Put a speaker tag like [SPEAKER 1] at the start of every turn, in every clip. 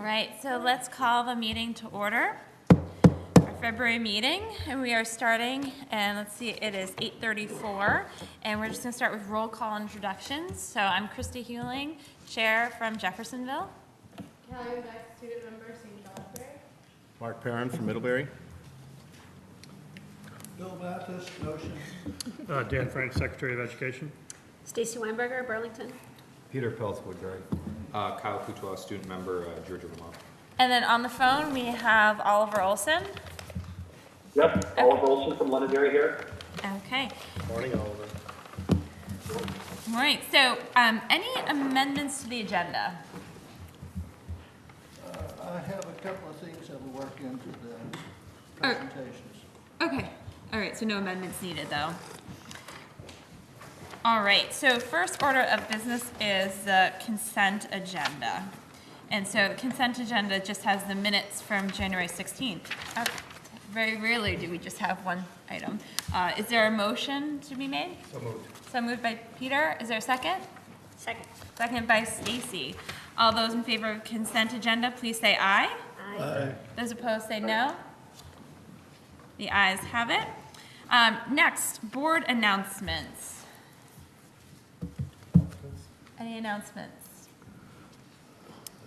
[SPEAKER 1] right, so let's call the meeting to order, our February meeting, and we are starting, and let's see, it is 8:34, and we're just going to start with roll call introductions. So I'm Christy Hewling, Chair from Jeffersonville.
[SPEAKER 2] Kelly Beck, student member, St. Johnsbury.
[SPEAKER 3] Mark Perrin from Middlebury.
[SPEAKER 4] Bill Baptist, Goshen.
[SPEAKER 5] Dan Frank, Secretary of Education.
[SPEAKER 6] Stacy Weinberger, Burlington.
[SPEAKER 7] Peter Peltz, Woodbury. Kyle Coutois, student member, Georgia, Vermont.
[SPEAKER 1] And then on the phone, we have Oliver Olson.
[SPEAKER 8] Yep, Oliver Olson from Londonderry here.
[SPEAKER 1] Okay.
[SPEAKER 3] Morning, Oliver.
[SPEAKER 1] All right, so any amendments to the agenda?
[SPEAKER 4] I have a couple of things that will work into the presentations.
[SPEAKER 1] Okay, all right, so no amendments needed, though. All right, so first order of business is the consent agenda. And so the consent agenda just has the minutes from January 16th. Very rarely do we just have one item. Is there a motion to be made?
[SPEAKER 7] So moved.
[SPEAKER 1] So moved by Peter. Is there a second?
[SPEAKER 6] Second.
[SPEAKER 1] Second by Stacy. All those in favor of consent agenda, please say aye.
[SPEAKER 6] Aye.
[SPEAKER 1] Those opposed say no. The ayes have it. Next, board announcements. Any announcements?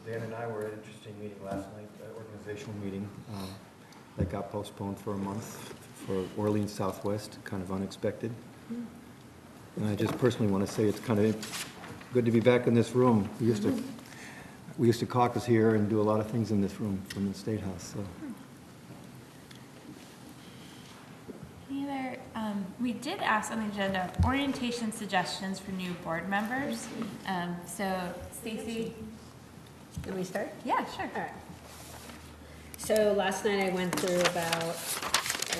[SPEAKER 7] Dan and I were at an interesting meeting last night, an organizational meeting that got postponed for a month for Orleans Southwest, kind of unexpected. And I just personally want to say it's kind of good to be back in this room. We used to caucus here and do a lot of things in this room from the State House. So.
[SPEAKER 1] Any other, we did ask on the agenda orientation suggestions for new board members. So Stacy?
[SPEAKER 6] Can we start?
[SPEAKER 1] Yeah, sure.
[SPEAKER 6] All right. So last night I went through about,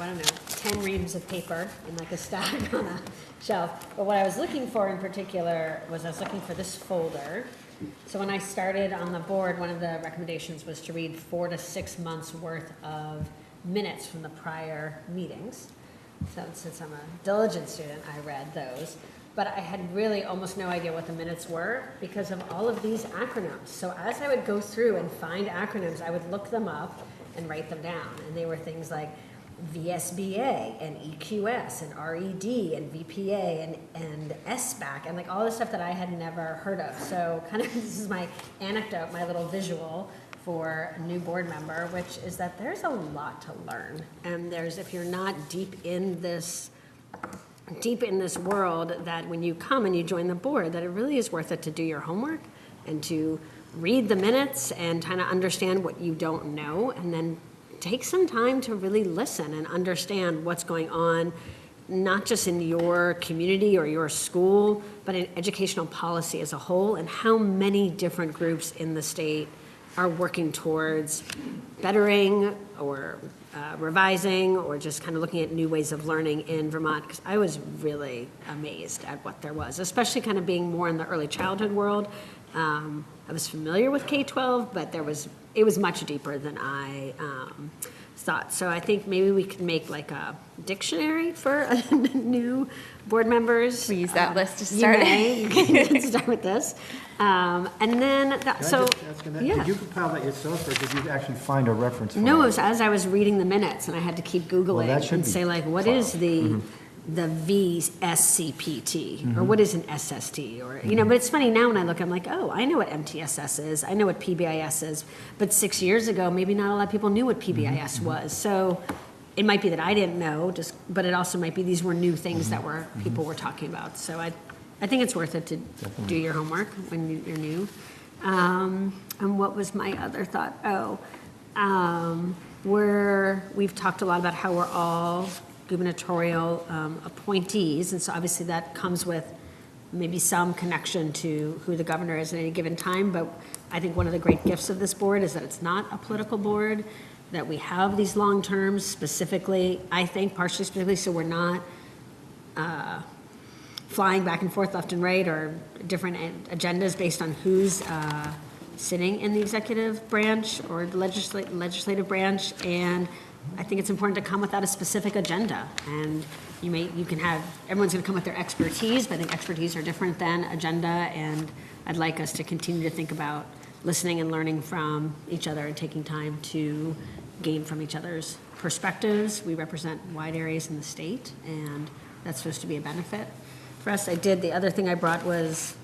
[SPEAKER 6] I don't know, 10 reams of paper in like a stack on a shelf. But what I was looking for in particular was I was looking for this folder. So when I started on the board, one of the recommendations was to read 4 to 6 months worth of minutes from the prior meetings. So since I'm a diligent student, I read those. But I had really almost no idea what the minutes were because of all of these acronyms. So as I would go through and find acronyms, I would look them up and write them down. And they were things like VSBA and EQS and RED and VPA and SBAC and like all the stuff that I had never heard of. So kind of this is my anecdote, my little visual for a new board member, which is that there's a lot to learn. And there's, if you're not deep in this world, that when you come and you join the board, that it really is worth it to do your homework and to read the minutes and kind of understand what you don't know, and then take some time to really listen and understand what's going on, not just in your community or your school, but in educational policy as a whole, and how many different groups in the state are working towards bettering or revising or just kind of looking at new ways of learning in Vermont, because I was really amazed at what there was, especially kind of being more in the early childhood world. I was familiar with K-12, but it was much deeper than I thought. So I think maybe we could make like a dictionary for new board members.
[SPEAKER 1] We use that list to start.
[SPEAKER 6] You can start with this. And then,
[SPEAKER 7] Did you compile that yourself, or did you actually find a reference for
[SPEAKER 6] No,
[SPEAKER 7] it?
[SPEAKER 6] it was as I was reading the minutes, and I had to keep Googling
[SPEAKER 7] that should
[SPEAKER 6] and
[SPEAKER 7] be
[SPEAKER 6] say, like, what is the VSCPT, or what is an SST, or, you know, but it's funny now when I look, I'm like, oh, I know what MTSS is, I know what PBIS is, but 6 years ago, maybe not a lot of people knew what PBIS was, so it might be that I didn't know, but it also might be these were new things that people were talking about, so I think it's worth it to do your homework when you're new. And what was my other thought? We've talked a lot about how we're all gubernatorial appointees, and so obviously that comes with maybe some connection to who the governor is at any given time, but I think one of the great gifts of this board is that it's not a political board, that we have these long terms specifically, I think partially specifically, so we're not flying back and forth left and right or different agendas based on who's sitting in the executive branch or the legislative branch. And I think it's important to come without a specific agenda. And everyone's going to come with their expertise, but I think expertise are different than agenda. And I'd like us to continue to think about listening and learning from each other and taking time to gain from each other's perspectives. We represent wide areas in the state, and that's supposed to be a benefit for us. The other thing I brought was,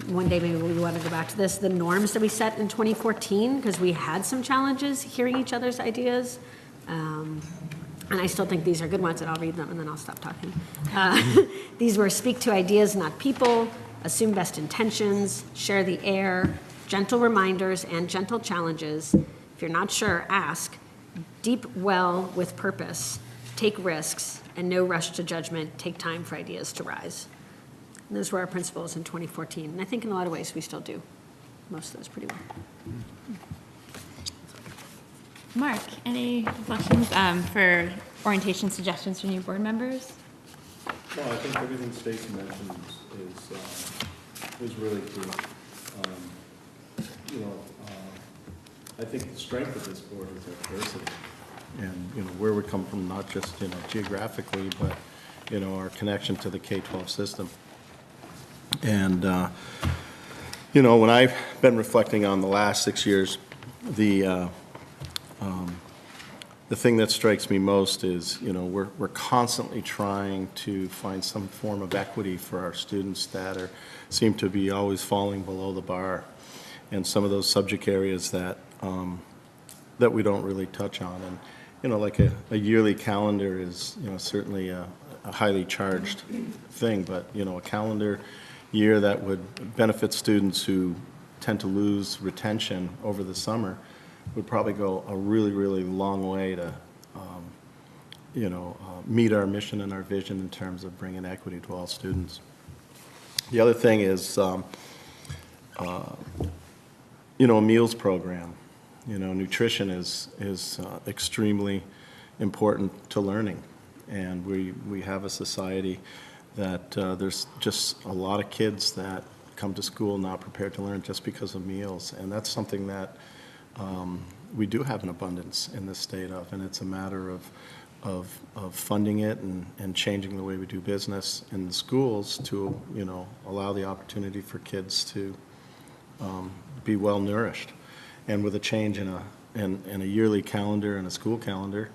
[SPEAKER 6] one day maybe we want to go back to this, the norms that we set in 2014, because we had some challenges hearing each other's ideas. And I still think these are good ones, and I'll read them and then I'll stop talking. These were speak to ideas, not people, assume best intentions, share the air, gentle reminders and gentle challenges. If you're not sure, ask. Deep well with purpose, take risks, and no rush to judgment, take time for ideas to rise. And those were our principles in 2014. And I think in a lot of ways we still do most of those pretty well.
[SPEAKER 1] Mark, any reflections for orientation suggestions from new board members?
[SPEAKER 3] Well, I think everything Stacy mentioned is really key. I think the strength of this board is our diversity. And, where we come from, not just, geographically, but, our connection to the K-12 system. And, when I've been reflecting on the last 6 years, the thing that strikes me most is, we're constantly trying to find some form of equity for our students that seem to be always falling below the bar, and some of those subject areas that we don't really touch on. And, like a yearly calendar is, certainly a highly charged thing, but, a calendar year that would benefit students who tend to lose retention over the summer would probably go a really, really long way to, meet our mission and our vision in terms of bringing equity to all students. The other thing is, a meals program. Nutrition is extremely important to learning, and we have a society that there's just a lot of kids that come to school not prepared to learn just because of meals, and that's something that we do have an abundance in this state of, and it's a matter of funding it and changing the way we do business in the schools to allow the opportunity for kids to be well nourished. And with a change in a yearly calendar and a school calendar,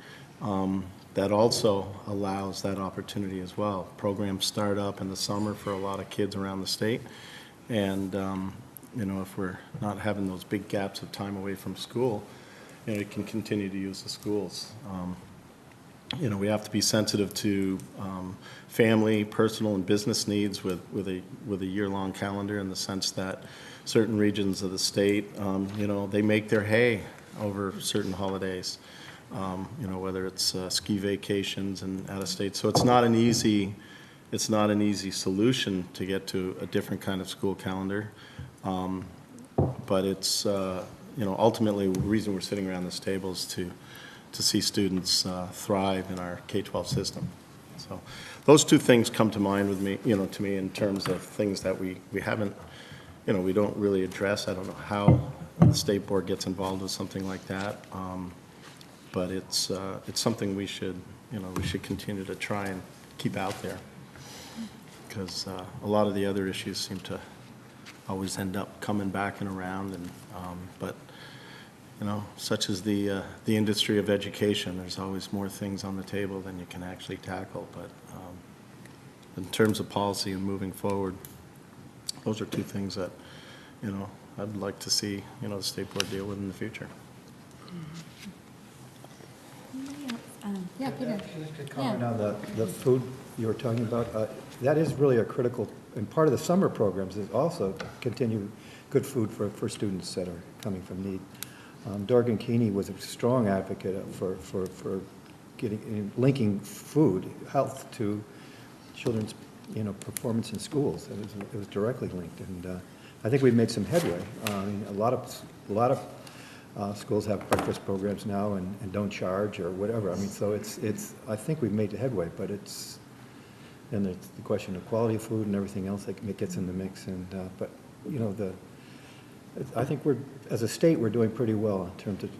[SPEAKER 3] that also allows that opportunity as well. Programs start up in the summer for a lot of kids around the state, and if we're not having those big gaps of time away from school, you can continue to use the schools. We have to be sensitive to family, personal, and business needs with a year-long calendar, in the sense that certain regions of the state, they make their hay over certain holidays, whether it's ski vacations and out of state. So it's not an easy solution to get to a different kind of school calendar, but it's ultimately the reason we're sitting around this table is to see students thrive in our K-12 system. So those two things come to mind with me, to me, in terms of things that we haven't, we don't really address. I don't know how the state board gets involved with something like that, but it's something we should continue to try and keep out there, because a lot of the other issues seem to always end up coming back and around, and but such as the industry of education, there's always more things on the table than you can actually tackle. But in terms of policy and moving forward, those are two things that, I'd like to see, the state board deal with in the future.
[SPEAKER 1] Yeah, Peter.
[SPEAKER 7] Just to comment on the food you were talking about, that is really a critical, and part of the summer programs is also continue good food for students that are coming from need. Dorgan Keeney was a strong advocate for linking food, health, to children's performance in schools. It was directly linked, and I think we've made some headway. A lot of schools have breakfast programs now and don't charge or whatever. So I think we've made headway, but then it's the question of quality of food and everything else that gets in the mix. And but I think as a state, we're doing pretty well in terms of,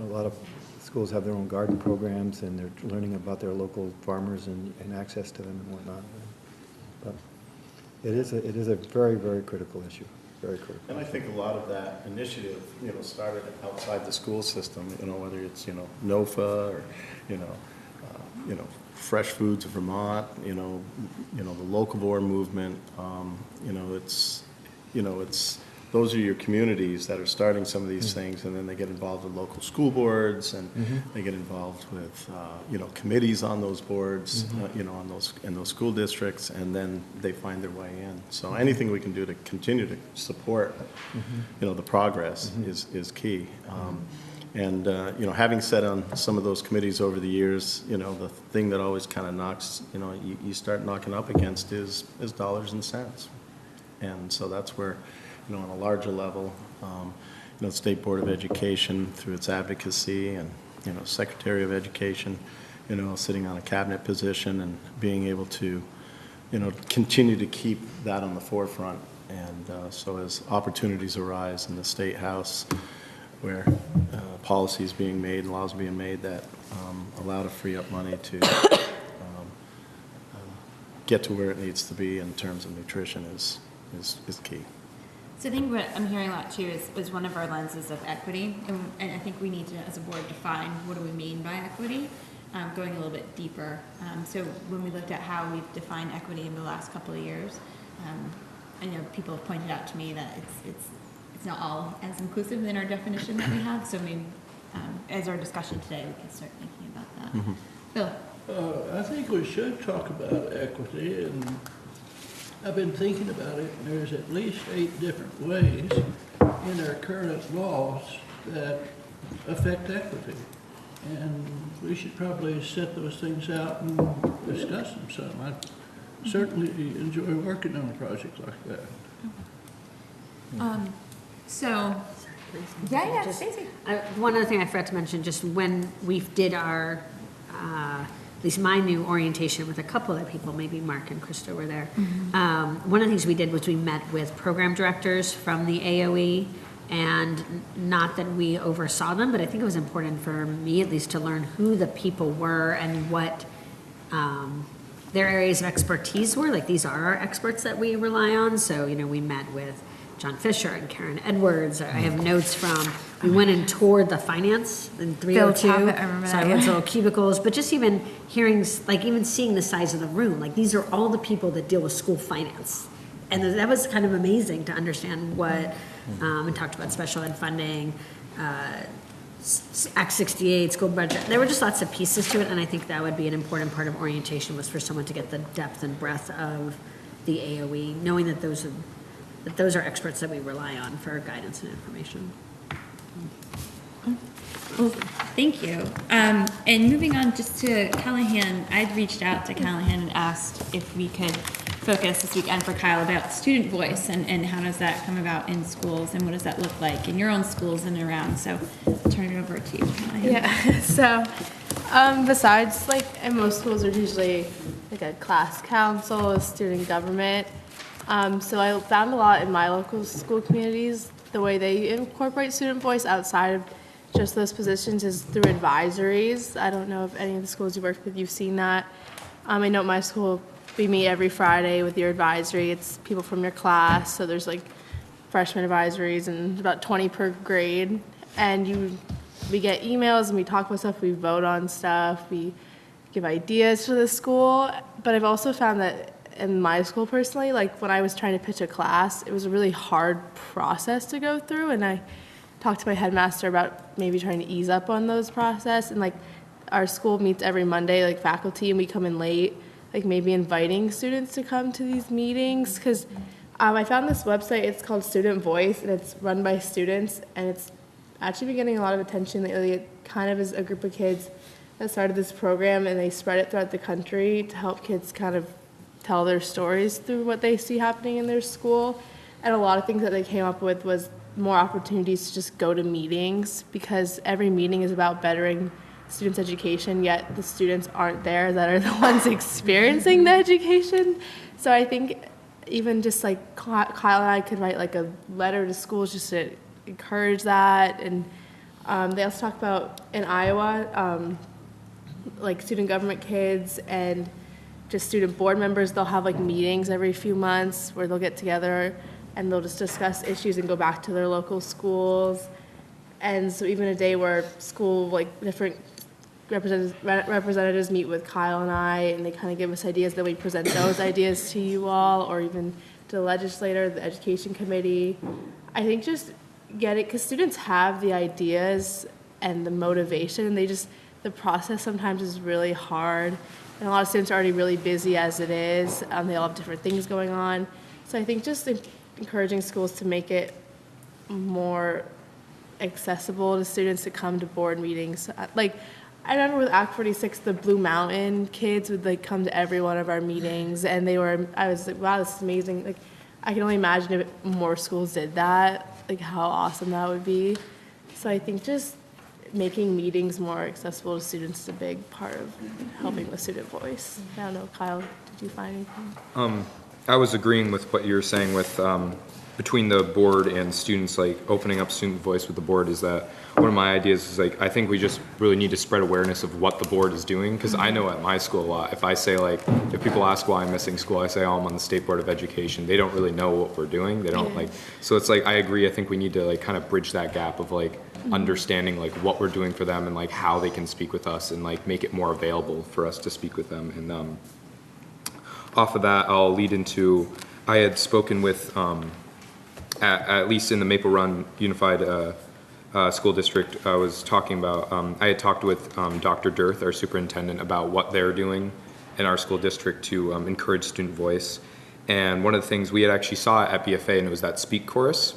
[SPEAKER 7] a lot of schools have their own garden programs, and they're learning about their local farmers and access to them and whatnot. But it is a very, very critical issue. very critical.
[SPEAKER 3] And I think a lot of that initiative, started outside the school system, whether it's, NOFA or, Fresh Foods of Vermont, the locavore movement, it's, those are your communities that are starting some of these things, and then they get involved with local school boards, and they get involved with, committees on those boards, in those school districts, and then they find their way in. So anything we can do to continue to support, the progress is key. And, having sat on some of those committees over the years, the thing that always kind of knocks, you start knocking up against is dollars and cents. And so that's where, on a larger level, State Board of Education through its advocacy and, Secretary of Education, sitting on a cabinet position and being able to, continue to keep that on the forefront. And so as opportunities arise in the State House where policies being made and laws being made that allow to free up money to get to where it needs to be in terms of nutrition is key.
[SPEAKER 1] So I think what I'm hearing a lot too is one of our lenses of equity, and I think we need to, as a board, define what do we mean by equity, going a little bit deeper. So when we looked at how we've defined equity in the last couple of years, I know people have pointed out to me that it's not all as inclusive in our definition that we have. So maybe as our discussion today, we can start thinking about that. Bill?
[SPEAKER 4] I think we should talk about equity, and I've been thinking about it, and there's at least 8 different ways in our current laws that affect equity. And we should probably set those things out and discuss them some. I certainly enjoy working on a project like that.
[SPEAKER 1] Stacey.
[SPEAKER 6] One other thing I forgot to mention, just when we did our, at least my new orientation with a couple of people, maybe Mark and Krista were there. One of the things we did was we met with program directors from the AOE, and not that we oversaw them, but I think it was important for me at least to learn who the people were and what their areas of expertise were. Like, these are our experts that we rely on. So, we met with John Fisher and Karen Edwards. I have notes from, we went and toured the finance in 302.
[SPEAKER 1] I remember
[SPEAKER 6] so
[SPEAKER 1] that,
[SPEAKER 6] I went to little cubicles, but just even hearing, like, even seeing the size of the room, like, these are all the people that deal with school finance. And that was kind of amazing to understand what, and talked about special ed funding, Act 68, school budget. There were just lots of pieces to it, and I think that would be an important part of orientation, was for someone to get the depth and breadth of the AOE, knowing that those are experts that we rely on for guidance and information.
[SPEAKER 1] Well, thank you. And moving on just to Callahan, I'd reached out to Callahan and asked if we could focus this weekend for Kyle about student voice and how does that come about in schools and what does that look like in your own schools and around. So I'll turn it over to you, Callahan.
[SPEAKER 2] Yeah, so besides, like, in most schools there's usually like a class council, a student government. So I found a lot in my local school communities, the way they incorporate student voice outside of just those positions is through advisories. I don't know if any of the schools you worked with, you've seen that. I know at my school, we meet every Friday with your advisory. It's people from your class, so there's like freshman advisories and about 20 per grade. And we get emails and we talk about stuff, we vote on stuff, we give ideas to the school. But I've also found that in my school personally, like when I was trying to pitch a class, it was a really hard process to go through, and I talked to my headmaster about maybe trying to ease up on those process. And like our school meets every Monday, like faculty, and we come in late, like maybe inviting students to come to these meetings, because I found this website, it's called Student Voice, and it's run by students, and it's actually been getting a lot of attention lately. It kind of is a group of kids that started this program, and they spread it throughout the country to help kids kind of tell their stories through what they see happening in their school. And a lot of things that they came up with was more opportunities to just go to meetings, because every meeting is about bettering students' education, yet the students aren't there that are the ones experiencing the education. So I think even just like Kyle and I could write like a letter to schools just to encourage that. And they also talk about in Iowa, like student government kids and just student board members, they'll have like meetings every few months where they'll get together and they'll just discuss issues and go back to their local schools. And so even a day where school, like different representatives meet with Kyle and I, and they kind of give us ideas, then we present those ideas to you all, or even to the legislator, the education committee. I think just get it, because students have the ideas and the motivation, and the process sometimes is really hard. And a lot of students are already really busy as it is. They all have different things going on. So I think just encouraging schools to make it more accessible to students to come to board meetings. Like, I remember with Act 46, the Blue Mountain kids would like come to every one of our meetings, and I was like, wow, this is amazing. Like, I can only imagine if more schools did that, like how awesome that would be. So I think just making meetings more accessible to students is a big part of helping with student voice. I don't know, Kyle, did you find anything?
[SPEAKER 9] I was agreeing with what you were saying with between the board and students, like opening up student voice with the board, is that one of my ideas is like, I think we just really need to spread awareness of what the board is doing, because I know at my school a lot, if I say like, if people ask why I'm missing school, I say, oh, I'm on the State Board of Education. They don't really know what we're doing. They don't like, so it's like, I agree, I think we need to like kind of bridge that gap of like understanding like what we're doing for them and like how they can speak with us and like make it more available for us to speak with them. And off of that, I'll lead into, I had spoken with, at least in the Maple Run Unified School District, I was talking about, I had talked with Dr. Dirth, our superintendent, about what they're doing in our school district to encourage student voice. And one of the things we had actually saw at BFA, and it was that speak chorus.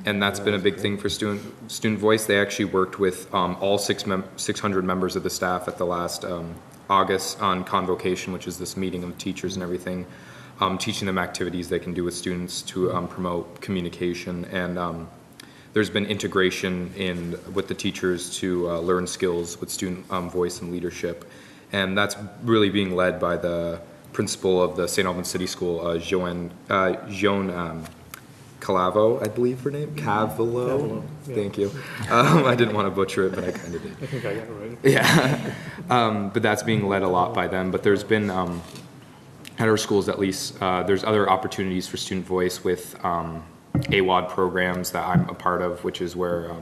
[SPEAKER 9] And that's been a big thing for student voice. They actually worked with all 600 members of the staff at the last August on convocation, which is this meeting of teachers and everything, teaching them activities they can do with students to promote communication. And there's been integration with the teachers to learn skills with student voice and leadership. And that's really being led by the principal of the St. Albans City School, Joan Calavo, I believe her name. Cavalo.
[SPEAKER 5] Yeah.
[SPEAKER 9] Thank you. I didn't want to butcher it, but I kind of did.
[SPEAKER 5] I think I got it right.
[SPEAKER 9] Yeah. But that's being led a lot by them. But there's been, at our schools at least, there's other opportunities for student voice with AWOD programs that I'm a part of, which is where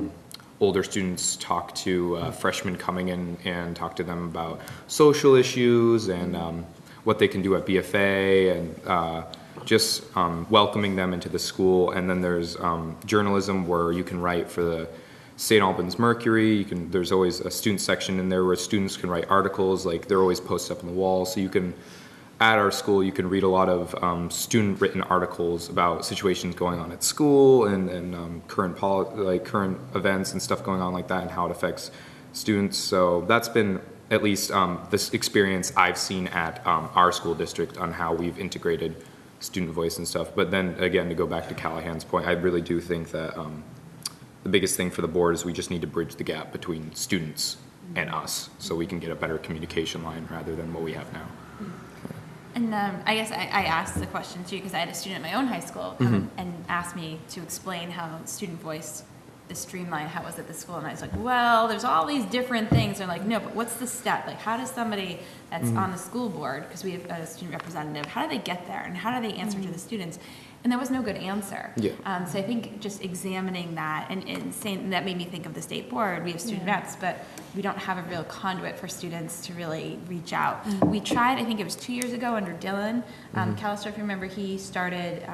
[SPEAKER 9] older students talk to freshmen coming in and talk to them about social issues and what they can do at BFA and just welcoming them into the school. And then there's journalism where you can write for the St. Albans Mercury. There's always a student section in there where students can write articles, like they're always posted up on the wall. So you can, at our school, you can read a lot of student written articles about situations going on at school and current events and stuff going on like that and how it affects students. So that's been at least this experience I've seen at our school district on how we've integrated student voice and stuff. But then again, to go back to Callahan's point, I really do think that the biggest thing for the board is we just need to bridge the gap between students and us so we can get a better communication line rather than what we have now.
[SPEAKER 1] And I guess I asked the question too because I had a student at my own high school come and ask me to explain how student voice is streamlined, how it was at the school, and I was like, well, there's all these different things. They're like, no, but what's the step? Like, how does somebody that's on the school board, because we have a student representative, how do they get there and how do they answer to the students? And there was no good answer.
[SPEAKER 9] Yeah.
[SPEAKER 1] So I think just examining that and saying that made me think of the state board. We have student reps, but we don't have a real conduit for students to really reach out. We tried, I think it was 2 years ago under Dylan Callister, if you remember, he started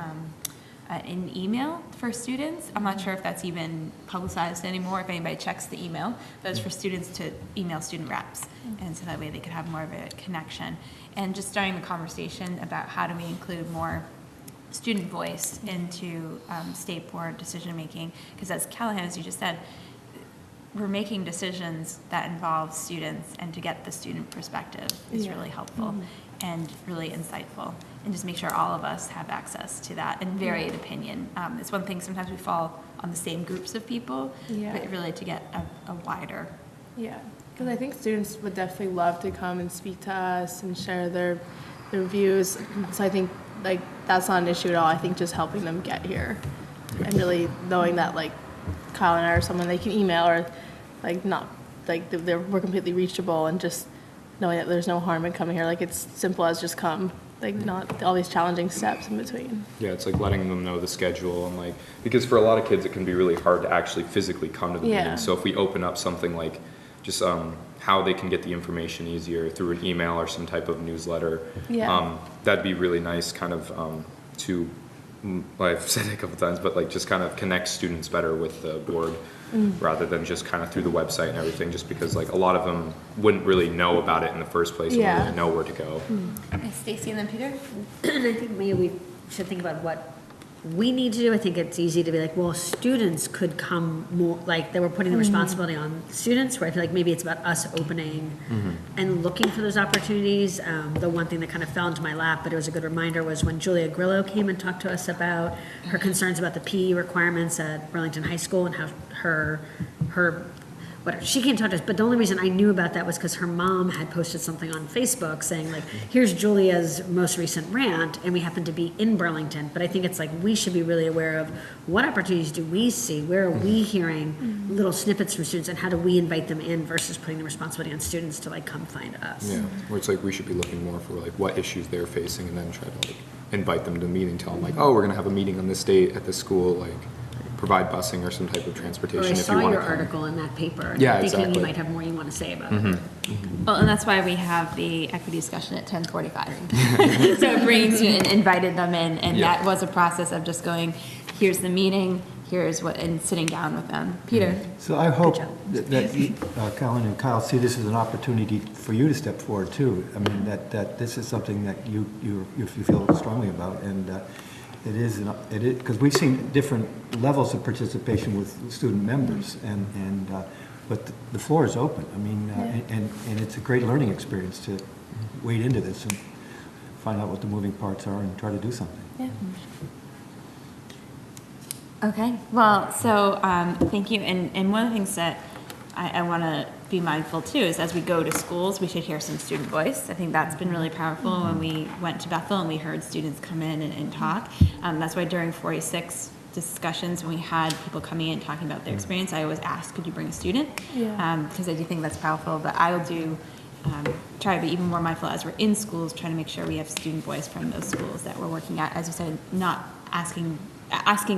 [SPEAKER 1] an email for students. I'm not sure if that's even publicized anymore, if anybody checks the email, but it's for students to email student reps. And so that way they could have more of a connection. And just starting the conversation about how do we include more student voice into state board decision making, because as Callahan, as you just said, we're making decisions that involve students, and to get the student perspective is really helpful and really insightful, and just make sure all of us have access to that and varied opinion. It's one thing sometimes we fall on the same groups of people, but really to get a wider.
[SPEAKER 2] Yeah, because I think students would definitely love to come and speak to us and share their views. So I think like that's not an issue at all. I think just helping them get here and really knowing that like Kyle and I are someone they can email or like not like we're completely reachable, and just knowing that there's no harm in coming here. Like it's simple as just come like not all these challenging steps in between.
[SPEAKER 9] Yeah, it's like letting them know the schedule and like, because for a lot of kids, it can be really hard to actually physically come to the
[SPEAKER 2] Yeah.
[SPEAKER 9] meeting. So if we open up something like just how they can get the information easier through an email or some type of newsletter,
[SPEAKER 2] Yeah.
[SPEAKER 9] that'd be really nice kind of to, I've said it a couple times, but like just kind of connect students better with the board rather than just kind of through the website and everything, just because like a lot of them wouldn't really know about it in the first place and
[SPEAKER 2] Yeah.
[SPEAKER 9] really know where to go.
[SPEAKER 1] Okay, Stacy and then Peter?
[SPEAKER 6] I think maybe we should think about what we need to do. I think it's easy to be like, well, students could come more, like, they were putting the responsibility on students, where I feel like maybe it's about us opening and looking for those opportunities. The one thing that kind of fell into my lap, but it was a good reminder, was when Julia Grillo came and talked to us about her concerns about the PE requirements at Burlington High School and how her whatever, she came talk to us, but the only reason I knew about that was because her mom had posted something on Facebook saying like, here's Julia's most recent rant, and we happened to be in Burlington. But I think it's like, we should be really aware of what opportunities do we see, where are we hearing little snippets from students, and how do we invite them in versus putting the responsibility on students to like come find us.
[SPEAKER 9] Yeah, where it's like we should be looking more for like what issues they're facing and then try to like invite them to the meeting, tell them like, oh, we're gonna have a meeting on this date at this school, like provide busing or some type of transportation
[SPEAKER 6] Or I
[SPEAKER 9] if you
[SPEAKER 6] saw
[SPEAKER 9] want to
[SPEAKER 6] your
[SPEAKER 9] come.
[SPEAKER 6] article in that paper, and
[SPEAKER 9] Yeah,
[SPEAKER 6] I'm thinking
[SPEAKER 9] exactly.
[SPEAKER 6] you might have more you want to say about it.
[SPEAKER 1] Well, and that's why we have the equity discussion at 10:45. So bringing students, invited them in, and
[SPEAKER 9] Yeah.
[SPEAKER 1] that was a process of just going, here's the meeting, here's what, and sitting down with them. Peter?
[SPEAKER 7] So I hope
[SPEAKER 6] job.
[SPEAKER 7] that you, Colin and Kyle see this as an opportunity for you to step forward too. I mean, that this is something that you feel strongly about, and it is, because we've seen different levels of participation with student members, but the floor is open. I mean, and it's a great learning experience to wade into this and find out what the moving parts are and try to do something.
[SPEAKER 1] Yeah. Okay, well, so thank you. And one of the things that I want to be mindful too is as we go to schools, we should hear some student voice. I think that's been really powerful when we went to Bethel and we heard students come in and talk. That's why during 46 discussions, when we had people coming in talking about their experience, I always asked, could you bring a student?
[SPEAKER 2] Yeah.
[SPEAKER 1] Because I do think that's powerful, but I will do try to be even more mindful as we're in schools, trying to make sure we have student voice from those schools that we're working at. As you said, not asking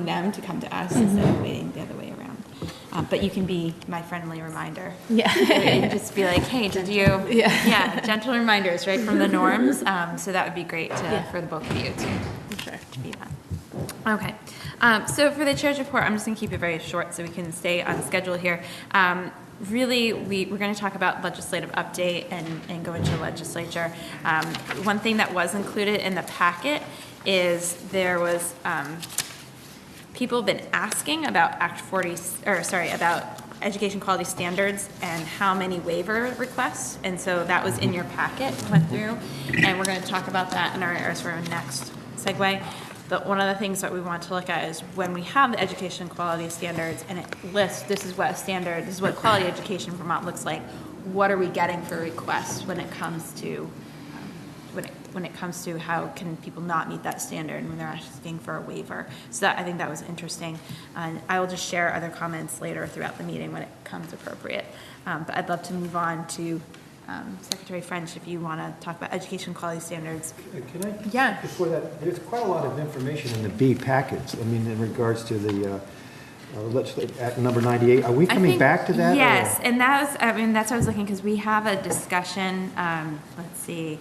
[SPEAKER 1] them to come to us instead of waiting the other way around. But you can be my friendly reminder.
[SPEAKER 2] Yeah.
[SPEAKER 1] And just be like, hey, did you? Yeah, gentle reminders, right, from the norms. So that would be great for the both of you to be that. Okay. So for the chair's report, I'm just going to keep it very short so we can stay on schedule here. Really, we're going to talk about legislative update and go into the legislature. One thing that was included in the packet is there was people have been asking about about education quality standards and how many waiver requests, and so that was in your packet, went through, and we're going to talk about that in our sort of next segue. But one of the things that we want to look at is when we have the education quality standards and it lists, this is what quality education in Vermont looks like, what are we getting for requests when it comes to how can people not meet that standard when they're asking for a waiver. So that, I think that was interesting. And I will just share other comments later throughout the meeting when it comes appropriate. But I'd love to move on to Secretary French, if you want to talk about education quality standards.
[SPEAKER 7] Can I?
[SPEAKER 1] Yeah.
[SPEAKER 7] Before that, there's quite a lot of information in the B packets. I mean, in regards to the at number 98. Are we coming back to that?
[SPEAKER 1] Yes,
[SPEAKER 7] or?
[SPEAKER 1] and that's what I was looking, because we have a discussion, let's see,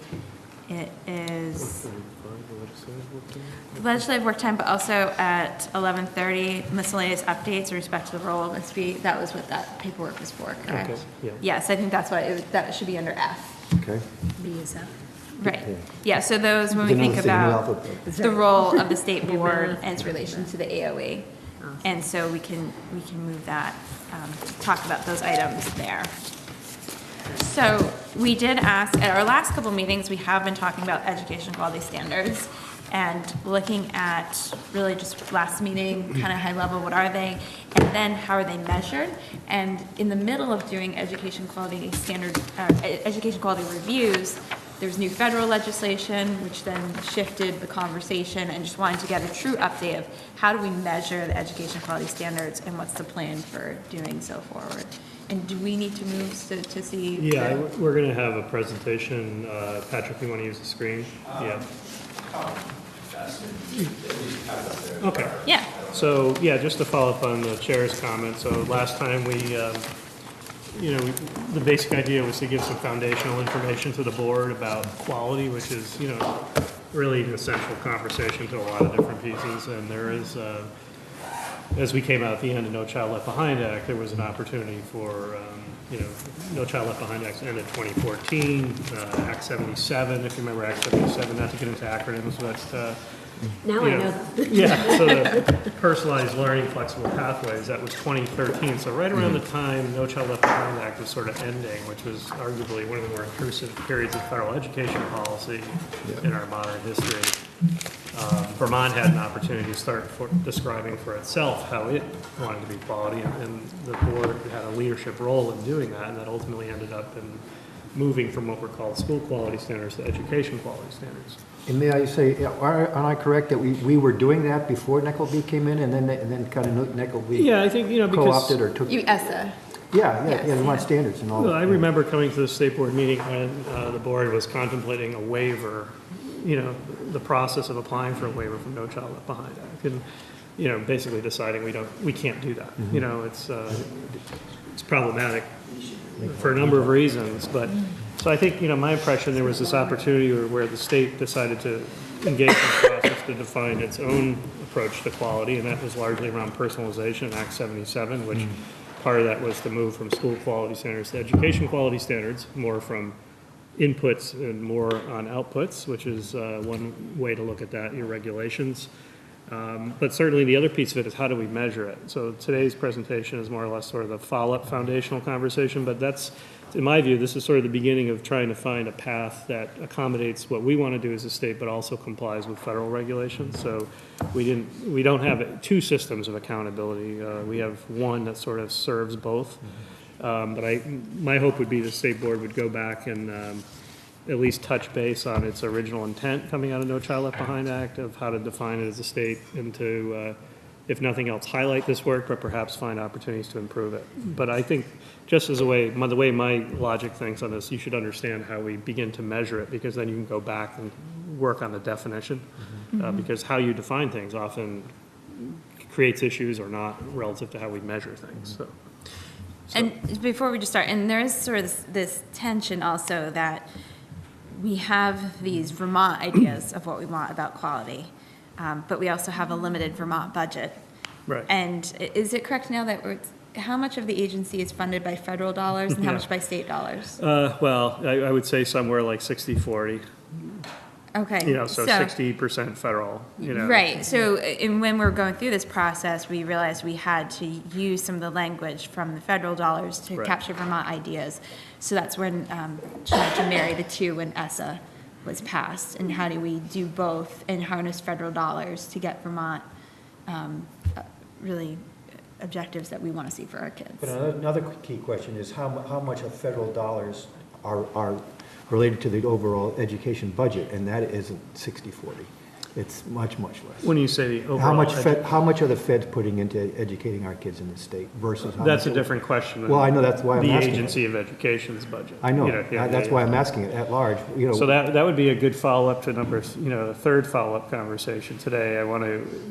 [SPEAKER 1] it is legislative work time, but also at 11:30, miscellaneous updates with respect to the role of SB. That was what that paperwork was for, correct?
[SPEAKER 5] Okay, yeah.
[SPEAKER 1] Yes, I think that's why that should be under F.
[SPEAKER 7] Okay.
[SPEAKER 6] B is up.
[SPEAKER 1] Right. Yeah, so those, when we
[SPEAKER 7] Didn't
[SPEAKER 1] think
[SPEAKER 7] understand the
[SPEAKER 1] about
[SPEAKER 7] alphabet.
[SPEAKER 1] the role of the state board and its relation to the AOE. And so we can move that, talk about those items there. So we did ask, at our last couple meetings, we have been talking about education quality standards and looking at really just last meeting, kind of high level, what are they? And then how are they measured? And in the middle of doing education quality standard, education quality reviews, There's new federal legislation, which then shifted the conversation, and just wanted to get a true update of how do we measure the education quality standards and what's the plan for doing so forward. And do we need to move to see?
[SPEAKER 5] Yeah, we're going to have a presentation. Patrick, you want to use the screen? Yeah. Okay.
[SPEAKER 1] Yeah.
[SPEAKER 5] So, yeah, just to follow up on the chair's comment. So last time the basic idea was to give some foundational information to the board about quality, which is, really an essential conversation to a lot of different pieces. And there is, as we came out at the end of No Child Left Behind Act, there was an opportunity for, No Child Left Behind Act ended 2014, Act 77, if you remember Act 77, not to get into acronyms, but
[SPEAKER 6] Now I know.
[SPEAKER 5] yeah, so the personalized learning flexible pathways, that was 2013. So right around the time No Child Left Behind Act was sort of ending, which was arguably one of the more intrusive periods of federal education policy in our modern history. Vermont had an opportunity to start describing for itself how it wanted to be quality, and the board had a leadership role in doing that, and that ultimately ended up in moving from what were called school quality standards to education quality standards.
[SPEAKER 7] And may I say, am I correct that we were doing that before NECLB came in, and then kind of NECLB
[SPEAKER 5] Yeah, I think, because
[SPEAKER 7] co-opted or took?
[SPEAKER 1] You ESSA.
[SPEAKER 7] Yeah, they want standards and all
[SPEAKER 5] well,
[SPEAKER 7] that.
[SPEAKER 5] I remember coming to the state board meeting when the board was contemplating a waiver, the process of applying for a waiver from No Child Left Behind Act, and basically deciding we can't do that. It's problematic for a number of reasons, but so I think my impression, there was this opportunity where the state decided to engage in the process to define its own approach to quality, and that was largely around personalization, Act 77, which part of that was to move from school quality standards to education quality standards, more from inputs and more on outputs, which is one way to look at that, your regulations. But certainly the other piece of it is how do we measure it? So today's presentation is more or less sort of the follow-up foundational conversation, but that's, in my view, this is sort of the beginning of trying to find a path that accommodates what we want to do as a state, but also complies with federal regulations. So we don't have two systems of accountability. We have one that sort of serves both. But my hope would be the state board would go back and at least touch base on its original intent coming out of No Child Left Behind Act of how to define it as a state, and to, if nothing else, highlight this work, but perhaps find opportunities to improve it. But I think just as the way my logic thinks on this, you should understand how we begin to measure it, because then you can go back and work on the definition, because how you define things often creates issues or not relative to how we measure things. So.
[SPEAKER 1] And before we just start, and there is sort of this tension also that we have these Vermont ideas of what we want about quality, but we also have a limited Vermont budget.
[SPEAKER 5] Right.
[SPEAKER 1] And is it correct now that how much of the agency is funded by federal dollars and how much by state dollars?
[SPEAKER 5] Well, I would say somewhere like 60-40.
[SPEAKER 1] Okay.
[SPEAKER 5] So 60% federal,
[SPEAKER 1] Right. So, and when we were going through this process, we realized we had to use some of the language from the federal dollars to capture Vermont ideas. So that's when tried to marry the two when ESSA was passed. And how do we do both and harness federal dollars to get Vermont really objectives that we want to see for our kids?
[SPEAKER 7] But another key question is how much of federal dollars are related to the overall education budget, and that isn't 60-40. It's much, much less.
[SPEAKER 5] When you say the overall...
[SPEAKER 7] How much are the feds putting into educating our kids in the state versus how
[SPEAKER 5] That's
[SPEAKER 7] much...
[SPEAKER 5] a different question than
[SPEAKER 7] Well, I know, that's why I'm
[SPEAKER 5] the
[SPEAKER 7] asking
[SPEAKER 5] agency of education's budget.
[SPEAKER 7] I know, that's why I'm asking it at large,
[SPEAKER 5] So that would be a good follow-up to the third follow-up conversation today.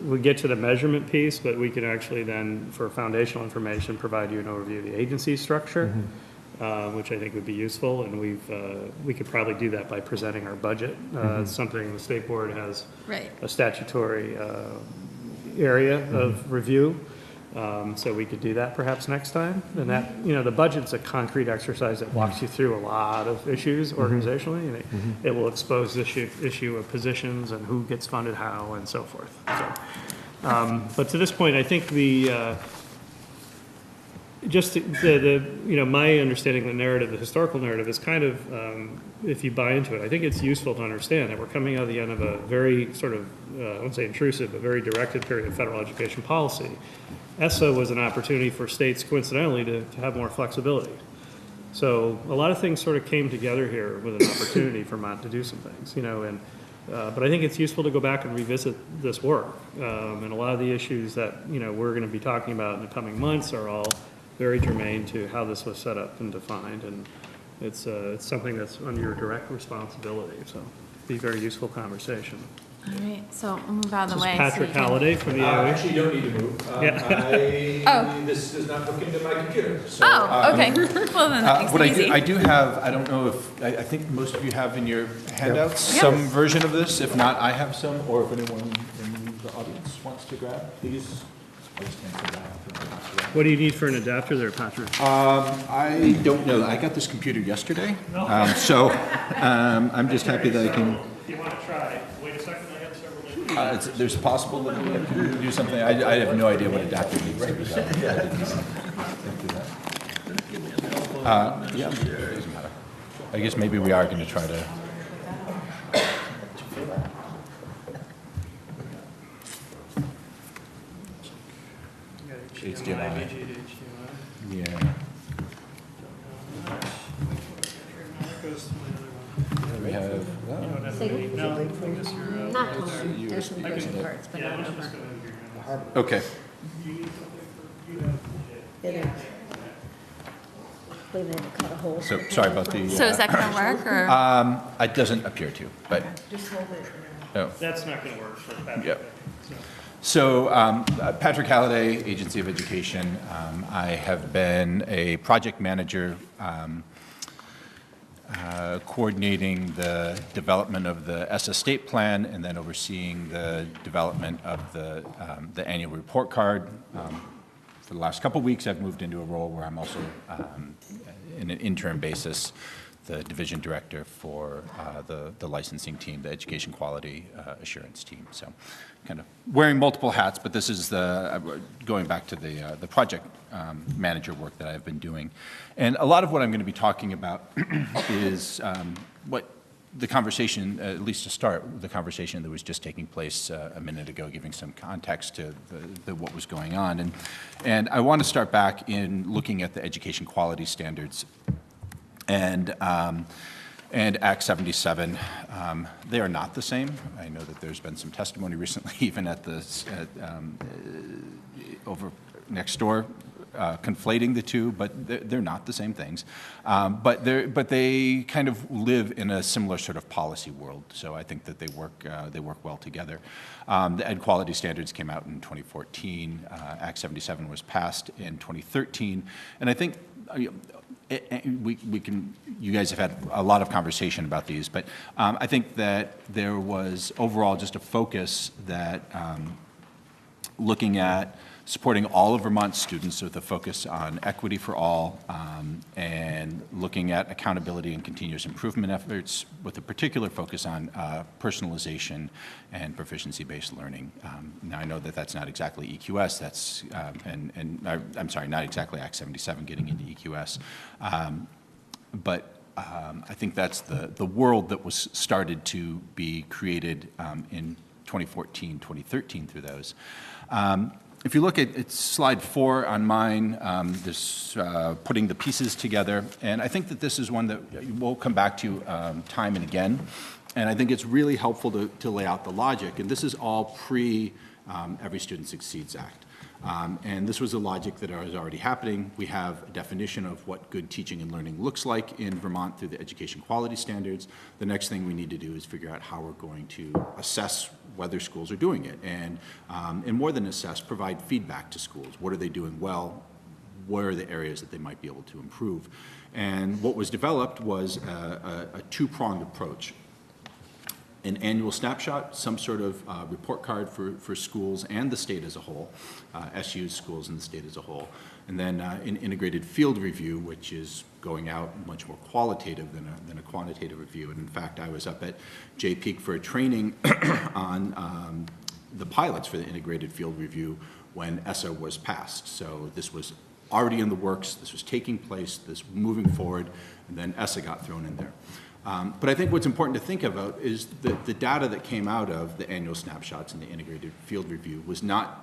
[SPEAKER 5] We get to the measurement piece, but we can actually then, for foundational information, provide you an overview of the agency structure, which I think would be useful, and we could probably do that by presenting our budget. It's something the state board has a statutory area of review, so we could do that perhaps next time. And that, the budget's a concrete exercise that walks you through a lot of issues organizationally, and it will expose this issue of positions and who gets funded how and so forth. So, but to this point, I think my understanding of the narrative, the historical narrative, is kind of, if you buy into it, I think it's useful to understand that we're coming out of the end of a very sort of, I won't say intrusive, but very directed period of federal education policy. ESSA was an opportunity for states, coincidentally, to have more flexibility. So a lot of things sort of came together here with an opportunity for Vermont to do some things, and but I think it's useful to go back and revisit this work. And a lot of the issues that, we're going to be talking about in the coming months are all very germane to how this was set up and defined. And it's something that's under your direct responsibility. So it'd be a very useful conversation.
[SPEAKER 1] All right, so we'll move out of the
[SPEAKER 5] This
[SPEAKER 1] way.
[SPEAKER 5] is
[SPEAKER 1] so
[SPEAKER 5] Patrick
[SPEAKER 1] you can-
[SPEAKER 5] Halliday from the AOE.
[SPEAKER 10] Actually, you don't need to move.
[SPEAKER 1] Oh.
[SPEAKER 10] This does not hook into my computer. So,
[SPEAKER 1] Oh, okay. Well, then that makes
[SPEAKER 10] What
[SPEAKER 1] it easy.
[SPEAKER 10] I do have, I don't know if, I think most of you have in your handouts
[SPEAKER 1] Yep.
[SPEAKER 10] some version of this. If not, I have some, or if anyone in the audience wants to grab these.
[SPEAKER 5] What do you need for an adapter there, Patrick?
[SPEAKER 10] I don't know. I got this computer yesterday, so I'm just happy that I can.
[SPEAKER 5] If you want to try, wait a second, I have several.
[SPEAKER 10] There's possible that we can do something. I have no idea what adapter needs to be done. I didn't think of that. Yeah, it doesn't matter. I guess maybe we are going to try to. HDMI. Yeah. We have.
[SPEAKER 6] Not totally. There's some person parts, but not over.
[SPEAKER 10] Okay.
[SPEAKER 6] Believe they had to cut a hole.
[SPEAKER 10] So sorry about the.
[SPEAKER 1] So is that going to work, or?
[SPEAKER 10] It doesn't appear to, but. Oh.
[SPEAKER 5] That's not going to work for Patrick.
[SPEAKER 10] Yep. So Patrick Halliday, Agency of Education. I have been a project manager coordinating the development of the ESSA state plan and then overseeing the development of the annual report card. For the last couple of weeks, I've moved into a role where I'm also, in an interim basis, the division director for the licensing team, the education quality assurance team. So kind of wearing multiple hats, but this is going back to the project manager work that I've been doing. And a lot of what I'm going to be talking about is what the conversation, at least to start, the conversation that was just taking place a minute ago, giving some context to what was going on. And I want to start back in looking at the education quality standards. And Act 77, they are not the same. I know that there's been some testimony recently, even at over next door, conflating the two, but they're not the same things. But they kind of live in a similar sort of policy world. So I think that they work well together. The Ed Quality Standards came out in 2014. Act 77 was passed in 2013, and I think. You guys have had a lot of conversation about these, but I think that there was overall just a focus that looking at supporting all of Vermont's students with a focus on equity for all and looking at accountability and continuous improvement efforts with a particular focus on personalization and proficiency-based learning. Now I know that that's not exactly EQS, that's, I'm sorry, not exactly Act 77 getting into EQS, but I think that's the world that was started to be created in 2014, 2013 through those. If you look at slide 4 on mine, this putting the pieces together, and I think that this is one that we'll come back to time and again, and I think it's really helpful to lay out the logic, and this is all pre Every Student Succeeds Act. And this was a logic that was already happening. We have a definition of what good teaching and learning looks like in Vermont through the education quality standards. The next thing we need to do is figure out how we're going to assess whether schools are doing it. And more than assess, provide feedback to schools. What are they doing well? Where are the areas that they might be able to improve? And what was developed was a two-pronged approach. An annual snapshot, some sort of report card for schools and the state as a whole, SU's schools and the state as a whole, and then an integrated field review, which is going out much more qualitative than a quantitative review. And in fact, I was up at JPEAK for a training on the pilots for the integrated field review when ESSA was passed. So this was already in the works, this was taking place, this moving forward, and then ESSA got thrown in there. But I think what's important to think about is that the data that came out of the annual snapshots and the integrated field review was not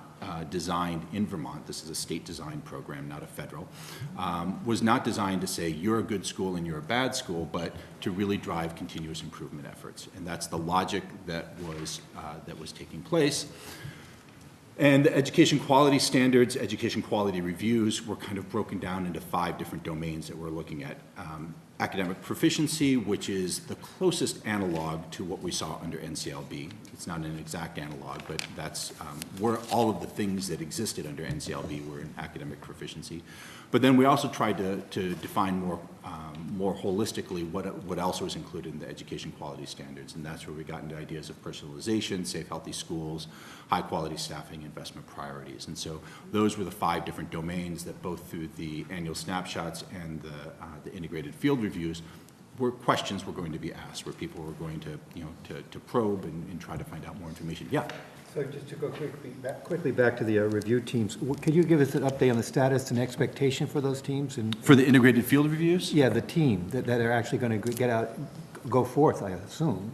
[SPEAKER 10] designed in Vermont, this is a state-designed program, not a federal, was not designed to say you're a good school and you're a bad school, but to really drive continuous improvement efforts. And that's the logic that was taking place. And the education quality standards, education quality reviews were kind of broken down into 5 different domains that we're looking at. Academic proficiency, which is the closest analog to what we saw under NCLB. It's not an exact analog, but that's where all of the things that existed under NCLB were in academic proficiency. But then we also tried to define more holistically what else was included in the education quality standards, and that's where we got into ideas of personalization, safe, healthy schools, high quality staffing, investment priorities. And so those were the 5 different domains that both through the annual snapshots and the integrated field reviews were questions were going to be asked, where people were going to, to probe and try to find out more information. Yeah.
[SPEAKER 7] So just to go quickly back to the review teams, could you give us an update on the status and expectation for those teams? And
[SPEAKER 10] For the integrated field reviews?
[SPEAKER 7] yeah, the team that are actually going to go forth, I assume.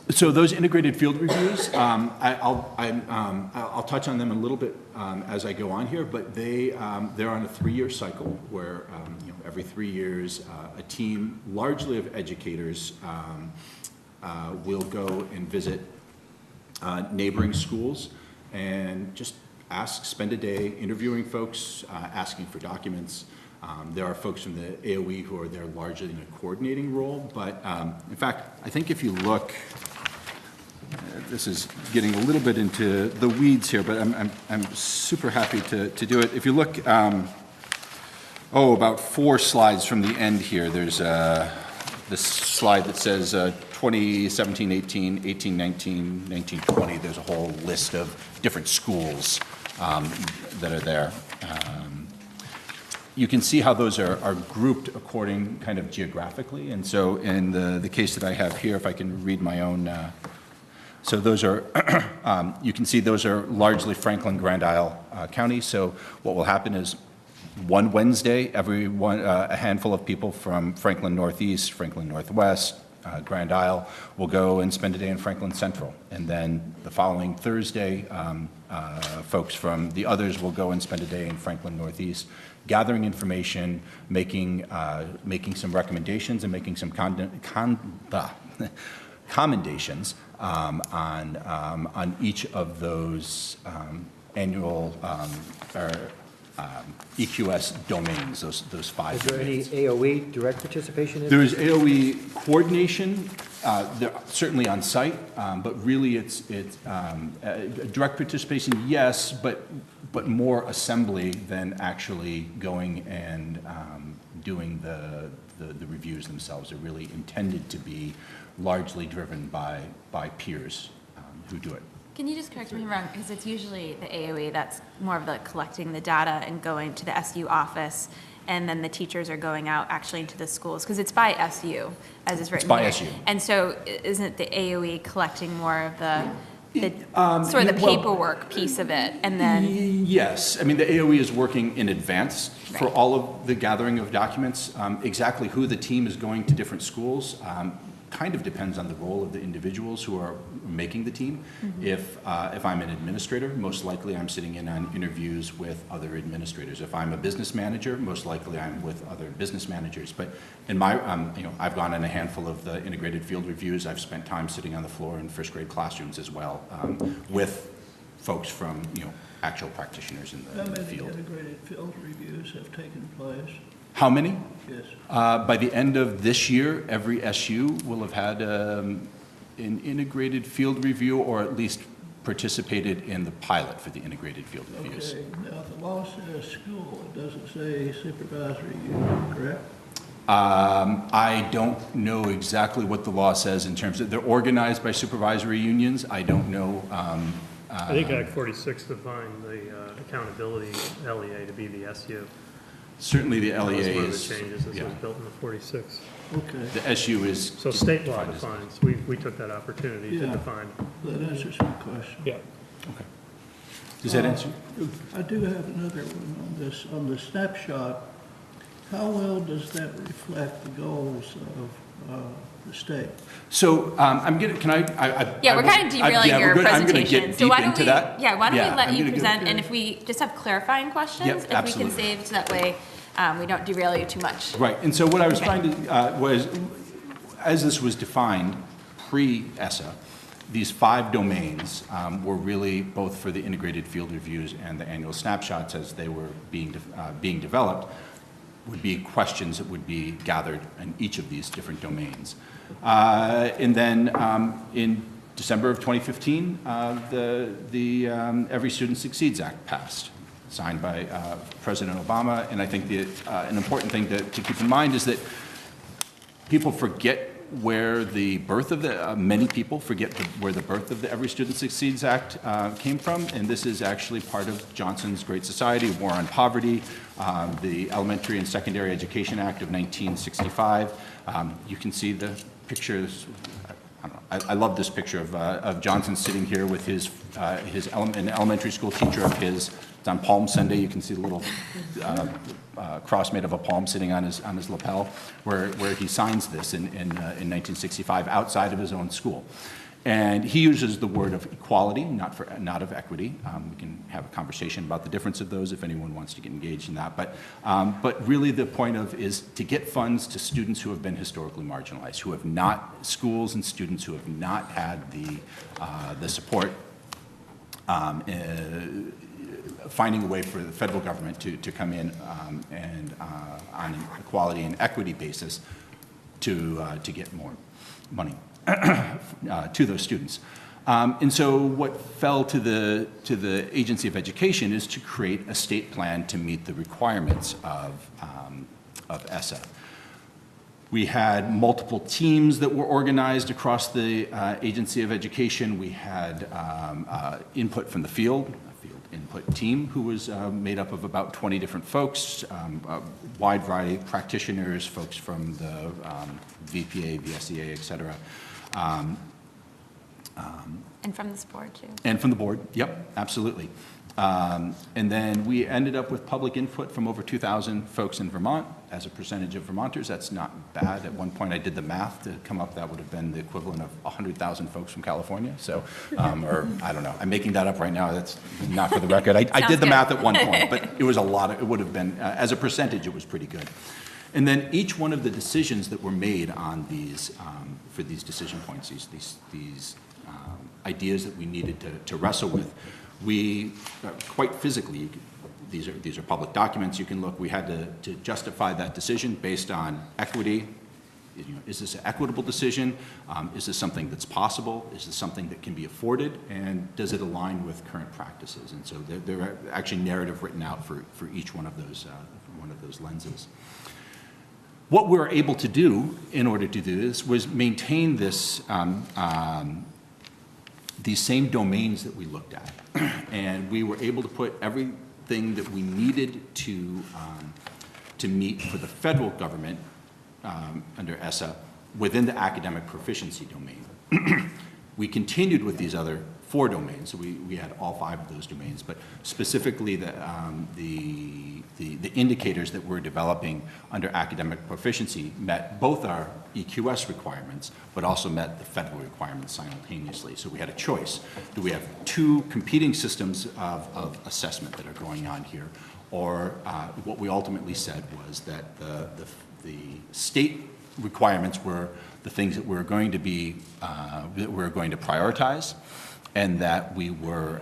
[SPEAKER 10] So those integrated field reviews, I'll touch on them a little bit as I go on here, but they're on a 3-year cycle where every 3 years a team, largely of educators, will go and visit neighboring schools and just spend a day interviewing folks, asking for documents. There are folks from the AOE who are there largely in a coordinating role, but in fact, I think if you look, this is getting a little bit into the weeds here, but I'm super happy to do it. If you look, about 4 slides from the end here, there's this slide that says 2017, 18, 18, 19, 19, 20. There's a whole list of different schools that are there. You can see how those are grouped according kind of geographically. And so in the case that I have here, if I can read my own, so those are, you can see those are largely Franklin, Grand Isle County. So what will happen is one Wednesday, a handful of people from Franklin Northeast, Franklin Northwest, Grand Isle will go and spend a day in Franklin Central. And then the following Thursday, folks from the others will go and spend a day in Franklin Northeast, gathering information, making some recommendations and making some commendations on each of those annual EQS domains, those 5
[SPEAKER 7] Is there any
[SPEAKER 10] domains.
[SPEAKER 7] AOE direct participation in
[SPEAKER 10] There is AOE coordination, they're certainly on site, but really it's direct participation, yes, but more assembly than actually going and doing the reviews themselves. They're really intended to be largely driven by peers who do it.
[SPEAKER 1] Can you just correct me if I'm wrong, because it's usually the AOE that's more of the collecting the data and going to the SU office, and then the teachers are going out actually into the schools, because it's by SU, as is written here.
[SPEAKER 10] It's by SU.
[SPEAKER 1] And so isn't the AOE collecting more of the sort of the paperwork piece of it, and then?
[SPEAKER 10] Yes, I mean, the AOE is working in advance for all of the gathering of documents. Exactly who the team is going to different schools kind of depends on the role of the individuals who are making the team. Mm-hmm. If I'm an administrator, most likely I'm sitting in on interviews with other administrators. If I'm a business manager, most likely I'm with other business managers. But in my, I've gone on a handful of the integrated field reviews. I've spent time sitting on the floor in first grade classrooms as well with folks from, actual practitioners in the field.
[SPEAKER 4] How many integrated field reviews have taken place?
[SPEAKER 10] How many?
[SPEAKER 4] Yes.
[SPEAKER 10] By the end of this year, every SU will have had an integrated field review, or at least participated in the pilot for the integrated field reviews.
[SPEAKER 4] Okay, now the law says school, it doesn't say supervisory union, correct?
[SPEAKER 10] I don't know exactly what the law says in terms of, they're organized by supervisory unions. I don't know.
[SPEAKER 5] I think Act 46 defined the accountability LEA to be the SU.
[SPEAKER 10] Certainly the LEA
[SPEAKER 5] That was one of
[SPEAKER 10] is.
[SPEAKER 5] the changes that
[SPEAKER 10] yeah.
[SPEAKER 5] was built in the 46.
[SPEAKER 4] Okay,
[SPEAKER 10] The SU is.
[SPEAKER 5] So state law
[SPEAKER 10] defined as-
[SPEAKER 5] defines, we took that opportunity to
[SPEAKER 4] Yeah.
[SPEAKER 5] define.
[SPEAKER 4] that answers my question.
[SPEAKER 5] Yeah.
[SPEAKER 10] Okay. Does that answer?
[SPEAKER 4] I do have another one on this, on the snapshot. How well does that reflect the goals of the state.
[SPEAKER 10] So I'm gonna, can I?
[SPEAKER 1] Yeah, we're kind of derailing
[SPEAKER 10] yeah,
[SPEAKER 1] your
[SPEAKER 10] we're good. I'm gonna
[SPEAKER 1] presentation.
[SPEAKER 10] get
[SPEAKER 1] So
[SPEAKER 10] deep
[SPEAKER 1] why don't
[SPEAKER 10] into
[SPEAKER 1] we,
[SPEAKER 10] that.
[SPEAKER 1] yeah, why don't we let
[SPEAKER 10] I'm
[SPEAKER 1] you
[SPEAKER 10] gonna go-
[SPEAKER 1] present, and if we just have clarifying questions,
[SPEAKER 10] Yep,
[SPEAKER 1] if we can
[SPEAKER 10] absolutely.
[SPEAKER 1] save, so that way we don't derail you too much.
[SPEAKER 10] Right, and so what I was
[SPEAKER 1] Okay.
[SPEAKER 10] trying to, was, as this was defined pre-ESSA, these 5 domains were really both for the integrated field reviews and the annual snapshots as they were being developed, would be questions that would be gathered in each of these different domains. And then in December of 2015, the Every Student Succeeds Act passed, signed by President Obama. And I think that an important thing to keep in mind is that people forget where the birth of the, many people forget where the birth of the Every Student Succeeds Act came from, and this is actually part of Johnson's Great Society, War on Poverty, the Elementary and Secondary Education Act of 1965. You can see the pictures. I don't know, I love this picture of Johnson sitting here with an elementary school teacher of his. It's on Palm Sunday. You can see the little cross made of a palm sitting on his lapel, where he signs this in 1965 outside of his own school. And he uses the word of equality, not of equity. We can have a conversation about the difference of those if anyone wants to get engaged in that. But really the point is to get funds to students who have been historically marginalized, who have not, schools and students who have not had the support, finding a way for the federal government to come in and on an equality and equity basis to get more money to those students. And so what fell to the Agency of Education is to create a state plan to meet the requirements of ESSA. We had multiple teams that were organized across the Agency of Education. We had input from the field input team who was made up of about 20 different folks, a wide variety of practitioners, folks from the VPA, VSEA, et cetera.
[SPEAKER 1] And from this board, too.
[SPEAKER 10] And from the board, yep, absolutely. And then we ended up with public input from over 2,000 folks in Vermont. As a percentage of Vermonters, that's not bad. At one point I did the math to come up, that would have been the equivalent of 100,000 folks from California. So, or I don't know, I'm making that up right now. That's not for the record. I did the math at one point, but it was a lot. It would have been, as a percentage, it was pretty good. And then each one of the decisions that were made on these, for these decision points, these ideas that we needed to wrestle with, we quite physically, these are public documents you can look, we had to justify that decision based on equity. You know, is this an equitable decision? Is this something that's possible? Is this something that can be afforded? And does it align with current practices? And so there are actually narrative written out for each one of those lenses. What we were able to do in order to do this was maintain this, these same domains that we looked at. And we were able to put everything that we needed to meet for the federal government under ESSA within the academic proficiency domain. We continued with these other 4 domains, so we had all 5 of those domains, but specifically the indicators that we're developing under academic proficiency met both our EQS requirements, but also met the federal requirements simultaneously. So we had a choice. Do we have 2 competing systems of assessment that are going on here? Or what we ultimately said was that the state requirements were the things that we're going to be, that we're going to prioritize, and that we were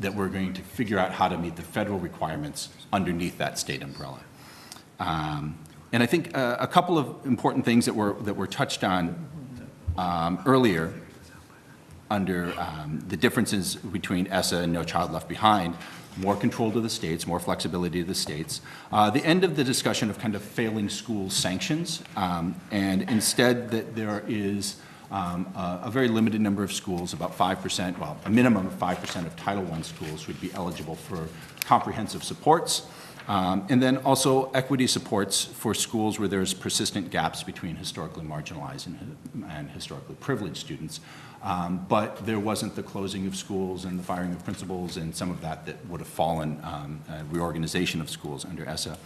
[SPEAKER 10] that we're going to figure out how to meet the federal requirements underneath that state umbrella. And I think a couple of important things that were touched on earlier under the differences between ESSA and No Child Left Behind, more control to the states, more flexibility to the states. The end of the discussion of kind of failing school sanctions, and instead that there is a very limited number of schools, about 5%, well, a minimum of 5% of Title I schools would be eligible for comprehensive supports. And then also equity supports for schools where there's persistent gaps between historically marginalized and historically privileged students. But there wasn't the closing of schools and the firing of principals and some of that would have fallen, reorganization of schools under ESSA.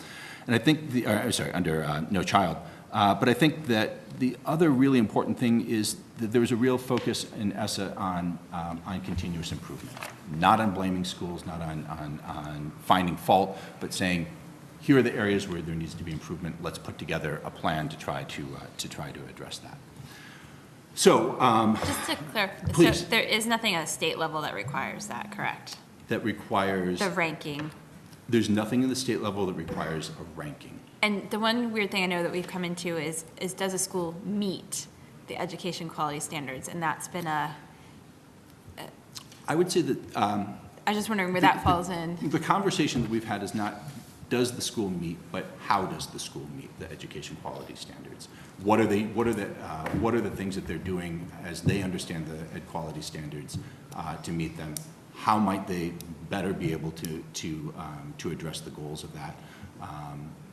[SPEAKER 10] And I think, under No Child. But I think that the other really important thing is that there was a real focus in ESSA on continuous improvement, not on blaming schools, not on finding fault, but saying, here are the areas where there needs to be improvement. Let's put together a plan to try to address that. So,
[SPEAKER 1] Just to clarify,
[SPEAKER 10] please.
[SPEAKER 1] so there is nothing at a state level that requires that, correct?
[SPEAKER 10] that requires,
[SPEAKER 1] The ranking.
[SPEAKER 10] there's nothing in the state level that requires a ranking.
[SPEAKER 1] And the one weird thing I know that we've come into is does a school meet the education quality standards? And that's been
[SPEAKER 10] I would say that
[SPEAKER 1] I was just wondering where that falls in.
[SPEAKER 10] the conversation that we've had is not, does the school meet, but how does the school meet the education quality standards? What are the things that they're doing as they understand the ed quality standards to meet them? How might they better be able to address the goals of that?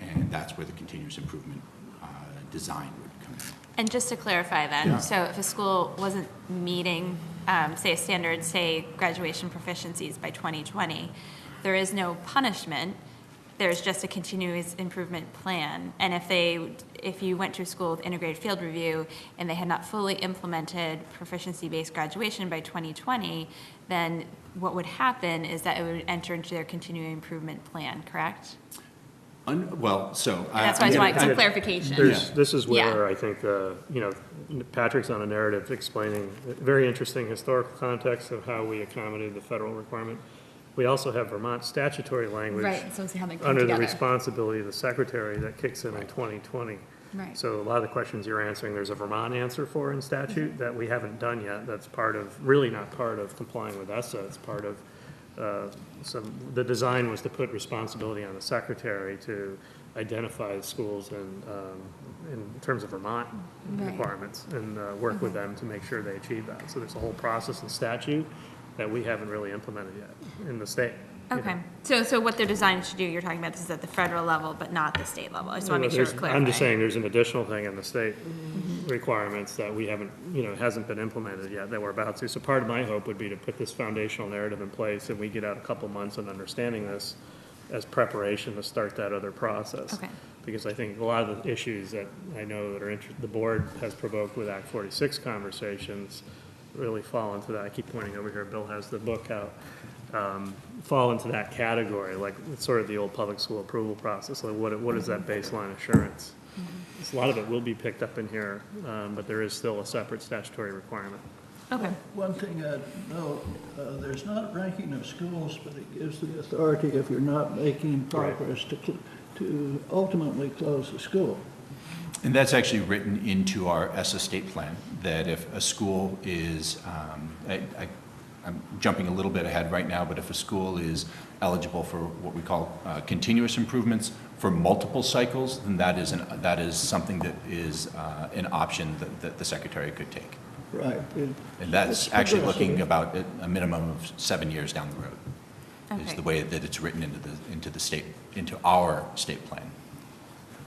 [SPEAKER 10] And that's where the continuous improvement design would come in.
[SPEAKER 1] And just to clarify then,
[SPEAKER 10] Yeah.
[SPEAKER 1] so if a school wasn't meeting, say, a standard, say, graduation proficiencies by 2020, there is no punishment. There's just a continuous improvement plan. And if you went to a school with integrated field review and they had not fully implemented proficiency-based graduation by 2020, then what would happen is that it would enter into their continuing improvement plan, correct?
[SPEAKER 10] Well, so.
[SPEAKER 1] And that's why I just wanted some clarification.
[SPEAKER 5] This is where
[SPEAKER 1] Yeah.
[SPEAKER 5] I think, Patrick's on a narrative explaining very interesting historical context of how we accommodated the federal requirement. We also have Vermont statutory language.
[SPEAKER 1] Right, so we'll see how they come
[SPEAKER 5] Under the
[SPEAKER 1] together.
[SPEAKER 5] responsibility of the secretary that kicks in 2020.
[SPEAKER 1] Right.
[SPEAKER 5] So a lot of the questions you're answering, there's a Vermont answer for in statute that we haven't done yet. That's really not part of complying with ESSA. It's part of the design was to put responsibility on the secretary to identify the schools and in terms of Vermont
[SPEAKER 1] Right.
[SPEAKER 5] requirements and work with them to make sure they achieve that. So there's a whole process in statute that we haven't really implemented yet in the state. you know.
[SPEAKER 1] Okay, so what they're designed to do, you're talking about this is at the federal level, but not the state level. I just want to make sure it's clear.
[SPEAKER 5] I'm just saying there's an additional thing in the state requirements that we haven't, hasn't been implemented yet that we're about to. So part of my hope would be to put this foundational narrative in place and we get out a couple months in understanding this as preparation to start that other process.
[SPEAKER 1] Okay.
[SPEAKER 5] Because I think a lot of the issues that I know that the board has provoked with Act 46 conversations really fall into that. I keep pointing over here, Bill has the book out. Fall into that category, like it's sort of the old public school approval process. Like what is that baseline assurance? A lot of it will be picked up in here, but there is still a separate statutory requirement.
[SPEAKER 1] Okay.
[SPEAKER 4] One thing I'd note, there's not ranking of schools, but it gives the authority if you're not making progress to ultimately close the school.
[SPEAKER 10] And that's actually written into our ESSA state plan, that if a school is, I'm jumping a little bit ahead right now, but if a school is eligible for what we call continuous improvements for multiple cycles, then that is something that is an option that the secretary could take.
[SPEAKER 4] Right.
[SPEAKER 10] And that's actually looking about a minimum of 7 years down the road, is
[SPEAKER 1] Okay.
[SPEAKER 10] the way that it's written into our state plan.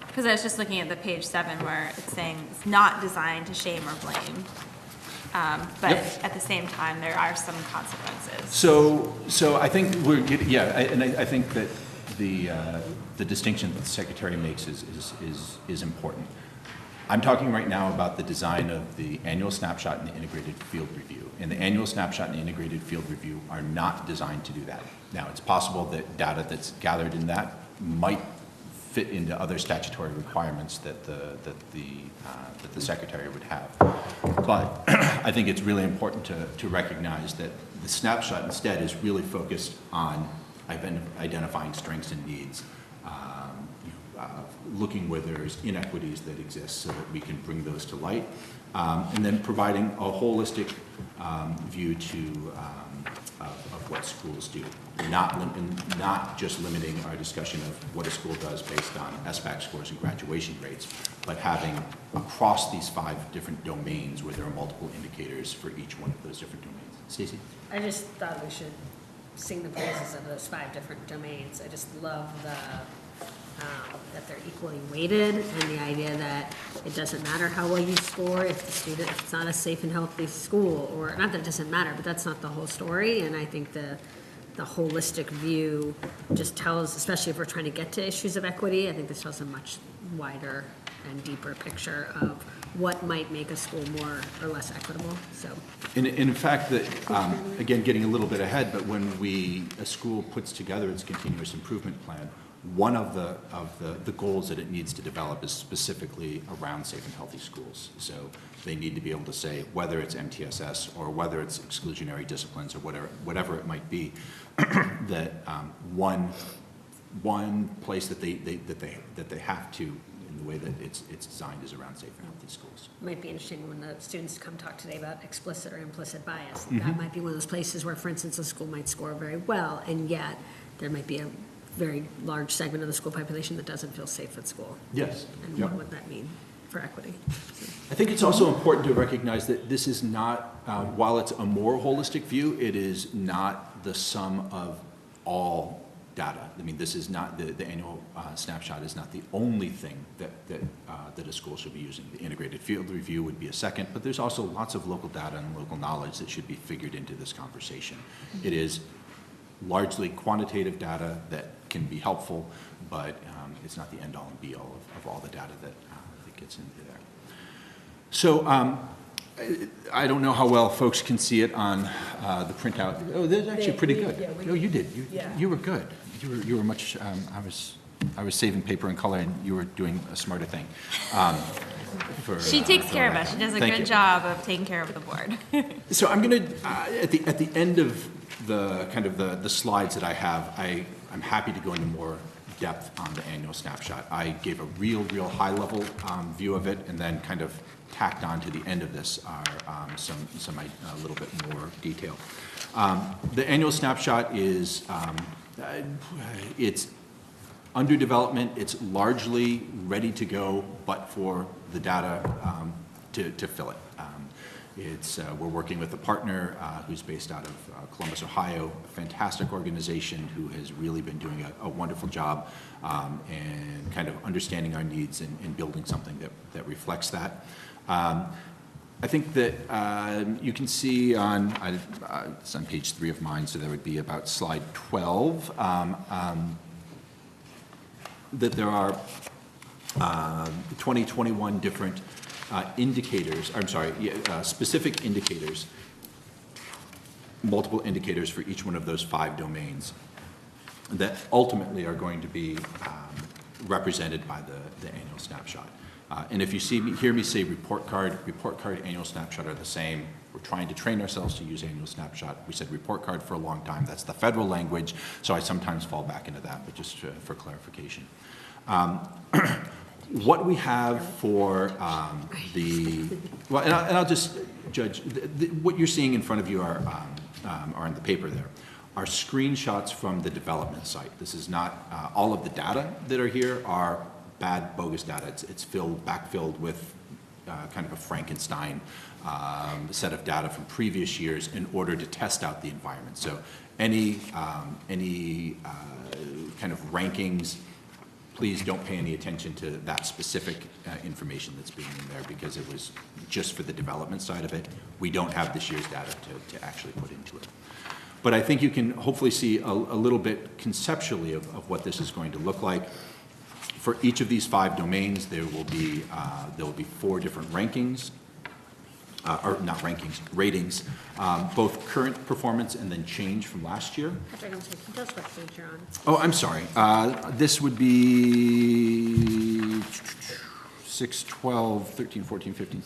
[SPEAKER 1] Because I was just looking at the page 7 where it's saying it's not designed to shame or blame. But
[SPEAKER 10] Yep.
[SPEAKER 1] at the same time, there are some consequences.
[SPEAKER 10] So I think we're getting, I think that the distinction that the secretary makes is important. I'm talking right now about the design of the annual snapshot and the integrated field review. And the annual snapshot and the integrated field review are not designed to do that. Now, it's possible that data that's gathered in that might fit into other statutory requirements that the secretary would have. But I think it's really important to recognize that the snapshot instead is really focused on identifying strengths and needs, looking where there's inequities that exist so that we can bring those to light, and then providing a holistic view of what schools do, not just limiting our discussion of what a school does based on SBAC scores and graduation rates, but having across these 5 different domains where there are multiple indicators for each one of those different domains. Stacey?
[SPEAKER 6] I just thought we should sing the praises of those 5 different domains. I just love that they're equally weighted, and the idea that it doesn't matter how well you score if if it's not a safe and healthy school, or not that it doesn't matter, but that's not the whole story. And I think the holistic view just tells, especially if we're trying to get to issues of equity, I think this tells a much wider and deeper picture of what might make a school more or less equitable, so.
[SPEAKER 10] In fact, that, again, getting a little bit ahead, but when a school puts together its continuous improvement plan, one of the goals that it needs to develop is specifically around safe and healthy schools. So they need to be able to say, whether it's MTSS or whether it's exclusionary disciplines or whatever it might be, that one place that they have to, in the way that it's designed, is around safe and healthy schools.
[SPEAKER 6] Might be interesting when the students come talk today about explicit or implicit bias. That might be one of those places where, for instance, a school might score very well, and yet there might be a very large segment of the school population that doesn't feel safe at school.
[SPEAKER 10] Yes.
[SPEAKER 6] And
[SPEAKER 10] Yep.
[SPEAKER 6] what would that mean for equity?
[SPEAKER 10] I think it's also important to recognize that this is not, while it's a more holistic view, it is not the sum of all data. I mean, this is not, the annual snapshot is not the only thing that a school should be using. The integrated field review would be a second, but there's also lots of local data and local knowledge that should be figured into this conversation. It is largely quantitative data that can be helpful, but it's not the end-all and be-all of all the data that gets into there. So I don't know how well folks can see it on the printout. Oh, that's actually pretty good. Oh, you did. You were good. You were much. I was saving paper and color, and you were doing a smarter thing.
[SPEAKER 1] She takes care of us. She does a good job of taking care of the board.
[SPEAKER 10] So I'm going to at the end of the kind of the slides that I have, I'm happy to go into more depth on the annual snapshot. I gave a real high level view of it, and then kind of tacked on to the end of this are some a little bit more detail. The annual snapshot is it's under development. It's largely ready to go, but for the data to fill it. We're working with a partner who's based out of Columbus, Ohio, a fantastic organization who has really been doing a wonderful job and kind of understanding our needs and building something that reflects that. I think that you can see it's on page 3 of mine, so that would be about slide 12, that there are 21 different specific indicators, multiple indicators for each one of those 5 domains that ultimately are going to be represented by the annual snapshot. And if you hear me say report card, annual snapshot are the same. We're trying to train ourselves to use annual snapshot. We said report card for a long time. That's the federal language, so I sometimes fall back into that, but just for clarification. What we have for and I'll just judge, what you're seeing in front of you are in the paper there, are screenshots from the development site. This is not, all of the data that are here are bad, bogus data. It's backfilled with kind of a Frankenstein set of data from previous years in order to test out the environment. So any kind of rankings, please don't pay any attention to that specific information that's being in there, because it was just for the development side of it. We don't have this year's data to actually put into it. But I think you can hopefully see a little bit conceptually of what this is going to look like. For each of these 5 domains, there will be 4 different rankings, or not rankings, ratings, both current performance and then change from last year.
[SPEAKER 6] Patrick, can you tell us what page you're on?
[SPEAKER 10] Oh, I'm sorry. This would be 6, 12, 13, 14, 15,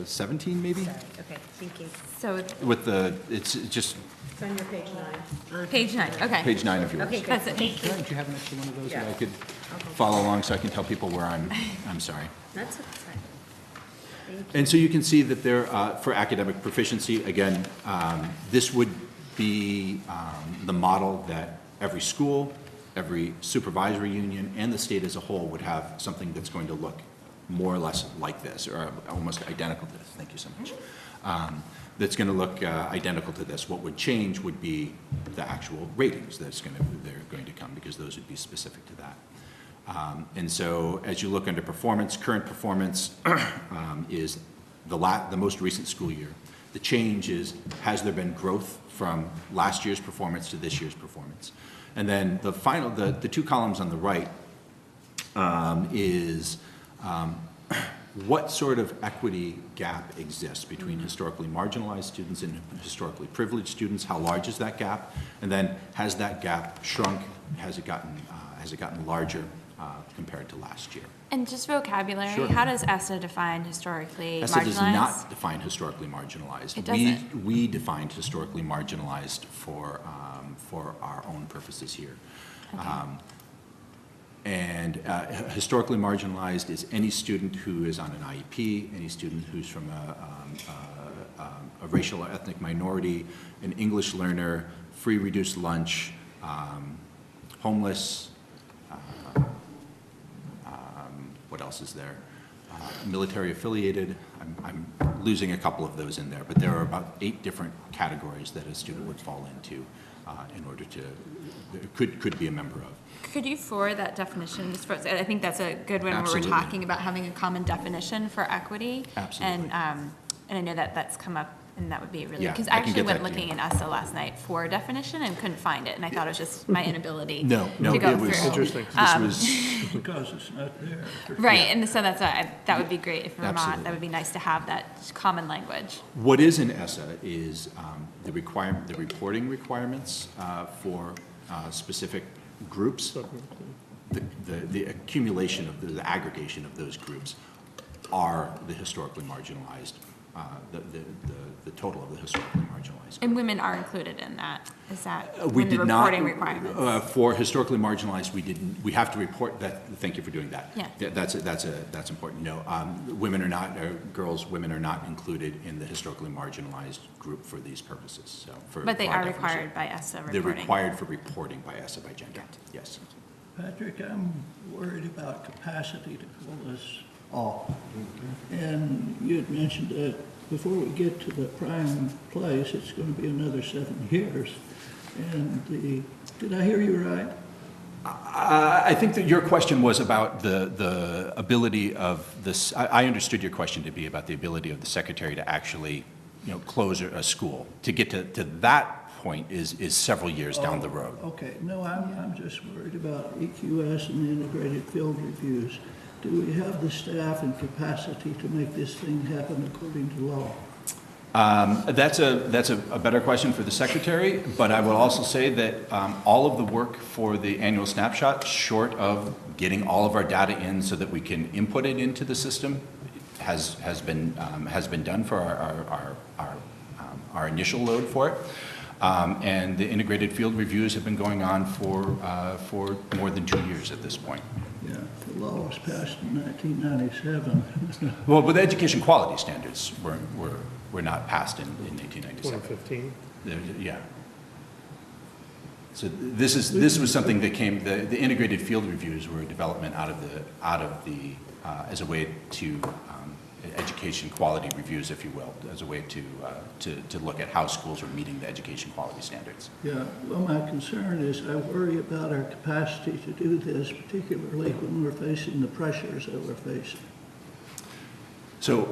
[SPEAKER 10] 17 maybe?
[SPEAKER 6] Sorry, okay, thank you.
[SPEAKER 1] So
[SPEAKER 10] It's just
[SPEAKER 6] It's on your page 9.
[SPEAKER 1] page 9, okay.
[SPEAKER 10] page 9 of yours.
[SPEAKER 6] Okay, good,
[SPEAKER 1] That's it.
[SPEAKER 6] thank you.
[SPEAKER 10] Do you have an extra one of those that I could follow along so I can tell people where I'm sorry.
[SPEAKER 6] That's okay. Thank you.
[SPEAKER 10] And so you can see that there, for academic proficiency, again, this would be the model that every school, every supervisory union, and the state as a whole would have something that's going to look more or less like this, or almost identical to this. Thank you so much. that's going to look identical to this. What would change would be the actual ratings they're going to come, because those would be specific to that. And so as you look under performance, current performance is the most recent school year. The change is, has there been growth from last year's performance to this year's performance? And then the final, the two columns on the right is what sort of equity gap exists between historically marginalized students and historically privileged students? How large is that gap? And then has that gap shrunk? Has it gotten larger compared to last year?
[SPEAKER 1] And just vocabulary,
[SPEAKER 10] Sure.
[SPEAKER 1] how does ESSA define historically
[SPEAKER 10] ESSA
[SPEAKER 1] marginalized?
[SPEAKER 10] does not define historically marginalized.
[SPEAKER 1] It doesn't.
[SPEAKER 10] We defined historically marginalized for our own purposes here.
[SPEAKER 1] Okay.
[SPEAKER 10] And historically marginalized is any student who is on an IEP, any student who's from a racial or ethnic minority, an English learner, free reduced lunch, homeless, what else is there? Military affiliated. I'm losing a couple of those in there, but there are about 8 different categories that a student would fall into in order to, could be a member of.
[SPEAKER 1] Could you forward that definition? Just for, I think that's a good one where
[SPEAKER 10] Absolutely.
[SPEAKER 1] we're talking about having a common definition for equity.
[SPEAKER 10] Absolutely.
[SPEAKER 1] And I know that that's come up, and that would be really,
[SPEAKER 10] Yeah,
[SPEAKER 1] because
[SPEAKER 10] I
[SPEAKER 1] I
[SPEAKER 10] can
[SPEAKER 1] actually
[SPEAKER 10] get
[SPEAKER 1] went
[SPEAKER 10] that to
[SPEAKER 1] looking
[SPEAKER 10] you.
[SPEAKER 1] in ESSA last night for a definition and couldn't find it, and I thought it was just my inability
[SPEAKER 10] No,
[SPEAKER 1] to go
[SPEAKER 10] it was
[SPEAKER 1] through.
[SPEAKER 5] Interesting.
[SPEAKER 10] This was
[SPEAKER 4] Because it's not there.
[SPEAKER 1] Right, and so that's that would be great if Vermont,
[SPEAKER 10] Absolutely.
[SPEAKER 1] that would be nice to have that common language.
[SPEAKER 10] what is in ESSA is the reporting requirements for specific groups. The accumulation of the aggregation of those groups are the historically marginalized, the total of the historically marginalized.
[SPEAKER 1] And women are included in that. Is that
[SPEAKER 10] We
[SPEAKER 1] in the
[SPEAKER 10] did not,
[SPEAKER 1] reporting requirements?
[SPEAKER 10] for historically marginalized, we have to report that, thank you for doing that.
[SPEAKER 1] Yeah.
[SPEAKER 10] That's important. No, women are not, women are not included in the historically marginalized group for these purposes, so.
[SPEAKER 1] But they
[SPEAKER 10] for our
[SPEAKER 1] are
[SPEAKER 10] definition.
[SPEAKER 1] required by ESSA
[SPEAKER 10] They're
[SPEAKER 1] reporting.
[SPEAKER 10] required for reporting by ESSA by gender, yes.
[SPEAKER 4] Patrick, I'm worried about capacity to pull this off. And you had mentioned that before we get to the prime place, it's going to be another 7 years. And did I hear you right?
[SPEAKER 10] I think that your question was about the ability of this, I understood your question to be about the ability of the secretary to actually, close a school. To get to that point is several years down the road.
[SPEAKER 4] Okay, no, I'm just worried about EQS and the integrated field reviews. Do we have the staff and capacity to make this thing happen according to law?
[SPEAKER 10] That's a better question for the secretary, but I will also say that all of the work for the annual snapshot, short of getting all of our data in so that we can input it into the system, has been done for our initial load for it. And the integrated field reviews have been going on for more than 2 years at this point.
[SPEAKER 4] Yeah, the law was passed in 1997.
[SPEAKER 10] Well, but the education quality standards were not passed in 1897.
[SPEAKER 5] 2015.
[SPEAKER 10] Yeah. So this was something that came, the integrated field reviews were a development out of the as a way to education quality reviews, if you will, as a way to look at how schools are meeting the education quality standards.
[SPEAKER 4] Yeah, well, my concern is I worry about our capacity to do this, particularly when we're facing the pressures that we're facing.
[SPEAKER 10] So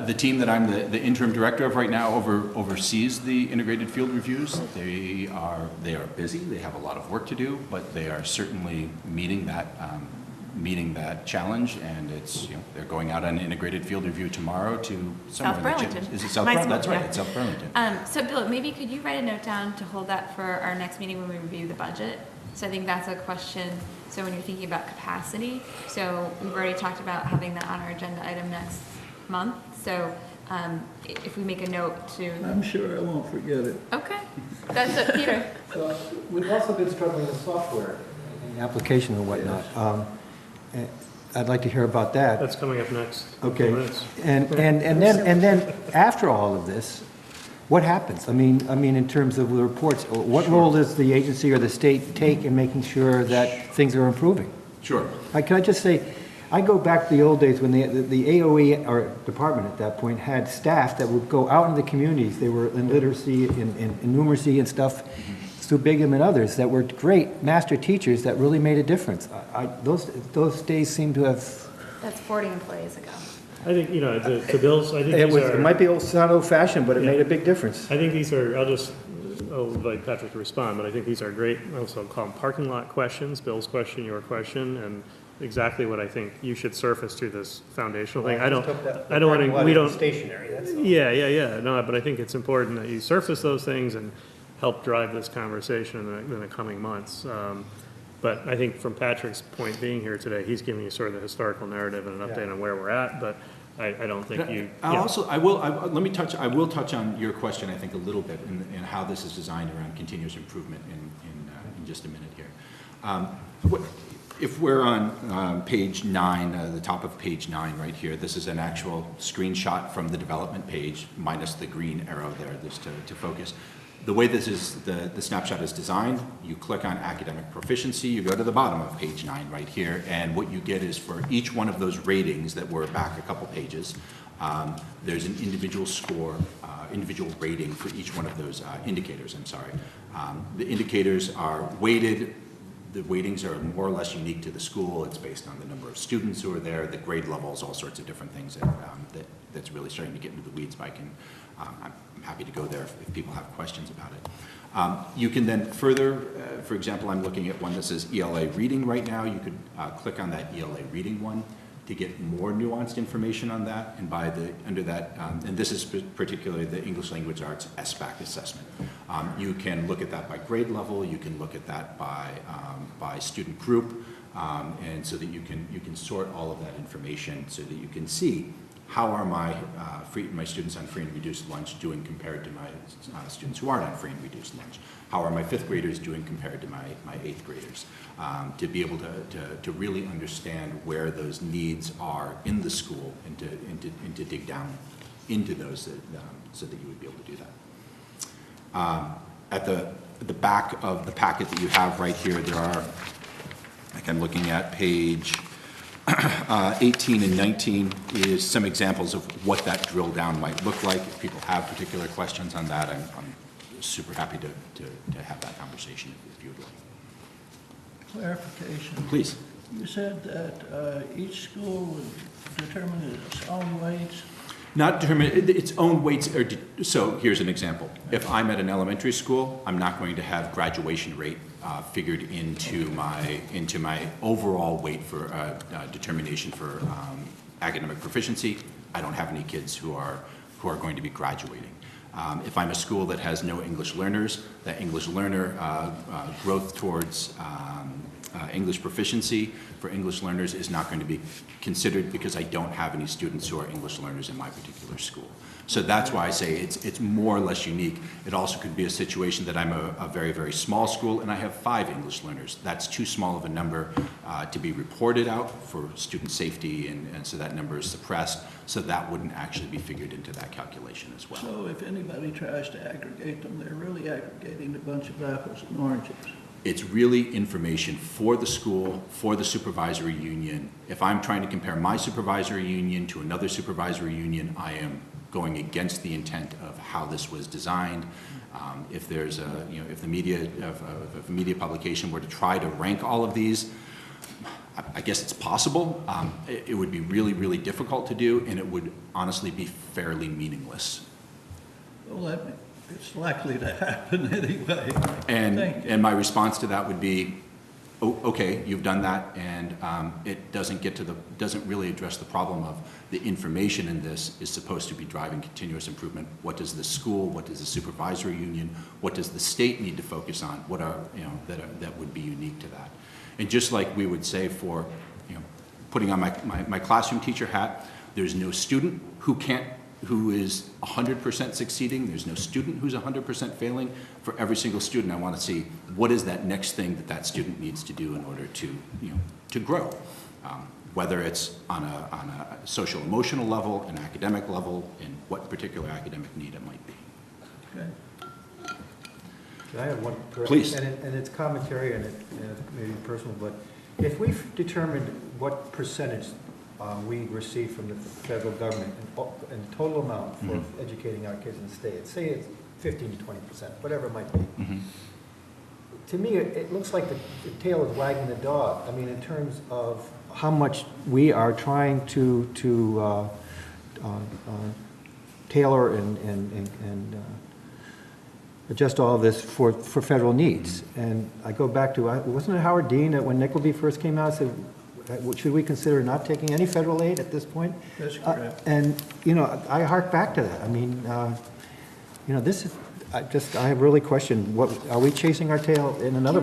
[SPEAKER 10] the team that I'm the interim director of right now oversees the integrated field reviews. They are busy. They have a lot of work to do, but they are certainly meeting that challenge. And it's they're going out on an integrated field review tomorrow to
[SPEAKER 1] South Burlington.
[SPEAKER 10] Is it South
[SPEAKER 1] Nice
[SPEAKER 10] Burlington?
[SPEAKER 1] one,
[SPEAKER 10] That's right.
[SPEAKER 1] yeah.
[SPEAKER 10] It's South Burlington.
[SPEAKER 1] So Bill, maybe could you write a note down to hold that for our next meeting when we review the budget? So I think that's a question. So when you're thinking about capacity, so we've already talked about having that on our agenda item next month. So if we make a note to,
[SPEAKER 4] I'm sure I won't forget it.
[SPEAKER 1] okay, that's it, Peter.
[SPEAKER 7] So we've also been struggling with software and application and whatnot. I'd like to hear about that.
[SPEAKER 5] That's coming up next.
[SPEAKER 7] Okay,
[SPEAKER 5] Minutes.
[SPEAKER 7] and then after all of this, what happens? I mean, in terms of the reports, what role does the agency or the state take in making sure that things are improving?
[SPEAKER 10] Sure.
[SPEAKER 7] Can I just say, I go back to the old days when the AOE, or department at that point, had staff that would go out in the communities. They were in literacy, in numeracy and stuff, Stu Bigham and others, that were great master teachers that really made a difference. Those days seem to have,
[SPEAKER 2] That's 40 employees ago.
[SPEAKER 5] I think, you know, to Bill's, I think
[SPEAKER 7] it
[SPEAKER 5] these
[SPEAKER 7] was,
[SPEAKER 5] are.
[SPEAKER 7] it might be sound old-fashioned, but it
[SPEAKER 5] Yeah.
[SPEAKER 7] made a big difference.
[SPEAKER 5] I think these are, I'll invite Patrick to respond, but I think these are great, also call them parking lot questions, Bill's question, your question, and exactly what I think you should surface through this foundational thing. I don't want to, we don't.
[SPEAKER 7] Stationary, that's all.
[SPEAKER 5] Yeah, no, but I think it's important that you surface those things and help drive this conversation in the coming months. But I think from Patrick's point being here today, he's giving you sort of the historical narrative and an update on where we're at, but I don't think you.
[SPEAKER 10] I will touch on your question, I think, a little bit, in how this is designed around continuous improvement in just a minute here. If we're on page 9, the top of page 9 right here, this is an actual screenshot from the development page, minus the green arrow there, just to focus. The way this is, the snapshot is designed, you click on academic proficiency, you go to the bottom of page 9 right here, and what you get is for each one of those ratings that were back a couple pages, there's an individual score, individual rating for each one of those indicators, I'm sorry. The indicators are weighted. The weightings are more or less unique to the school. It's based on the number of students who are there, the grade levels, all sorts of different things that's really starting to get into the weeds. But I'm happy to go there if people have questions about it. You can then further, for example, I'm looking at one that says ELA reading right now. You could click on that ELA reading one to get more nuanced information on that. And under that, and this is particularly the English Language Arts SBAC assessment. You can look at that by grade level. You can look at that by student group, and so that you can sort all of that information so that you can see how are my students on free and reduced lunch doing compared to my students who aren't on free and reduced lunch? How are my 5th graders doing compared to my 8th graders? To be able to really understand where those needs are in the school and to dig down into those so that you would be able to do that. At the back of the packet that you have right here, there are, like I'm looking at page 18 and 19 is some examples of what that drill down might look like. If people have particular questions on that, I'm super happy to have that conversation if you would like.
[SPEAKER 4] Clarification.
[SPEAKER 10] Please.
[SPEAKER 4] You said that each school would determine its own weights.
[SPEAKER 10] Not determine its own weights. So here's an example. If I'm at an elementary school, I'm not going to have graduation rate figured into my overall weight for determination for academic proficiency. I don't have any kids who are going to be graduating. If I'm a school that has no English learners, that English learner growth towards English proficiency for English learners is not going to be considered because I don't have any students who are English learners in my particular school. So that's why I say it's more or less unique. It also could be a situation that I'm a very, very small school and I have 5 English learners. That's too small of a number to be reported out for student safety, and so that number is suppressed. So that wouldn't actually be figured into that calculation as well.
[SPEAKER 4] So if anybody tries to aggregate them, they're really aggregating a bunch of apples and oranges.
[SPEAKER 10] It's really information for the school, for the supervisory union. If I'm trying to compare my supervisory union to another supervisory union, I am going against the intent of how this was designed. If there's if a media publication were to try to rank all of these, I guess it's possible. It would be really, really difficult to do, and it would honestly be fairly meaningless.
[SPEAKER 4] Well, it's likely to happen anyway.
[SPEAKER 10] And my response to that would be, okay, you've done that, and it doesn't really address the problem of the information in this is supposed to be driving continuous improvement. What does the school, what does the supervisory union, what does the state need to focus on? What are, that would be unique to that? And just like we would say for, putting on my classroom teacher hat, there's no student who is 100% succeeding. There's no student who's 100% failing. For every single student, I want to see what is that next thing that student needs to do in order to grow, whether it's on a social emotional level, an academic level, and what particular academic need it might be.
[SPEAKER 4] Okay.
[SPEAKER 7] Can I have one correction?
[SPEAKER 10] Please.
[SPEAKER 7] And it's commentary and it may be personal, but If we've determined what percentage we receive from the federal government in total amount for educating our kids in the state, say it's 15 to 20%, whatever it might be. To me, it looks like the tail is wagging the dog. I mean, in terms of how much we are trying to tailor and adjust all of this for federal needs. And I go back to, wasn't it Howard Dean that when Nickleby first came out said, should we consider not taking any federal aid at this point?
[SPEAKER 4] That's correct.
[SPEAKER 7] And, you know, I hark back to that. I mean, you know, this is, I really question, what, are we chasing our tail in another?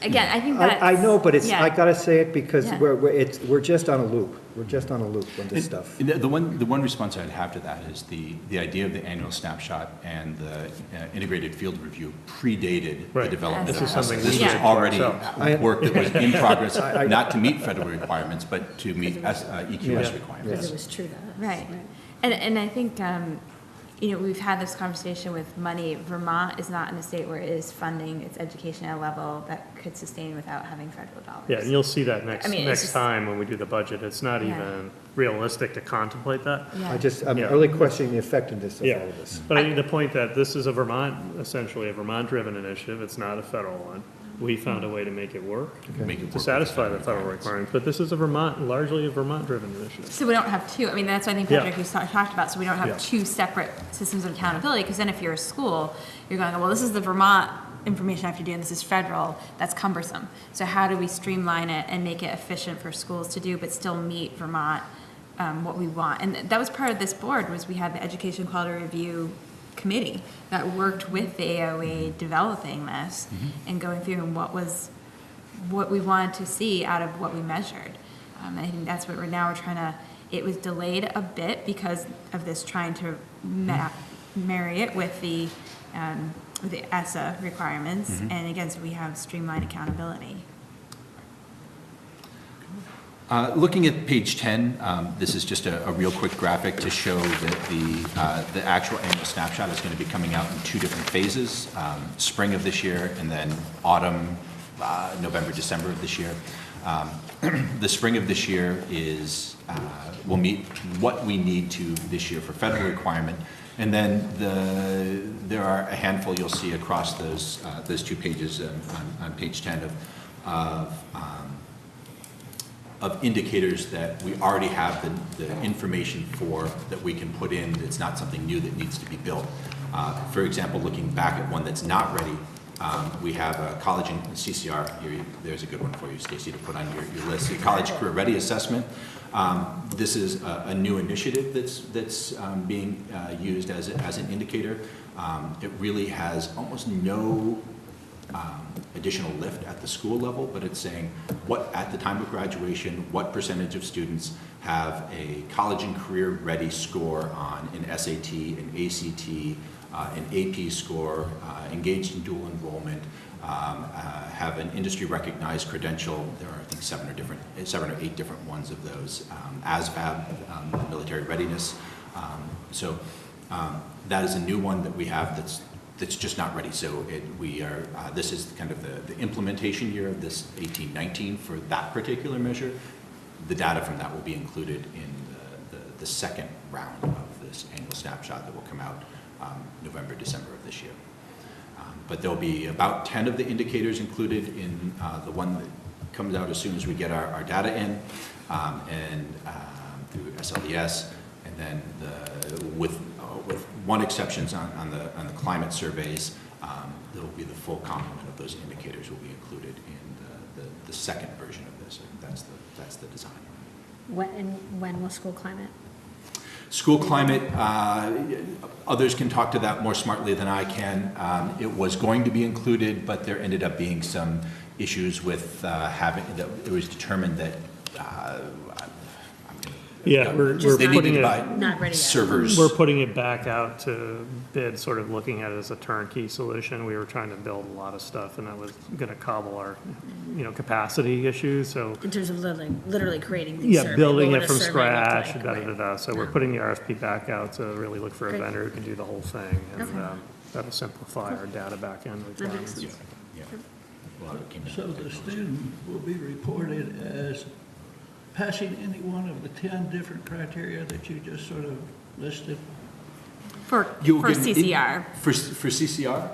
[SPEAKER 1] Again, I think that's.
[SPEAKER 7] I know, but it's,
[SPEAKER 1] yeah.
[SPEAKER 7] I gotta say it because
[SPEAKER 1] Yeah.
[SPEAKER 7] we're just on a loop. We're just on a loop on this stuff.
[SPEAKER 10] The one response I'd have to that is the idea of the annual snapshot and the integrated field review predated the
[SPEAKER 5] Right.
[SPEAKER 10] development
[SPEAKER 5] This
[SPEAKER 10] of
[SPEAKER 5] is
[SPEAKER 10] ESSA.
[SPEAKER 5] something
[SPEAKER 10] This
[SPEAKER 5] we
[SPEAKER 10] was
[SPEAKER 5] did
[SPEAKER 10] already
[SPEAKER 5] ourselves.
[SPEAKER 10] work that was in progress, not to meet federal requirements, but to meet EQS
[SPEAKER 6] Because
[SPEAKER 10] requirements.
[SPEAKER 6] it was true that.
[SPEAKER 1] Right. And I think, you know, we've had this conversation with money. Vermont is not in a state where it is funding its education at a level that could sustain without having federal dollars.
[SPEAKER 5] Yeah, and you'll see that next,
[SPEAKER 1] I mean, it's
[SPEAKER 5] next
[SPEAKER 1] just-
[SPEAKER 5] time when we do the budget. It's not
[SPEAKER 1] Yeah.
[SPEAKER 5] even realistic to contemplate that.
[SPEAKER 1] Yeah.
[SPEAKER 7] I'm
[SPEAKER 5] Yeah.
[SPEAKER 7] really questioning the effectiveness of
[SPEAKER 5] Yeah,
[SPEAKER 7] all of this.
[SPEAKER 5] but I think the point that this is a Vermont, essentially a Vermont-driven initiative, it's not a federal one. We found a way to make it work,
[SPEAKER 10] Make it work
[SPEAKER 5] to
[SPEAKER 10] with
[SPEAKER 5] satisfy the federal
[SPEAKER 10] requirements.
[SPEAKER 5] requirements, but this is a Vermont, largely a Vermont-driven initiative.
[SPEAKER 1] So we don't have two, I mean, that's what I think
[SPEAKER 5] Yeah.
[SPEAKER 1] Patrick was talked about, so we don't
[SPEAKER 5] Yeah.
[SPEAKER 1] have two separate systems of accountability, because then if you're a school, you're going, well, this is the Vermont information I have to do, and this is federal, that's cumbersome. So how do we streamline it and make it efficient for schools to do, but still meet Vermont, what we want? And that was part of this board, was we had the Education Quality Review Committee that worked with the AOA developing this and going through and what we wanted to see out of what we measured. I think that's what we're trying to, it was delayed a bit because of this trying to marry it with the ESSA requirements. And again, so we have streamlined accountability.
[SPEAKER 10] Looking at page 10, this is just a real quick graphic to show that the actual annual snapshot is going to be coming out in two different phases, spring of this year and then autumn, November, December of this year. The spring of this year will meet what we need to this year for federal requirement. And then there are a handful you'll see across those two pages on page 10 of indicators that we already have the information for, that we can put in. It's not something new that needs to be built. For example, looking back at one that's not ready, we have a college and CCR. There's a good one for you, Stacy, to put on your list. The College Career Ready Assessment. This is a new initiative that's being used as an indicator. It really has almost no additional lift at the school level, but it's saying what, at the time of graduation, what percentage of students have a college and career ready score on an SAT, an ACT, an AP score, engaged in dual enrollment, have an industry recognized credential. There are, I think, 7 or 8 different ones of those. ASVAB, military readiness. So that is a new one that we have that's just not ready. So this is kind of the implementation year of this 18-19 for that particular measure. The data from that will be included in the second round of this annual snapshot that will come out November, December of this year. But there'll be about 10 of the indicators included in the one that comes out as soon as we get our data in, and through SLDS, and then with one exception on the climate surveys, there will be the full complement of those indicators will be included in the second version of this. That's the design.
[SPEAKER 6] When will school climate?
[SPEAKER 10] School climate, others can talk to that more smartly than I can. It was going to be included, but there ended up being some issues with it was determined that
[SPEAKER 5] Yeah, we're
[SPEAKER 10] they
[SPEAKER 5] putting
[SPEAKER 10] needed to
[SPEAKER 5] it,
[SPEAKER 10] buy
[SPEAKER 6] Not ready yet.
[SPEAKER 10] servers.
[SPEAKER 5] we're putting it back out to bid, sort of looking at it as a turnkey solution. We were trying to build a lot of stuff, and that was gonna cobble our, capacity issues, so.
[SPEAKER 6] In terms of literally creating the
[SPEAKER 5] Yeah,
[SPEAKER 6] survey.
[SPEAKER 5] building
[SPEAKER 6] What
[SPEAKER 5] it
[SPEAKER 6] would a
[SPEAKER 5] from
[SPEAKER 6] survey look
[SPEAKER 5] scratch,
[SPEAKER 6] like?
[SPEAKER 5] da-da-da-da. So we're putting the RFP back out to really look for a
[SPEAKER 6] Great.
[SPEAKER 5] vendor who can do the whole thing, and
[SPEAKER 6] Okay.
[SPEAKER 5] that'll simplify our data back end
[SPEAKER 6] That makes
[SPEAKER 5] requirements.
[SPEAKER 6] sense.
[SPEAKER 10] Yeah. a lot of it came down
[SPEAKER 4] So
[SPEAKER 10] to
[SPEAKER 4] the
[SPEAKER 10] technology.
[SPEAKER 4] student will be reported as passing any one of the 10 different criteria that you just sort of listed?
[SPEAKER 1] For
[SPEAKER 10] You'll
[SPEAKER 1] for
[SPEAKER 10] get an in-
[SPEAKER 1] CCR.
[SPEAKER 10] For CCR?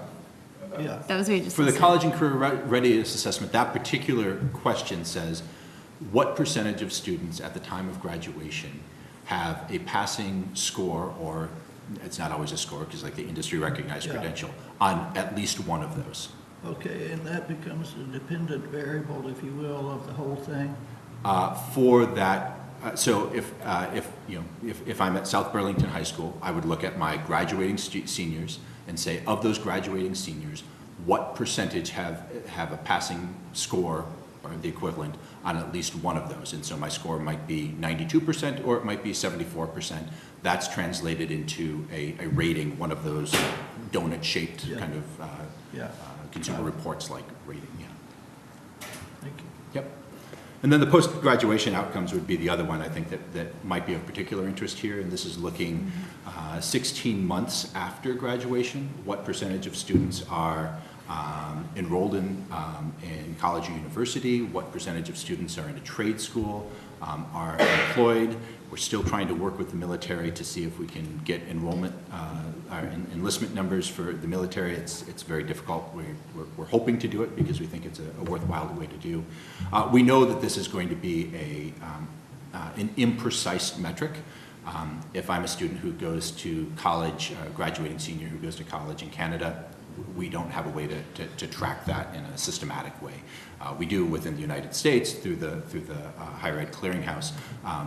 [SPEAKER 4] Yeah.
[SPEAKER 1] That was what you just
[SPEAKER 10] For the
[SPEAKER 1] listed.
[SPEAKER 10] college and career readiness assessment, that particular question says, what percentage of students at the time of graduation have a passing score, or it's not always a score, because like the industry recognized
[SPEAKER 4] Yeah.
[SPEAKER 10] credential, on at least one of those?
[SPEAKER 4] Okay, and that becomes the dependent variable, if you will, of the whole thing?
[SPEAKER 10] For that, so if I'm at South Burlington High School, I would look at my graduating seniors and say, of those graduating seniors, what percentage have a passing score or the equivalent on at least one of those? And so my score might be 92% or it might be 74%. That's translated into a rating, one of those donut-shaped
[SPEAKER 4] Yeah.
[SPEAKER 10] kind of
[SPEAKER 4] Yeah.
[SPEAKER 10] consumer reports like rating, yeah.
[SPEAKER 4] Thank you.
[SPEAKER 10] Yep. And then the post-graduation outcomes would be the other one I think that might be of particular interest here, and this is looking 16 months after graduation, what percentage of students are enrolled in college or university, what percentage of students are in a trade school, are employed. We're still trying to work with the military to see if we can get enrollment, our enlistment numbers for the military. It's very difficult. We're hoping to do it because we think it's a worthwhile way to do. We know that this is going to be an imprecise metric. If I'm a student who goes to college, graduating senior who goes to college in Canada, we don't have a way to track that in a systematic way. We do within the United States through the Higher Ed Clearinghouse,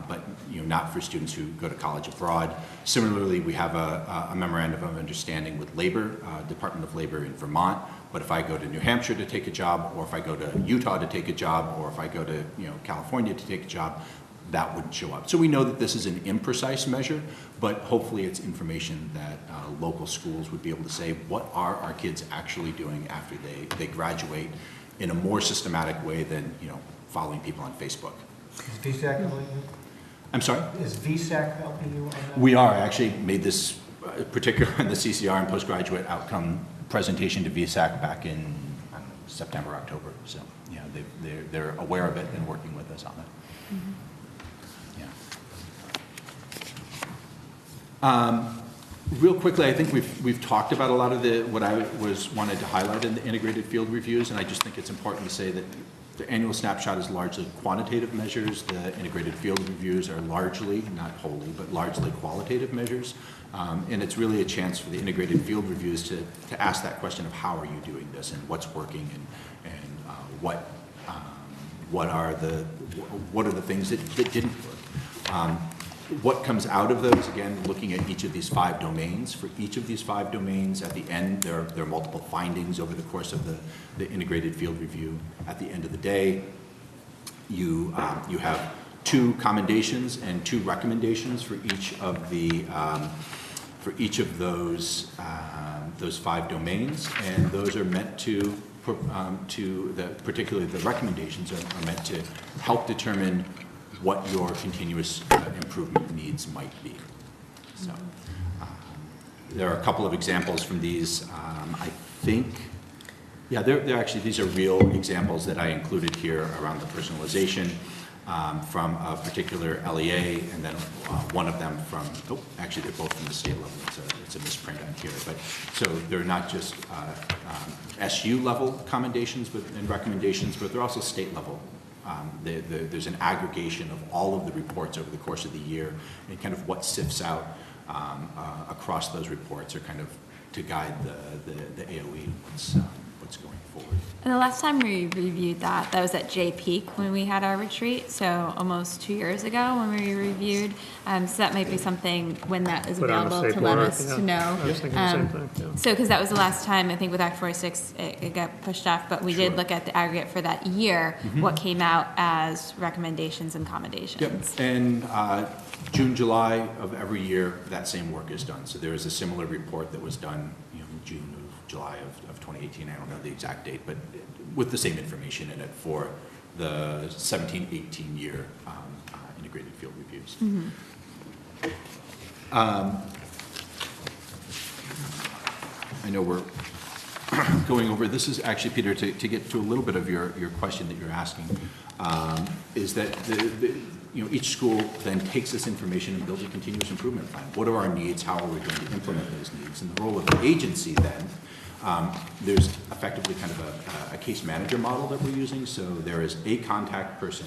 [SPEAKER 10] but not for students who go to college abroad. Similarly, we have a memorandum of understanding with Labor, Department of Labor in Vermont. But if I go to New Hampshire to take a job, or if I go to Utah to take a job, or if I go to California to take a job, that wouldn't show up. So we know that this is an imprecise measure, but hopefully it's information that local schools would be able to say, what are our kids actually doing after they graduate in a more systematic way than following people on Facebook.
[SPEAKER 7] Is VSAC helping you?
[SPEAKER 10] I'm sorry?
[SPEAKER 7] Is VSAC helping you on that?
[SPEAKER 10] We are. I actually made this particular in the CCR and postgraduate outcome presentation to VSAC back in September, October. So yeah, they're aware of it and working with us on it. Yeah. Real quickly, I think we've talked about a lot of what I wanted to highlight in the integrated field reviews, and I just think it's important to say that the annual snapshot is largely quantitative measures. The integrated field reviews are largely, not wholly, but largely qualitative measures. And it's really a chance for the integrated field reviews to ask that question of how are you doing this and what's working and what are the things that didn't work. What comes out of those, again, looking at each of these 5 domains. For each of these 5 domains, at the end, there are multiple findings over the course of the integrated field review. At the end of the day, you have 2 commendations and 2 recommendations for each of those 5 domains, and those are meant to particularly the recommendations are meant to help determine what your continuous improvement needs might be. So there are a couple of examples from these. I think, yeah, they're actually, these are real examples that I included here around the personalization from a particular LEA, and then one of them from, actually they're both from the state level. It's a misprint on here. But so they're not just SU level commendations and recommendations, but they're also state level. There's an aggregation of all of the reports over the course of the year, and kind of what sifts out across those reports are kind of to guide the AOE what's going forward.
[SPEAKER 1] And the last time we reviewed that was at J Peak when we had our retreat, so almost 2 years ago when we reviewed. So that might be something when that is
[SPEAKER 5] Put on the
[SPEAKER 1] available to
[SPEAKER 5] state
[SPEAKER 1] let
[SPEAKER 5] board,
[SPEAKER 1] us
[SPEAKER 5] yeah.
[SPEAKER 1] to know.
[SPEAKER 5] I was thinking the same thing, yeah.
[SPEAKER 1] So, because that was the last time, I think with Act 46, it got pushed off, but we did look at the aggregate for that year, what came out as recommendations and commendations.
[SPEAKER 10] Yep, and June, July of every year, that same work is done. So there is a similar report that was done, in June of July of 2018. I don't know the exact date, but with the same information in it for the 17-18 year integrated field reviews. I know we're going over, this is actually, Peter, to get to a little bit of your question that you're asking, is that each school then takes this information and builds a continuous improvement plan. What are our needs? How are we going to implement those needs? And the role of the agency then, there's effectively kind of a case manager model that we're using. So there is a contact person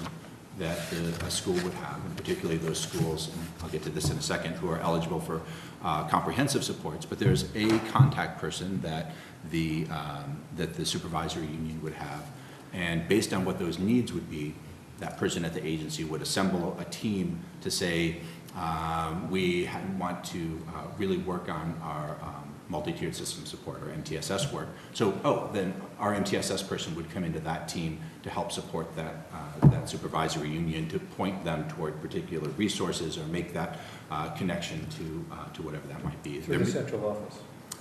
[SPEAKER 10] that a school would have, and particularly those schools, and I'll get to this in a second, who are eligible for comprehensive supports, but there's a contact person that the supervisory union would have. And based on what those needs would be, that person at the agency would assemble a team to say, we want to really work on our multi-tiered system support, or MTSS work. So, then our MTSS person would come into that team to help support that supervisory union, to point them toward particular resources or make that connection to whatever that might be.
[SPEAKER 7] Through the central office?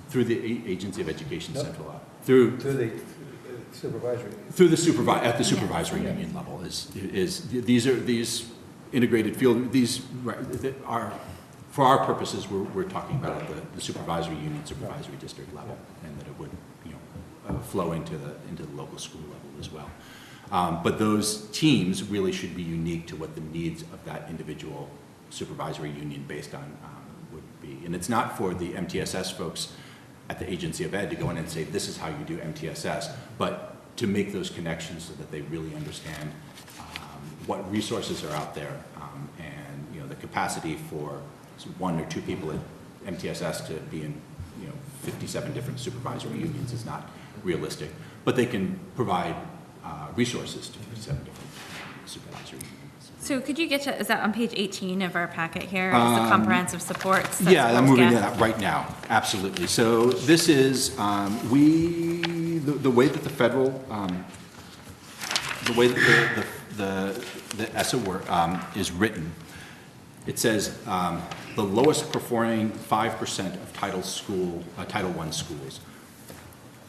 [SPEAKER 10] Through the Agency of Education
[SPEAKER 7] Nope.
[SPEAKER 10] Central Office. Through
[SPEAKER 7] the supervisory?
[SPEAKER 10] Through the at the supervisory union level these integrated field, these are, for our purposes, we're talking about at the supervisory union, supervisory district level, and that it would, flow into the local school level as well. But those teams really should be unique to what the needs of that individual supervisory union based on would be. And it's not for the MTSS folks at the Agency of Ed to go in and say, this is how you do MTSS, but to make those connections so that they really understand what resources are out there, and the capacity for one or two people at MTSS to be in 57 different supervisory unions is not realistic, but they can provide resources to 57 different supervisory unions.
[SPEAKER 1] So could you get to, is that on page 18 of our packet here, is the comprehensive supports? that
[SPEAKER 10] Yeah, I'm
[SPEAKER 1] schools
[SPEAKER 10] moving to
[SPEAKER 1] get?
[SPEAKER 10] that right now, absolutely. So this is, the way that the federal, the way that the ESSA work is written, it says the lowest performing 5% of Title I schools.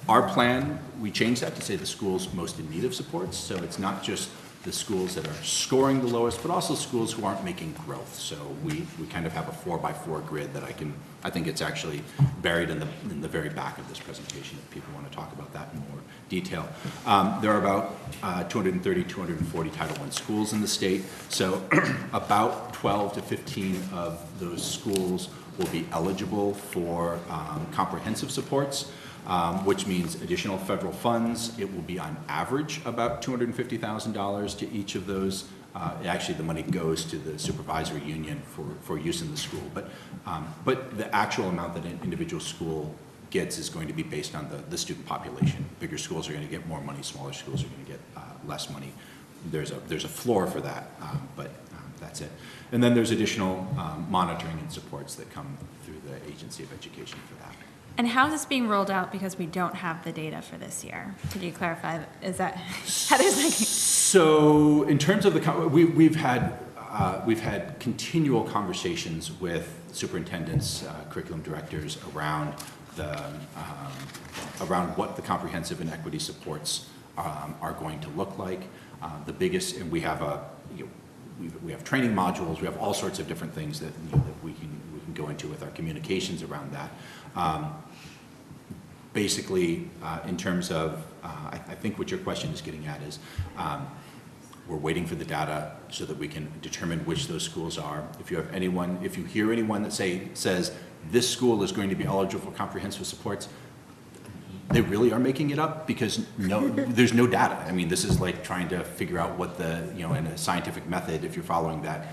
[SPEAKER 10] Our plan, we changed that to say the schools most in need of supports, so it's not just the schools that are scoring the lowest, but also schools who aren't making growth. So we kind of have a 4x4 grid that I think it's actually buried in the very back of this presentation if people want to talk about that in more detail. There are about 230, 240 Title I schools in the state. So about 12 to 15 of those schools will be eligible for comprehensive supports. Which means additional federal funds. It will be on average about $250,000 to each of those. Actually, the money goes to the supervisory union for use in the school. But the actual amount that an individual school gets is going to be based on the student population. Bigger schools are going to get more money. Smaller schools are going to get less money. There's a floor for that, but that's it. And then there's additional monitoring and supports that come through the Agency of Education for that.
[SPEAKER 1] And how is this being rolled out because we don't have the data for this year? Could you clarify, is that, Heather's like...
[SPEAKER 10] So in terms of we've had continual conversations with superintendents, curriculum directors around around what the comprehensive and equity supports are going to look like. The biggest, and we have we have training modules, we have all sorts of different things that we can go into with our communications around that. Basically, in terms of, I think what your question is getting at is, we're waiting for the data so that we can determine which those schools are. If you hear anyone that says this school is going to be eligible for comprehensive supports, they really are making it up because there's no data. I mean, this is like trying to figure out what in a scientific method, if you're following that,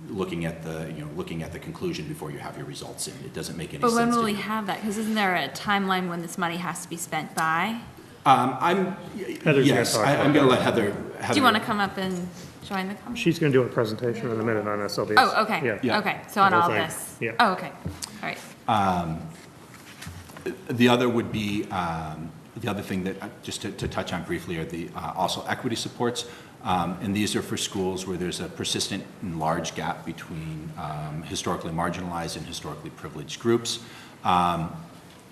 [SPEAKER 10] looking at the conclusion before you have your results in. It doesn't make any sense.
[SPEAKER 1] But when will we
[SPEAKER 10] do.
[SPEAKER 1] have that? Because isn't there a timeline when this money has to be spent by?
[SPEAKER 5] Heather's gonna talk
[SPEAKER 10] I'm
[SPEAKER 5] about
[SPEAKER 10] going to
[SPEAKER 5] that.
[SPEAKER 10] let Heather.
[SPEAKER 1] Do you want to come up and join the conversation?
[SPEAKER 5] She's going to do a presentation in a minute on SLDS.
[SPEAKER 1] Oh, okay.
[SPEAKER 5] Yeah.
[SPEAKER 1] Okay, so on
[SPEAKER 5] The whole
[SPEAKER 1] all
[SPEAKER 5] thing.
[SPEAKER 1] this?
[SPEAKER 5] Yeah.
[SPEAKER 1] Oh, okay, all right.
[SPEAKER 10] The other would be, the other thing that, just to touch on briefly, are the also equity supports. And these are for schools where there's a persistent and large gap between historically marginalized and historically privileged groups.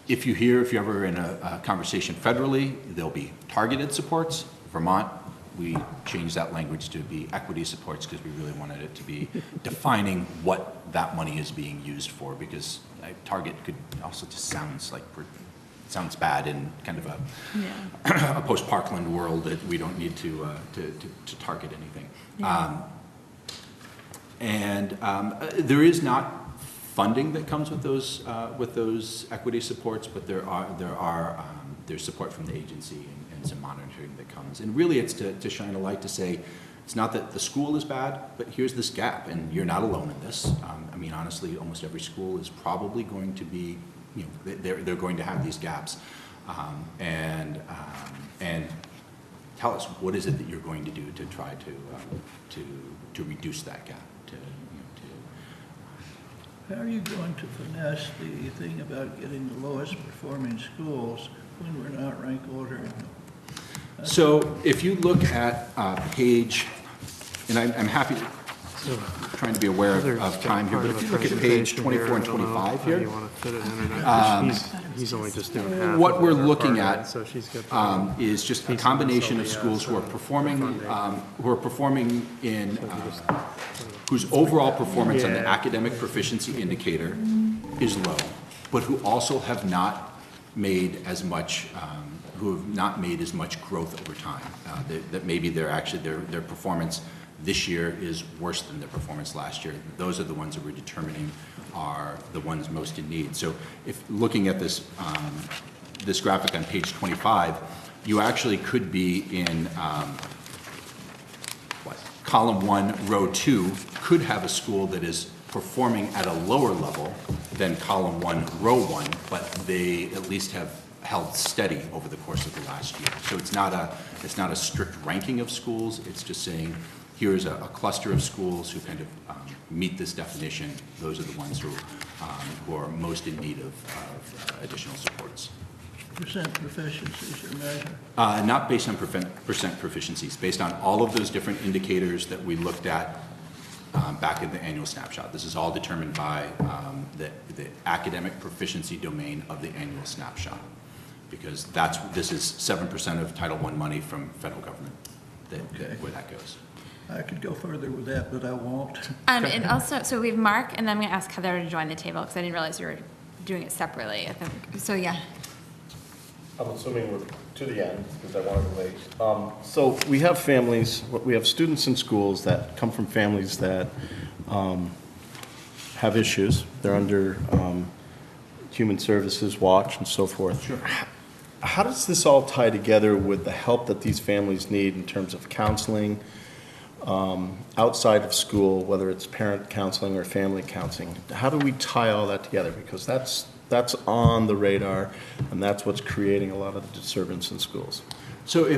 [SPEAKER 10] If you're ever in a conversation federally, there'll be targeted supports. Vermont, we changed that language to be equity supports because we really wanted it to be defining what that money is being used for, because target could also just sounds like we're sounds bad in kind of a post-Parkland world that we don't need to target anything. There is not funding that comes with those equity supports, but there's support from the agency and some monitoring that comes. And really, it's to shine a light to say, it's not that the school is bad, but here's this gap, and you're not alone in this. I mean, honestly, almost every school is probably going to be, they're going to have these gaps, and tell us what is it that you're going to do to try to reduce that gap.
[SPEAKER 4] How are you going to finesse the thing about getting the lowest performing schools when we're not rank ordering them?
[SPEAKER 10] So if you look at page, and I'm happy to, trying to be aware of time here, but if you look at page 24 and 25 here,
[SPEAKER 5] He's only just doing half.
[SPEAKER 10] what
[SPEAKER 5] of
[SPEAKER 10] we're
[SPEAKER 5] her
[SPEAKER 10] looking
[SPEAKER 5] part,
[SPEAKER 10] at
[SPEAKER 5] so she's got the-
[SPEAKER 10] is just a combination of schools who are performing in, whose overall performance on the academic proficiency indicator is low, but who also have not made as much, who have not made as much growth over time. That maybe their performance this year is worse than their performance last year. Those are the ones that we're determining are the ones most in need. So if looking at this, this graphic on page 25, you actually could be in column 1, row 2, could have a school that is performing at a lower level than column 1, row 1, but they at least have held steady over the course of the last year. So it's not a strict ranking of schools. It's just saying, here's a cluster of schools who kind of meet this definition. Those are the ones who are most in need of additional supports.
[SPEAKER 4] Percent proficiencies are measured?
[SPEAKER 10] Not based on percent proficiencies, based on all of those different indicators that we looked at back in the annual snapshot. This is all determined by the academic proficiency domain of the annual snapshot, because this is 7% of Title I money from federal government, where that goes.
[SPEAKER 4] I could go further with that, but I won't.
[SPEAKER 1] And also, so we have Mark, and then I'm going to ask Heather to join the table, because I didn't realize you were doing it separately, I think. So, yeah.
[SPEAKER 3] I'm assuming we're to the end, because I wanted to wait. So we have families, we have students in schools that come from families that have issues. They're under Human Services Watch and so forth.
[SPEAKER 10] Sure.
[SPEAKER 3] How does this all tie together with the help that these families need in terms of counseling, outside of school, whether it's parent counseling or family counseling? How do we tie all that together? Because that's on the radar, and that's what's creating a lot of the disturbance in schools.
[SPEAKER 10] So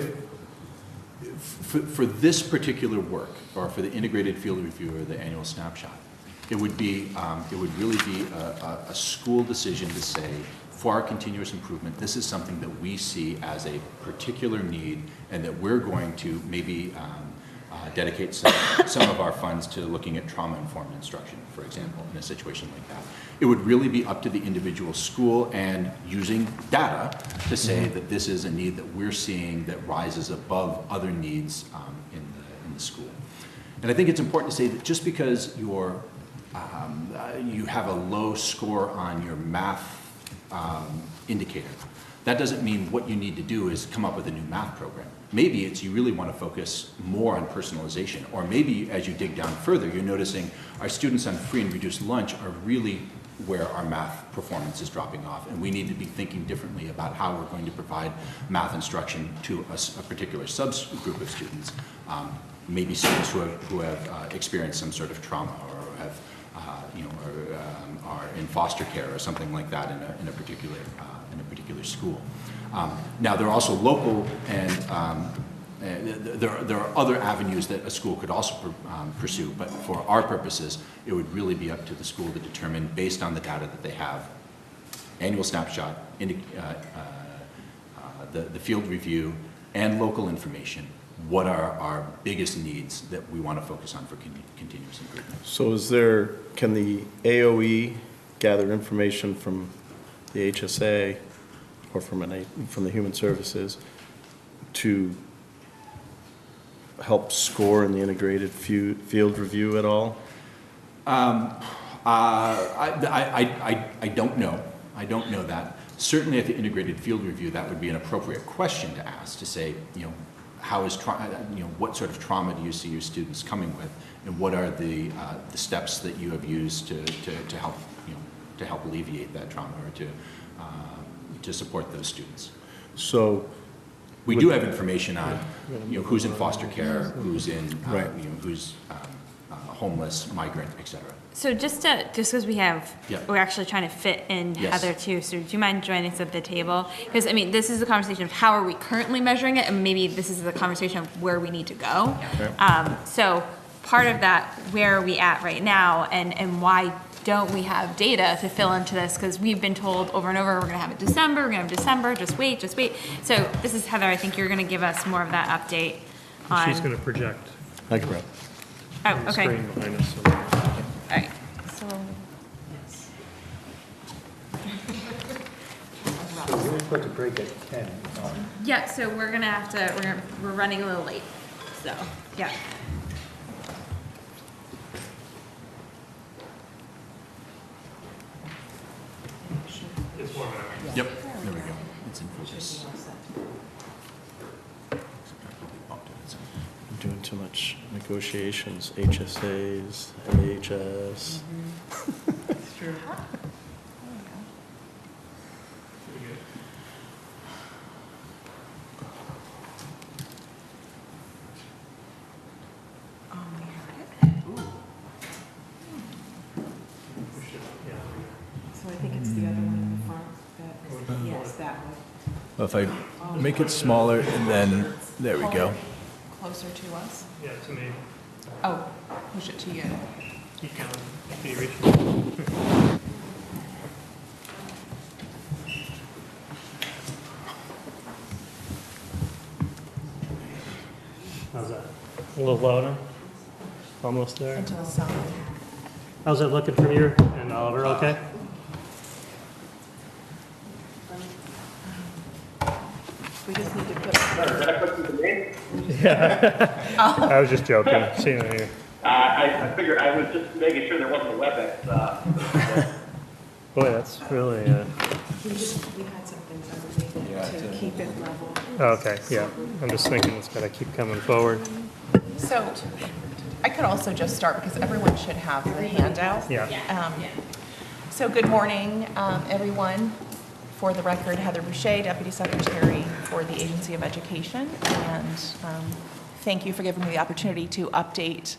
[SPEAKER 10] for this particular work, or for the integrated field review or the annual snapshot, it would really be a school decision to say, for our continuous improvement, this is something that we see as a particular need, and that we're going to maybe dedicate some of our funds to looking at trauma-informed instruction, for example, in a situation like that. It would really be up to the individual school and using data to say that this is a need that we're seeing that rises above other needs in the school. And I think it's important to say that just because you have a low score on your math indicator, that doesn't mean what you need to do is come up with a new math program. Maybe it's you really want to focus more on personalization, or maybe as you dig down further, you're noticing our students on free and reduced lunch are really where our math performance is dropping off, and we need to be thinking differently about how we're going to provide math instruction to a particular subgroup of students, maybe students who have experienced some sort of trauma, or have are in foster care or something like that in a particular school. Now, there are also local and there are other avenues that a school could also pursue, but for our purposes, it would really be up to the school to determine, based on the data that they have, annual snapshot, the field review, and local information, what are our biggest needs that we want to focus on for continuous improvement.
[SPEAKER 3] So can the AOE gather information from the HSA or from the Human Services to help score in the integrated field review at all?
[SPEAKER 10] I don't know. I don't know that. Certainly at the integrated field review, that would be an appropriate question to ask, to say, how is what sort of trauma do you see your students coming with, and what are the steps that you have used to help to help alleviate that trauma, or to support those students.
[SPEAKER 3] So
[SPEAKER 10] we do have information on who's in foster care, who's in who's homeless, migrant, etc.
[SPEAKER 1] So just because we're actually trying to fit in
[SPEAKER 10] Yes.
[SPEAKER 1] Heather too, so do you mind joining us at the table? Because I mean, this is the conversation of how are we currently measuring it, and maybe this is the conversation of where we need to go. So part of that, where are we at right now, and why don't we have data to fill into this? Because we've been told over and over, we're gonna have it December, just wait. So this is Heather, I think you're gonna give us more of that update on.
[SPEAKER 5] She's going to project
[SPEAKER 3] Thank you, Brett.
[SPEAKER 1] Oh,
[SPEAKER 5] the
[SPEAKER 1] okay,
[SPEAKER 5] screen behind us.
[SPEAKER 1] all right, so.
[SPEAKER 7] So we're supposed to break at 10.
[SPEAKER 1] Yeah, so we're running a little late, so, yeah.
[SPEAKER 10] Yep, there we go. It's in focus.
[SPEAKER 3] I'm doing too much negotiations, HSAs, AHS.
[SPEAKER 11] It's true. So I think it's the other one in the front, yes, that one.
[SPEAKER 12] Well, if I make it smaller and then, there we go.
[SPEAKER 11] Closer to us?
[SPEAKER 5] Yeah, to me.
[SPEAKER 11] Oh, push it to you.
[SPEAKER 5] Keep going. Can you reach? How's that? A little louder? Almost there?
[SPEAKER 11] Into the side.
[SPEAKER 5] How's it looking from you and Oliver, okay?
[SPEAKER 11] We just need to put.
[SPEAKER 8] Is that a question for me?
[SPEAKER 5] I was just joking. Seeing it here.
[SPEAKER 8] I figured, I was just making sure there wasn't a WebEx.
[SPEAKER 5] Boy, that's really,
[SPEAKER 11] We had some things underneath to keep it level.
[SPEAKER 5] okay, yeah. I'm just thinking it's gotta keep coming forward.
[SPEAKER 11] So I could also just start because everyone should have the handout.
[SPEAKER 5] Yeah.
[SPEAKER 11] So good morning, everyone. For the record, Heather Boucher, Deputy Secretary for the Agency of Education. And thank you for giving me the opportunity to update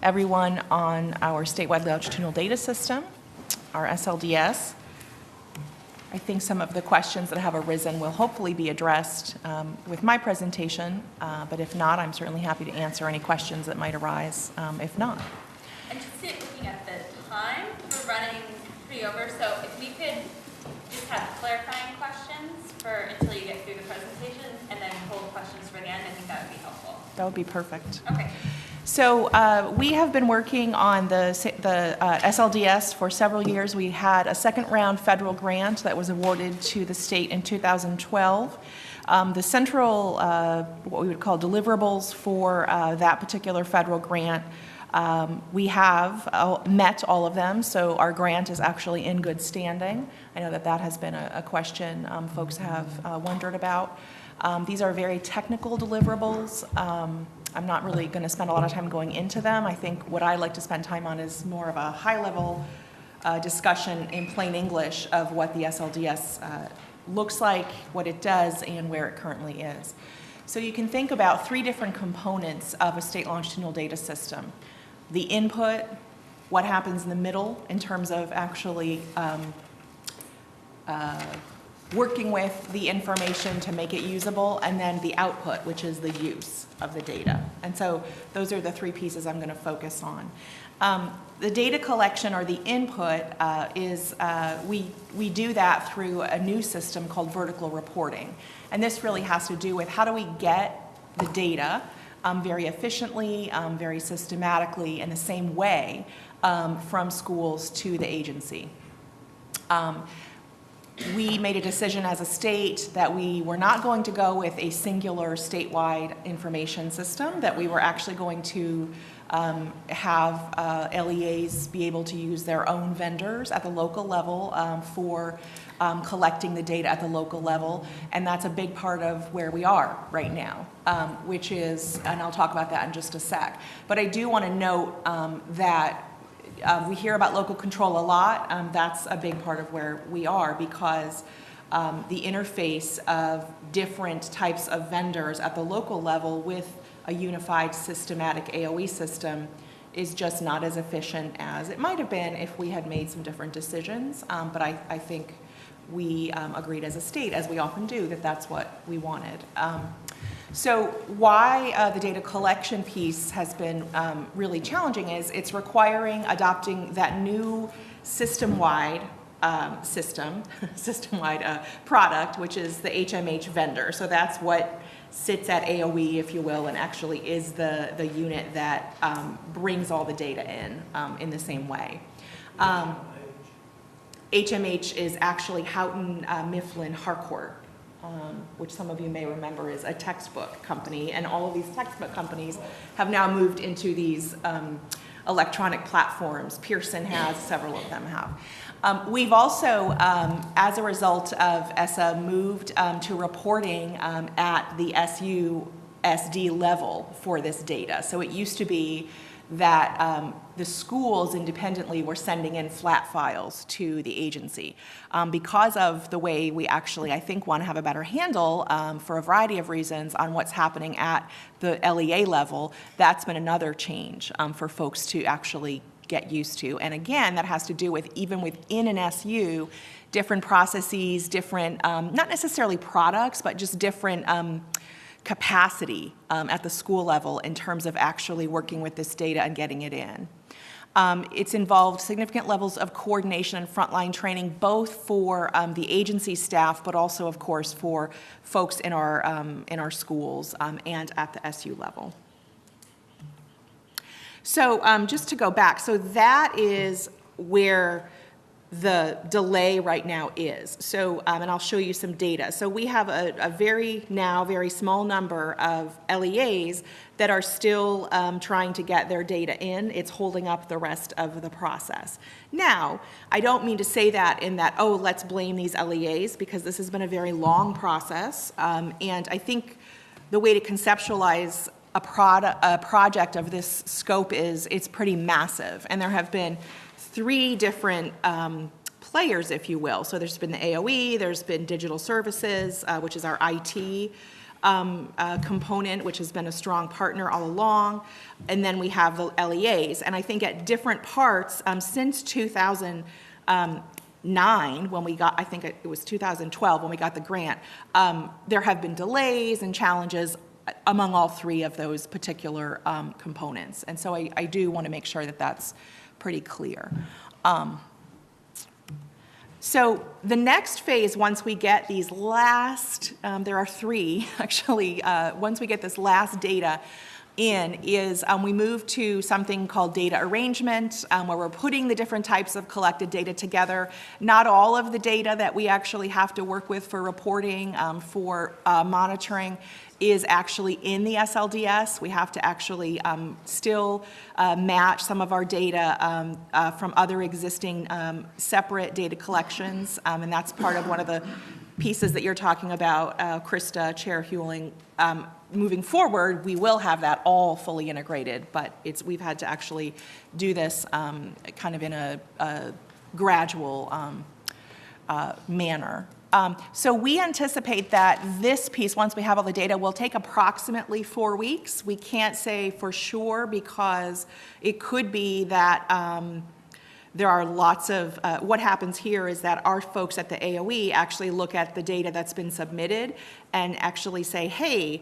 [SPEAKER 11] everyone on our statewide longitudinal data system, our SLDS. I think some of the questions that have arisen will hopefully be addressed with my presentation, but if not, I'm certainly happy to answer any questions that might arise if not.
[SPEAKER 1] And just looking at the time, we're running pretty over, so if we could just have clarifying questions until you get through the presentation, and then hold questions for the end, I think that would be helpful.
[SPEAKER 11] That would be perfect.
[SPEAKER 1] Okay.
[SPEAKER 11] So we have been working on the SLDS for several years. We had a second round federal grant that was awarded to the state in 2012. The central, what we would call deliverables for that particular federal grant, we have met all of them, so our grant is actually in good standing. I know that that has been a question folks have wondered about. These are very technical deliverables. I'm not really going to spend a lot of time going into them. I think what I like to spend time on is more of a high-level discussion in plain English of what the SLDS looks like, what it does, and where it currently is. So you can think about three different components of a state longitudinal data system. The input, what happens in the middle in terms of actually working with the information to make it usable, and then the output, which is the use of the data. And so those are the three pieces I'm going to focus on. The data collection, or the input, is we do that through a new system called vertical reporting. And this really has to do with how do we get the data very efficiently, very systematically, in the same way from schools to the agency. we made a decision as a state that we were not going to go with a singular statewide information system, that we were actually going to have LEAs be able to use their own vendors at the local level for collecting the data at the local level. And that's a big part of where we are right now, which is, and I'll talk about that in just a sec. But I do want to note that we hear about local control a lot. That's a big part of where we are, because the interface of different types of vendors at the local level with a unified systematic AOE system is just not as efficient as it might have been if we had made some different decisions. But I think we agreed as a state, as we often do, that that's what we wanted. So why the data collection piece has been really challenging is it's requiring adopting that new system-wide product, which is the HMH vendor. So that's what sits at AOE, if you will, and actually is the unit that brings all the data in the same way. HMH is actually Houghton Mifflin Harcourt, which some of you may remember is a textbook company, and all of these textbook companies have now moved into these electronic platforms. Pearson has, several of them have. We've also, as a result of ESSA, moved to reporting at the SUSD level for this data. So it used to be that the schools independently were sending in flat files to the agency. Because of the way we actually, I think, want to have a better handle for a variety of reasons on what's happening at the LEA level, that's been another change for folks to actually get used to. And again, that has to do with, even within an SU, different processes, different, not necessarily products, but just different capacity at the school level in terms of actually working with this data and getting it in. It's involved significant levels of coordination and frontline training, both for the agency staff, but also, of course, for folks in our schools and at the SU level. So just to go back, so that is where the delay right now is. So, and I'll show you some data. So we have a very small number of LEAs that are still trying to get their data in. It's holding up the rest of the process. Now, I don't mean to say that in that, oh, let's blame these LEAs, because this has been a very long process. And I think the way to conceptualize a project of this scope is it's pretty massive. And there have been 3 different players, if you will. So there's been the AOE, there's been digital services, which is our IT component, which has been a strong partner all along, and then we have the LEAs. And I think at different parts, since 2009, when we got, I think it was 2012 when we got the grant, there have been delays and challenges among all 3 of those particular components. And so I do want to make sure that that's pretty clear. So the next phase, once we get these last, there are 3 actually, once we get this last data in, is we move to something called data arrangement, where we're putting the different types of collected data together. Not all of the data that we actually have to work with for reporting, for monitoring, is actually in the SLDS. We have to actually still match some of our data from other existing separate data collections, and that's part of one of the pieces that you're talking about, Krista, Chair Hewling. Moving forward, we will have that all fully integrated, but we've had to actually do this kind of in a gradual manner. So we anticipate that this piece, once we have all the data, will take approximately 4 weeks. We can't say for sure, because it could be that there are lots of, what happens here is that our folks at the AOE actually look at the data that's been submitted and actually say, hey,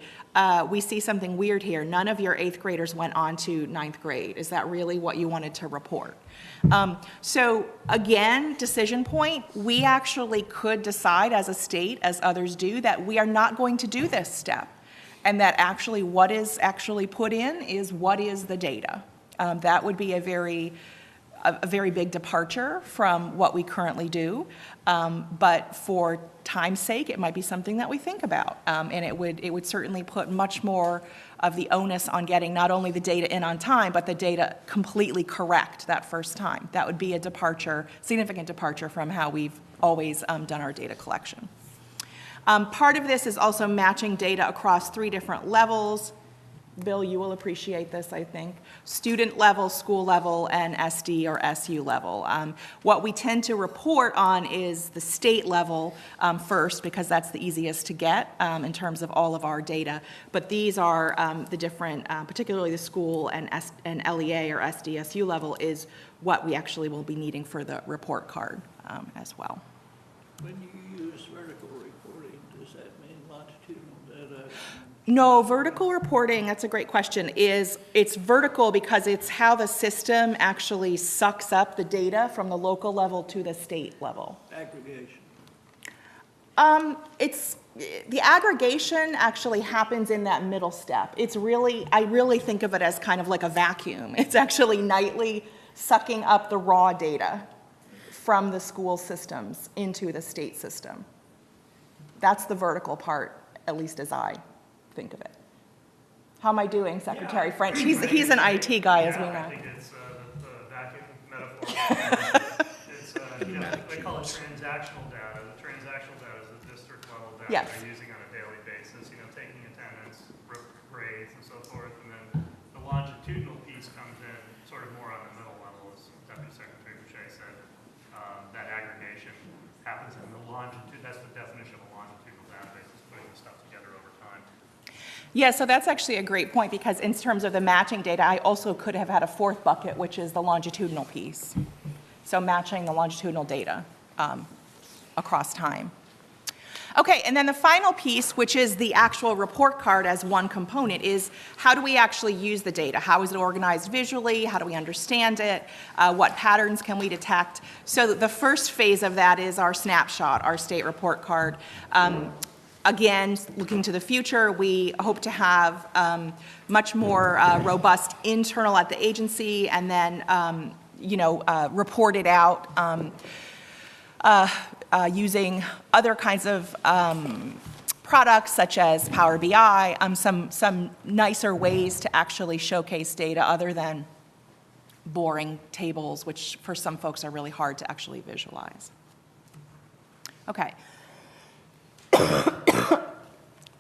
[SPEAKER 11] we see something weird here. None of your 8th graders went on to 9th grade. Is that really what you wanted to report? So again, decision point, we actually could decide as a state, as others do, that we are not going to do this step, and that actually what is actually put in is what is the data. That would be a very a very big departure from what we currently do, but for time's sake, it might be something that we think about, and it would certainly put much more of the onus on getting not only the data in on time, but the data completely correct that first time. That would be a departure, significant departure from how we've always done our data collection. Part of this is also matching data across 3 different levels. Bill, you will appreciate this, I think. Student level, school level, and SD or SU level. What we tend to report on is the state level first, because that's the easiest to get in terms of all of our data. But these are the different, particularly the school and LEA or SDSU level is what we actually will be needing for the report card as well.
[SPEAKER 4] When you use vertical reporting, does that mean longitudinal data?
[SPEAKER 11] No, vertical reporting, that's a great question, it's vertical because it's how the system actually sucks up the data from the local level to the state level.
[SPEAKER 4] Aggregation.
[SPEAKER 11] The aggregation actually happens in that middle step. I really think of it as kind of like a vacuum. It's actually nightly sucking up the raw data from the school systems into the state system. That's the vertical part, at least as I think of it. How am I doing, Secretary French? He's an IT guy, as we know.
[SPEAKER 5] I think it's the vacuum metaphor. They call it transactional data. The transactional data is the district level data
[SPEAKER 11] Yes.
[SPEAKER 5] they're using on a daily basis, taking attendance, grades, and so forth. And then the longitudinal piece comes in sort of more on the middle level, as Deputy Secretary Boucher said. That aggregation happens in the longitude. That's the definition of a longitudinal database, is putting the stuff together over time.
[SPEAKER 11] Yeah, so that's actually a great point because in terms of the matching data, I also could have had a 4th bucket, which is the longitudinal piece. So matching the longitudinal data across time. Okay, and then the final piece, which is the actual report card as one component, is how do we actually use the data? How is it organized visually? How do we understand it? What patterns can we detect? So the first phase of that is our snapshot, our state report card. Again, looking to the future, we hope to have much more robust internal at the agency and then, reported out using other kinds of products such as Power BI, some nicer ways to actually showcase data other than boring tables, which for some folks are really hard to actually visualize. Okay.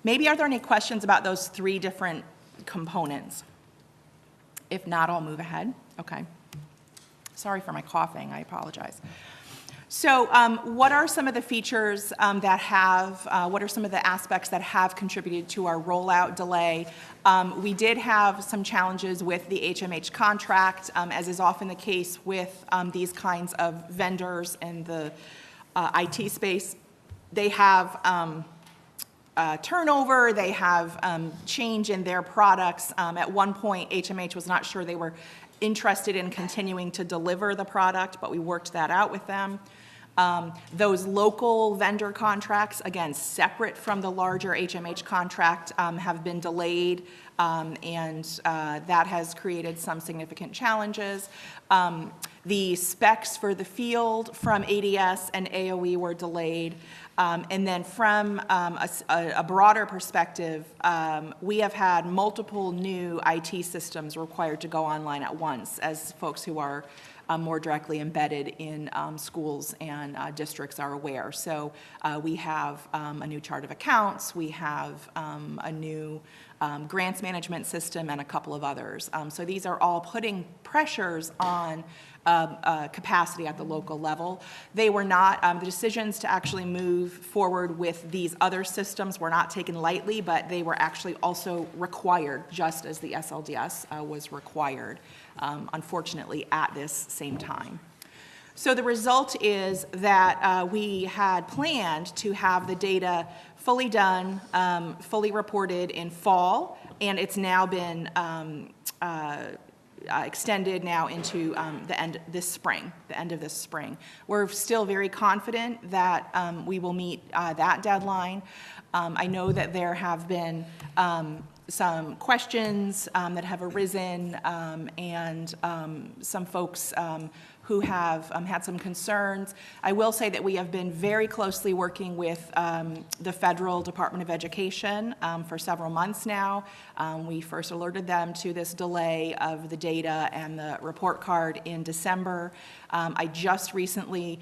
[SPEAKER 11] Maybe are there any questions about those 3 different components? If not, I'll move ahead. Okay. Sorry for my coughing, I apologize. So what are some of the features what are some of the aspects that have contributed to our rollout delay? We did have some challenges with the HMH contract, as is often the case with these kinds of vendors in the IT space. They have turnover, they have change in their products. At one point, HMH was not sure they were interested in continuing to deliver the product, but we worked that out with them. Those local vendor contracts, again, separate from the larger HMH contract, have been delayed, and that has created some significant challenges. The specs for the field from ADS and AOE were delayed. And then from a broader perspective, we have had multiple new IT systems required to go online at once, as folks who are more directly embedded in schools and districts are aware. So we have a new chart of accounts, we have a new grants management system, and a couple of others. So these are all putting pressures on capacity at the local level. They were not, the decisions to actually move forward with these other systems were not taken lightly, but they were actually also required, just as the SLDS was required, unfortunately, at this same time. So the result is that we had planned to have the data fully done, fully reported in fall, and it's now been extended now into the end of this spring. We're still very confident that we will meet that deadline. I know that there have been some questions that have arisen, and some folks who have had some concerns. I will say that we have been very closely working with the Federal Department of Education for several months now. We first alerted them to this delay of the data and the report card in December. I just recently,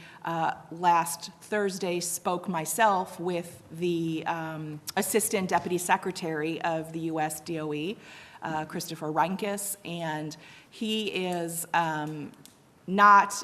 [SPEAKER 11] last Thursday, spoke myself with the Assistant Deputy Secretary of the U.S. DOE, Christopher Reinkus, and he is not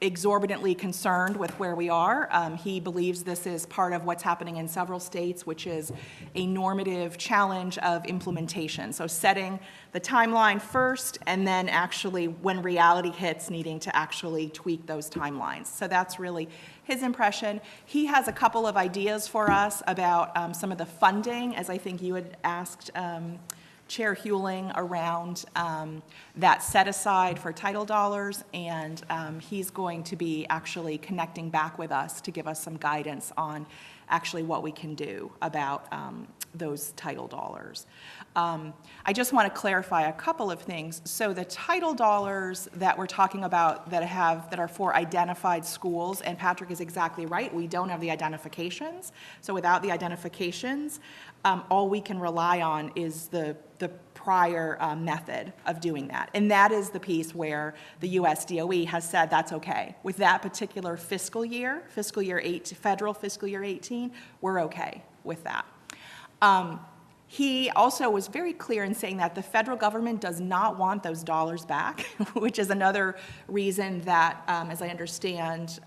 [SPEAKER 11] exorbitantly concerned with where we are. He believes this is part of what's happening in several states, which is a normative challenge of implementation. So setting the timeline first, and then actually, when reality hits, needing to actually tweak those timelines. So that's really his impression. He has a couple of ideas for us about some of the funding, as I think you had asked Chair Hewling, around that set aside for title dollars, and he's going to be actually connecting back with us to give us some guidance on actually what we can do about those title dollars. I just want to clarify a couple of things. So the title dollars that we're talking about that are for identified schools, and Patrick is exactly right, we don't have the identifications. So without the identifications, all we can rely on is the prior method of doing that. And that is the piece where the US DOE has said that's okay. With that particular fiscal year 8, federal fiscal year 18, we're okay with that. He also was very clear in saying that the federal government does not want those dollars back, which is another reason that, as I understand,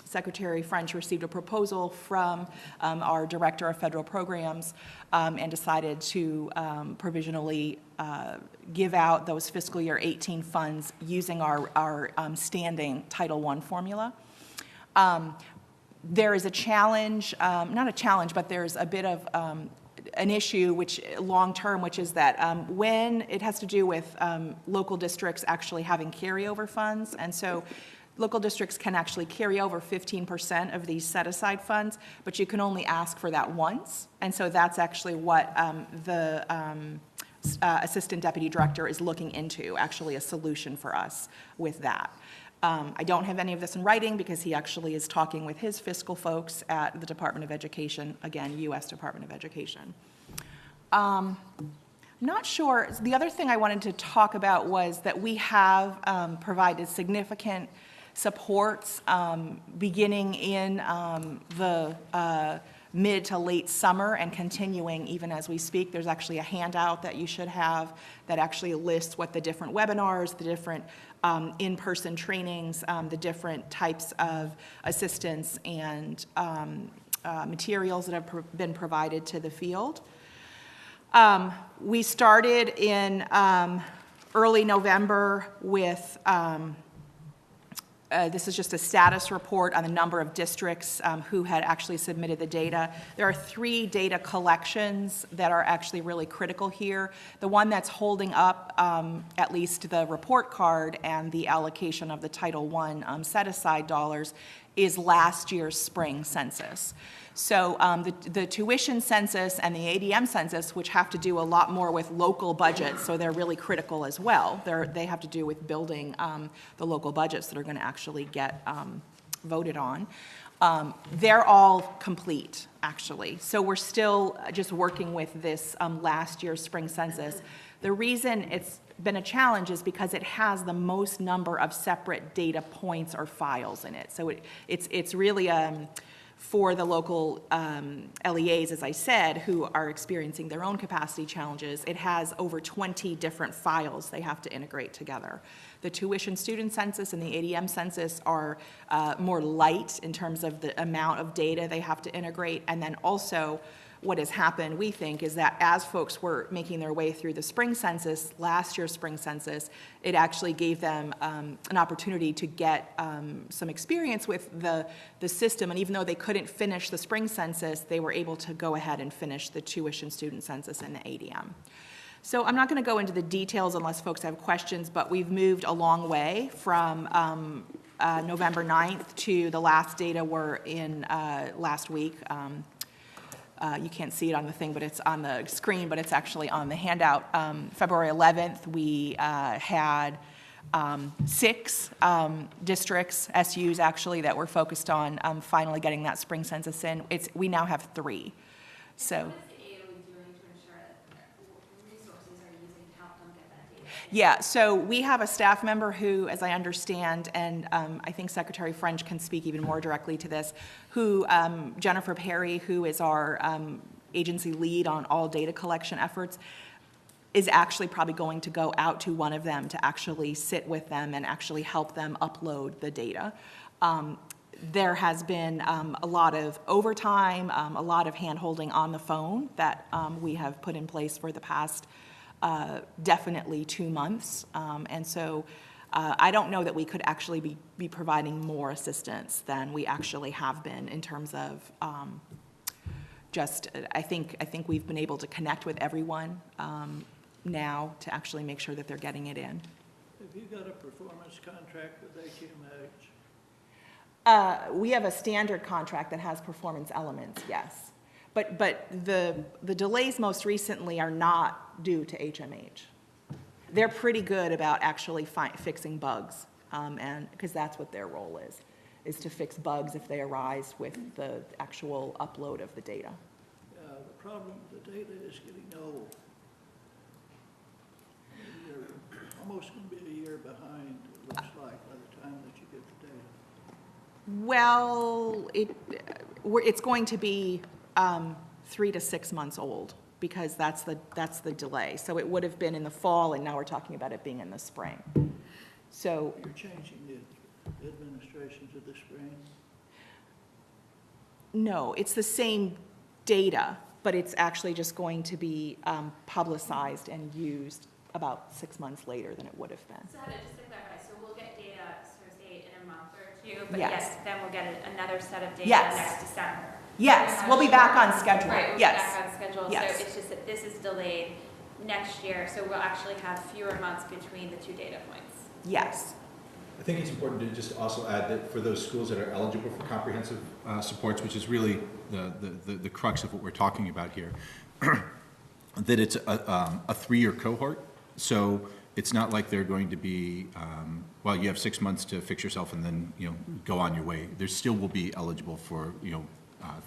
[SPEAKER 11] Secretary French received a proposal from our Director of Federal Programs and decided to provisionally give out those fiscal year 18 funds using our standing Title I formula. There is a challenge, not a challenge, but there's a bit of an issue which long-term, which is that when it has to do with local districts actually having carryover funds, and so local districts can actually carry over 15% of these set-aside funds, but you can only ask for that once, and so that's actually what the Assistant Deputy Director is looking into, actually a solution for us with that. I don't have any of this in writing because he actually is talking with his fiscal folks at the Department of Education, again, U.S. Department of Education. Not sure. The other thing I wanted to talk about was that we have provided significant supports beginning in the mid to late summer and continuing even as we speak. There's actually a handout that you should have that actually lists what the different webinars, the different in-person trainings, the different types of assistance and materials that have been provided to the field. We started in early November with this is just a status report on the number of districts who had actually submitted the data. There are 3 data collections that are actually really critical here. The one that's holding up at least the report card and the allocation of the Title I set-aside dollars is last year's spring census. So the tuition census and the ADM census, which have to do a lot more with local budgets, so they're really critical as well. They have to do with building the local budgets that are going to actually get voted on. They're all complete, actually. So we're still just working with this last year's spring census. The reason it's been a challenge is because it has the most number of separate data points or files in it. So it's really for the local LEAs, as I said, who are experiencing their own capacity challenges. It has over 20 different files they have to integrate together. The tuition student census and the ADM census are more light in terms of the amount of data they have to integrate, and then also what has happened, we think, is that as folks were making their way through the spring census, last year's spring census, it actually gave them an opportunity to get some experience with the system. And even though they couldn't finish the spring census, they were able to go ahead and finish the tuition student census and the ADM. So I'm not going to go into the details unless folks have questions, but we've moved a long way from November 9th to the last data were in last week. you can't see it on the thing, but it's on the screen, but it's actually on the handout. February 11th, we had 6 districts, SUs actually, that were focused on finally getting that spring census in. We now have 3. So. Yeah, so we have a staff member who, as I understand, and I think Secretary French can speak even more directly to this, who, Jennifer Perry, who is our agency lead on all data collection efforts, is actually probably going to go out to one of them to actually sit with them and actually help them upload the data. There has been a lot of overtime, a lot of hand-holding on the phone that we have put in place for the past definitely 2 months. And so I don't know that we could actually be providing more assistance than we actually have been in terms of I think we've been able to connect with everyone now to actually make sure that they're getting it in.
[SPEAKER 4] Have you got a performance contract with HMH?
[SPEAKER 11] We have a standard contract that has performance elements, yes. But the delays most recently are not due to HMH. They're pretty good about actually fixing bugs, and because that's what their role is to fix bugs if they arise with the actual upload of the data.
[SPEAKER 4] The problem with the data is getting old. You're almost going to be a year behind, it looks like, by the time that you get the data.
[SPEAKER 11] Well, it's going to be 3 to 6 months old, because that's the delay. So it would have been in the fall, and now we're talking about it being in the spring. So
[SPEAKER 4] You're changing the administration to the spring?
[SPEAKER 11] no, it's the same data, but it's actually just going to be publicized and used about 6 months later than it would have been.
[SPEAKER 1] So Heather, just to clarify, so we'll get data, so say in a month or 2, but
[SPEAKER 11] Yes.
[SPEAKER 1] yes, then we'll get another set of data
[SPEAKER 11] Yes.
[SPEAKER 1] next December.
[SPEAKER 11] Yes, we'll be back on schedule.
[SPEAKER 1] Right, we'll be
[SPEAKER 11] Yes.
[SPEAKER 1] back on schedule, so
[SPEAKER 11] Yes.
[SPEAKER 1] it's just that this is delayed next year, so we'll actually have fewer months between the 2 data points.
[SPEAKER 11] Yes.
[SPEAKER 10] I think it's important to just also add that for those schools that are eligible for comprehensive supports, which is really the crux of what we're talking about here, that it's a 3-year cohort. So it's not like they're going to be, well, you have 6 months to fix yourself and then, go on your way. There still will be eligible for,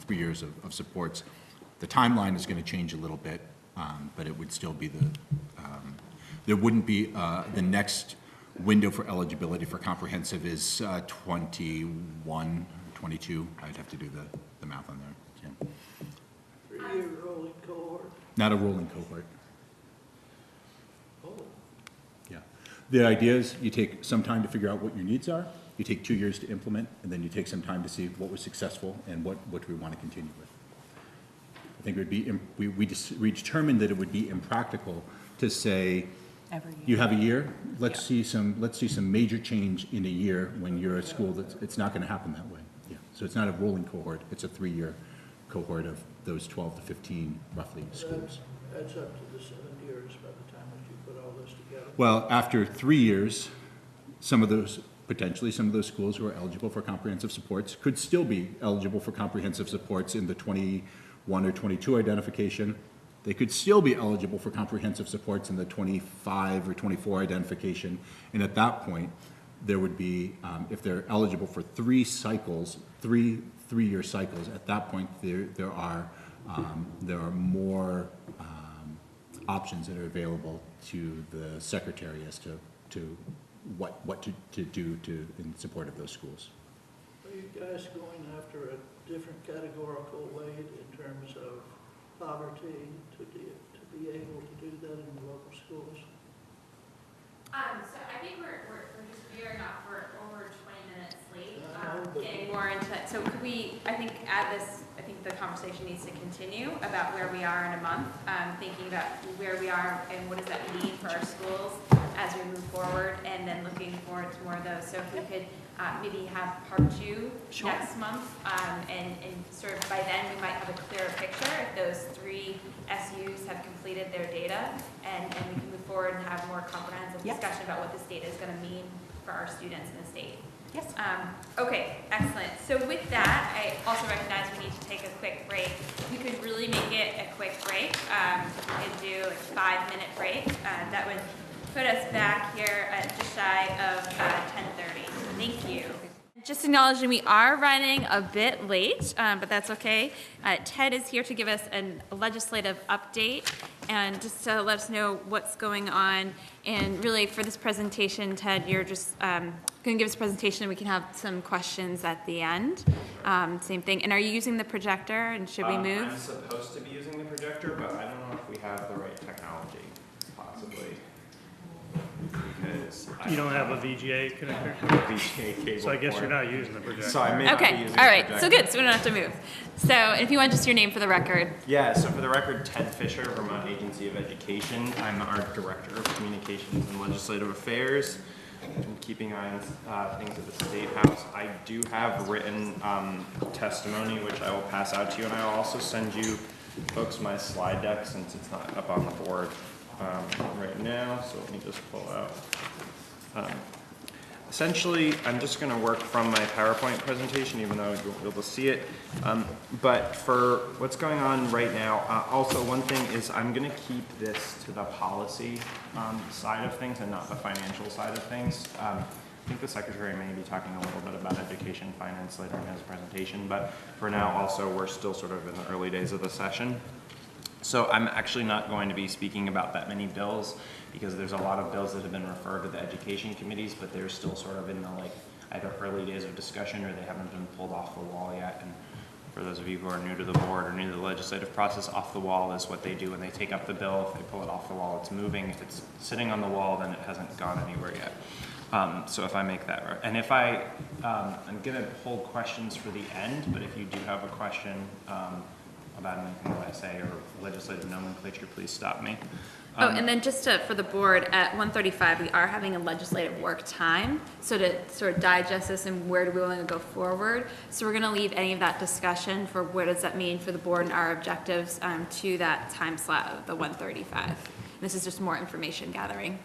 [SPEAKER 10] 3 years of supports. The timeline is going to change a little bit, but it would still be there wouldn't be the next window for eligibility for comprehensive is 21, 22. I'd have to do the math on there. Yeah.
[SPEAKER 4] 3-year rolling cohort?
[SPEAKER 10] Not a rolling cohort.
[SPEAKER 4] Oh,
[SPEAKER 10] Yeah. The idea is you take some time to figure out what your needs are, you take 2 years to implement, and then you take some time to see what was successful and what we want to continue with. I think it would be, we determined that it would be impractical to say,
[SPEAKER 11] Every year.
[SPEAKER 10] you have a year, let's see some major change in a year when you're a school it's not going to happen that way. Yeah. So it's not a rolling cohort, it's a 3-year cohort of those 12 to 15 roughly schools.
[SPEAKER 4] that's up to the 7 years by the time that you put all this together.
[SPEAKER 10] Well, after 3 years, potentially some of those schools who are eligible for comprehensive supports could still be eligible for comprehensive supports in the 21 or 22 identification. They could still be eligible for comprehensive supports in the 25 or 24 identification. And at that point, there would be, if they're eligible for 3 cycles, 3-year cycles, at that point, there are more options that are available to the secretary as to what to do in support of those schools.
[SPEAKER 4] Are you guys going after a different categorical weight in terms of poverty to be able to do that in the local schools?
[SPEAKER 1] So I think we're just veering off, we're over 20 minutes late,
[SPEAKER 4] But-
[SPEAKER 1] getting more into it. So could we, I think the conversation needs to continue about where we are in a month, thinking about where we are and what does that mean for our schools, as we move forward, and then looking forward to more of those. So if we could maybe have part 2 next month, and sort of by then we might have a clearer picture if those 3 SUs have completed their data, and we can move forward and have more comprehensive discussion about what this data is going to mean for our students in the state.
[SPEAKER 11] Yes.
[SPEAKER 1] Okay, excellent. So with that, I also recognize we need to take a quick break. We could really make it a quick break. We could do a 5-minute break. That would put us back here at just shy of 10:30. Thank you. Just acknowledging we are running a bit late, but that's okay. Ted is here to give us a legislative update and just to let us know what's going on. And really for this presentation, Ted, you're just going to give us a presentation and we can have some questions at the end. Same thing. And are you using the projector, and should we move?
[SPEAKER 9] I'm supposed to be using the projector, but I don't know if we have the right technology, possibly. Because
[SPEAKER 5] You don't have a VGA connector?
[SPEAKER 9] VGA cable.
[SPEAKER 5] So I guess
[SPEAKER 9] port.
[SPEAKER 5] you're not using the projector.
[SPEAKER 9] So I may not be
[SPEAKER 1] Okay,
[SPEAKER 9] using
[SPEAKER 1] all
[SPEAKER 9] the
[SPEAKER 1] right, so
[SPEAKER 9] projector.
[SPEAKER 1] good, so we don't have to move. So if you want just your name for the record.
[SPEAKER 9] Yeah, so for the record, Ted Fisher, Vermont Agency of Education. I'm our Director of Communications and Legislative Affairs, and keeping eye on things at the State House. I do have written testimony, which I will pass out to you, and I will also send you folks my slide deck since it's not up on the board right now, so let me just pull out. Essentially, I'm just going to work from my PowerPoint presentation, even though you won't be able to see it. But for what's going on right now, also one thing is I'm going to keep this to the policy side of things and not the financial side of things. I think the Secretary may be talking a little bit about education finance later in his presentation, but for now also we're still sort of in the early days of the session. So I'm actually not going to be speaking about that many bills because there's a lot of bills that have been referred to the education committees, but they're still sort of in the either early days of discussion or they haven't been pulled off the wall yet. And for those of you who are new to the board or new to the legislative process, off the wall is what they do when they take up the bill. If they pull it off the wall, it's moving. If it's sitting on the wall, then it hasn't gone anywhere yet. So if I make that right, and if I'm going to hold questions for the end, but if you do have a question about anything that I say or legislative nomenclature, please stop me.
[SPEAKER 1] And then just for the board, at 1:35, we are having a legislative work time, so to sort of digest this and where do we want to go forward. So we're going to leave any of that discussion for what does that mean for the board and our objectives to that time slot of the 1:35. This is just more information gathering.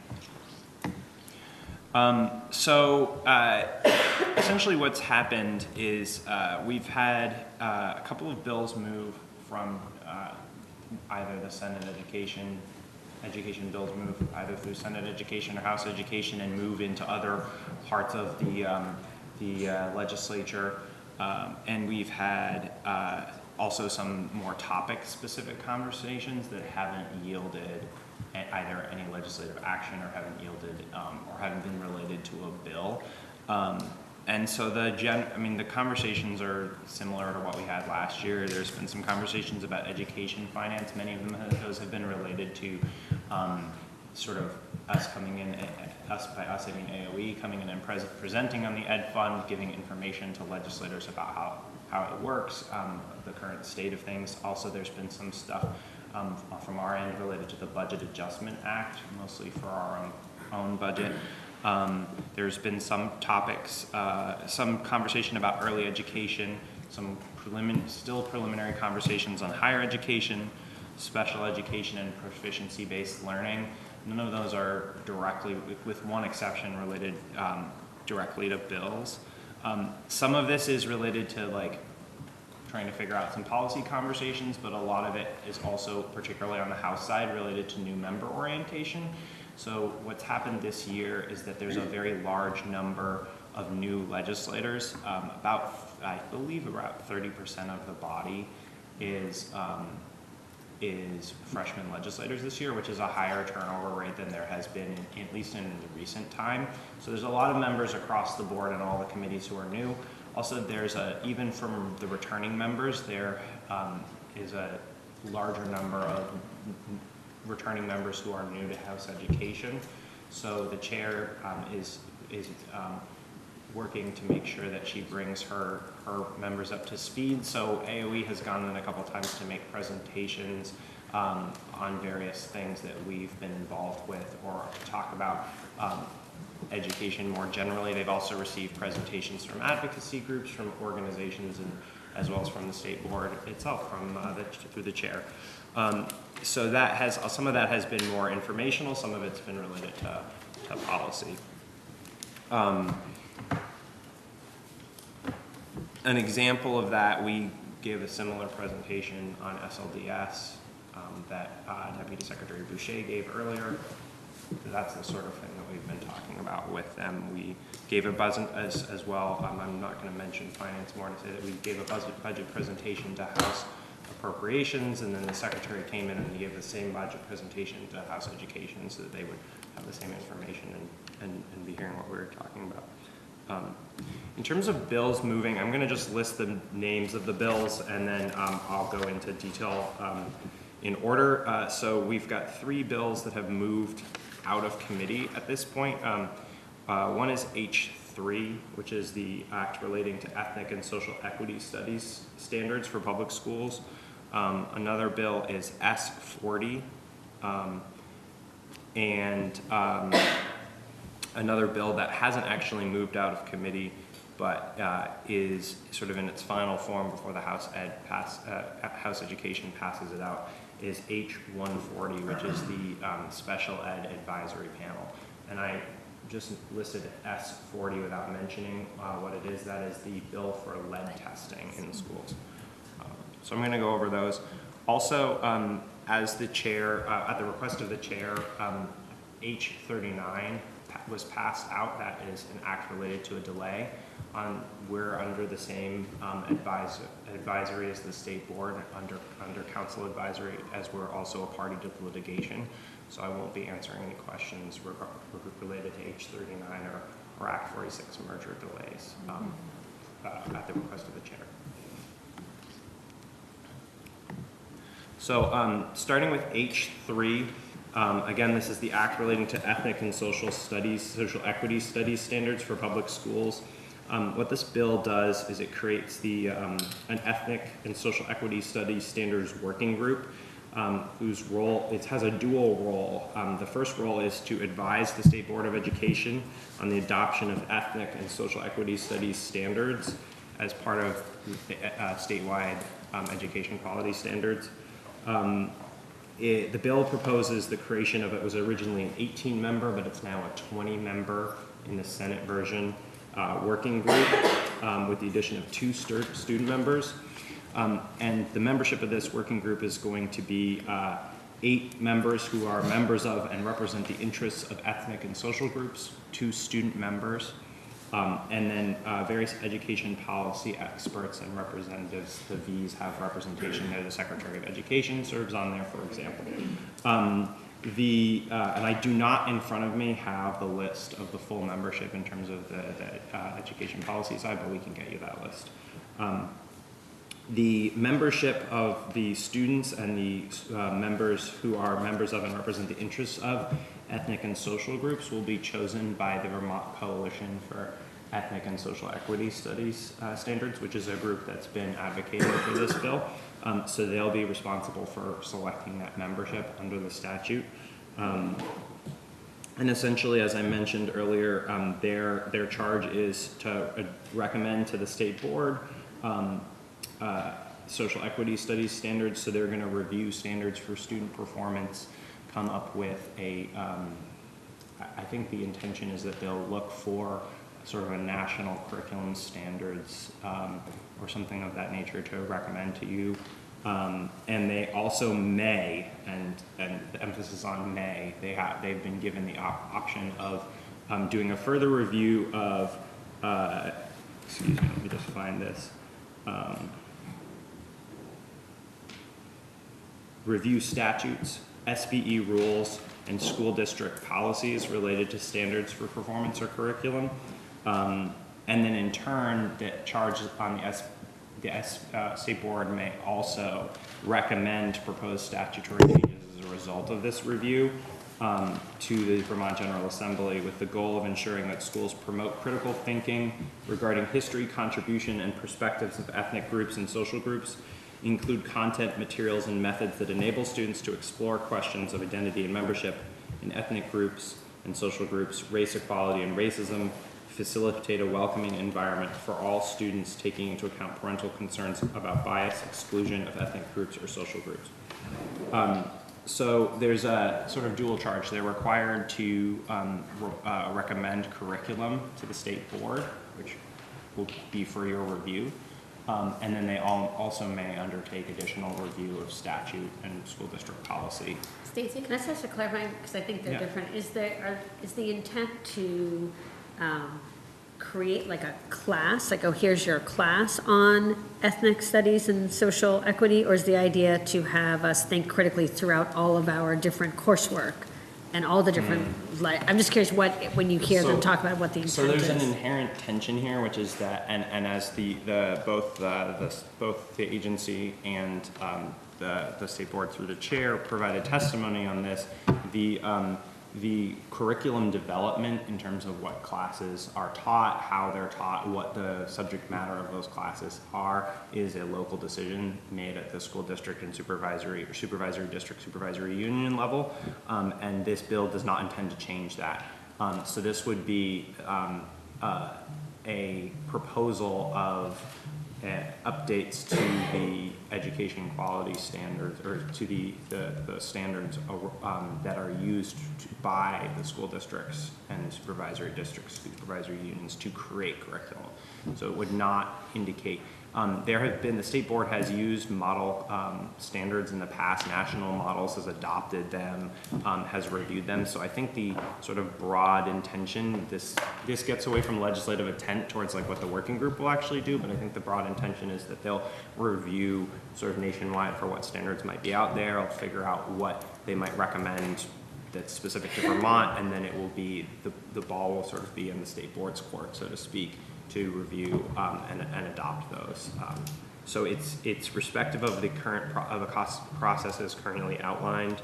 [SPEAKER 9] Essentially what's happened is we've had a couple of bills move from either the Senate education bills move either through Senate Education or House Education and move into other parts of the legislature. And we've had also some more topic-specific conversations that haven't yielded either any legislative action or haven't yielded or haven't been related to a bill. And so the conversations are similar to what we had last year. There's been some conversations about education finance. Many of those have been related to sort of us coming in, by us I mean AOE, coming in and presenting on the Ed Fund, giving information to legislators about how it works, the current state of things. Also, there's been some stuff from our end related to the Budget Adjustment Act, mostly for our own budget. There's been some topics, some conversation about early education, some still preliminary conversations on higher education, special education, and proficiency-based learning. None of those are directly, with one exception, related directly to bills. Some of this is related to trying to figure out some policy conversations, but a lot of it is also, particularly on the House side, related to new member orientation. So what's happened this year is that there's a very large number of new legislators. I believe about 30% of the body is freshman legislators this year, which is a higher turnover rate than there has been at least in the recent time. So there's a lot of members across the board and all the committees who are new. Also, there's even from the returning members, there is a larger number of returning members who are new to House Education. So the chair is working to make sure that she brings her members up to speed. So AOE has gone in a couple times to make presentations
[SPEAKER 13] on various things that we've been involved with, or talk about education more generally. They've also received presentations from advocacy groups, from organizations, and as well as from the state board itself, through the chair. So that has, some of that has been more informational, some of it's been related to policy. An example of that, we gave a similar presentation on SLDS that Deputy Secretary Boucher gave earlier. That's the sort of thing that we've been talking about with them. We gave a budget as well. I'm not going to mention finance more to say that we gave a budget presentation to House Appropriations, and then the Secretary came in and he gave the same budget presentation to House Education so that they would have the same information and be hearing what we were talking about. In terms of bills moving, I'm going to just list the names of the bills, and then I'll go into detail in order. So we've got 3 bills that have moved out of committee at this point. One is H3, which is the act relating to ethnic and social equity studies standards for public schools. Another bill is S40, and another bill that hasn't actually moved out of committee, but is sort of in its final form before the House Education passes it out, is H140, which is the Special Ed Advisory Panel. And I just listed S40 without mentioning what it is. That is the bill for lead testing in the schools. So I'm going to go over those. Also, as the chair, at the request of the chair, H39 was passed out. That is an act related to a delay. We're under the same advisory as the state board, under council advisory, as we're also a party to the litigation. So I won't be answering any questions related to H39 or Act 46 merger delays at the request of the chair. So starting with H3, again, this is the act relating to ethnic and social equity studies standards for public schools. What this bill does is it creates an ethnic and social equity studies standards working group, whose role, it has a dual role. The first role is to advise the State Board of Education on the adoption of ethnic and social equity studies standards as part of statewide education quality standards. The bill proposes the creation of, it was originally an 18-member, but it's now a 20-member in the Senate version working group with the addition of 2 student members. And the membership of this working group is going to be 8 members who are members of and represent the interests of ethnic and social groups, 2 student members, and then various education policy experts and representatives. The V's have representation there. The Secretary of Education serves on there, for example. And I do not in front of me have the list of the full membership in terms of the education policy side, but we can get you that list. The membership of the students and the members who are members of and represent the interests of ethnic and social groups will be chosen by the Vermont Coalition for Ethnic and Social Equity Studies Standards, which is a group that's been advocating for this bill. So they'll be responsible for selecting that membership under the statute. And essentially, as I mentioned earlier, their charge is to recommend to the state board social equity studies standards. So they're going to review standards for student performance, come up with I think the intention is that they'll look for sort of a national curriculum standards or something of that nature to recommend to you. And they also may, and the emphasis on may, they've been given the option of doing a further review of, excuse me, let me just find this. Review statutes, SBE rules, and school district policies related to standards for performance or curriculum. And then in turn, the charge on the state board may also recommend proposed statutory changes as a result of this review to the Vermont General Assembly, with the goal of ensuring that schools promote critical thinking regarding history, contribution, and perspectives of ethnic groups and social groups, include content, materials, and methods that enable students to explore questions of identity and membership in ethnic groups and social groups, race equality and racism, facilitate a welcoming environment for all students, taking into account parental concerns about bias, exclusion of ethnic groups or social groups. So there's a sort of dual charge. They're required to recommend curriculum to the state board, which will be for your review. And then they also may undertake additional review of statute and school district policy.
[SPEAKER 6] Stacy, can I just ask to clarify, because I think they're
[SPEAKER 13] Yeah.
[SPEAKER 6] different. Is the intent to create like a class, like, oh, here's your class on ethnic studies and social equity, or is the idea to have us think critically throughout all of our different coursework and all the different, like, I'm just curious what, when you hear them talk about what the intent is.
[SPEAKER 13] So there's an inherent tension here, which is that, and as both the agency and the state board through the chair provided testimony on this, the curriculum development in terms of what classes are taught, how they're taught, what the subject matter of those classes are, is a local decision made at the school district and supervisory district supervisory union level, and this bill does not intend to change that. So this would be a proposal of updates to the education quality standards, or to the standards that are used by the school districts and supervisory districts, supervisory unions to create curriculum. So it would not indicate, the state board has used model standards in the past, national models, has adopted them, has reviewed them. So I think the sort of broad intention, this gets away from legislative intent towards like what the working group will actually do, but I think the broad intention is that they'll review sort of nationwide for what standards might be out there, I'll figure out what they might recommend that's specific to Vermont, and then it will be, the ball will sort of be in the state board's court, so to speak, to review and adopt those. So it's respective of the current processes currently outlined.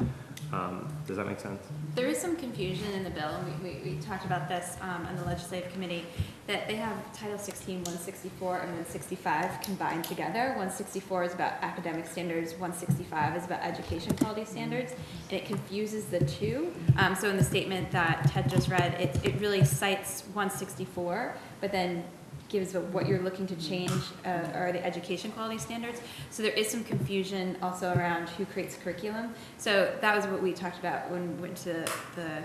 [SPEAKER 13] Does that make sense?
[SPEAKER 1] There is some confusion in the bill, and we talked about this on the legislative committee, that they have Title 16, 164, and 165 combined together. 164 is about academic standards, 165 is about education quality standards, and it confuses the two. So in the statement that Ted just read, it really cites 164, but then gives what you're looking to change are the education quality standards. So there is some confusion also around who creates curriculum. So that was what we talked about when we went to the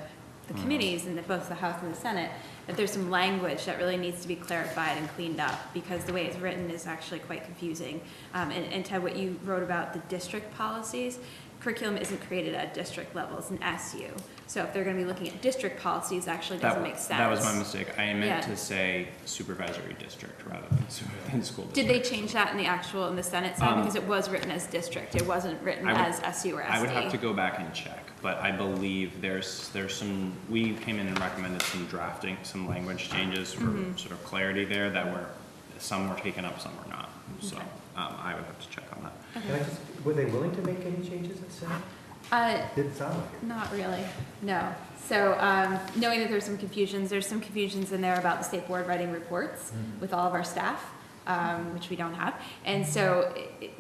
[SPEAKER 1] committees in both the House and the Senate, that there's some language that really needs to be clarified and cleaned up, because the way it's written is actually quite confusing. And Ted, what you wrote about the district policies, curriculum isn't created at district level, it's an SU. So if they're going to be looking at district policies, it actually doesn't make sense.
[SPEAKER 13] That was my mistake. I meant to say supervisory district rather than school district.
[SPEAKER 1] Did they change that in the Senate side? Because it was written as district. It wasn't written as SU or SD.
[SPEAKER 13] I would have to go back and check, but I believe there's some, we came in and recommended some drafting, some language changes for sort of clarity there that some were taken up, some were not. So I would have to check on that.
[SPEAKER 7] Were they willing to make any changes at Senate? Didn't sound like it.
[SPEAKER 1] Not really, no. So knowing that there's some confusions in there about the state board writing reports with all of our staff, which we don't have. And so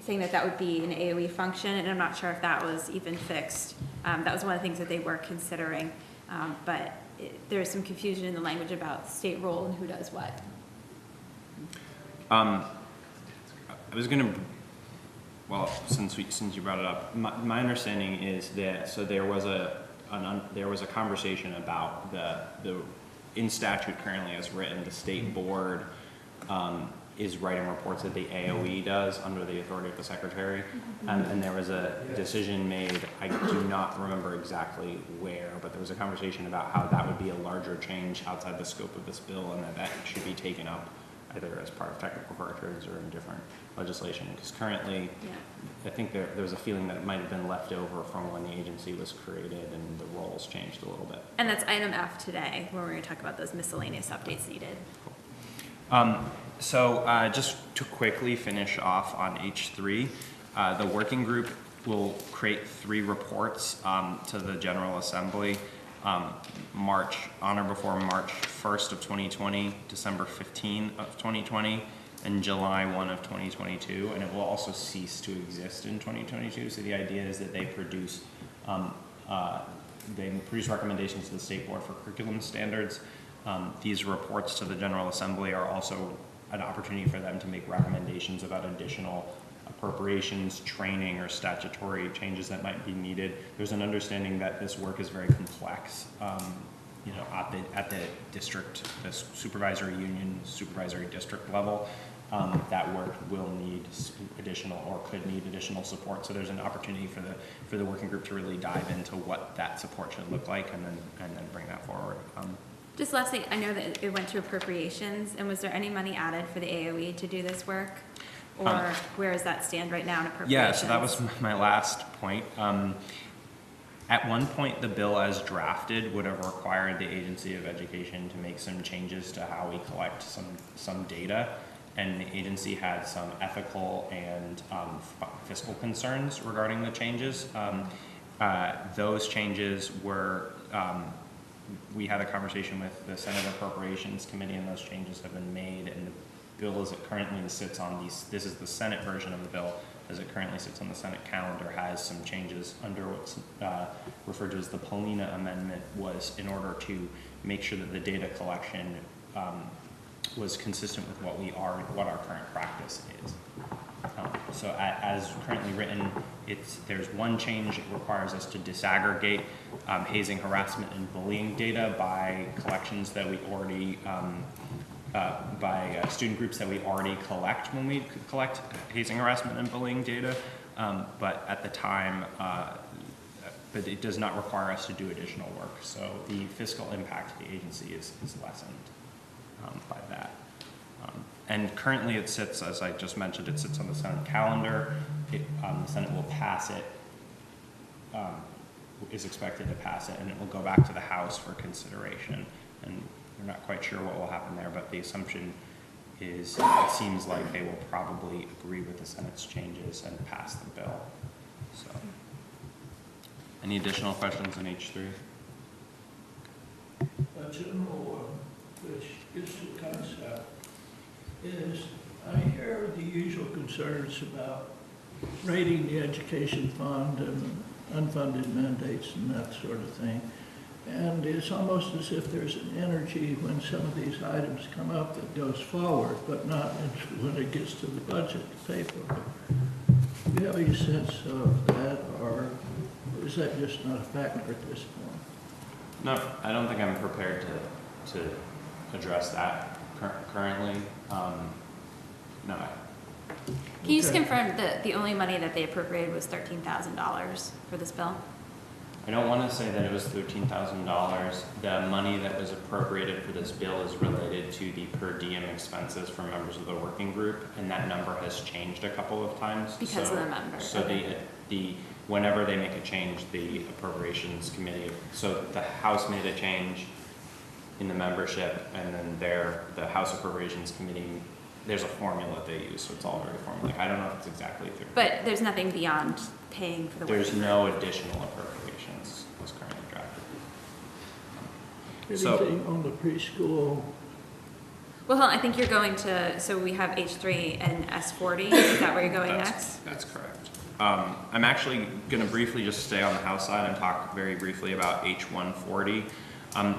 [SPEAKER 1] saying that would be an AOE function, and I'm not sure if that was even fixed. That was one of the things that they were considering. But there's some confusion in the language about state role and who does what.
[SPEAKER 13] I was gonna, well, since you brought it up, my understanding is that, so there was a conversation about the in statute currently as written, the state board is writing reports that the AOE does under the authority of the secretary, and there was a decision made, I do not remember exactly where, but there was a conversation about how that would be a larger change outside the scope of this bill, and that should be taken up either as part of technical corrections or in different legislation, because currently, I think there was a feeling that it might have been left over from when the agency was created and the roles changed a little bit.
[SPEAKER 1] And that's item F today, where we're going to talk about those miscellaneous updates needed.
[SPEAKER 13] So just to quickly finish off on H3, the working group will create 3 reports to the General Assembly on or before March 1st of 2020, December 15 of 2020, in July 1 of 2022, and it will also cease to exist in 2022. So the idea is that they produce recommendations to the State Board for Curriculum Standards. These reports to the General Assembly are also an opportunity for them to make recommendations about additional appropriations, training, or statutory changes that might be needed. There's an understanding that this work is very complex. You know, at the district, the supervisory union, supervisory district level, that work will need additional or could need additional support. So there's an opportunity for the working group to really dive into what that support should look like, and then bring that forward.
[SPEAKER 1] Just lastly, I know that it went to appropriations, and was there any money added for the AOE to do this work? Or where does that stand right now in appropriations?
[SPEAKER 13] Yeah, so that was my last point. At one point, the bill as drafted would have required the Agency of Education to make some changes to how we collect some data, and the agency had some ethical and fiscal concerns regarding the changes. Those changes were, we had a conversation with the Senate Appropriations Committee, and those changes have been made, and the bill as it currently sits on this is the Senate version of the bill, as it currently sits on the Senate calendar, has some changes under what's referred to as the Polina Amendment, was in order to make sure that the data collection was consistent with what our current practice is. So as currently written, there's one change. It requires us to disaggregate hazing, harassment, and bullying data by collections that we already by student groups that we already collect when we collect hazing, harassment, and bullying data, but at the time, but it does not require us to do additional work. So the fiscal impact to the agency is lessened by that. And currently it sits, as I just mentioned, it sits on the Senate calendar. The Senate will pass it, is expected to pass it, and it will go back to the House for consideration. And we're not quite sure what will happen there, but the assumption is it seems like they will probably agree with the Senate's changes and pass the bill. So, any additional questions on H3?
[SPEAKER 4] A general one, which gets to the concept, is I hear the usual concerns about rating the education fund and unfunded mandates and that sort of thing. And it's almost as if there's an energy when some of these items come up that goes forward, but not when it gets to the budget to pay for it. Do you have any sense of that, or is that just not a factor at this point?
[SPEAKER 13] No, I don't think I'm prepared to address that currently. No.
[SPEAKER 1] Can you just confirm that the only money that they appropriated was $13,000 for this bill?
[SPEAKER 13] I don't want to say that it was $13,000. The money that was appropriated for this bill is related to the per diem expenses for members of the working group, and that number has changed a couple of times.
[SPEAKER 1] Because of the members.
[SPEAKER 13] So whenever they make a change, the appropriations committee, so the House made a change in the membership, and then the House Appropriations Committee, there's a formula they use, so it's all very formulaic. I don't know if it's exactly through.
[SPEAKER 1] But there's nothing beyond paying for the work.
[SPEAKER 13] There's no additional appropriations as currently drafted.
[SPEAKER 4] Anything on the preschool?
[SPEAKER 1] Well, hold on, I think you're going to, so we have H3 and S40. Is that where you're going next?
[SPEAKER 13] That's correct. I'm actually going to briefly just stay on the House side and talk very briefly about H140.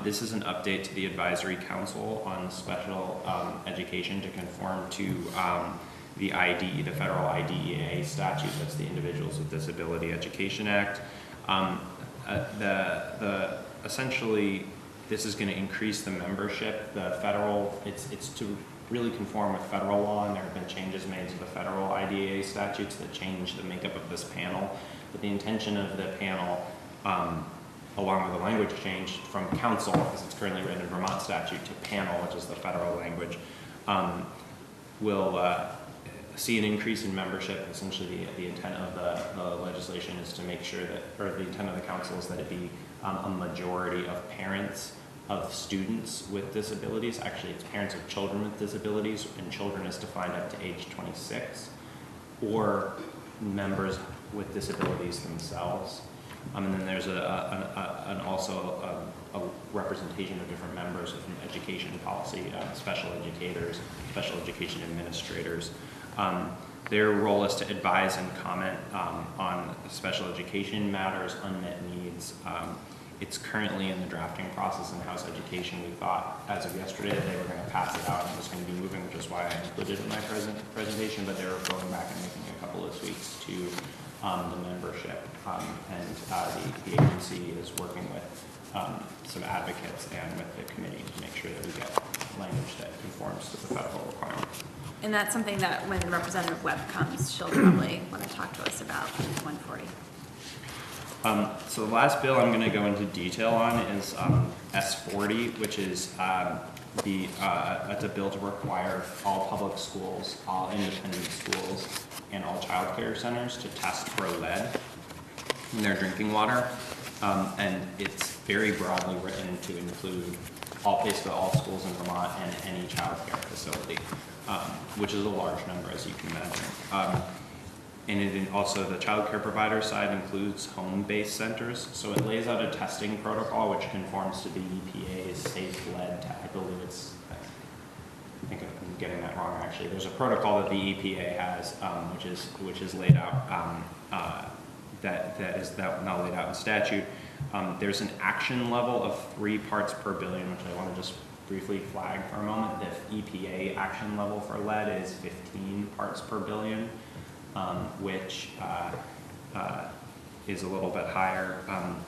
[SPEAKER 13] This is an update to the Advisory Council on Special Education to conform to the federal IDEA statute. That's the Individuals with Disability Education Act. Essentially, this is going to increase the membership. It's to really conform with federal law, and there have been changes made to the federal IDEA statutes that change the makeup of this panel. But the intention of the panel, along with the language change from council, as it's currently written in Vermont statute, to panel, which is the federal language, will see an increase in membership. Essentially, the intent of the legislation is to make sure that, or the intent of the council is that it be a majority of parents of students with disabilities. Actually, it's parents of children with disabilities, and children is defined up to age 26, or members with disabilities themselves. And then there's also a representation of different members of education policy, special educators, special education administrators. Their role is to advise and comment on special education matters, unmet needs. It's currently in the drafting process in House Education. We thought, as of yesterday, that they were going to pass it out and it was going to be moving, which is why I included it in my presentation, but they were going back and making a couple of tweaks to the membership. And the agency is working with some advocates and with the committee to make sure that we get language that conforms to the federal requirement.
[SPEAKER 1] And that's something that when Representative Webb comes, she'll probably want to talk to us about 140.
[SPEAKER 13] So the last bill I'm going to go into detail on is S40, which is it's a bill to require all public schools, all independent schools, and all child care centers to test for lead in their drinking water. And it's very broadly written to include basically all schools in Vermont and any child care facility, which is a large number, as you can imagine. And it also, the child care provider side includes home-based centers. So it lays out a testing protocol which conforms to the EPA's safe lead. I believe I think I'm getting that wrong actually. There's a protocol that the EPA has, which is laid out, that is now laid out in statute. There's an action level of 3 parts per billion, which I want to just briefly flag for a moment. The EPA action level for lead is 15 parts per billion. Which is a little bit higher.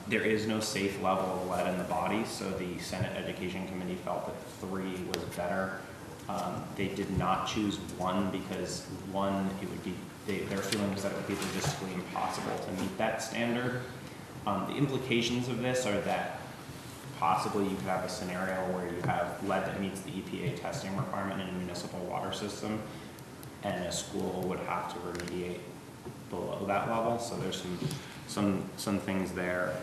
[SPEAKER 13] There is no safe level of lead in the body, so the Senate Education Committee felt that 3 was better. They did not choose 1 because 1, it would be, their feeling was that it would be logistically impossible to meet that standard. The implications of this are that possibly you could have a scenario where you have lead that meets the EPA testing requirement in a municipal water system, and a school would have to remediate below that level. So there's some things there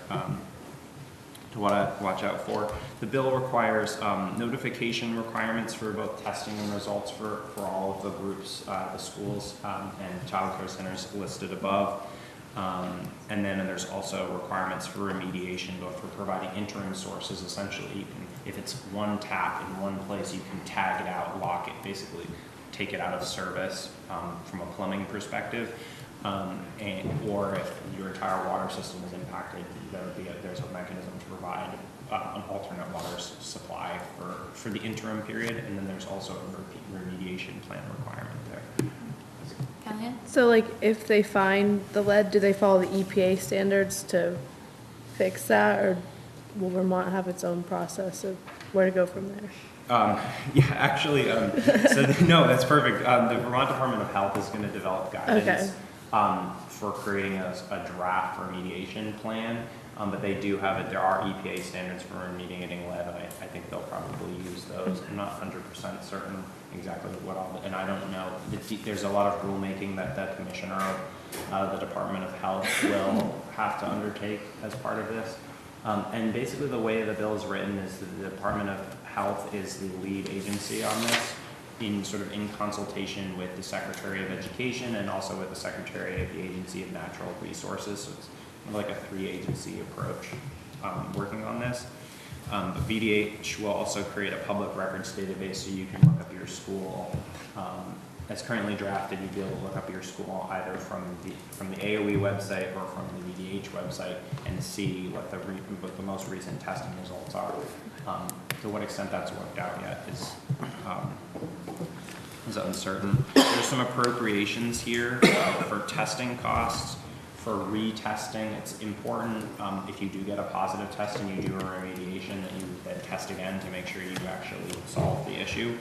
[SPEAKER 13] to watch out for. The bill requires notification requirements for both testing and results for all of the groups, the schools and child care centers listed above. And then there's also requirements for remediation, both for providing interim sources. Essentially, you can, if it's one tap in one place, you can tag it out, lock it, basically take it out of service from a plumbing perspective, or if your entire water system is impacted, there's a mechanism to provide an alternate water supply for the interim period, and then there's also a remediation plan requirement there.
[SPEAKER 1] Kellyanne?
[SPEAKER 2] So like if they find the lead, do they follow the EPA standards to fix that, or will Vermont have its own process of where to go from there?
[SPEAKER 13] Yeah, actually, no, that's perfect. The Vermont Department of Health is going to develop guidance for creating a draft remediation plan, but they do have it. There are EPA standards for remediating lead, and I think they'll probably use those. I'm not 100% certain exactly what all, and I don't know. There's a lot of rulemaking that the commissioner of the Department of Health will have to undertake as part of this. And basically the way the bill is written is that the Department of Health is the lead agency on this, in consultation with the Secretary of Education and also with the Secretary of the Agency of Natural Resources. So it's like a 3-agency approach working on this. But VDH will also create a public records database so you can look up your school. As currently drafted, you'd be able to look up your school either from the AOE website or from the VDH website and see what the most recent testing results are. To what extent that's worked out yet is uncertain. There's some appropriations here for testing costs. For retesting, it's important if you do get a positive test and you do a remediation that you then test again to make sure you actually solve the issue.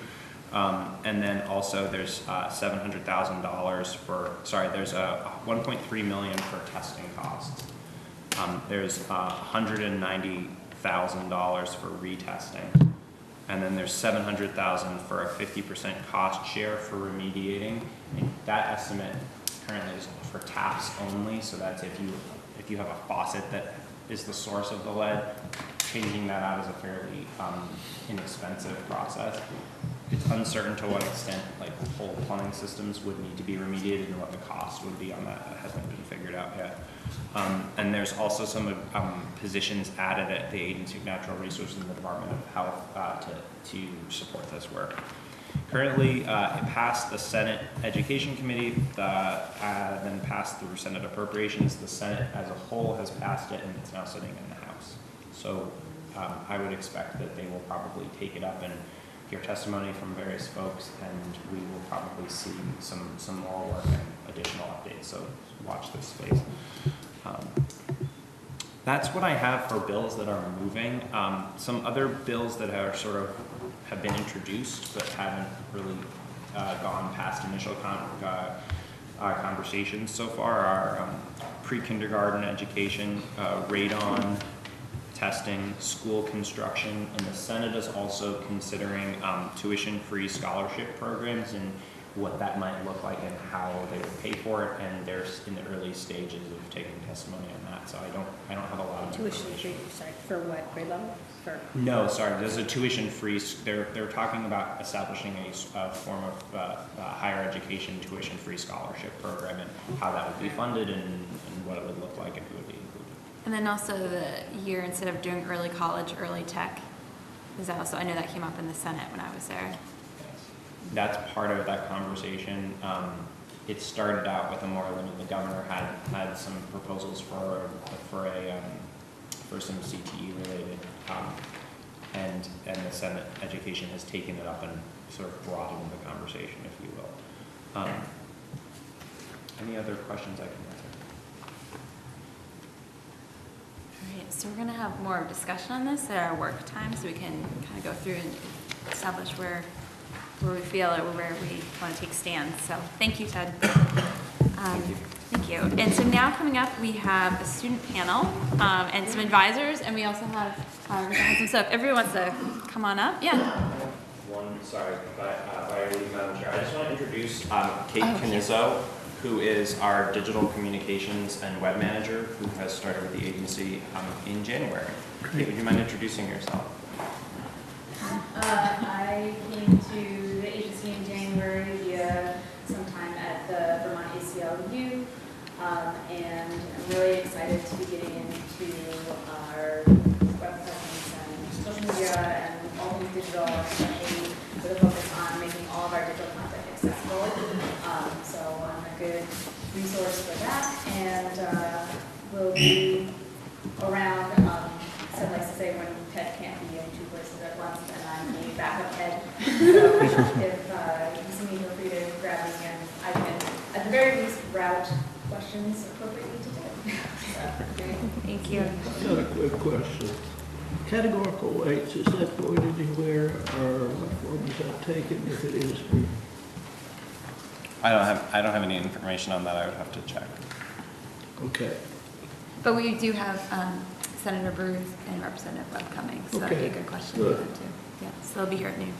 [SPEAKER 13] And then also there's $700,000 there's $1.3 million for testing costs. There's $190,000 for retesting. And then there's $700,000 for a 50% cost share for remediating. And that estimate currently is for taps only, so that's if you have a faucet that is the source of the lead, changing that out is a fairly inexpensive process. it's uncertain to what extent like whole plumbing systems would need to be remediated and what the cost would be on that. That hasn't been figured out yet. And there's also some positions added at the Agency of Natural Resources in the Department of Health to support this work. Currently, it passed the Senate Education Committee, then passed through Senate Appropriations. The Senate as a whole has passed it, and it's now sitting in the House. So I would expect that they will probably take it up and hear testimony from various folks, and we will probably see some more work and additional updates. So watch this space. That's what I have for bills that are moving. Some other bills that are sort of have been introduced but haven't really gone past initial conversations so far are pre-kindergarten education, radon testing, school construction, and the Senate is also considering tuition-free scholarship programs and what that might look like and how they would pay for it, and they're in the early stages of taking testimony on that, so I don't have a lot of
[SPEAKER 6] Tuition-free, sorry, for what grade level? For
[SPEAKER 13] No, sorry, there's a tuition-free, they're talking about establishing a form of higher education tuition-free scholarship program and how that would be funded and what it would look like if it would be included.
[SPEAKER 1] And then also the year, instead of doing early college, early tech, is that also, I know that came up in the Senate when I was there.
[SPEAKER 13] That's part of that conversation. It started out with a more limited. The governor had some proposals for some CTE related, and the Senate Education has taken it up and sort of broadened the conversation, if you will. Any other questions I can answer?
[SPEAKER 1] All right, so we're going to have more discussion on this at our work time, so we can kind of go through and establish where we feel or where we want to take stands. So thank you, Ted. Thank you. And so now coming up, we have a student panel and some advisors, and we also have some stuff. If everyone wants to come on up, yeah.
[SPEAKER 13] Sorry, by your leave, Madam Chair. I just want to introduce Kate Canizzo, who is our digital communications and web manager, who has started with the agency in January. Kate, would you mind introducing yourself?
[SPEAKER 14] I came to the agency in January via sometime at the Vermont ACLU, and I'm really excited to be getting into our web presence and social media and all things digital, especially with a focus on making all of our digital content accessible. So I'm a good resource for that, and we'll be around, some likes to say when Ted can't be in two places at once, and I'm the backup Ted. So if you see me, feel free to grab me, and I can, at the very least, route questions appropriately to Ted. So,
[SPEAKER 1] Thank you.
[SPEAKER 4] I've got a quick question. Categorical weights, is that going anywhere, or what form is that taken if it is?
[SPEAKER 13] I don't have any information on that. I would have to check.
[SPEAKER 4] Okay.
[SPEAKER 1] But we do have Senator Bruce and Representative Webb coming, so that'd be a good question for them too. Yeah, so they'll be here at noon.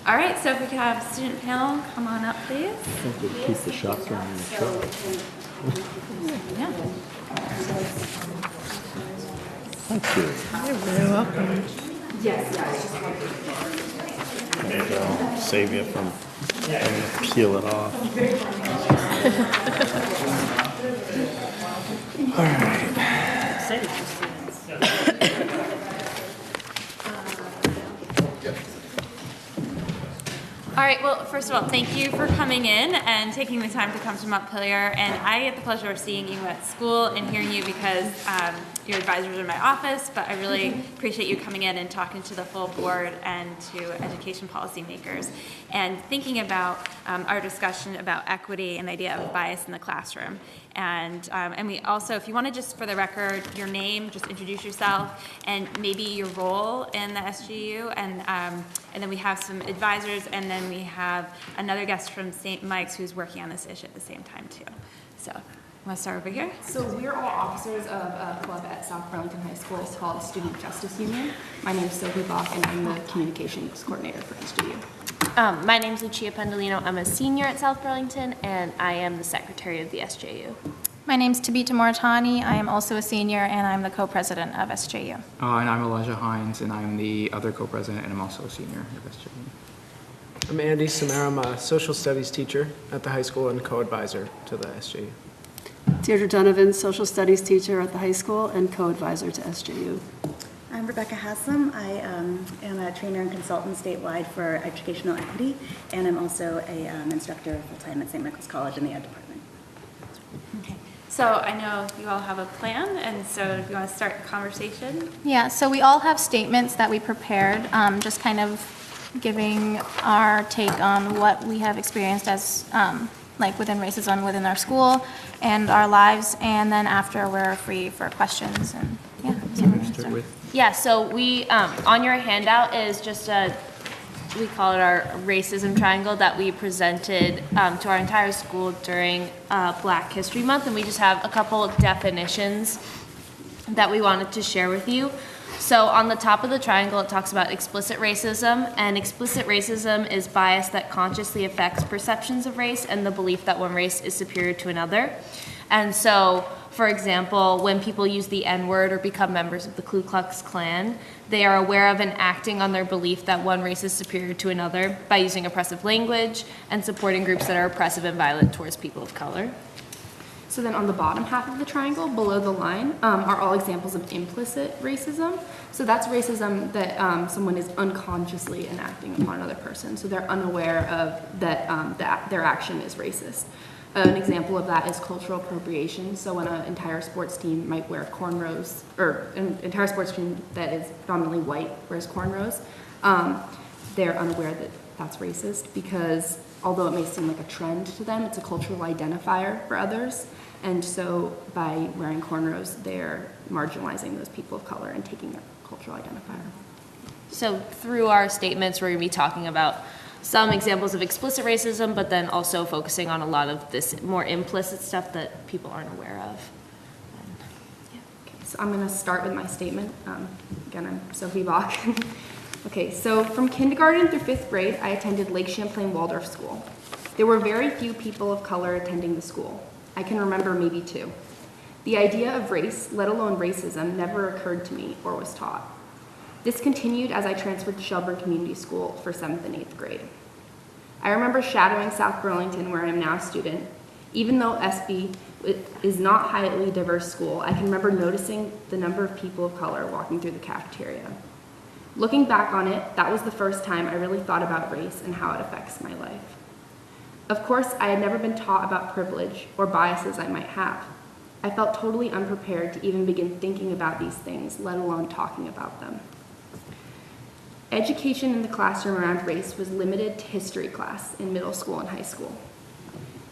[SPEAKER 1] All right, so if we could have student panel come on up, please.
[SPEAKER 3] I think we'll keep the shotgun in the truck.
[SPEAKER 1] Yeah.
[SPEAKER 3] Thank you.
[SPEAKER 2] You're very welcome.
[SPEAKER 3] There you go. Save you from having to peel it off. All right.
[SPEAKER 1] All right, well, first of all, thank you for coming in and taking the time to come to Montpelier. And I get the pleasure of seeing you at school and hearing you because your advisors are in my office, but I really appreciate you coming in and talking to the full board and to education policymakers and thinking about our discussion about equity and the idea of bias in the classroom. And we also, if you want to just, for the record, your name, just introduce yourself and maybe your role in the SGU, and then we have some advisors, and then we have another guest from St. Mike's who's working on this issue at the same time too. So, want to start over here?
[SPEAKER 15] So we're all officers of a club at South Burlington High School. It's called Student Justice Union. My name is Sylvie Bach, and I'm the communications coordinator for SJU.
[SPEAKER 16] My name's Lucia Pendolino. I'm a senior at South Burlington, and I am the secretary of the SJU.
[SPEAKER 17] My name's Tabitha Moritani. I am also a senior, and I'm the co-president of SJU.
[SPEAKER 18] And I'm Elijah Hines, and I'm the other co-president, and I'm also a senior at SJU. I'm Andy Samara. I'm a social studies teacher at the high school and co-advisor to the SJU.
[SPEAKER 19] Deirdre Donovan, social studies teacher at the high school and co-advisor to SJU.
[SPEAKER 20] I'm Rebecca Haslam. I am a trainer and consultant statewide for educational equity, and I'm also an instructor full-time at St. Michael's College in the ed department.
[SPEAKER 14] Okay. So I know you all have a plan, and so if you want to start a conversation.
[SPEAKER 17] Yeah, so we all have statements that we prepared, just kind of giving our take on what we have experienced as, like within racism within our school and our lives, and then after we're free for questions and yeah. So we're gonna start.
[SPEAKER 16] Yeah, so we, on your handout is just we call it our racism triangle that we presented to our entire school during Black History Month, and we just have a couple of definitions that we wanted to share with you. So on the top of the triangle, it talks about explicit racism, and explicit racism is bias that consciously affects perceptions of race and the belief that one race is superior to another. And so, for example, when people use the N-word or become members of the Ku Klux Klan, they are aware of and acting on their belief that one race is superior to another by using oppressive language and supporting groups that are oppressive and violent towards people of color.
[SPEAKER 15] So then on the bottom half of the triangle, below the line, are all examples of implicit racism. So that's racism that someone is unconsciously enacting upon another person. So they're unaware of that their action is racist. An example of that is cultural appropriation. So when an entire sports team might wear cornrows, or an entire sports team that is predominantly white wears cornrows, they're unaware that that's racist because although it may seem like a trend to them, it's a cultural identifier for others. And so by wearing cornrows, they're marginalizing those people of color and taking their cultural identifier.
[SPEAKER 16] So through our statements, we're going to be talking about some examples of explicit racism, but then also focusing on a lot of this more implicit stuff that people aren't aware of.
[SPEAKER 15] Okay, so I'm going to start with my statement. Again, I'm Sophie Bach. Okay, so from kindergarten through 5th grade, I attended Lake Champlain Waldorf School. There were very few people of color attending the school. I can remember maybe 2. The idea of race, let alone racism, never occurred to me or was taught. This continued as I transferred to Shelburne Community School for 7th and 8th grade. I remember shadowing South Burlington, where I am now a student. Even though SB is not a highly diverse school, I can remember noticing the number of people of color walking through the cafeteria. Looking back on it, that was the first time I really thought about race and how it affects my life. Of course, I had never been taught about privilege or biases I might have. I felt totally unprepared to even begin thinking about these things, let alone talking about them. Education in the classroom around race was limited to history class in middle school and high school.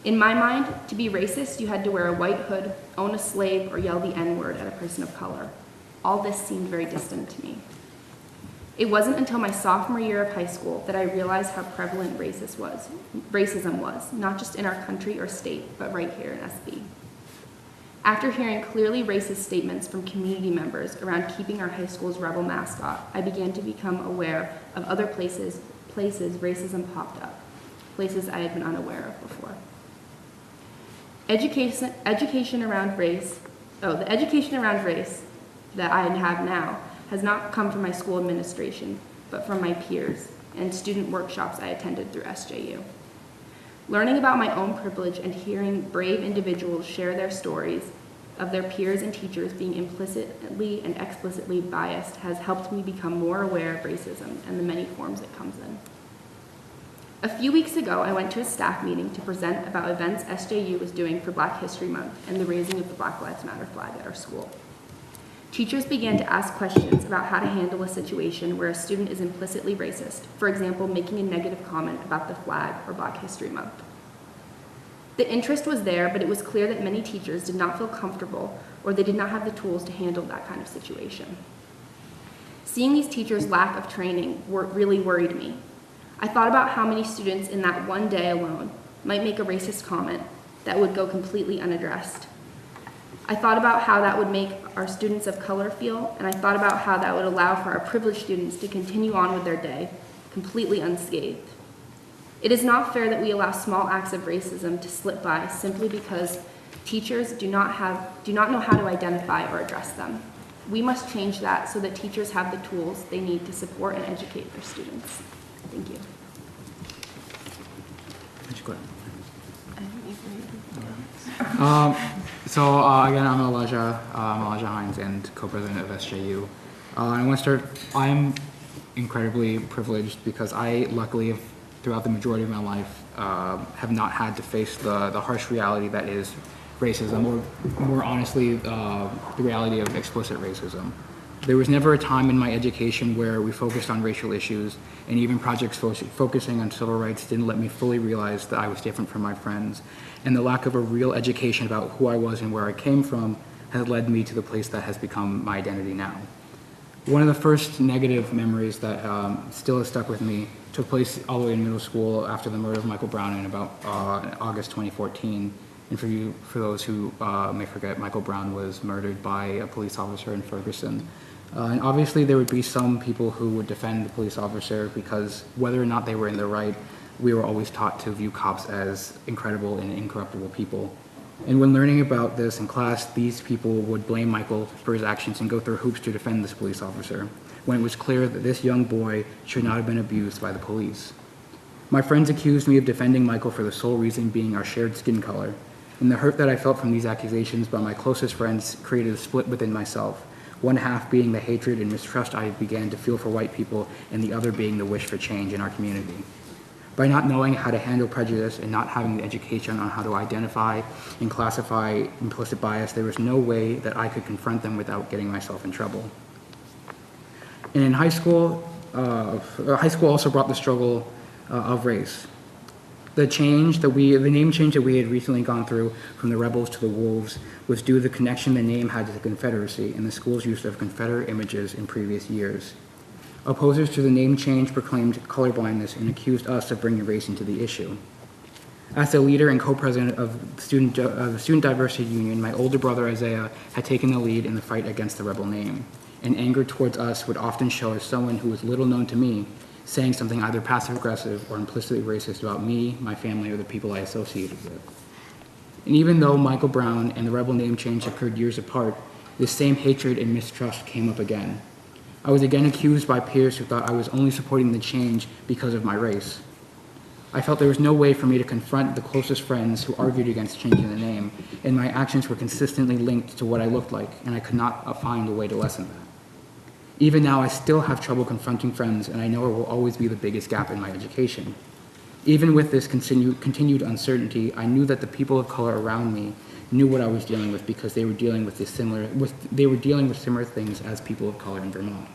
[SPEAKER 15] In my mind, to be racist, you had to wear a white hood, own a slave, or yell the N-word at a person of color. All this seemed very distant to me. It wasn't until my sophomore year of high school that I realized how prevalent racism was, not just in our country or state, but right here in SB. After hearing clearly racist statements from community members around keeping our high school's rebel mascot, I began to become aware of other places racism popped up, places I had been unaware of before. The education around race that I have now has not come from my school administration, but from my peers and student workshops I attended through SJU. Learning about my own privilege and hearing brave individuals share their stories of their peers and teachers being implicitly and explicitly biased has helped me become more aware of racism and the many forms it comes in. A few weeks ago, I went to a staff meeting to present about events SJU was doing for Black History Month and the raising of the Black Lives Matter flag at our school. Teachers began to ask questions about how to handle a situation where a student is implicitly racist, for example, making a negative comment about the flag or Black History Month. The interest was there, but it was clear that many teachers did not feel comfortable or they did not have the tools to handle that kind of situation. Seeing these teachers' lack of training really worried me. I thought about how many students in that one day alone might make a racist comment that would go completely unaddressed. I thought about how that would make our students of color feel, and I thought about how that would allow for our privileged students to continue on with their day, completely unscathed. It is not fair that we allow small acts of racism to slip by simply because teachers do not know how to identify or address them. We must change that so that teachers have the tools they need to support and educate their students. Thank you.
[SPEAKER 21] go ahead. Again, I'm Elijah Hines and co-president of SJU. I want to start, I'm incredibly privileged because I luckily, throughout the majority of my life, have not had to face the harsh reality that is racism, or more honestly, the reality of explicit racism. There was never a time in my education where we focused on racial issues, and even projects focusing on civil rights didn't let me fully realize that I was different from my friends. And the lack of a real education about who I was and where I came from has led me to the place that has become my identity now. One of the first negative memories that still has stuck with me took place all the way in middle school after the murder of Michael Brown in about August 2014. And for those who may forget, Michael Brown was murdered by a police officer in Ferguson. And obviously there would be some people who would defend the police officer because whether or not they were in the right, we were always taught to view cops as incredible and incorruptible people. And when learning about this in class, these people would blame Michael for his actions and go through hoops to defend this police officer, when it was clear that this young boy should not have been abused by the police. My friends accused me of defending Michael for the sole reason being our shared skin color, and the hurt that I felt from these accusations by my closest friends created a split within myself, one half being the hatred and mistrust I began to feel for white people, and the other being the wish for change in our community. By not knowing how to handle prejudice and not having the education on how to identify and classify implicit bias, there was no way that I could confront them without getting myself in trouble. And in high school also brought the struggle of race. The name change that we had recently gone through from the Rebels to the Wolves was due to the connection the name had to the Confederacy and the school's use of Confederate images in previous years. Opposers to the name change proclaimed colorblindness and accused us of bringing race into the issue. As the leader and co-president of the Student Diversity Union, my older brother Isaiah had taken the lead in the fight against the rebel name, and anger towards us would often show as someone who was little known to me, saying something either passive-aggressive or implicitly racist about me, my family, or the people I associated with. And even though Michael Brown and the rebel name change occurred years apart, this same hatred and mistrust came up again. I was again accused by peers who thought I was only supporting the change because of my race. I felt there was no way for me to confront the closest friends who argued against changing the name, and my actions were consistently linked to what I looked like, and I could not find a way to lessen that. Even now, I still have trouble confronting friends, and I know it will always be the biggest gap in my education. Even with this continued uncertainty, I knew that the people of color around me knew what I was dealing with because they were dealing with similar things as people of color in Vermont.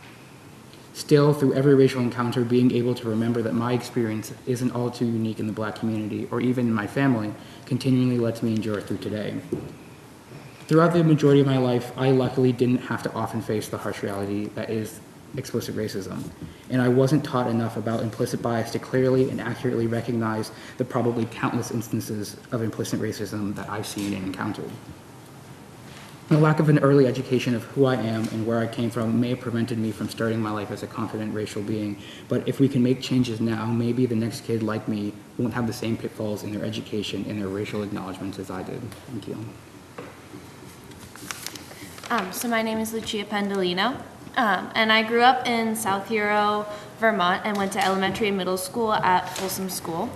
[SPEAKER 21] Still, through every racial encounter, being able to remember that my experience isn't all too unique in the Black community or even in my family continually lets me endure through today. Throughout the majority of my life, I luckily didn't have to often face the harsh reality that is explicit racism, and I wasn't taught enough about implicit bias to clearly and accurately recognize the probably countless instances of implicit racism that I've seen and encountered. The lack of an early education of who I am and where I came from may have prevented me from starting my life as a confident racial being, but if we can make changes now, maybe the next kid like me won't have the same pitfalls in their education and their racial acknowledgments as I did. Thank you.
[SPEAKER 16] So my name is Lucia Pendolino, and I grew up in South Hero, Vermont, and went to elementary and middle school at Folsom School.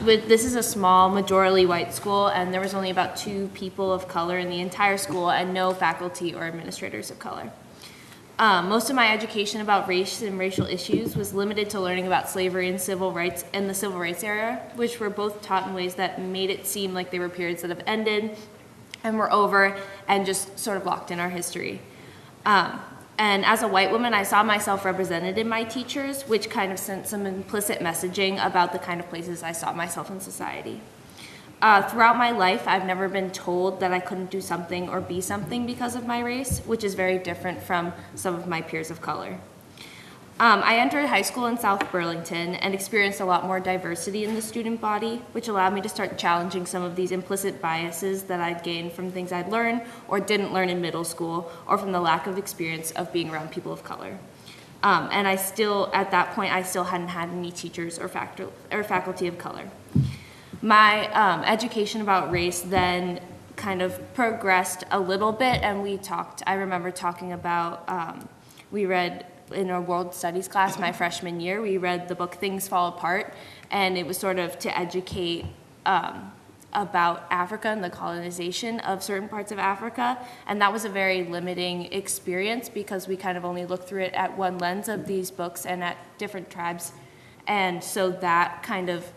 [SPEAKER 16] This is a small, majority white school, and there was only about 2 people of color in the entire school and no faculty or administrators of color. Most of my education about race and racial issues was limited to learning about slavery and civil rights in the civil rights era, which were both taught in ways that made it seem like they were periods that have ended and were over and just sort of locked in our history. And as a white woman, I saw myself represented in my teachers, which kind of sent some implicit messaging about the kind of places I saw myself in society. Throughout my life, I've never been told that I couldn't do something or be something because of my race, which is very different from some of my peers of color. I entered high school in South Burlington and experienced a lot more diversity in the student body, which allowed me to start challenging some of these implicit biases that I'd gained from things I'd learned or didn't learn in middle school, or from the lack of experience of being around people of color. And at that point, I still hadn't had any teachers or faculty of color. My education about race then kind of progressed a little bit, and I remember talking about, we read in our world studies class my freshman year. We read the book Things Fall Apart, and it was sort of to educate about Africa and the colonization of certain parts of Africa. And that was a very limiting experience because we kind of only looked through it at one lens of these books and at different tribes. And so that kind of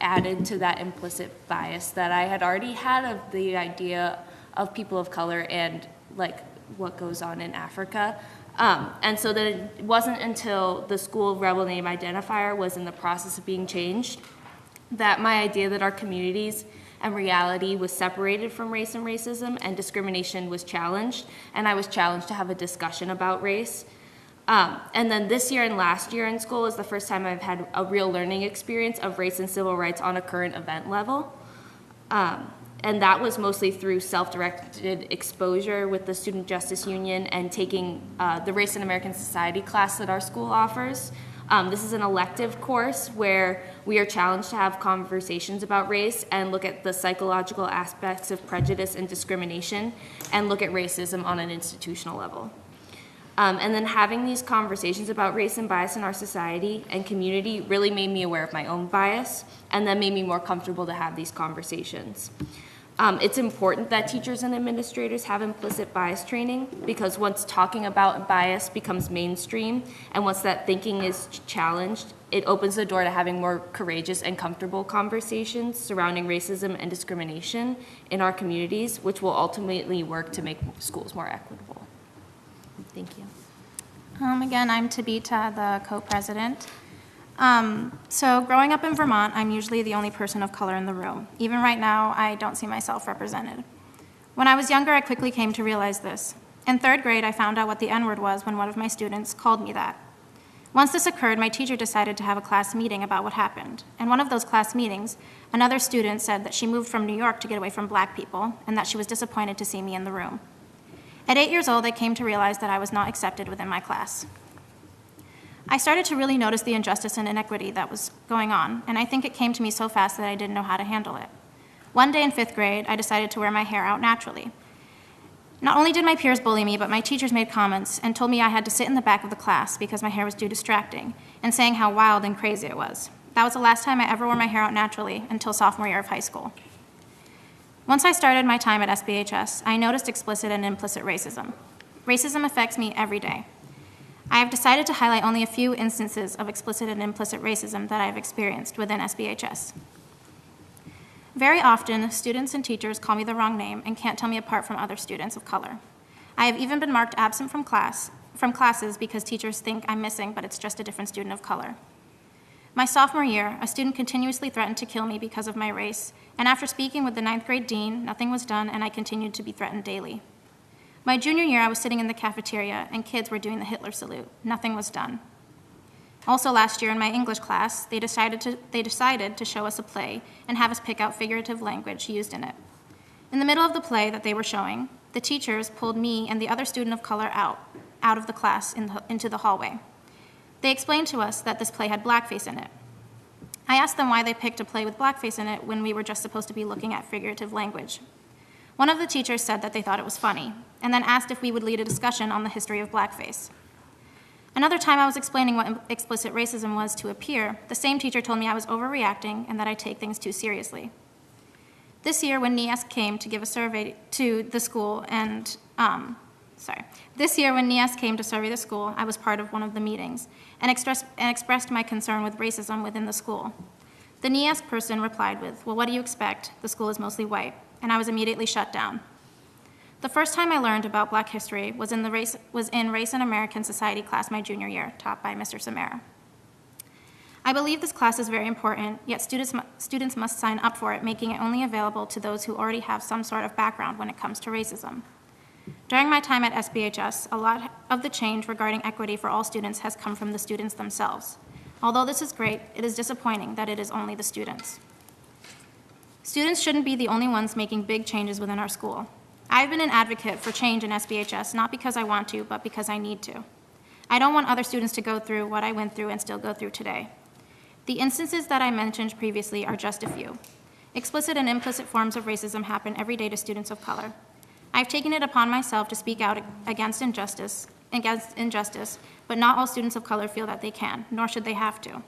[SPEAKER 16] added to that implicit bias that I had already had of the idea of people of color and like what goes on in Africa. And so that it wasn't until the school rebel name identifier was in the process of being changed that my idea that our communities and reality was separated from race and racism and discrimination was challenged, and I was challenged to have a discussion about race. And then this year and last year in school is the first time I've had a real learning experience of race and civil rights on a current event level. And that was mostly through self-directed exposure with the Student Justice Union and taking the Race in American Society class that our school offers. This is an elective course where we are challenged to have conversations about race and look at the psychological aspects of prejudice and discrimination and look at racism on an institutional level. And then having these conversations about race and bias in our society and community really made me aware of my own bias and then made me more comfortable to have these conversations. It's important that teachers and administrators have implicit bias training because once talking about bias becomes mainstream and once that thinking is challenged, it opens the door to having more courageous and comfortable conversations surrounding racism and discrimination in our communities, which will ultimately work to make schools more equitable. Thank you.
[SPEAKER 17] Again, I'm Tabita, the co-president. So growing up in Vermont, I'm usually the only person of color in the room. Even right now, I don't see myself represented. When I was younger, I quickly came to realize this. In 3rd grade, I found out what the N-word was when one of my students called me that. Once this occurred, my teacher decided to have a class meeting about what happened. In one of those class meetings, another student said that she moved from New York to get away from black people and that she was disappointed to see me in the room. At 8 years old, I came to realize that I was not accepted within my class. I started to really notice the injustice and inequity that was going on, and I think it came to me so fast that I didn't know how to handle it. One day in 5th grade, I decided to wear my hair out naturally. Not only did my peers bully me, but my teachers made comments and told me I had to sit in the back of the class because my hair was too distracting, and saying how wild and crazy it was. That was the last time I ever wore my hair out naturally until sophomore year of high school. Once I started my time at SBHS, I noticed explicit and implicit racism. Racism affects me every day. I have decided to highlight only a few instances of explicit and implicit racism that I have experienced within SBHS. Very often, students and teachers call me the wrong name and can't tell me apart from other students of color. I have even been marked absent from classes because teachers think I'm missing, but it's just a different student of color. My sophomore year, a student continuously threatened to kill me because of my race, and after speaking with the 9th grade dean, nothing was done and I continued to be threatened daily. My junior year, I was sitting in the cafeteria and kids were doing the Hitler salute. Nothing was done. Also last year in my English class, they decided to show us a play and have us pick out figurative language used in it. In the middle of the play that they were showing, the teachers pulled me and the other student of color out of the class into the hallway. They explained to us that this play had blackface in it. I asked them why they picked a play with blackface in it when we were just supposed to be looking at figurative language. One of the teachers said that they thought it was funny, and then asked if we would lead a discussion on the history of blackface. Another time I was explaining what explicit racism was to a peer, the same teacher told me I was overreacting and that I take things too seriously. This year when NEASC came to give a survey to the school survey the school, I was part of one of the meetings and expressed my concern with racism within the school. The NEASC person replied with, "Well, what do you expect? The school is mostly white," and I was immediately shut down. The first time I learned about Black history was in Race and American Society class my junior year, taught by Mr. Samara. I believe this class is very important, yet students must sign up for it, making it only available to those who already have some sort of background when it comes to racism. During my time at SBHS, a lot of the change regarding equity for all students has come from the students themselves. Although this is great, it is disappointing that it is only the students. Students shouldn't be the only ones making big changes within our school. I've been an advocate for change in SBHS, not because I want to, but because I need to. I don't want other students to go through what I went through and still go through today. The instances that I mentioned previously are just a few. Explicit and implicit forms of racism happen every day to students of color. I've taken it upon myself to speak out against injustice against injustice, but not all students of color feel that they can, nor should they have to.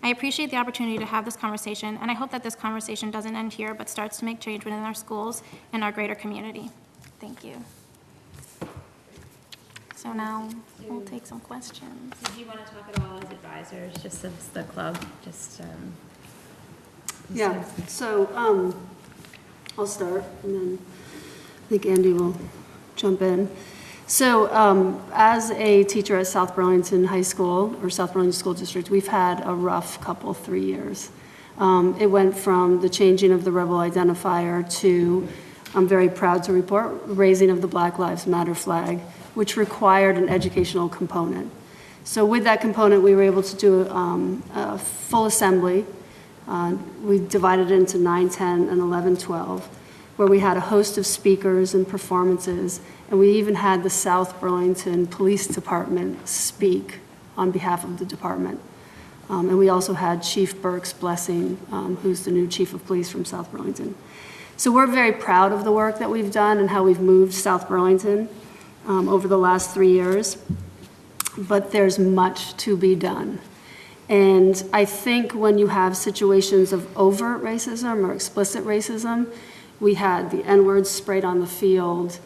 [SPEAKER 17] I appreciate the opportunity to have this conversation, and I hope that this conversation doesn't end here, but starts to make change within our schools and our greater community. Thank you. So now we'll take some questions.
[SPEAKER 6] Did you want to talk at all as advisors, just as the club, just,
[SPEAKER 19] Yeah, so I'll start, and then I think Andy will jump in. So as a teacher at South Burlington High School, or South Burlington School District, we've had a rough couple, 3 years. It went from the changing of the rebel identifier to, I'm very proud to report, raising of the Black Lives Matter flag, which required an educational component. So with that component, we were able to do a full assembly. We divided it into 9, 10, and 11, 12, where we had a host of speakers and performances, and we even had the South Burlington Police Department speak on behalf of the department. And we also had Chief Burke's blessing, who's the new Chief of Police from South Burlington. So we're very proud of the work that we've done and how we've moved South Burlington over the last 3 years, but there's much to be done. And I think when you have situations of overt racism or explicit racism, we had the N-words sprayed on the field,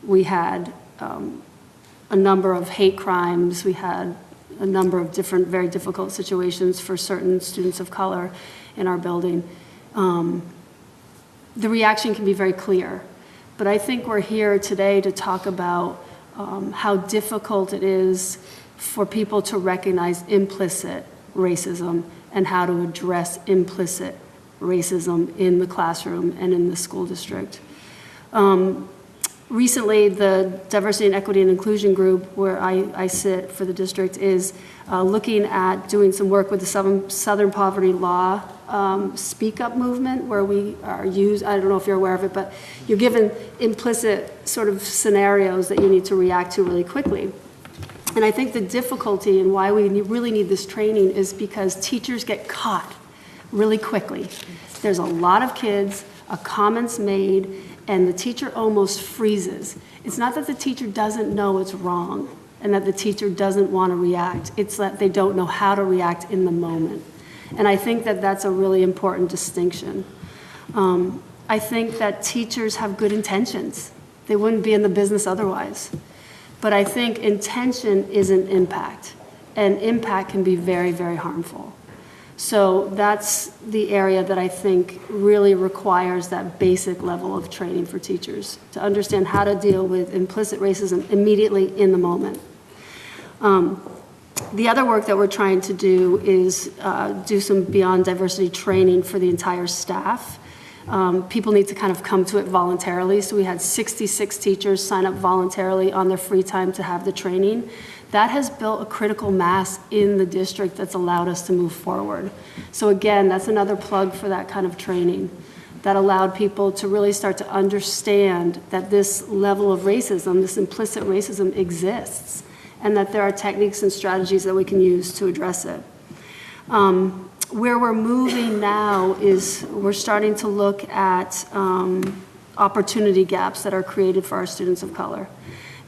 [SPEAKER 19] we had a number of hate crimes, we had a number of different very difficult situations for certain students of color in our building. The reaction can be very clear, but I think we're here today to talk about how difficult it is for people to recognize implicit racism and how to address implicit racism in the classroom and in the school district. Recently, the Diversity and Equity and Inclusion Group, where I sit for the district, is looking at doing some work with the Southern Poverty Law Speak Up movement, where we are used, I don't know if you're aware of it, but you're given implicit sort of scenarios that you need to react to really quickly. And I think the difficulty and why we really need this training is because teachers get caught really quickly. There's a lot of kids, a comment's made, and the teacher almost freezes. It's not that the teacher doesn't know it's wrong and that the teacher doesn't want to react. It's that they don't know how to react in the moment. And I think that that's a really important distinction. I think that teachers have good intentions. They wouldn't be in the business otherwise. But I think intention isn't impact, and impact can be very, very harmful. So that's the area that I think really requires that basic level of training for teachers, to understand how to deal with implicit racism immediately in the moment. The other work that we're trying to do is do some beyond diversity training for the entire staff. People need to kind of come to it voluntarily. So we had 66 teachers sign up voluntarily on their free time to have the training. That has built a critical mass in the district that's allowed us to move forward. So again, that's another plug for that kind of training that allowed people to really start to understand that this level of racism, this implicit racism exists, and that there are techniques and strategies that we can use to address it. Where we're moving now is we're starting to look at opportunity gaps that are created for our students of color.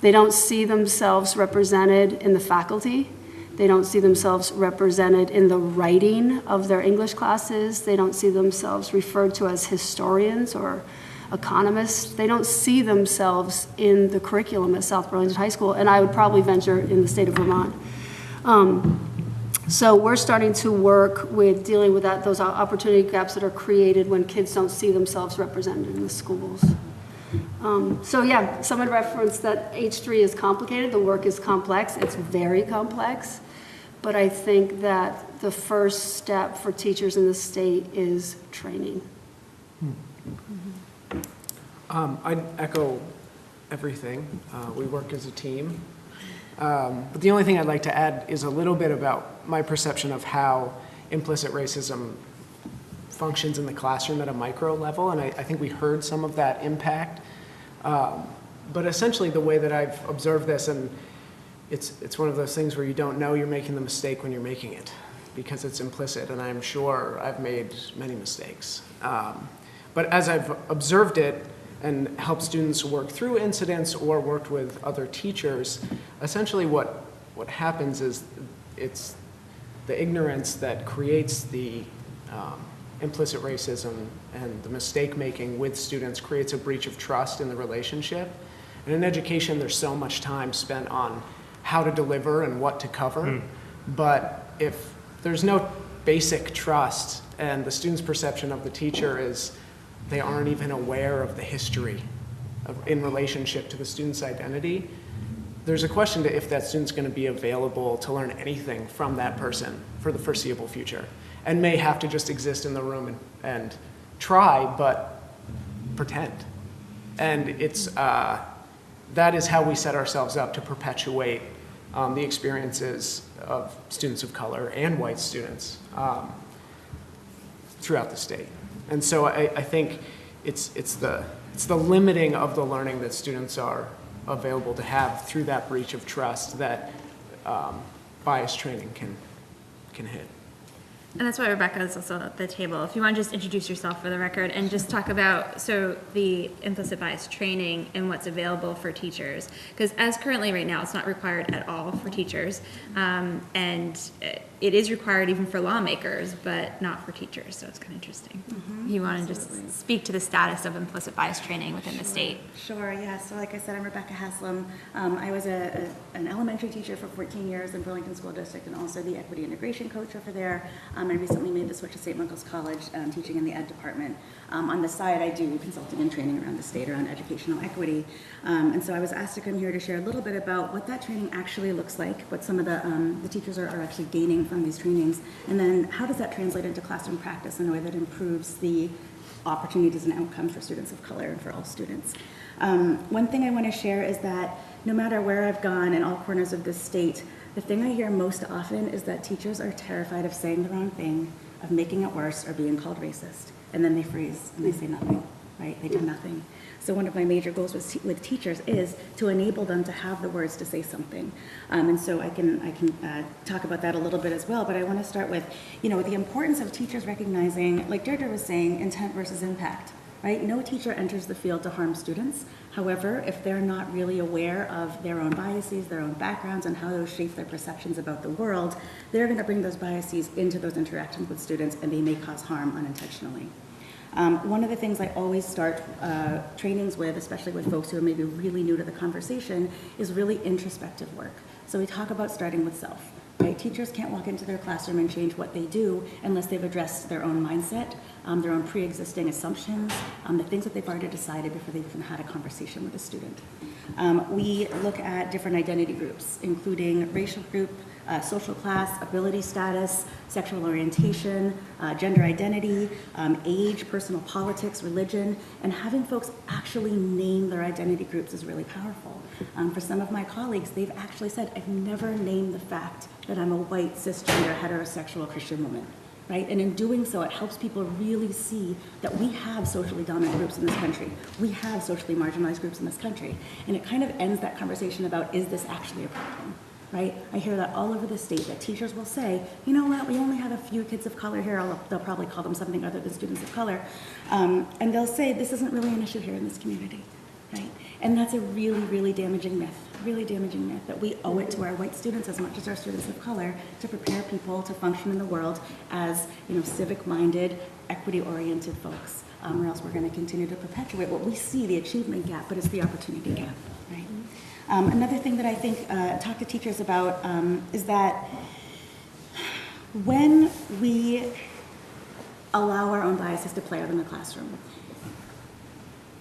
[SPEAKER 19] They don't see themselves represented in the faculty. They don't see themselves represented in the writing of their English classes. They don't see themselves referred to as historians or economists. They don't see themselves in the curriculum at South Burlington High School, and I would probably venture in the state of Vermont. So we're starting to work with dealing with those opportunity gaps that are created when kids don't see themselves represented in the schools. So yeah, someone referenced that H3 is complicated. The work is complex. It's very complex. But I think that the first step for teachers in the state is training.
[SPEAKER 18] I'd echo everything. We work as a team. But the only thing I'd like to add is a little bit about my perception of how implicit racism functions in the classroom at a micro level, and I think we heard some of that impact. But essentially the way that I've observed this, and it's one of those things where you don't know you're making the mistake when you're making it, because it's implicit, and I'm sure I've made many mistakes. But as I've observed it, and helped students work through incidents or worked with other teachers, essentially what happens is it's the ignorance that creates the implicit racism and the mistake-making with students creates a breach of trust in the relationship. And in education, there's so much time spent on how to deliver and what to cover. But if there's no basic trust and the student's perception of the teacher is they aren't even aware of the history in relationship to the student's identity, there's a question to if that student's going to be available to learn anything from that person for the foreseeable future, and may have to just exist in the room and try, but pretend. And it's, that is how we set ourselves up to perpetuate the experiences of students of color and white students throughout the state. And so I think it's the limiting of the learning that students are available to have through that breach of trust that bias training can hit.
[SPEAKER 14] And that's why Rebecca is also at the table. If you want to just introduce yourself for the record and just talk about, so the implicit bias training and what's available for teachers. Because as currently right now, it's not required at all for teachers. And it is required even for lawmakers, but not for teachers. So it's kind of interesting. You want to just speak to the status of implicit bias training within the state?
[SPEAKER 20] Sure, yeah. So like I said, I'm Rebecca Haslam. I was an elementary teacher for 14 years in Burlington School District and also the equity integration coach over there. I recently made the switch to St. Michael's College, teaching in the ed department. On the side, I do consulting and training around the state around educational equity. And so I was asked to come here to share a little bit about what that training actually looks like, what some of the teachers are actually gaining from these trainings, and then how does that translate into classroom practice in a way that improves the opportunities and outcomes for students of color and for all students. One thing I want to share is that no matter where I've gone in all corners of this state, the thing I hear most often is that teachers are terrified of saying the wrong thing, of making it worse, or being called racist. And then they freeze and they say nothing, right? They do nothing. So one of my major goals with teachers is to enable them to have the words to say something. And so I can talk about that a little bit as well, but I want to start with, the importance of teachers recognizing, like Deirdre was saying, intent versus impact. Right? No teacher enters the field to harm students. However, if they're not really aware of their own biases, their own backgrounds, and how those shape their perceptions about the world, they're going to bring those biases into those interactions with students, and they may cause harm unintentionally. One of the things I always start trainings with, especially with folks who are maybe really new to the conversation, is really introspective work. So we talk about starting with self. Right? Teachers can't walk into their classroom and change what they do unless they've addressed their own mindset, their own pre-existing assumptions, the things that they've already decided before they've even had a conversation with a student. We look at different identity groups, including racial group, social class, ability status, sexual orientation, gender identity, age, personal politics, religion, and having folks actually name their identity groups is really powerful. For some of my colleagues, they've actually said, I've never named the fact that I'm a white, cisgender, heterosexual Christian woman. Right? And in doing so, it helps people really see that we have socially dominant groups in this country. We have socially marginalized groups in this country. And it kind of ends that conversation about, is this actually a problem? Right? I hear that all over the state, that teachers will say, you know what, we only have a few kids of color here. They'll probably call them something other than students of color. And they'll say, this isn't really an issue here in this community. Right? And that's a really, really damaging myth, that we owe it to our white students as much as our students of color to prepare people to function in the world as, civic-minded, equity-oriented folks, or else we're going to continue to perpetuate what we see, the achievement gap, but it's the opportunity gap, right? Another thing that I think talk to teachers about is that when we allow our own biases to play out in the classroom,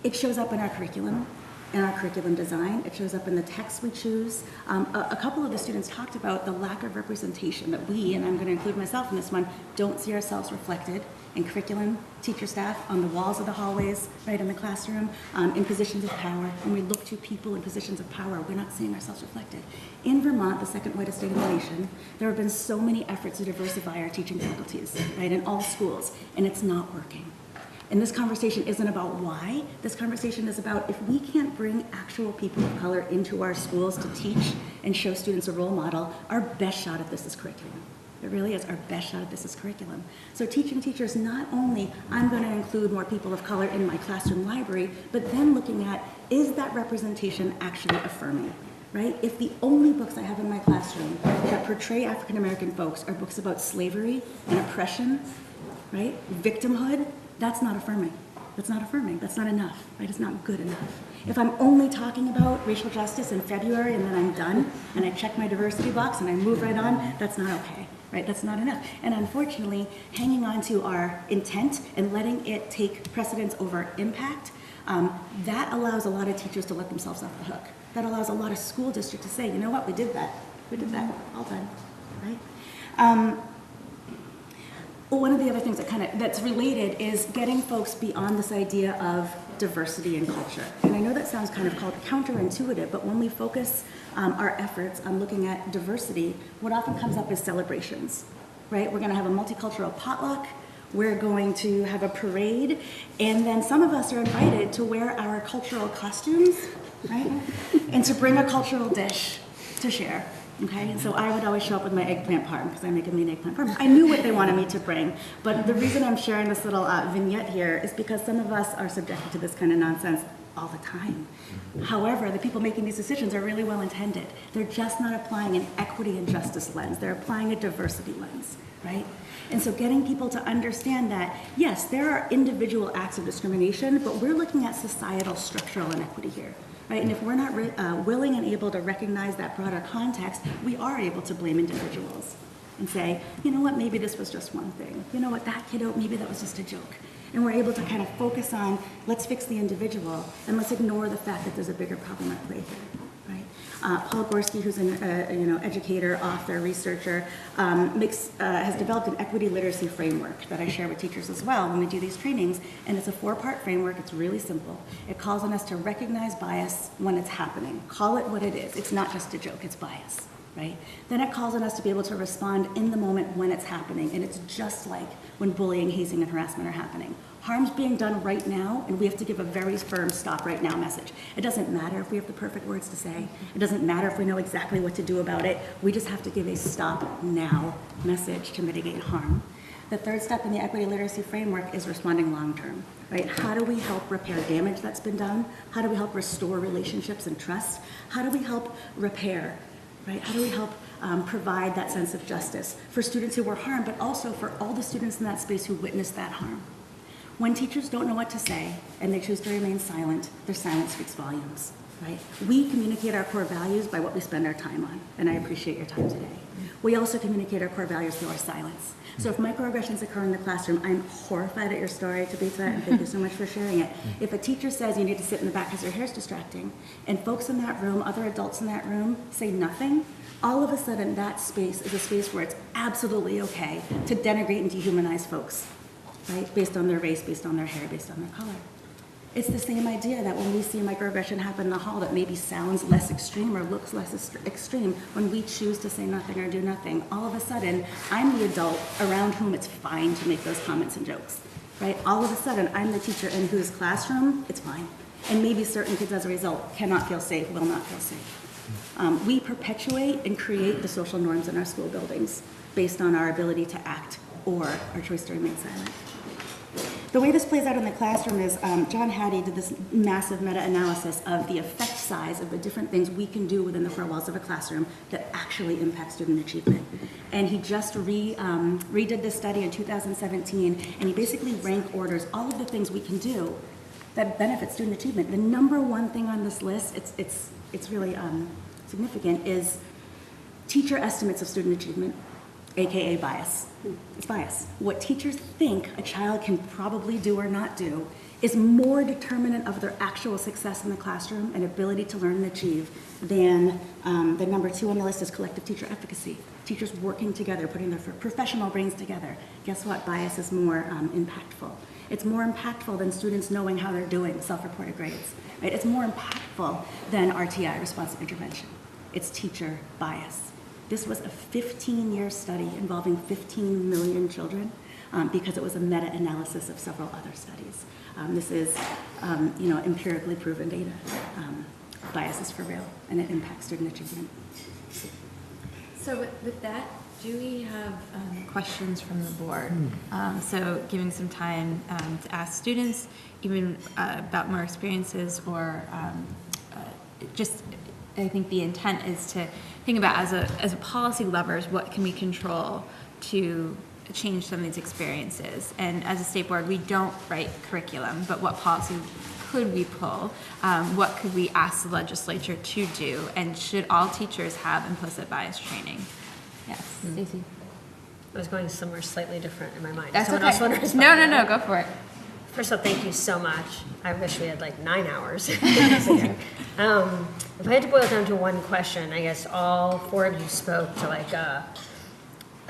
[SPEAKER 20] it shows up in our curriculum, in our curriculum design. It shows up in the texts we choose. A couple of the students talked about the lack of representation that we, and I'm going to include myself in this one, don't see ourselves reflected in curriculum, teacher staff, on the walls of the hallways, right in the classroom, in positions of power. When we look to people in positions of power, we're not seeing ourselves reflected. In Vermont, the second whitest state in the nation, there have been so many efforts to diversify our teaching faculties, right, in all schools, and it's not working. And this conversation isn't about why. This conversation is about if we can't bring actual people of color into our schools to teach and show students a role model, our best shot at this is curriculum. It really is our best shot at business curriculum. So teaching teachers, not only I'm going to include more people of color in my classroom library, but then looking at, is that representation actually affirming, right? If the only books I have in my classroom that portray African American folks are books about slavery and oppression, right? Victimhood, that's not affirming. That's not affirming. That's not enough, right? It's not good enough. If I'm only talking about racial justice in February and then I'm done and I check my diversity box and I move right on, that's not okay, right? That's not enough. And unfortunately, hanging on to our intent and letting it take precedence over impact, that allows a lot of teachers to let themselves off the hook. That allows a lot of school districts to say, you know what, we did that. We did that, all done, right? One of the other things that's related is getting folks beyond this idea of diversity and culture. And I know that sounds kind of called counterintuitive, but when we focus our efforts on looking at diversity, what often comes up is celebrations, right? We're gonna have a multicultural potluck, we're going to have a parade, and then some of us are invited to wear our cultural costumes, right? And to bring a cultural dish to share. Okay, so I would always show up with my eggplant parm because I make a mean eggplant parm. I knew what they wanted me to bring, but the reason I'm sharing this little vignette here is because some of us are subjected to this kind of nonsense all the time. However, the people making these decisions are really well intended. They're just not applying an equity and justice lens. They're applying a diversity lens, right? And so getting people to understand that, yes, there are individual acts of discrimination, but we're looking at societal structural inequity here. Right? And if we're not willing and able to recognize that broader context, we are able to blame individuals and say, you know what, maybe this was just one thing. You know what, that kiddo, maybe that was just a joke. And we're able to kind of focus on, let's fix the individual, and let's ignore the fact that there's a bigger problem at play here. Right? Paul Gorski, who's an educator, author, researcher, has developed an equity literacy framework that I share with teachers as well when we do these trainings. And it's a 4-part framework. It's really simple. It calls on us to recognize bias when it's happening. Call it what it is. It's not just a joke. It's bias. Right? Then it calls on us to be able to respond in the moment when it's happening. And it's just like when bullying, hazing, and harassment are happening. Harm's being done right now, and we have to give a very firm stop right now message. It doesn't matter if we have the perfect words to say. It doesn't matter if we know exactly what to do about it. We just have to give a stop now message to mitigate harm. The third step in the equity literacy framework is responding long-term, right? How do we help repair damage that's been done? How do we help restore relationships and trust? How do we help repair, right? How do we help provide that sense of justice for students who were harmed, but also for all the students in that space who witnessed that harm? When teachers don't know what to say and they choose to remain silent, their silence speaks volumes, right? We communicate our core values by what we spend our time on, and I appreciate your time today. We also communicate our core values through our silence. So if microaggressions occur in the classroom, I'm horrified at your story, Tabitha, and thank you so much for sharing it. If a teacher says you need to sit in the back because your hair's distracting, and folks in that room, other adults in that room, say nothing, all of a sudden that space is a space where it's absolutely okay to denigrate and dehumanize folks. Right? Based on their race, based on their hair, based on their color. It's the same idea that when we see a microaggression happen in the hall that maybe sounds less extreme or looks less extreme, when we choose to say nothing or do nothing, all of a sudden, I'm the adult around whom it's fine to make those comments and jokes. Right? All of a sudden, I'm the teacher in whose classroom it's fine. And maybe certain kids as a result cannot feel safe, will not feel safe. We perpetuate and create the social norms in our school buildings based on our ability to act or our choice to remain silent. The way this plays out in the classroom is John Hattie did this massive meta-analysis of the effect size of the different things we can do within the 4 walls of a classroom that actually impact student achievement. And he just redid this study in 2017, and he basically rank orders all of the things we can do that benefit student achievement. The number one thing on this list, it's really significant, is teacher estimates of student achievement, AKA bias. It's bias. What teachers think a child can probably do or not do is more determinant of their actual success in the classroom and ability to learn and achieve than the number 2 on the list is collective teacher efficacy. Teachers working together, putting their professional brains together. Guess what? Bias is more impactful. It's more impactful than students knowing how they're doing, self-reported grades. Right? It's more impactful than RTI, responsive intervention. It's teacher bias. This was a 15-year study involving 15 million children because it was a meta-analysis of several other studies. This is, empirically proven data. Bias is for real, and it impacts student achievement.
[SPEAKER 14] So with that,
[SPEAKER 12] Do we have questions from the board? So giving some time to ask students, even about more experiences, or just, I think the intent is to think about as a policy levers, what can we control to change some of these experiences? And as a state board, we don't write curriculum, but what policy could we pull? What could we ask the legislature to do? And should all teachers have implicit bias training? Yes, Stacey.
[SPEAKER 6] I was going somewhere slightly different in my mind.
[SPEAKER 12] That's
[SPEAKER 6] Someone
[SPEAKER 12] okay.
[SPEAKER 6] else want to respond?
[SPEAKER 12] No, go for it.
[SPEAKER 6] First of all, thank you so much. I wish we had like 9 hours. If I had to boil it down to one question, I guess all four of you spoke to like a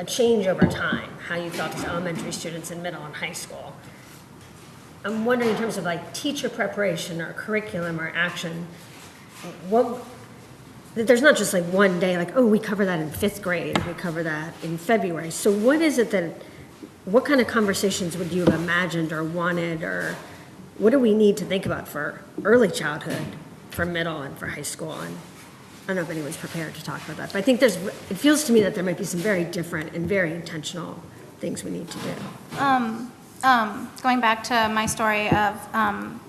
[SPEAKER 6] change over time, how you felt as elementary students in middle and high school. I'm wondering in terms of like teacher preparation or curriculum or action, there's not just like one day, like, oh, we cover that in 5th grade, we cover that in February. So what is it that, what kind of conversations would you have imagined or wanted, or what do we need to think about for early childhood, for middle and for high school? And I don't know if anyone's prepared to talk about that, but I think it feels to me that there might be some very different and very intentional things we need to do.
[SPEAKER 17] Going back to my story of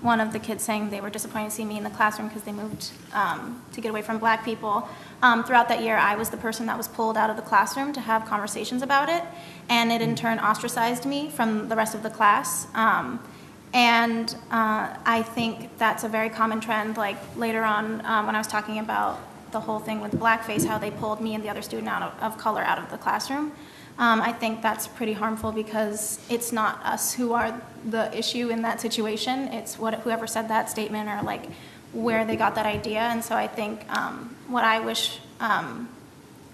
[SPEAKER 17] one of the kids saying they were disappointed to see me in the classroom because they moved to get away from Black people. Throughout that year, I was the person that was pulled out of the classroom to have conversations about it, and it in turn ostracized me from the rest of the class. And I think that's a very common trend, like later on when I was talking about the whole thing with blackface, how they pulled me and the other student of color out of the classroom. I think that's pretty harmful because it's not us who are the issue in that situation. It's whoever said that statement or like where they got that idea. And so I think what I wish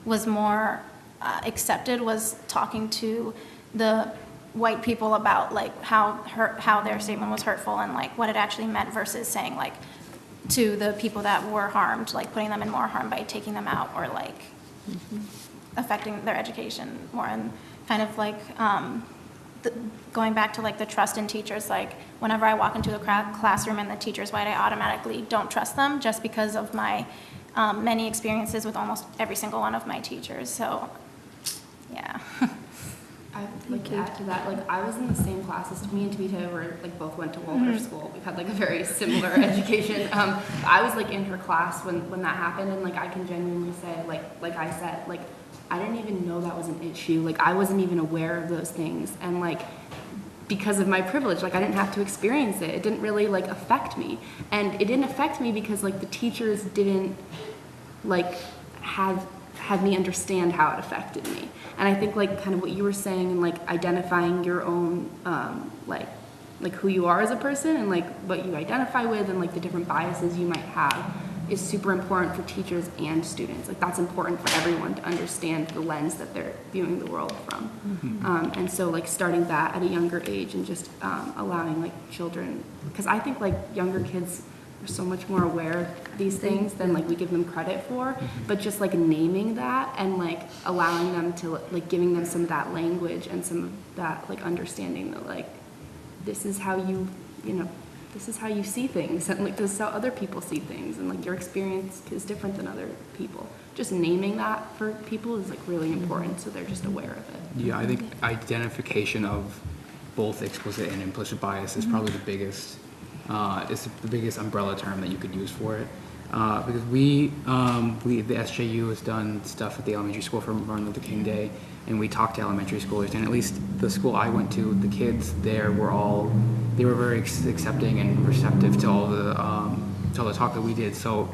[SPEAKER 17] was more accepted was talking to the white people about like how their statement was hurtful and like what it actually meant versus saying like to the people that were harmed, like putting them in more harm by taking them out or like affecting their education more, and kind of like going back to like the trust in teachers. Like whenever I walk into a classroom and the teacher's white, I automatically don't trust them just because of my many experiences with almost every single one of my teachers. So yeah.
[SPEAKER 15] I'd like to add to that, like I was in the same class as me and Tabitha were like both went to Waldorf school. We've had like a very similar education. I was like in her class when that happened, and like I can genuinely say like I said, like I didn't even know that was an issue. Like I wasn't even aware of those things, and like because of my privilege, like I didn't have to experience it. It didn't really like affect me, and it didn't affect me because like the teachers didn't like have me understand how it affected me. And I think like kind of what you were saying and like identifying your own like who you are as a person and like what you identify with and like the different biases you might have is super important for teachers and students. Like that's important for everyone to understand the lens that they're viewing the world from. And so like starting that at a younger age and just allowing like children, because I think like younger kids are so much more aware of these things than like we give them credit for, but just like naming that and like allowing them to like giving them some of that language and some of that like understanding that like this is how this is how you see things, and like this is how other people see things, and like your experience is different than other people. Just naming that for people is like really important, so they're just aware of it.
[SPEAKER 21] Yeah, I think identification of both explicit and implicit bias is probably the biggest. It's the biggest umbrella term that you could use for it, because the SJU has done stuff at the elementary school for Martin Luther King Day, and we talked to elementary schoolers, and at least the school I went to, the kids there were very accepting and receptive to all the talk that we did. So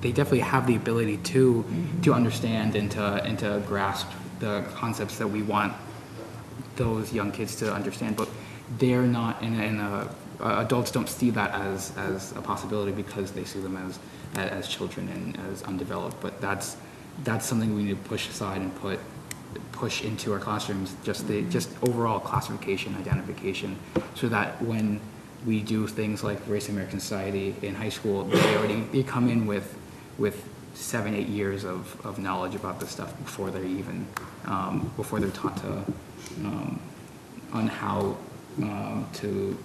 [SPEAKER 21] they definitely have the ability to understand and to grasp the concepts that we want those young kids to understand, but they're not adults don't see that as a possibility because they see them as children and as undeveloped. But that's something we need to push aside and push into our classrooms, just overall classification, identification, so that when we do things like Race in American Society in high school, they come in with 7-8 years of knowledge about this stuff before they're taught on how to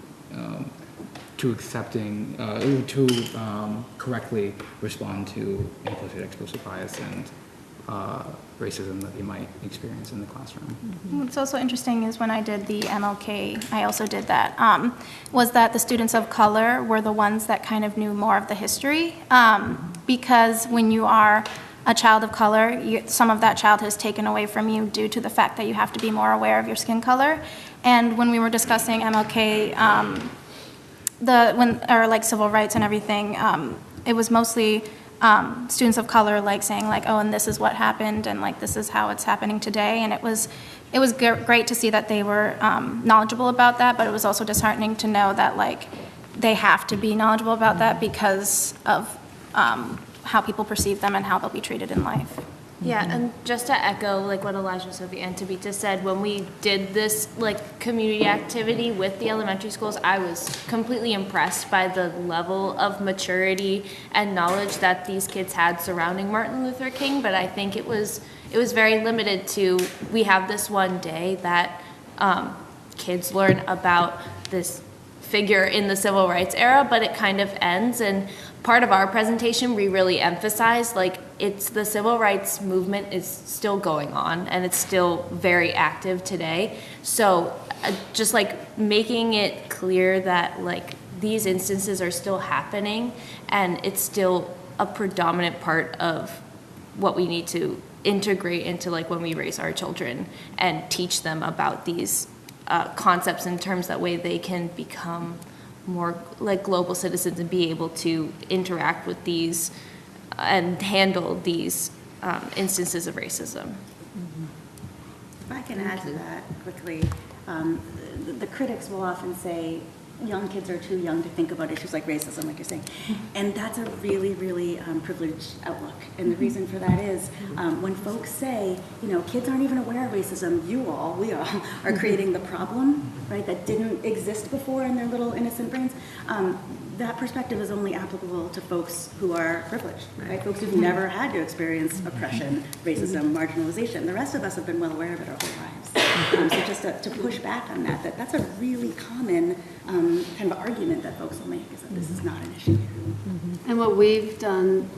[SPEAKER 21] correctly respond to implicit explicit bias and racism that they might experience in the classroom.
[SPEAKER 17] What's also interesting is when I did the MLK, I also did that, was that the students of color were the ones that kind of knew more of the history, because when you are a child of color, some of that childhood is taken away from you due to the fact that you have to be more aware of your skin color. And when we were discussing MLK, like civil rights and everything, it was mostly students of color like saying like, oh, and this is what happened, and like this is how it's happening today. And it was great to see that they were knowledgeable about that, but it was also disheartening to know that like they have to be knowledgeable about that because of how people perceive them and how they'll be treated in life.
[SPEAKER 16] Yeah, and just to echo like what Elijah, Sophie, and Tabitha said, when we did this like community activity with the elementary schools, I was completely impressed by the level of maturity and knowledge that these kids had surrounding Martin Luther King. But I think it was very limited to, we have this one day that kids learn about this figure in the civil rights era, but it kind of ends. And part of our presentation, we really emphasized like it's the civil rights movement is still going on and it's still very active today. So just like making it clear that like these instances are still happening and it's still a predominant part of what we need to integrate into like when we raise our children and teach them about these concepts in terms that way they can become more like global citizens and be able to interact with these and handle these instances of racism.
[SPEAKER 20] If I can add to that quickly, the critics will often say young kids are too young to think about issues like racism, like you're saying. And that's a really, really privileged outlook. And the reason for that is when folks say, you know, kids aren't even aware of racism, we all are creating the problem, right, that didn't exist before in their little innocent brains. That perspective is only applicable to folks who are privileged, right? Folks who've never had to experience oppression, racism, marginalization. The rest of us have been well aware of it our whole lives. So just to push back on that's a really common kind of argument that folks will make, is that this is not an issue here.
[SPEAKER 19] And what we've done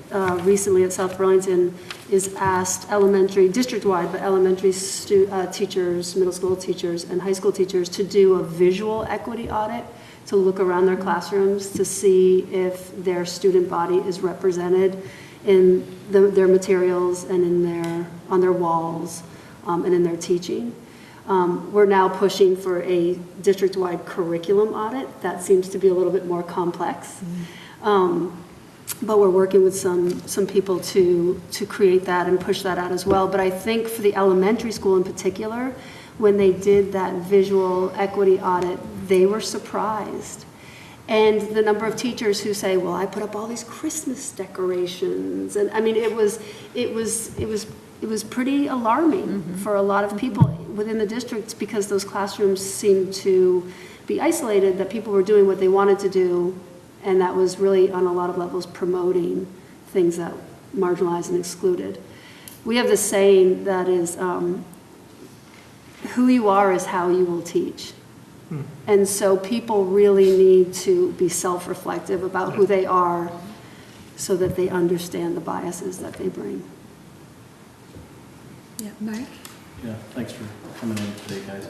[SPEAKER 19] recently at South Burlington is asked district-wide, but elementary teachers, middle school teachers, and high school teachers to do a visual equity audit, to look around their classrooms to see if their student body is represented in their materials and on their walls and in their teaching. We're now pushing for a district-wide curriculum audit. That seems to be a little bit more complex. But we're working with some people to create that and push that out as well. But I think for the elementary school in particular, when they did that visual equity audit, they were surprised. And the number of teachers who say, well, I put up all these Christmas decorations. And I mean, it was pretty alarming for a lot of people within the district, because those classrooms seemed to be isolated, that people were doing what they wanted to do, and that was really on a lot of levels promoting things that marginalized and excluded. We have this saying that is, who you are is how you will teach. And so people really need to be self-reflective about who they are so that they understand the biases that they bring.
[SPEAKER 12] Yeah, Mark?
[SPEAKER 3] Yeah, thanks for coming in today, guys.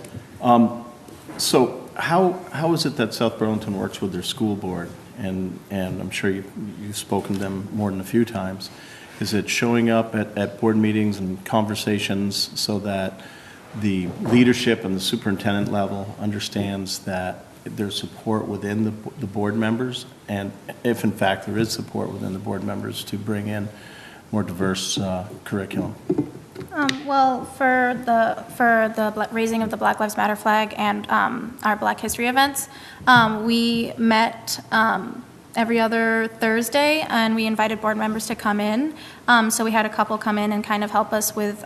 [SPEAKER 3] So how is it that South Burlington works with their school board? And I'm sure you've spoken to them more than a few times. Is it showing up at board meetings and conversations so that the leadership and the superintendent level understands that there's support within the board members, and if in fact there is support within the board members to bring in more diverse curriculum?
[SPEAKER 17] Well, for the raising of the Black Lives Matter flag and our Black History events, we met every other Thursday, and we invited board members to come in. So we had a couple come in and kind of help us with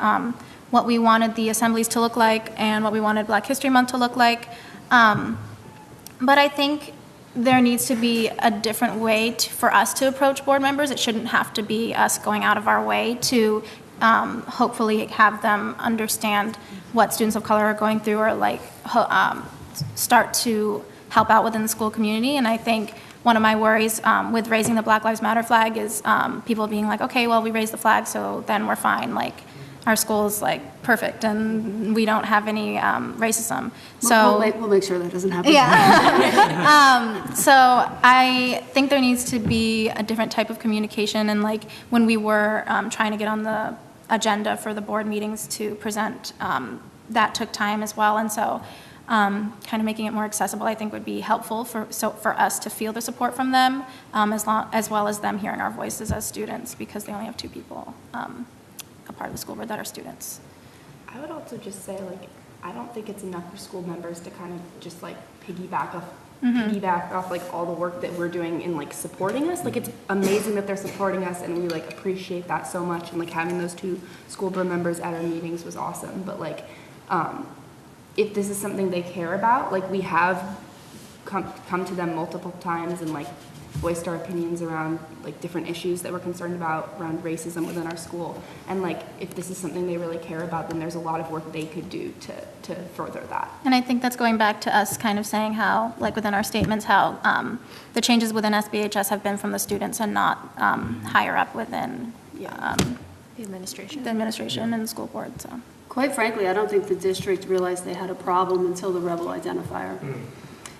[SPEAKER 17] what we wanted the assemblies to look like and what we wanted Black History Month to look like. But I think there needs to be a different way for us to approach board members. It shouldn't have to be us going out of our way to hopefully have them understand what students of color are going through, or like start to help out within the school community. And I think one of my worries with raising the Black Lives Matter flag is people being like, okay, well, we raised the flag, so then we're fine. Like, our school is like perfect and we don't have any racism. So
[SPEAKER 19] we'll make sure that doesn't happen.
[SPEAKER 17] Yeah. So I think there needs to be a different type of communication. And like when we were trying to get on the agenda for the board meetings to present, that took time as well. And so kind of making it more accessible, I think, would be helpful for us to feel the support from them, as well as them hearing our voices as students, because they only have 2 people a part of the school board that are students.
[SPEAKER 15] I would also just say, like, I don't think it's enough for school members to kind of just like piggyback off like all the work that we're doing in like supporting us. Like, it's amazing that they're supporting us, and we like appreciate that so much. And like having those 2 school board members at our meetings was awesome. But like, if this is something they care about, like we have come to them multiple times and like voiced our opinions around like different issues that we're concerned about around racism within our school. And like, if this is something they really care about, then there's a lot of work they could do to further that.
[SPEAKER 17] And I think that's going back to us kind of saying how, like within our statements, how the changes within SBHS have been from the students and not higher up within the administration and the school board. So,
[SPEAKER 19] quite frankly, I don't think the district realized they had a problem until the rebel identifier.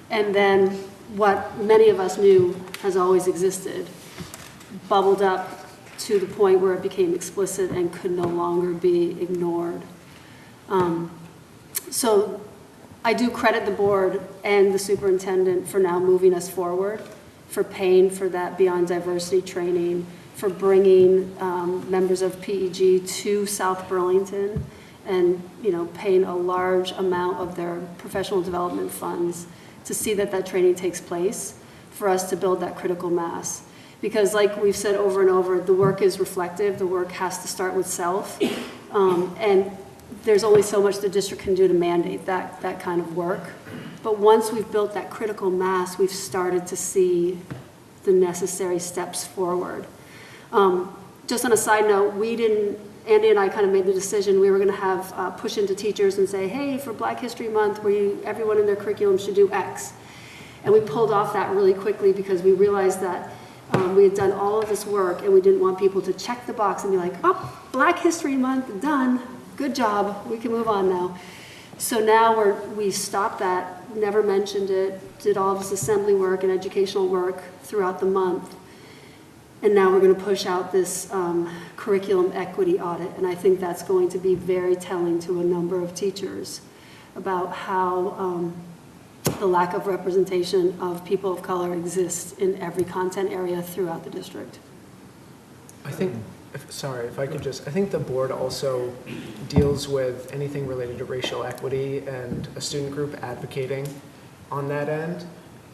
[SPEAKER 19] And then what many of us knew has always existed bubbled up to the point where it became explicit and could no longer be ignored. So I do credit the board and the superintendent for now moving us forward, for paying for that Beyond Diversity training, for bringing members of PEG to South Burlington and, you know, paying a large amount of their professional development funds to see that that training takes place, for us to build that critical mass. Because like we've said over and over, the work is reflective, the work has to start with self, and there's only so much the district can do to mandate that kind of work. But once we've built that critical mass, we've started to see the necessary steps forward. Just on a side note, Andy and I kind of made the decision we were going to have push into teachers and say, hey, for Black History Month, everyone in their curriculum should do X. And we pulled off that really quickly because we realized that we had done all of this work and we didn't want people to check the box and be like, oh, Black History Month, done, good job, we can move on now. So now we stopped that, never mentioned it, did all of this assembly work and educational work throughout the month. And now we're going to push out this curriculum equity audit, and I think that's going to be very telling to a number of teachers about how the lack of representation of people of color exists in every content area throughout the district.
[SPEAKER 18] I think, if I could I think the board also deals with anything related to racial equity and a student group advocating on that end,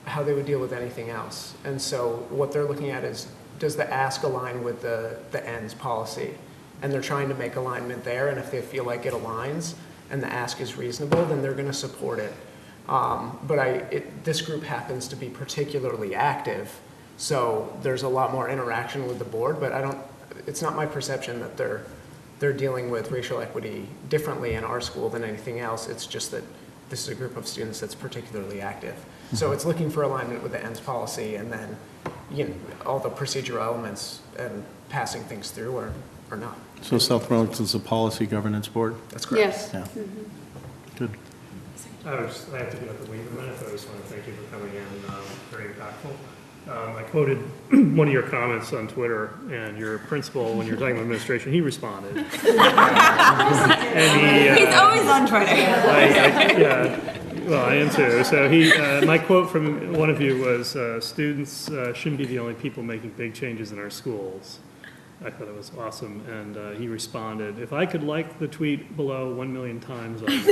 [SPEAKER 18] how they would deal with anything else. And so what they're looking at is, does the ask align with the ends policy? And they're trying to make alignment there, and if they feel like it aligns and the ask is reasonable, then they're going to support it. But this group happens to be particularly active, so there's a lot more interaction with the board, but it's not my perception that they're dealing with racial equity differently in our school than anything else. It's just that this is a group of students that's particularly active. So it's looking for alignment with the ends policy, and then all the procedural elements and passing things through or not.
[SPEAKER 3] So South Burlington's a policy governance board?
[SPEAKER 18] That's correct.
[SPEAKER 19] Yes.
[SPEAKER 3] Yeah. Good.
[SPEAKER 5] I have to get up and leave in a minute, but I just want to thank you for coming in, very impactful. I quoted one of your comments on Twitter, and your principal, when you were talking about administration, he responded. And
[SPEAKER 1] He's always on Twitter.
[SPEAKER 5] Well, I am too. So my quote from one of you was, students shouldn't be the only people making big changes in our schools. I thought it was awesome, and he responded, if I could like the tweet below 1 million times, I would.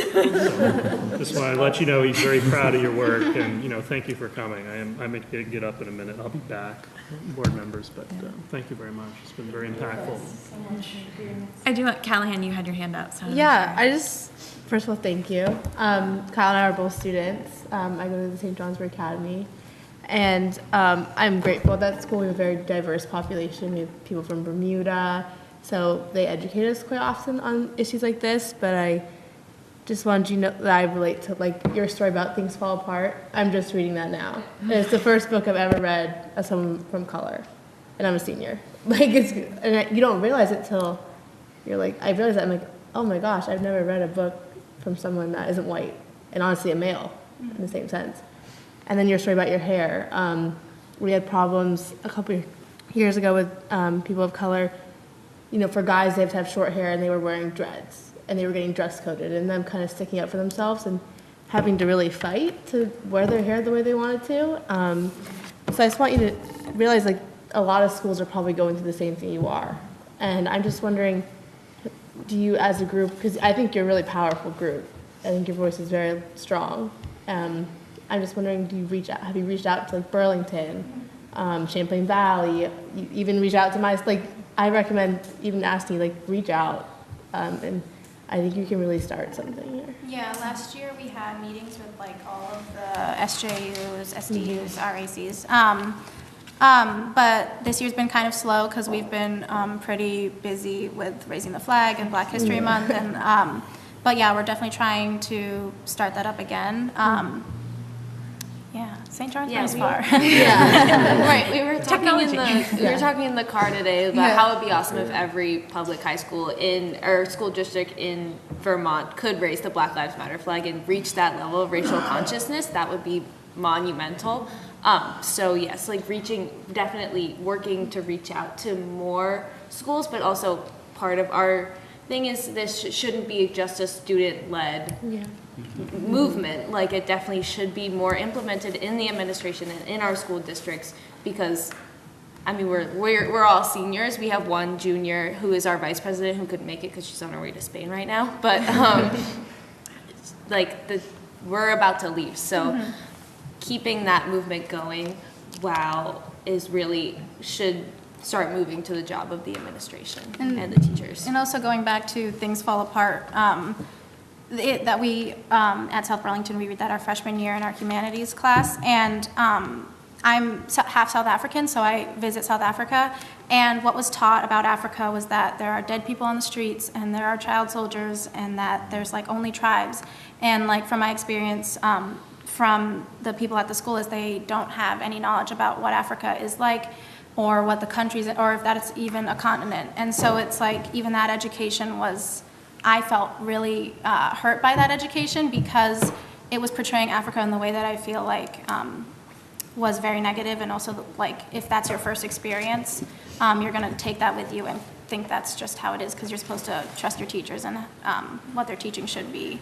[SPEAKER 5] So just want to let you know he's very proud of your work, and thank you for coming. I may get up in a minute. I'll be back, board members, but thank you very much. It's been very impactful.
[SPEAKER 1] I do want, Callahan, you had your hand up. So
[SPEAKER 2] Yeah, first of all, thank you. Kyle and I are both students. I go to the St. Johnsbury Academy. And I'm grateful at that school. We have a very diverse population. We have people from Bermuda, so they educate us quite often on issues like this. But just wanted you to know that I relate to like your story about Things Fall Apart. I'm just reading that now. And it's the first book I've ever read as someone from color, and I'm a senior. Like you don't realize it till you're like, I realized that I'm like, oh my gosh, I've never read a book from someone that isn't white, and honestly a male in the same sense. And then your story about your hair. We had problems a couple years ago with people of color. You know, for guys, they have to have short hair, and they were wearing dreads, and they were getting dress coded, and them kind of sticking up for themselves and having to really fight to wear their hair the way they wanted to. So I just want you to realize, like, a lot of schools are probably going through the same thing you are. And I'm just wondering, do you as a group, because I think you're a really powerful group. I think your voice is very strong. I'm just wondering, have you reached out to like Burlington, Champlain Valley, you even reach out to I recommend even asking, like, reach out, and I think you can really start something here.
[SPEAKER 17] Yeah, last year we had meetings with like all of the SJUs, SDUs, RACs. But this year's been kind of slow because we've been pretty busy with raising the flag and Black History Month, and but yeah, we're definitely trying to start that up again. Yeah, St. John's is far.
[SPEAKER 16] Yeah. Right. We were
[SPEAKER 17] Technology.
[SPEAKER 16] talking in the car today about how it'd be awesome if every public high school or school district in Vermont could raise the Black Lives Matter flag and reach that level of racial consciousness. That would be monumental. So yes, like definitely working to reach out to more schools, but also part of our thing is this shouldn't be just a student-led movement. Like, it definitely should be more implemented in the administration and in our school districts, because I mean we're all seniors. We have one junior who is our vice president who couldn't make it because she's on her way to Spain right now, but we're about to leave, so keeping that movement going should start moving to the job of the administration and the teachers.
[SPEAKER 17] And also going back to Things Fall Apart, that we, at South Burlington, we read that our freshman year in our humanities class, and I'm half South African, so I visit South Africa, and what was taught about Africa was that there are dead people on the streets, and there are child soldiers, and that there's like only tribes. And like from my experience, from the people at the school, is they don't have any knowledge about what Africa is like, or what the countries, or if that it's even a continent. And so it's like, even that education I felt really hurt by that education, because it was portraying Africa in the way that I feel like was very negative. And also, like, if that's your first experience, you're gonna take that with you and think that's just how it is, because you're supposed to trust your teachers, and what they're teaching should be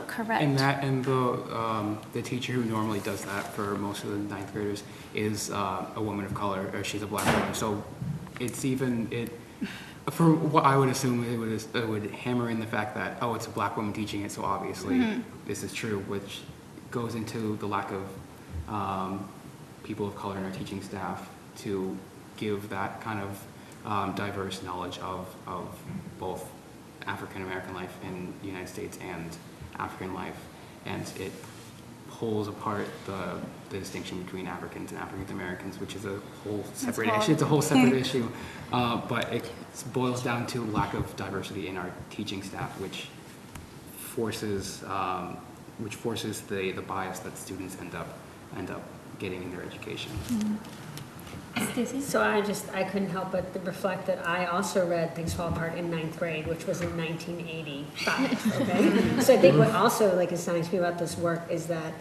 [SPEAKER 17] correct.
[SPEAKER 21] And the teacher who normally does that for most of the ninth graders is a woman of color, or she's a Black woman. So for what I would assume, it would hammer in the fact that, oh, it's a Black woman teaching it, so obviously this is true, which goes into the lack of people of color in our teaching staff to give that kind of diverse knowledge of both African American life in the United States and African life, and it pulls apart the distinction between Africans and African Americans, which is a whole separate issue. It's a whole separate issue, but it boils down to lack of diversity in our teaching staff, which forces the bias that students end up getting in their education.
[SPEAKER 6] So I couldn't help but reflect that I also read Things Fall Apart in ninth grade, which was in 1985, okay? So I think what also like astonishes me about this work is that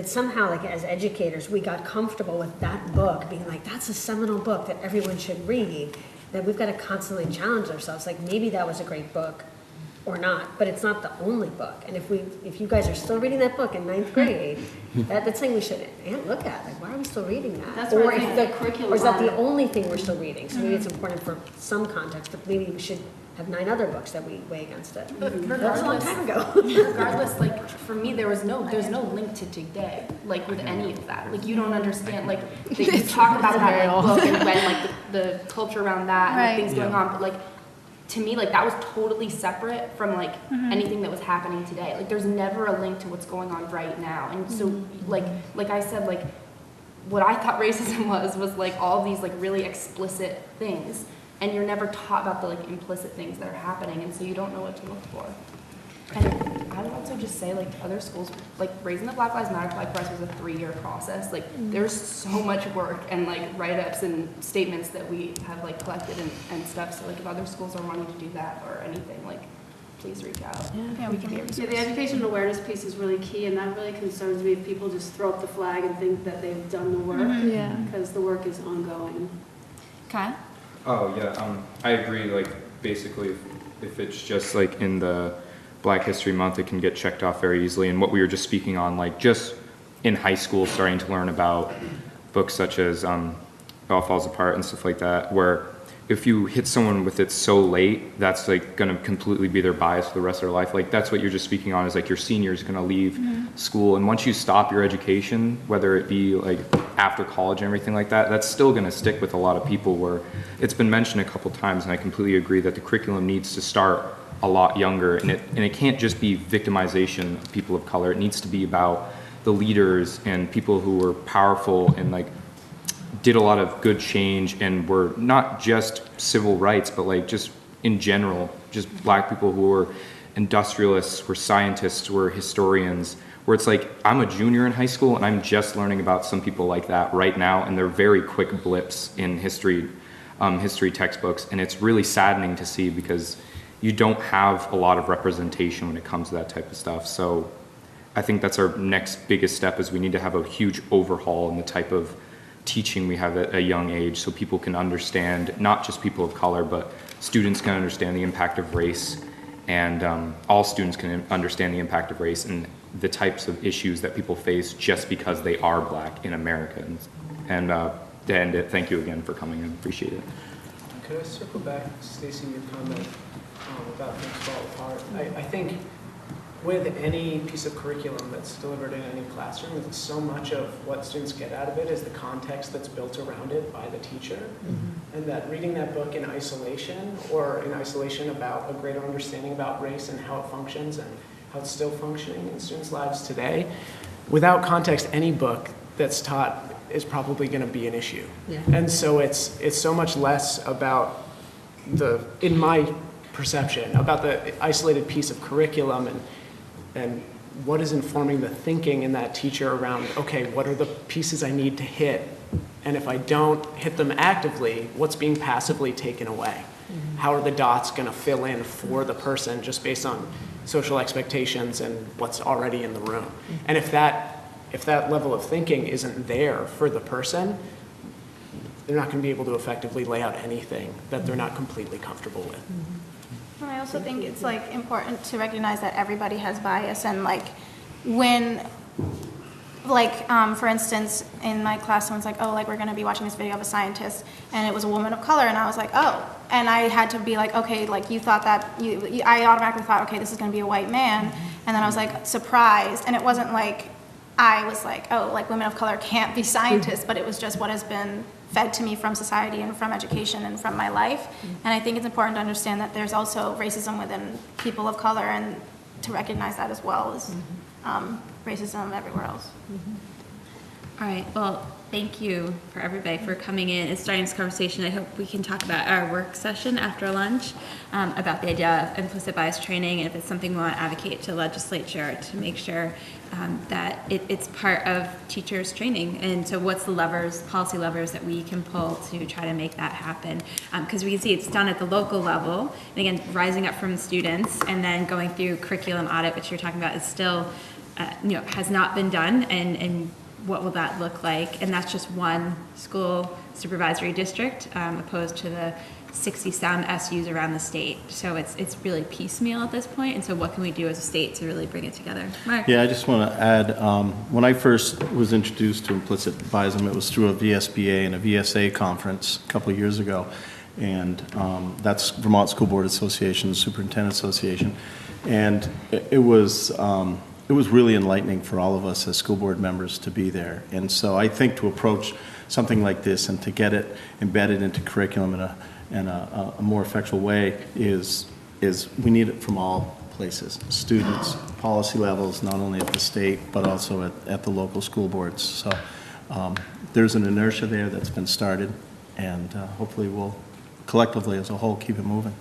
[SPEAKER 6] somehow, like, as educators, we got comfortable with that book being like, that's a seminal book that everyone should read, that we've got to constantly challenge ourselves. Like, maybe that was a great book or not, but it's not the only book. And if you guys are still reading that book in ninth grade, that's something we should look at. Like, why are we still reading that?
[SPEAKER 15] That's where the curriculum.
[SPEAKER 6] Or is that the only thing we're still reading? So maybe it's important for some context, but maybe we should have 9 other books that we weigh against it. That was a long time ago.
[SPEAKER 15] Regardless, like, for me, there's no link to today, like, with any of that. Like, you don't understand, like, they talk about that book and when, like, the culture around that and things going on, but, like, to me, like, that was totally separate from, like, anything that was happening today. Like, there's never a link to what's going on right now. And so, like I said, like, what I thought racism was like all these, like, really explicit things. And you're never taught about the, like, implicit things that are happening, and so you don't know what to look for. And I would also just say, like, other schools, like, raising the Black Lives Matter flag for us was a 3-year process. Like, there's so much work and, like, write-ups and statements that we have, like, collected and stuff. So, like, if other schools are wanting to do that or anything, like, please reach out.
[SPEAKER 17] Yeah, we can be a resource.
[SPEAKER 19] Yeah, the education and awareness piece is really key, and that really concerns me if people just throw up the flag and think that they've done the work.
[SPEAKER 17] Yeah.
[SPEAKER 19] Because the work is ongoing.
[SPEAKER 1] Okay.
[SPEAKER 9] Oh, yeah, I agree, like, basically, if it's just, like, in the Black History Month, it can get checked off very easily, and what we were just speaking on, like, just in high school, starting to learn about books such as, It All Falls Apart and stuff like that, where if you hit someone with it so late, that's, like, gonna completely be their bias for the rest of their life. Like, that's what you're just speaking on, is, like, your senior's gonna leave school, and once you stop your education, whether it be, like, after college and everything like that, that's still gonna stick with a lot of people, where it's been mentioned a couple times, and I completely agree that the curriculum needs to start a lot younger, and it can't just be victimization of people of color. It needs to be about the leaders and people who were powerful and, like, did a lot of good change and were not just civil rights, but, like, just in general, just Black people who were industrialists, were scientists, were historians, where it's like, I'm a junior in high school and I'm just learning about some people like that right now, and they're very quick blips in history textbooks, and it's really saddening to see because you don't have a lot of representation when it comes to that type of stuff. So I think that's our next biggest step, is we need to have a huge overhaul in the type of teaching we have at a young age, so people can understand, not just people of color, but students can understand the impact of race, and all students can understand the impact of race and the types of issues that people face just because they are Black in America. And to end it, thank you again for coming. I appreciate it.
[SPEAKER 18] Could I circle back, Stacy, your comment about things fall apart? I think with any piece of curriculum that's delivered in any classroom, so much of what students get out of it is the context that's built around it by the teacher. And that reading that book in isolation, or in isolation about a greater understanding about race and how it functions and how it's still functioning in students' lives today, without context, any book that's taught is probably going to be an issue.
[SPEAKER 6] Yeah.
[SPEAKER 18] And so it's so much less about in my perception, about the isolated piece of curriculum and what is informing the thinking in that teacher around, okay, what are the pieces I need to hit? And if I don't hit them actively, what's being passively taken away? How are the dots going to fill in for the person just based on social expectations and what's already in the room? And if that level of thinking isn't there for the person, they're not going to be able to effectively lay out anything that they're not completely comfortable with.
[SPEAKER 17] And I also think it's, like, important to recognize that everybody has bias, and, like, when, like, for instance, in my class, someone's like, oh, like, we're gonna be watching this video of a scientist, and it was a woman of color, and I was like, oh, and I had to be like, okay, like, you thought that, I automatically thought, okay, this is gonna be a white man, and then I was, like, surprised, and it wasn't like, I was like, oh, like, women of color can't be scientists, but it was just what has been fed to me from society and from education and from my life. And I think it's important to understand that there's also racism within people of color, and to recognize that as well as racism everywhere else.
[SPEAKER 1] All right, well, thank you for everybody for coming in and starting this conversation. I hope we can talk about our work session after lunch, about the idea of implicit bias training, and if it's something we want to advocate to the legislature to make sure that it's part of teachers' training. And so what's the levers, policy levers that we can pull to try to make that happen? Because we can see it's done at the local level, and again, rising up from students, and then going through curriculum audit, which you're talking about, is still, has not been done, and what will that look like? And that's just one school supervisory district, opposed to the 60-some SUs around the state. So it's really piecemeal at this point. And so what can we do as a state to really bring it together? Mark?
[SPEAKER 3] Yeah, I just want to add, when I first was introduced to implicit biasm, it was through a VSBA and a VSA conference a couple of years ago. And that's Vermont School Board Association, Superintendent Association. And it was really enlightening for all of us as school board members to be there. And so I think to approach something like this and to get it embedded into curriculum in a more effectual way is we need it from all places, students, policy levels, not only at the state, but also at the local school boards. So there's an inertia there that's been started, and hopefully we'll collectively as a whole keep it moving.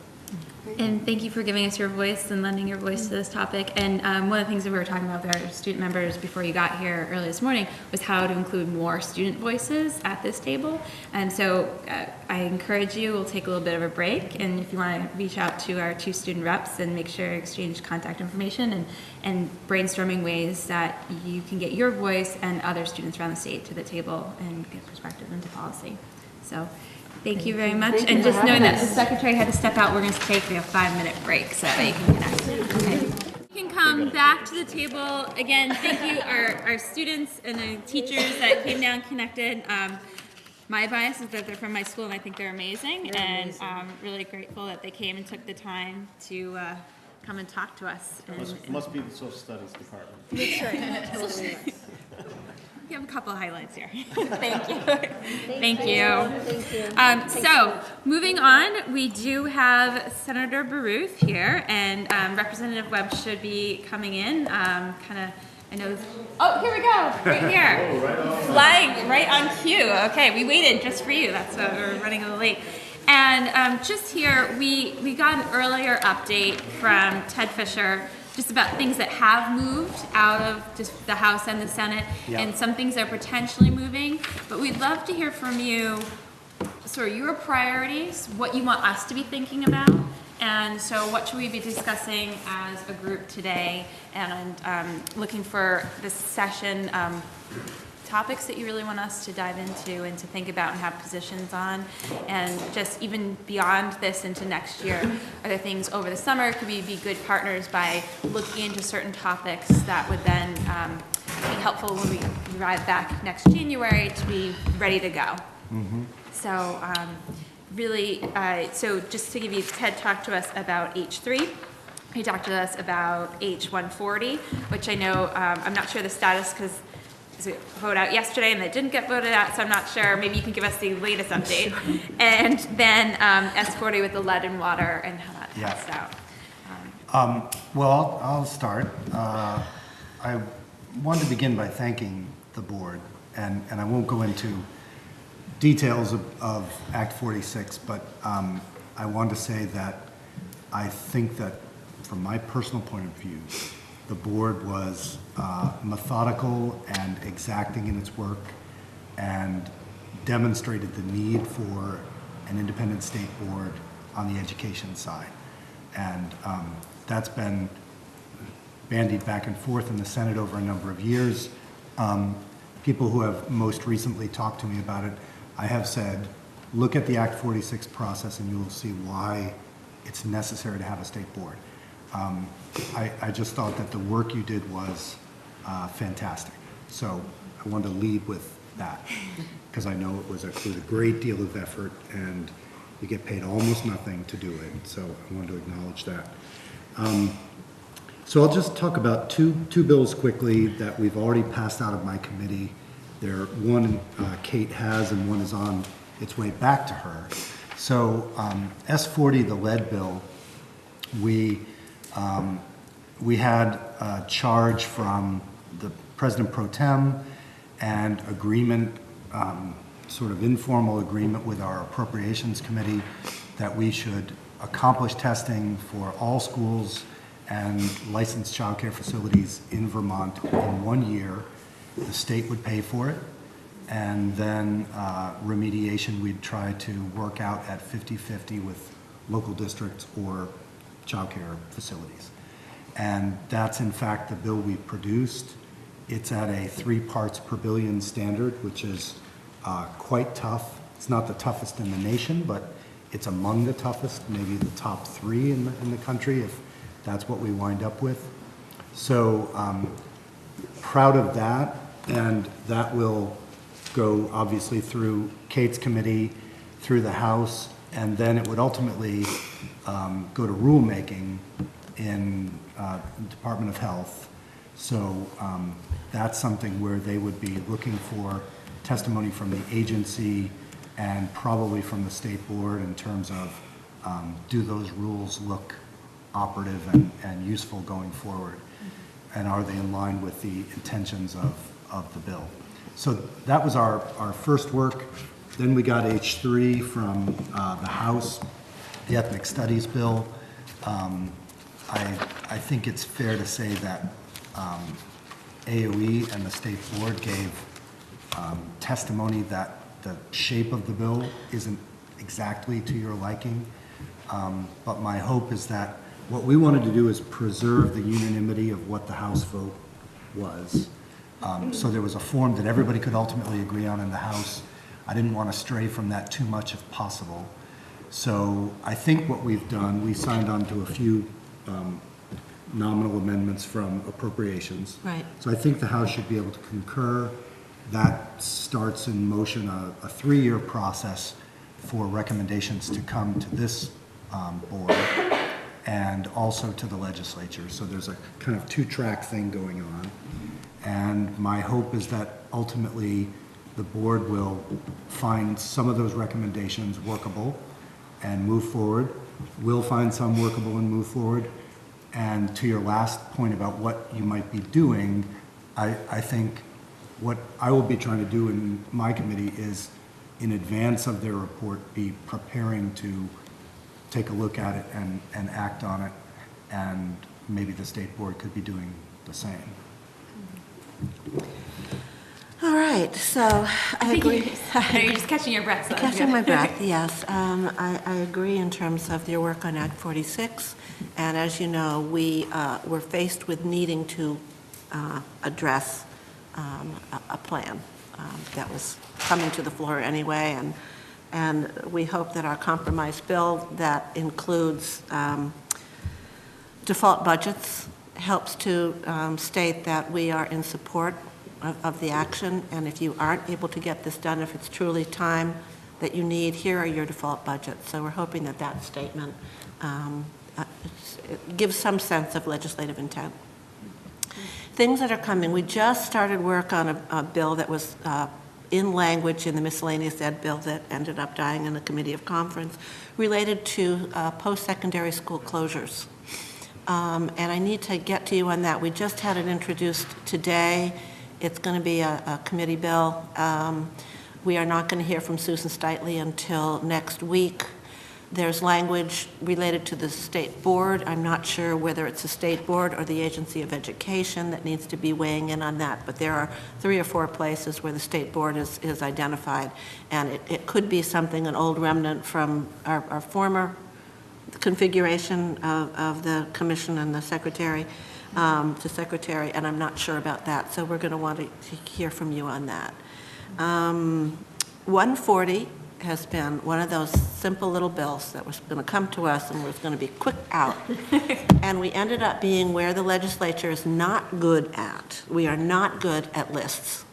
[SPEAKER 12] And thank you for giving us your voice and lending your voice to this topic. And one of the things that we were talking about with our student members before you got here early this morning was how to include more student voices at this table. And so I encourage you, we'll take a little bit of a break. And if you want to reach out to our 2 student reps and make sure to exchange contact information and brainstorming ways that you can get your voice and other students around the state to the table and get perspective into policy. So. Thank you very much. And just knowing that the secretary had to step out, we're going to take a 5-minute break so that you can connect. Okay. You can come back to the table. Again, thank you, our students and the teachers that came down connected. My bias is that they're from my school and I think they're amazing. And I'm really grateful that they came and took the time to come and talk to us.
[SPEAKER 3] Must be the social studies department.
[SPEAKER 12] That's right. You have a couple of highlights here. Thank you. Thank you. So, moving on, we do have Senator Baruth here, and Representative Webb should be coming in. I know. Oh, here we go, right here. Flying right on cue. Okay, we waited just for you. That's why we're running a little late. And just here, we got an earlier update from Ted Fisher just about things that have moved out of just the House and the Senate, and some things are potentially moving. But we'd love to hear from you, sort of your priorities, what you want us to be thinking about, and so what should we be discussing as a group today, and looking for this session, topics that you really want us to dive into and to think about and have positions on, and just even beyond this into next year, are there things over the summer, could we be good partners by looking into certain topics that would then be helpful when we arrive back next January to be ready to go. So really, so just to give you, Ted talked to us about H3. He talked to us about H140, which I know, I'm not sure the status because it was voted out yesterday and it didn't get voted out, so I'm not sure. Maybe you can give us the latest update. And then S40 with the lead and water and how that passed out.
[SPEAKER 8] Well, I'll start. I wanted to begin by thanking the board, and I won't go into details of Act 46, but I want to say that I think that from my personal point of view, the board was methodical and exacting in its work and demonstrated the need for an independent state board on the education side. And that's been bandied back and forth in the Senate over a number of years. People who have most recently talked to me about it, I have said, look at the Act 46 process and you will see why it's necessary to have a state board. I just thought that the work you did was fantastic. So I wanted to lead with that because I know it was a great deal of effort and you get paid almost nothing to do it. So I wanted to acknowledge that. So I'll just talk about two bills quickly that we've already passed out of my committee. One Kate has and one is on its way back to her. So S40, the lead bill, we had a charge from the President Pro Tem and agreement, sort of informal agreement with our Appropriations Committee that we should accomplish testing for all schools and licensed childcare facilities in Vermont in 1 year. The state would pay for it, and then remediation we'd try to work out at 50-50 with local districts or childcare facilities. And that's in fact the bill we produced. It's at a 3 parts per billion standard, which is quite tough. It's not the toughest in the nation, but it's among the toughest, maybe the top 3 in the country, if that's what we wind up with. So proud of that, and that will go obviously through Kate's committee, through the House, and then it would ultimately go to rulemaking in the Department of Health. So that's something where they would be looking for testimony from the agency and probably from the state board in terms of do those rules look operative and useful going forward, and are they in line with the intentions of the bill. So that was our first work. Then we got H3 from the House, the Ethnic Studies bill. I think it's fair to say that AOE and the state board gave testimony that the shape of the bill isn't exactly to your liking. But my hope is that what we wanted to do is preserve the unanimity of what the House vote was. So there was a form that everybody could ultimately agree on in the House. I didn't want to stray from that too much if possible. So I think what we've done, we signed on to a few nominal amendments from appropriations.
[SPEAKER 10] Right.
[SPEAKER 8] So I think the House should be able to concur. That starts in motion a 3-year process for recommendations to come to this board and also to the legislature. So there's a kind of 2-track thing going on. And my hope is that ultimately the board will find some of those recommendations workable and move forward. We'll find some workable and move forward. And to your last point about what you might be doing, I think what I will be trying to do in my committee is, in advance of their report, be preparing to take a look at it and act on it, and maybe the state board could be doing the same.
[SPEAKER 10] All right, so I agree.
[SPEAKER 1] You're just catching your breath. So that's
[SPEAKER 10] Catching
[SPEAKER 1] good.
[SPEAKER 10] my breath, yes. I agree in terms of your work on Act 46. And as you know, we were faced with needing to address a plan that was coming to the floor anyway. And we hope that our compromise bill that includes default budgets helps to state that we are in support of the action, and if you aren't able to get this done, if it's truly time that you need, here are your default budgets. So we're hoping that that statement gives some sense of legislative intent. Things that are coming, we just started work on a bill that was in language in the miscellaneous ed bill that ended up dying in the committee of conference, related to post-secondary school closures. And I need to get to you on that. We just had it introduced today. It's going to be a committee bill. We are not going to hear from Susan Steitley until next week. There's language related to the state board. I'm not sure whether it's the state board or the Agency of Education that needs to be weighing in on that, but there are 3 or 4 places where the state board is identified, and it could be something, an old remnant from our former configuration of the commission and the secretary to secretary, and I'm not sure about that, so we're going to want to hear from you on that. 140 has been one of those simple little bills that was going to come to us and was going to be quick out. And we ended up being where the legislature is not good at. We are not good at lists.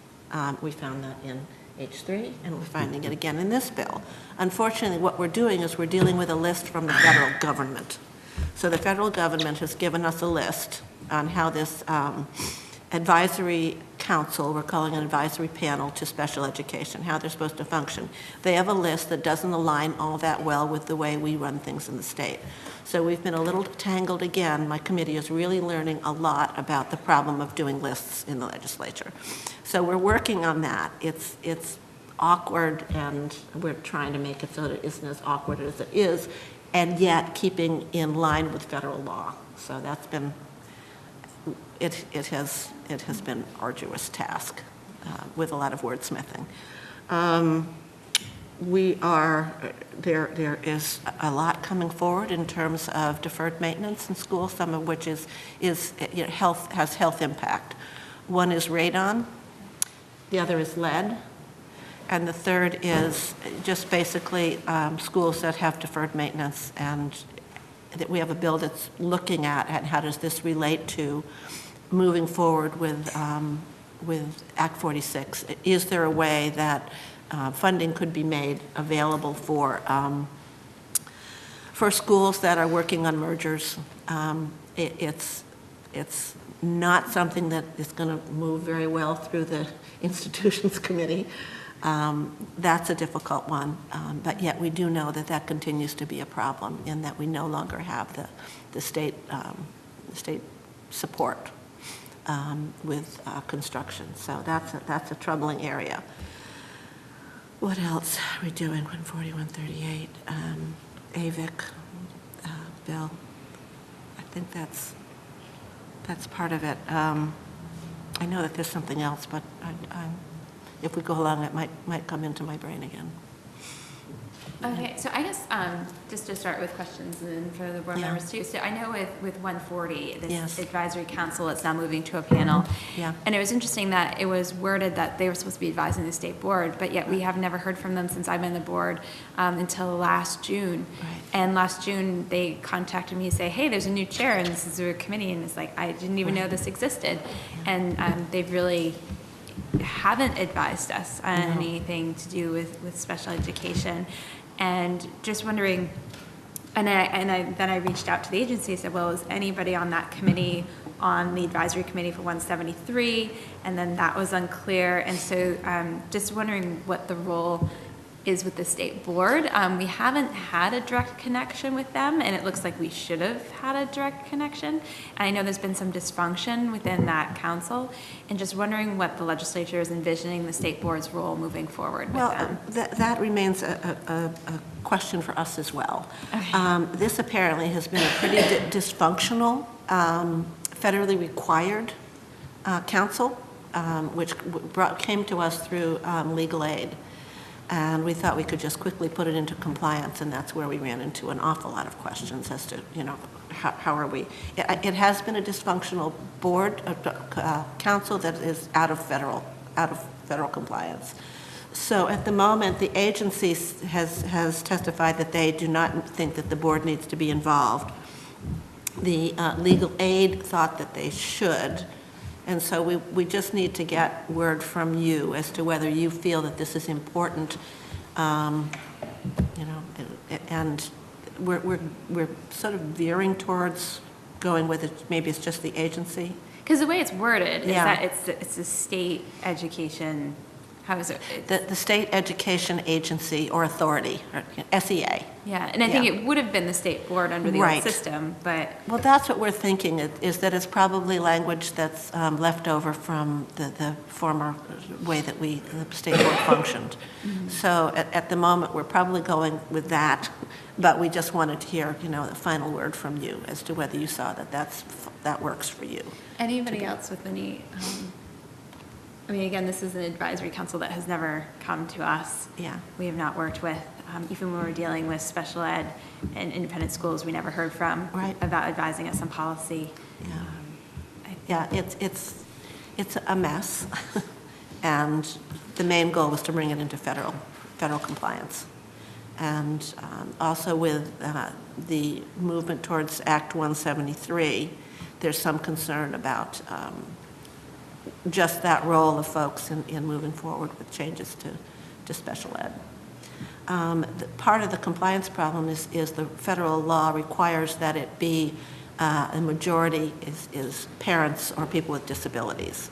[SPEAKER 10] We found that in H3, and we're finding it again in this bill. Unfortunately, what we're doing is we're dealing with a list from the federal government. So the federal government has given us a list on how this advisory council, we're calling an advisory panel to special education, how they're supposed to function. They have a list that doesn't align all that well with the way we run things in the state. So we've been a little tangled again. My committee is really learning a lot about the problem of doing lists in the legislature. So we're working on that. It's awkward, and we're trying to make it so that it isn't as awkward as it is, and yet keeping in line with federal law. So that's been, it has been an arduous task with a lot of wordsmithing. There is a lot coming forward in terms of deferred maintenance in schools, some of which has health impact. One is radon, the other is lead, and the third is just basically schools that have deferred maintenance, and that we have a bill that's looking at how does this relate to moving forward with Act 46. Is there a way that funding could be made available for schools that are working on mergers? It's not something that is going to move very well through the institutions committee. That's a difficult one, but yet we do know that that continues to be a problem in that we no longer have the state support with construction. So that's a troubling area. What else are we doing? 140, 138, AVIC bill. think that's part of it. I know that there's something else, but if we go along, it might come into my brain again.
[SPEAKER 12] Okay, so I guess, just to start with questions and for the board
[SPEAKER 10] Yeah.
[SPEAKER 12] members too. So I know with 140, this
[SPEAKER 10] Yes.
[SPEAKER 12] advisory council, it's now moving to a panel.
[SPEAKER 10] Yeah.
[SPEAKER 12] And it was interesting that it was worded that they were supposed to be advising the state board, but yet we have never heard from them since I've been on the board until last June.
[SPEAKER 10] Right.
[SPEAKER 12] And last June, they contacted me and say, hey, there's a new chair and this is a committee. And it's like, I didn't even know this existed. And they've really haven't advised us on
[SPEAKER 10] No.
[SPEAKER 12] anything to do with special education. And just wondering, then I reached out to the agency and said, well, is anybody on that committee on the advisory committee for 173? And then that was unclear. And so just wondering what the role is with the state board. We haven't had a direct connection with them, and it looks like we should have had a direct connection. And I know there's been some dysfunction within that council, and just wondering what the legislature is envisioning the state board's role moving forward with them.
[SPEAKER 10] That remains a question for us as well. This apparently has been a pretty dysfunctional, federally required council, which came to us through legal aid. And we thought we could just quickly put it into compliance, and that's where we ran into an awful lot of questions as to, how are we? It has been a dysfunctional board, council that is out of federal compliance. So at the moment, the agency has testified that they do not think that the board needs to be involved. The legal aid thought that they should. And so we just need to get word from you as to whether you feel that this is important, and we're sort of veering towards going with it. Maybe it's just the agency.
[SPEAKER 12] Because the way it's worded is
[SPEAKER 10] Yeah.
[SPEAKER 12] that it's a state education, how is it?
[SPEAKER 10] The State Education Agency or Authority, or SEA.
[SPEAKER 12] Yeah, and I think it would have been the state board under the
[SPEAKER 10] Right.
[SPEAKER 12] old system, but.
[SPEAKER 10] Well, that's what we're thinking, is that it's probably language that's left over from the former way that the state board functioned.
[SPEAKER 12] Mhm.
[SPEAKER 10] So at the moment, we're probably going with that, but we just wanted to hear, the final word from you as to whether you saw that works for you.
[SPEAKER 12] Anybody else with any, again, this is an advisory council that has never come to us.
[SPEAKER 10] Yeah.
[SPEAKER 12] We have not worked with, even when we were dealing with special ed and independent schools, we never heard from about advising us on policy.
[SPEAKER 10] Yeah, it's a mess, and the main goal was to bring it into federal compliance. And also with the movement towards Act 173, there's some concern about just that role of folks in moving forward with changes to special ed. Part of the compliance problem is the federal law requires that it be a majority is parents or people with disabilities.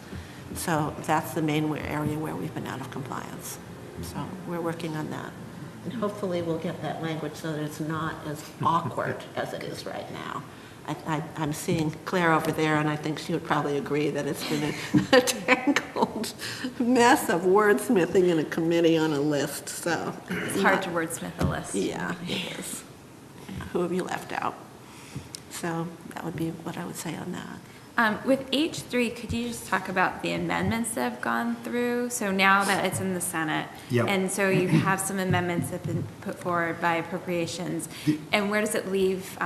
[SPEAKER 10] So that's the main area where we've been out of compliance. So we're working on that. And hopefully we'll get that language so that it's not as awkward as it is right now. I'm seeing Claire over there, and I think she would probably agree that it's been a tangled mess of wordsmithing in a committee on a list, so.
[SPEAKER 12] It's hard to wordsmith a list.
[SPEAKER 10] Yeah, it is. Who have you left out? So that would be what I would say on that.
[SPEAKER 12] With H3, could you just talk about the amendments that have gone through? So now that it's in the Senate,
[SPEAKER 8] Yep.
[SPEAKER 12] and so you have some amendments that have been put forward by appropriations, and where does it leave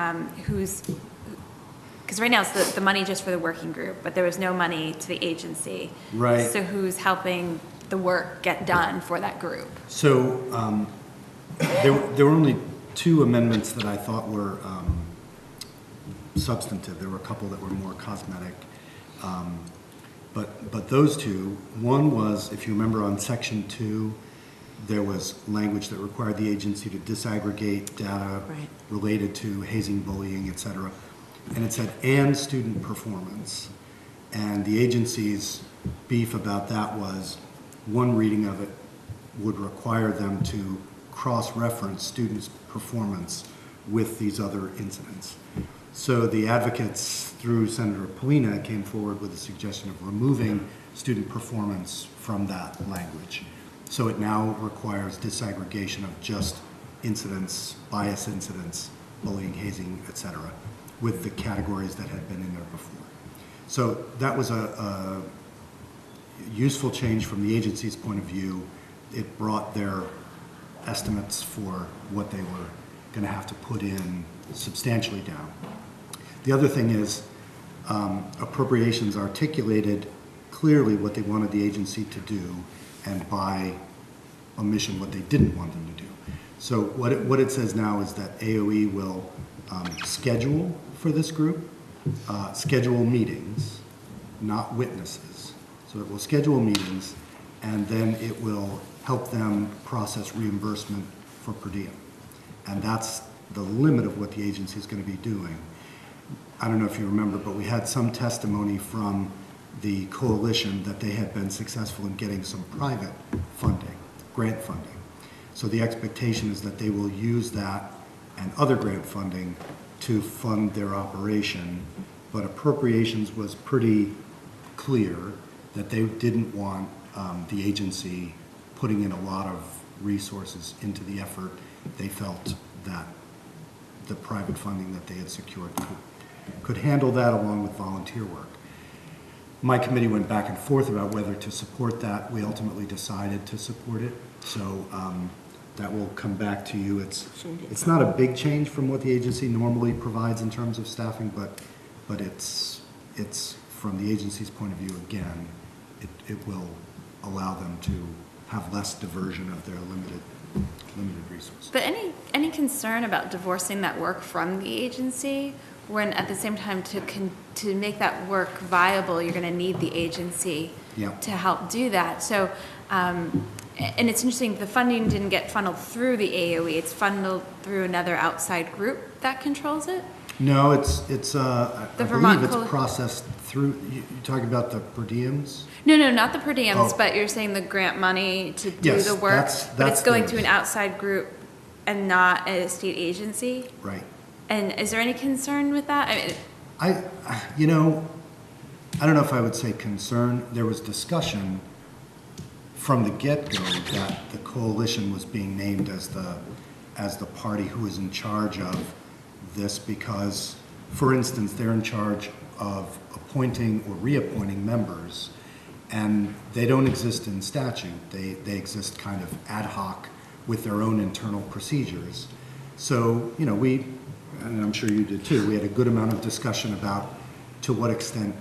[SPEAKER 12] because right now it's the money just for the working group, but there was no money to the agency.
[SPEAKER 8] Right.
[SPEAKER 12] So who's helping the work get done for that group?
[SPEAKER 8] So there were only two amendments that I thought were substantive. There were a couple that were more cosmetic. But those two, one was, if you remember on Section 2, there was language that required the agency to disaggregate data related to hazing, bullying, et cetera. And it said, and student performance. And the agency's beef about that was one reading of it would require them to cross-reference students' performance with these other incidents. So the advocates, through Senator Polina, came forward with a suggestion of removing student performance from that language. So it now requires disaggregation of just incidents, bias incidents, bullying, hazing, et cetera, with the categories that had been in there before. So that was a useful change from the agency's point of view. It brought their estimates for what they were going to have to put in substantially down. The other thing is appropriations articulated clearly what they wanted the agency to do, and by omission what they didn't want them to do. So what it says now is that AOE will schedule for this group, schedule meetings, not witnesses. So it will schedule meetings, and then it will help them process reimbursement for per diem. And that's the limit of what the agency is going to be doing. I don't know if you remember, but we had some testimony from the coalition that they had been successful in getting some private funding, grant funding. So the expectation is that they will use that and other grant funding to fund their operation, but appropriations was pretty clear that they didn't want the agency putting in a lot of resources into the effort. They felt that the private funding that they had secured could handle that along with volunteer work. My committee went back and forth about whether to support that. We ultimately decided to support it. So that will come back to you. It's not a big change from what the agency normally provides in terms of staffing, but it's from the agency's point of view, again, it will allow them to have less diversion of their limited resources.
[SPEAKER 12] But any concern about divorcing that work from the agency, when at the same time to make that work viable, you're going to need the agency to help do that. So, and it's interesting, the funding didn't get funneled through the AOE, it's funneled through another outside group that controls it?
[SPEAKER 8] No, it's I
[SPEAKER 12] Vermont
[SPEAKER 8] believe it's processed through, you talking about the per diems?
[SPEAKER 12] No, not the per diems,
[SPEAKER 8] Oh.
[SPEAKER 12] but you're saying the grant money to do
[SPEAKER 8] Yes,
[SPEAKER 12] the work, but
[SPEAKER 8] that's
[SPEAKER 12] it's going
[SPEAKER 8] theirs.
[SPEAKER 12] to an outside group and not a state agency?
[SPEAKER 8] Right.
[SPEAKER 12] And is there any concern with that? I mean,
[SPEAKER 8] I don't know if I would say concern. There was discussion from the get-go that the coalition was being named as the party who is in charge of this because, for instance, they're in charge of appointing or reappointing members, and they don't exist in statute. They exist kind of ad hoc with their own internal procedures. So, and I'm sure you did too, we had a good amount of discussion about to what extent,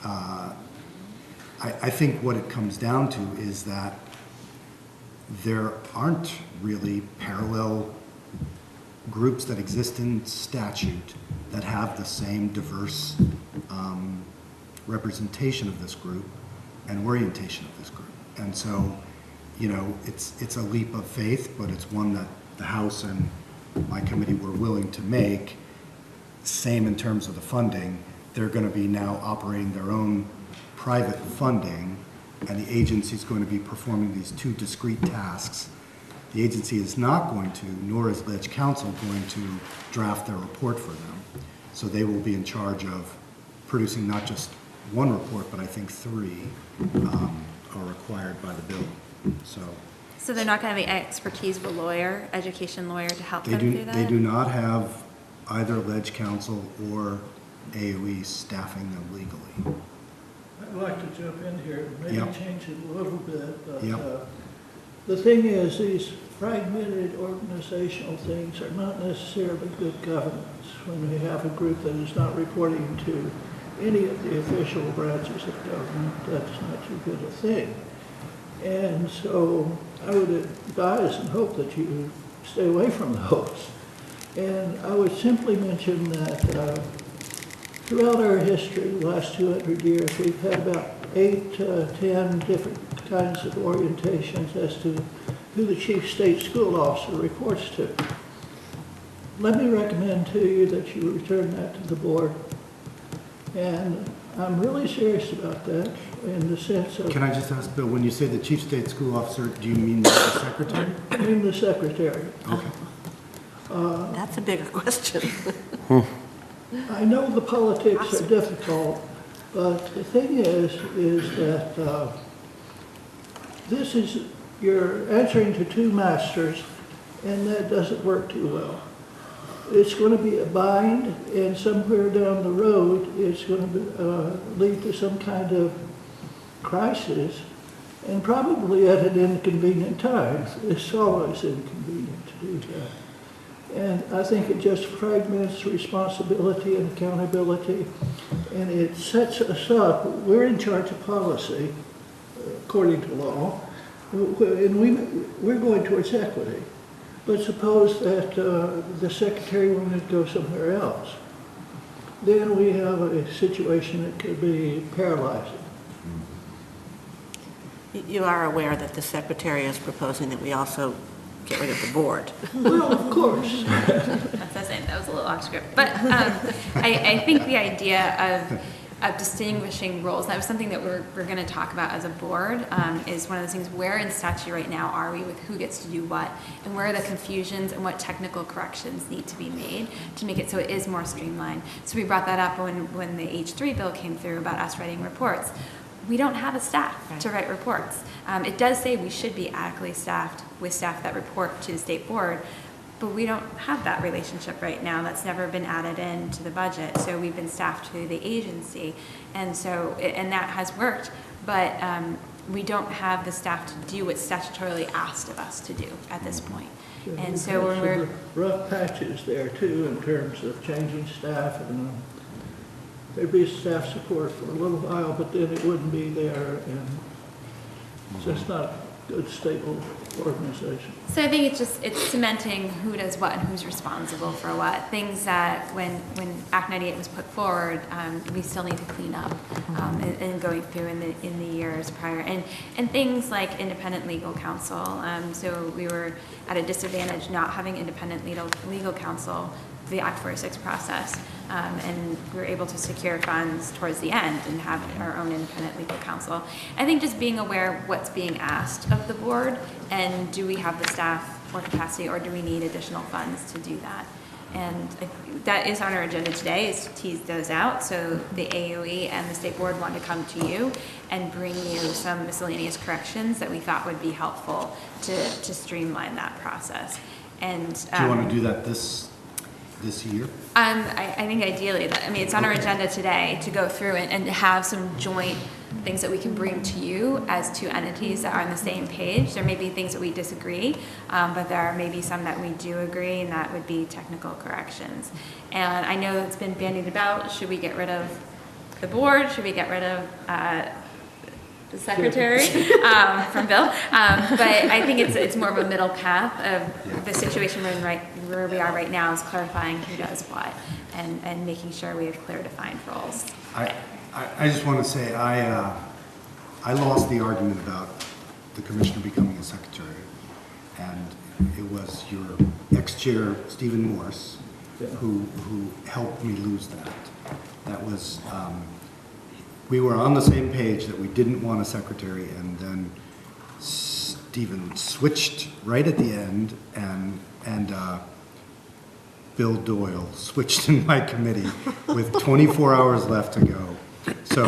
[SPEAKER 8] I think what it comes down to is that there aren't really parallel groups that exist in statute that have the same diverse representation of this group and orientation of this group. And so, it's a leap of faith, but it's one that the House and my committee were willing to make. Same in terms of the funding. They're going to be now operating their own private funding, and the agency is going to be performing these two discrete tasks. The agency is not going to, nor is Ledge Council going to draft their report for them. So they will be in charge of producing not just one report, but I think 3 are required by the bill.
[SPEAKER 12] so they're not going to have the expertise of a lawyer, education lawyer to help them through that?
[SPEAKER 8] They do not have either Ledge Council or AOE staffing them legally.
[SPEAKER 4] I'd like to jump in here and maybe
[SPEAKER 8] Yep.
[SPEAKER 4] change it a little bit, but
[SPEAKER 8] Yep.
[SPEAKER 4] the thing is, these fragmented organizational things are not necessarily good governance when we have a group that is not reporting to any of the official branches of government. That's not too good a thing. And so I would advise and hope that you stay away from those. And I would simply mention that throughout our history, the last 200 years, we've had about 8 to 10 different kinds of orientations as to who the chief state school officer reports to. Let me recommend to you that you return that to the board. And I'm really serious about that in the sense of...
[SPEAKER 8] Can I just ask, Bill, when you say the chief state school officer, do you mean the secretary?
[SPEAKER 4] I mean the secretary.
[SPEAKER 8] Okay.
[SPEAKER 10] That's a bigger question.
[SPEAKER 4] I know the politics are difficult, but the thing is that this is, you're answering to 2 masters, and that doesn't work too well. it's going to be a bind, and somewhere down the road, it's going to lead to some kind of crisis, and probably at an inconvenient time. It's always inconvenient to do that. And I think it just fragments responsibility and accountability, and it sets us up. We're in charge of policy, according to law, and we're going towards equity. But suppose that the secretary wanted to go somewhere else. Then we have a situation that could be paralyzing.
[SPEAKER 10] You are aware that the secretary is proposing that we also get rid of the board.
[SPEAKER 4] Well, of course.
[SPEAKER 12] That's the same. That was a little off script. But I think the idea of distinguishing roles, that was something that we're going to talk about as a board, is one of those things. Where in statute right now are we with who gets to do what, and where are the confusions and what technical corrections need to be made to make it so it is more streamlined. So we brought that up when the H3 bill came through about us writing reports. We don't have a staff to write reports. It does say we should be adequately staffed with staff that report to the state board, but we don't have that relationship right now. That's never been added into the budget. So we've been staffed through the agency, and that has worked, but we don't have the staff to do what's statutorily asked of us to do at this point. And so when we're
[SPEAKER 4] rough patches there too, in terms of changing staff, and there'd be staff support for a little while, but then it wouldn't be there, and it's just not a good, stable organization.
[SPEAKER 12] So I think it's cementing who does what and who's responsible for what. Things that when Act 98 was put forward, we still need to clean up and going through in the years prior. And things like independent legal counsel. So we were at a disadvantage not having independent legal counsel, the Act 46 process. And we were able to secure funds towards the end and have our own independent legal counsel. I think just being aware of what's being asked of the board, and do we have the staff or capacity, or do we need additional funds to do that? And that is on our agenda today, is to tease those out. So the AOE and the state board want to come to you and bring you some miscellaneous corrections that we thought would be helpful to streamline that process. And
[SPEAKER 8] do you want to do that this year?
[SPEAKER 12] I think ideally, it's on our agenda today to go through and to have some joint things that we can bring to you as two entities that are on the same page. There may be things that we disagree, but there are maybe some that we do agree, and that would be technical corrections. And I know it's been bandied about, should we get rid of the board? Should we get rid of the secretary from Bill? But I think it's more of a middle path of the situation we're in where we are right now, is clarifying who does what and making sure we have clear defined roles.
[SPEAKER 8] I just want to say I lost the argument about the commissioner becoming a secretary, and it was your ex-chair Stephen Morse who helped me lose that. That was we were on the same page that we didn't want a secretary, and then Stephen switched right at the end, and Bill Doyle switched in my committee with 24 hours left to go. So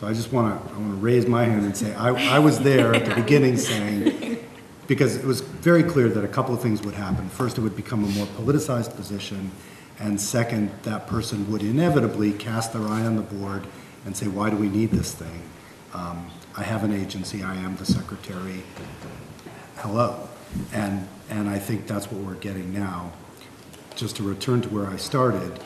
[SPEAKER 8] I just want to raise my hand and say I was there at the beginning saying, because it was very clear that a couple of things would happen. First, it would become a more politicized position, and second, that person would inevitably cast their eye on the board and say, why do we need this thing? I have an agency, I am the secretary, hello. And I think that's what we're getting now. Just to return to where I started,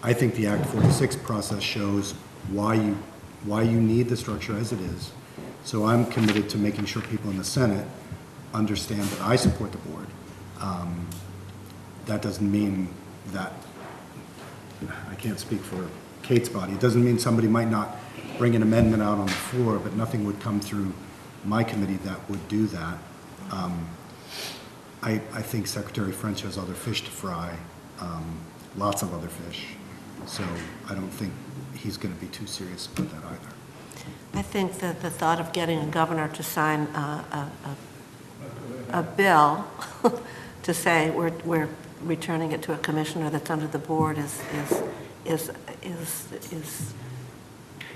[SPEAKER 8] I think the Act 46 process shows why you need the structure as it is. So I'm committed to making sure people in the Senate understand that I support the board. That doesn't mean that, I can't speak for Kate's body, it doesn't mean somebody might not bring an amendment out on the floor, but nothing would come through my committee that would do that. I think Secretary French has other fish to fry, lots of other fish. So I don't think he's going to be too serious about that either.
[SPEAKER 10] I think that the thought of getting a governor to sign a bill to say we're returning it to a commissioner that's under the board is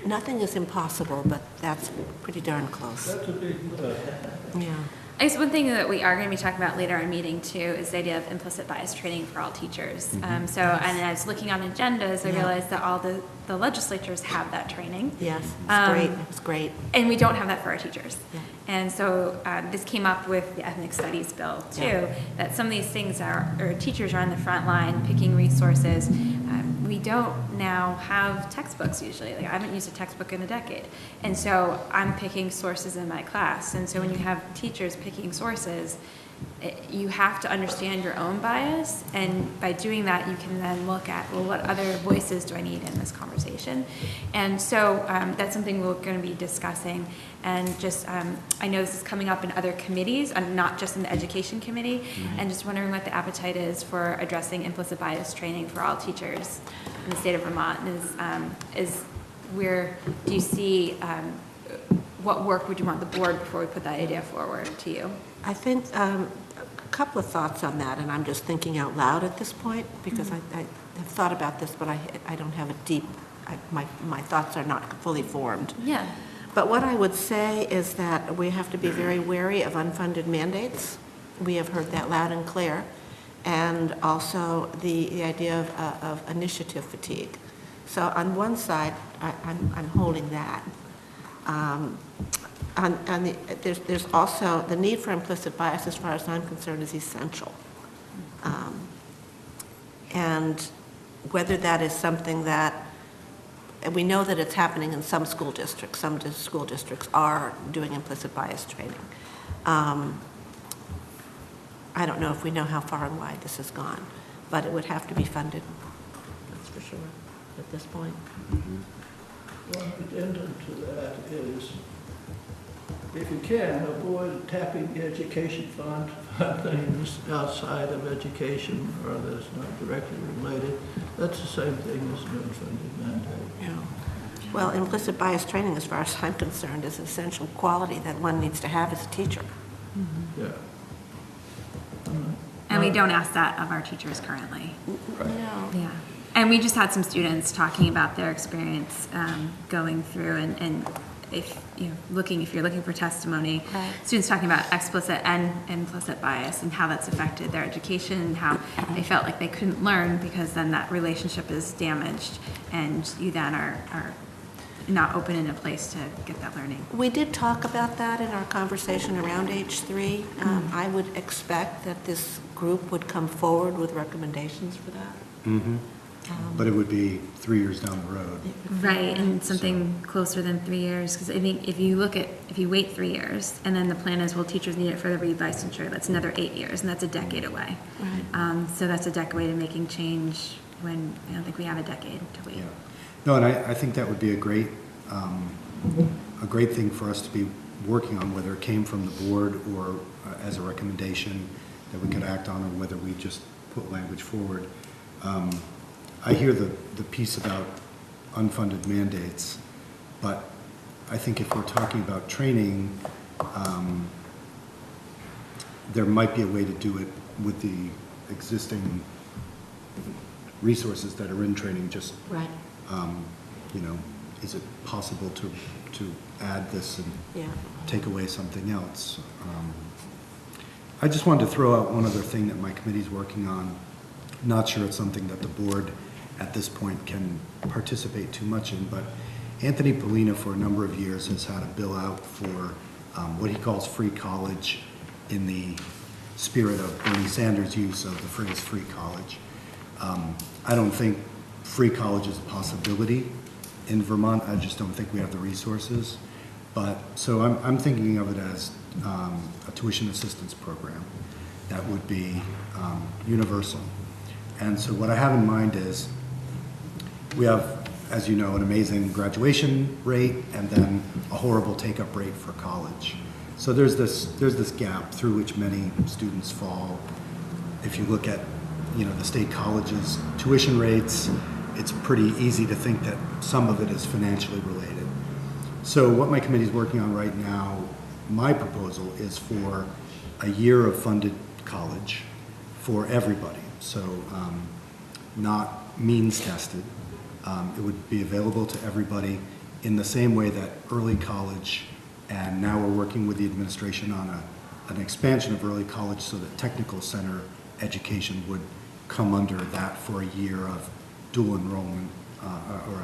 [SPEAKER 10] nothing is impossible, but that's pretty darn close.
[SPEAKER 4] That's a big
[SPEAKER 10] yeah.
[SPEAKER 12] I guess one thing that we are going to be talking about later in meeting too is the idea of implicit bias training for all teachers. So, and I was looking on agendas, I realized that all the legislatures have that training.
[SPEAKER 10] Yes, it's great, it's great.
[SPEAKER 12] And we don't have that for our teachers. And so this came up with the ethnic studies bill too, that some of these things or teachers are on the front line picking resources. We don't now have textbooks usually. Like I haven't used a textbook in a decade. And so I'm picking sources in my class. And so when you have teachers picking sources, you have to understand your own bias, and by doing that you can then look at, well, what other voices do I need in this conversation? And so that's something we're going to be discussing, and just I know this is coming up in other committees and not just in the education committee, and just wondering what the appetite is for addressing implicit bias training for all teachers in the state of Vermont. Is where do you see what work would you want the board before we put that idea forward to you?
[SPEAKER 10] I think a couple of thoughts on that, and I'm just thinking out loud at this point, because I have thought about this, but I don't have a deep, my thoughts are not fully formed.
[SPEAKER 12] Yeah.
[SPEAKER 10] But what I would say is that we have to be very wary of unfunded mandates. We have heard that loud and clear. And also the idea of initiative fatigue. So on one side, I'm holding that. There's also the need for implicit bias, as far as I'm concerned, is essential. And whether that is something that, and we know that it's happening in some school districts. Some school districts are doing implicit bias training. I don't know if we know how far and wide this has gone, but it would have to be funded, that's for sure, at this point.
[SPEAKER 4] One addendum to that is, if you can, avoid tapping the education fund for things outside of education or that's not directly related. That's the same thing as an unfunded mandate.
[SPEAKER 10] Yeah. Well, implicit bias training, as far as I'm concerned, is an essential quality that one needs to have as a teacher.
[SPEAKER 4] Yeah.
[SPEAKER 12] And we don't ask that of our teachers currently.
[SPEAKER 10] No.
[SPEAKER 12] Yeah. And we just had some students talking about their experience going through, and if you're looking for testimony, students talking about explicit and implicit bias and how that's affected their education and how they felt like they couldn't learn because then that relationship is damaged, and you then are not open in a place to get that learning.
[SPEAKER 10] We did talk about that in our conversation around H3. I would expect that this group would come forward with recommendations for that.
[SPEAKER 8] Mm-hmm. But it would be 3 years down the road.
[SPEAKER 12] Right, and something closer than 3 years, because I think if you wait 3 years, and then the plan is, well, teachers need it for the re-licensure, that's another 8 years, and that's a decade away.
[SPEAKER 10] Right.
[SPEAKER 12] So that's a decade of making change when I don't think we have a decade to wait.
[SPEAKER 8] Yeah. No, and I think that would be a great thing for us to be working on, whether it came from the board or as a recommendation that we could act on, or whether we just put language forward. I hear the piece about unfunded mandates, but I think if we're talking about training, there might be a way to do it with the existing resources that are in training. Just,
[SPEAKER 10] right.
[SPEAKER 8] Is it possible to add this and take away something else? I just wanted to throw out one other thing that my committee's working on. Not sure it's something that the board at this point can participate too much in, but Anthony Polina for a number of years has had a bill out for what he calls free college, in the spirit of Bernie Sanders' use of the phrase free college. I don't think free college is a possibility in Vermont. I just don't think we have the resources. But so I'm thinking of it as a tuition assistance program that would be universal. And so what I have in mind is we have, as you know, an amazing graduation rate and then a horrible take-up rate for college. So there's this gap through which many students fall. If you look at, the state colleges' tuition rates, it's pretty easy to think that some of it is financially related. So what my committee is working on right now, my proposal is for a year of funded college for everybody. So not means tested. It would be available to everybody in the same way that early college, and now we're working with the administration on a an expansion of early college so that technical center education would come under that for a year of dual enrollment or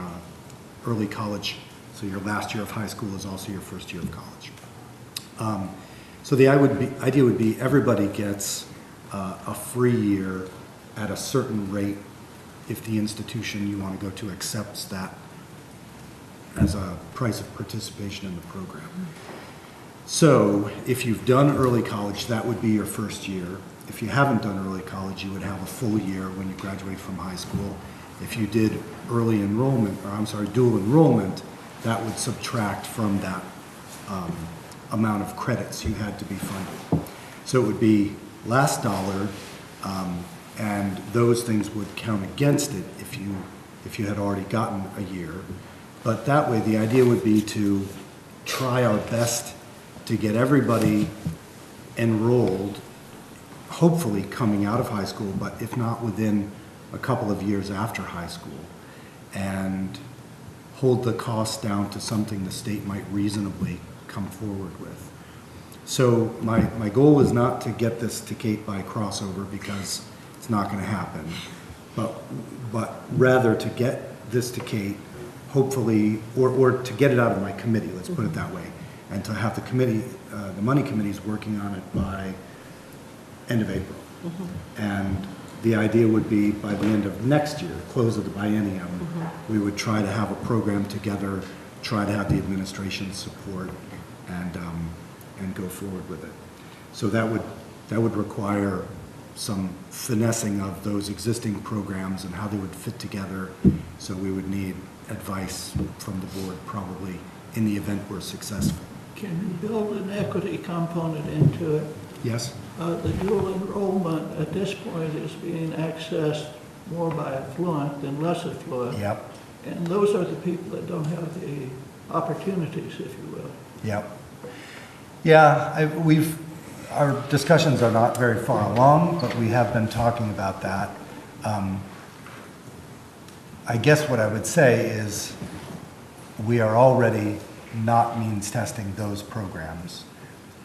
[SPEAKER 8] early college. So your last year of high school is also your first year of college. So the idea would be everybody gets a free year at a certain rate if the institution you want to go to accepts that as a price of participation in the program. So if you've done early college, that would be your first year. If you haven't done early college, you would have a full year when you graduate from high school. If you did early enrollment, or I'm sorry, dual enrollment, that would subtract from that amount of credits you had to be funded. So it would be last dollar, and those things would count against it if you had already gotten a year. But that way, the idea would be to try our best to get everybody enrolled, hopefully coming out of high school, but if not within a couple of years after high school, and hold the cost down to something the state might reasonably come forward with. So my goal is not to get this to Kate by crossover, because it's not going to happen, but rather to get this to Kate, hopefully, or to get it out of my committee, let's put it that way, and to have the committee, the money committees working on it by end of April. And the idea would be by the end of next year, close of the biennium, we would try to have a program together, try to have the administration support, and go forward with it. So that would require some finessing of those existing programs and how they would fit together. So we would need advice from the board probably in the event we're successful.
[SPEAKER 4] Can you build an equity component into it?
[SPEAKER 8] Yes?
[SPEAKER 4] The dual enrollment at this point is being accessed more by affluent than less affluent.
[SPEAKER 8] Yep.
[SPEAKER 4] And those are the people that don't have the opportunities, if you will.
[SPEAKER 8] Yep. Yeah, our discussions are not very far along, but we have been talking about that. I guess what I would say is we are already not means testing those programs.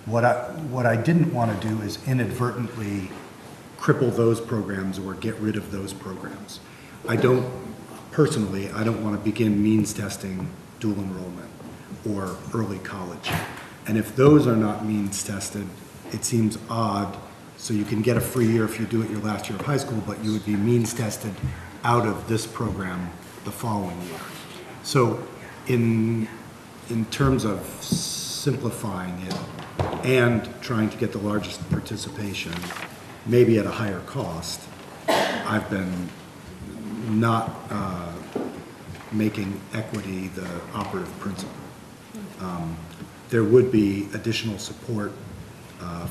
[SPEAKER 8] What I didn't want to do is inadvertently cripple those programs or get rid of those programs. Personally, I don't want to begin means testing dual enrollment or early college. And if those are not means tested, it seems odd. So you can get a free year if you do it your last year of high school, but you would be means tested out of this program the following year. So in terms of simplifying it and trying to get the largest participation, maybe at a higher cost, I've been not making equity the operative principle. There would be additional support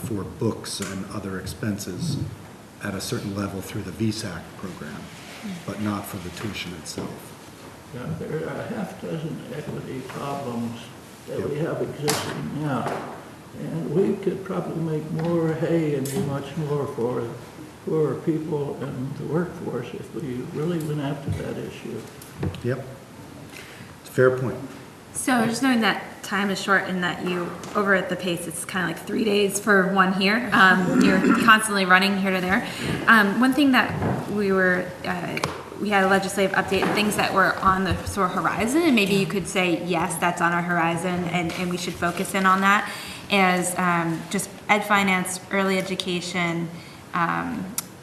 [SPEAKER 8] for books and other expenses at a certain level through the VSAC program, but not for the tuition itself.
[SPEAKER 4] Yeah, there are a half dozen equity problems that we have existing now. And we could probably make more hay and do much more for people in the workforce if we really went after that issue.
[SPEAKER 8] Yep. It's a fair point.
[SPEAKER 12] So just knowing that time is short and that you, over at the pace, it's kind of like 3 days for one here. You're constantly running here to there. One thing that we had a legislative update and things that were on the sort of horizon, and maybe you could say, yes, that's on our horizon and we should focus in on that, is just ed finance, early education,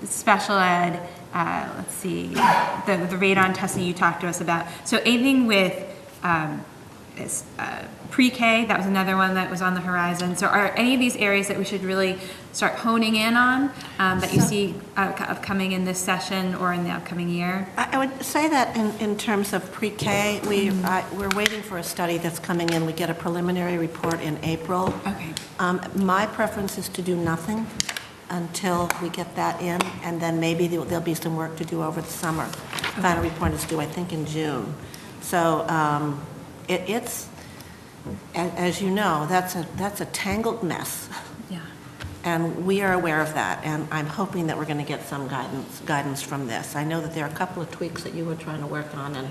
[SPEAKER 12] special ed, let's see, the radon testing you talked to us about. So anything with pre-K, that was another one that was on the horizon. So are any of these areas that we should really start honing in on that you see upcoming in this session or in the upcoming year?
[SPEAKER 10] I would say that in terms of pre-K, we're waiting for a study that's coming in. We get a preliminary report in April.
[SPEAKER 12] Okay.
[SPEAKER 10] My preference is to do nothing until we get that in, and then maybe there'll be some work to do over the summer. Okay. Final report is due, I think, in June. So it's, as you know, that's a tangled mess.
[SPEAKER 12] Yeah.
[SPEAKER 10] And we are aware of that, and I'm hoping that we're going to get some guidance from this. I know that there are a couple of tweaks that you were trying to work on, and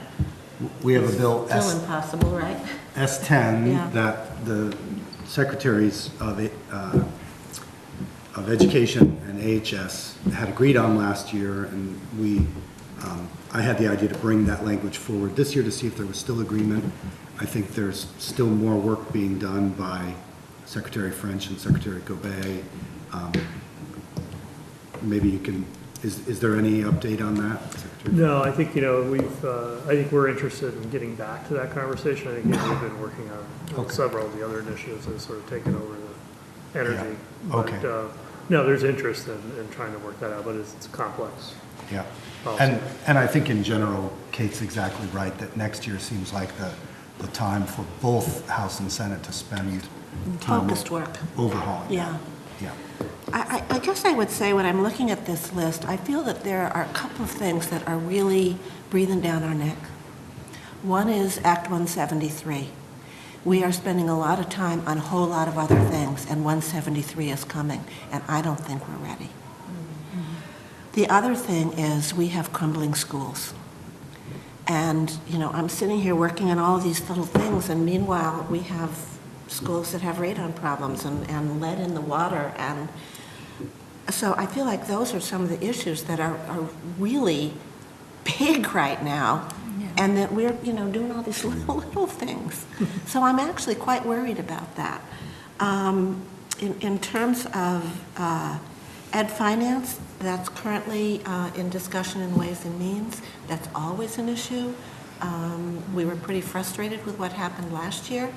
[SPEAKER 8] we have a bill
[SPEAKER 10] still impossible, right?
[SPEAKER 8] S10 that the secretaries of of Education and AHS had agreed on last year, and I had the idea to bring that language forward this year to see if there was still agreement. I think there's still more work being done by Secretary French and Secretary Gobet. Maybe you can, is there any update on that, Secretary?
[SPEAKER 5] No, I think, I think we're interested in getting back to that conversation. I think we've been working on several of the other initiatives that have sort of taken over the energy.
[SPEAKER 8] Yeah. Okay.
[SPEAKER 5] But, no, there's interest in trying to work that out, but it's complex.
[SPEAKER 8] Yeah.
[SPEAKER 5] policy.
[SPEAKER 8] And I think in general, Kate's exactly right, that next year seems like the time for both House and Senate to spend time
[SPEAKER 10] Focused work.
[SPEAKER 8] overhauling.
[SPEAKER 10] Yeah.
[SPEAKER 8] Yeah.
[SPEAKER 10] I guess I would say when I'm looking at this list, I feel that there are a couple of things that are really breathing down our neck. One is Act 173. We are spending a lot of time on a whole lot of other things, and 173 is coming, and I don't think we're ready. The other thing is we have crumbling schools. And, I'm sitting here working on all these little things, and meanwhile, we have schools that have radon problems and lead in the water. And so I feel like those are some of the issues that are really big right now, and that we're, doing all these little things. So I'm actually quite worried about that. In terms of ed finance, that's currently in discussion in Ways and Means. That's always an issue. We were pretty frustrated with what happened last year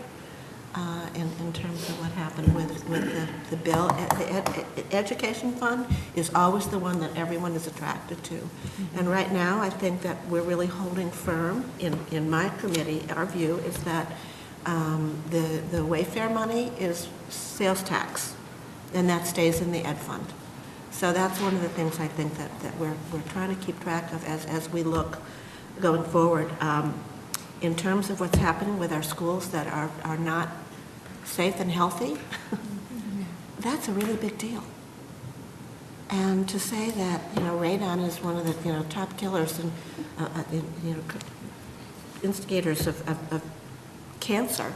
[SPEAKER 10] in terms of what happened with the bill. The education fund is always the one that everyone is attracted to. And right now, I think that we're really holding firm in my committee. Our view is that the Wayfair money is sales tax, and that stays in the ed fund. So that's one of the things I think that we're trying to keep track of as we look going forward. In terms of what's happening with our schools that are not safe and healthy, that's a really big deal. And to say that, radon is one of the, top killers and, instigators of cancer,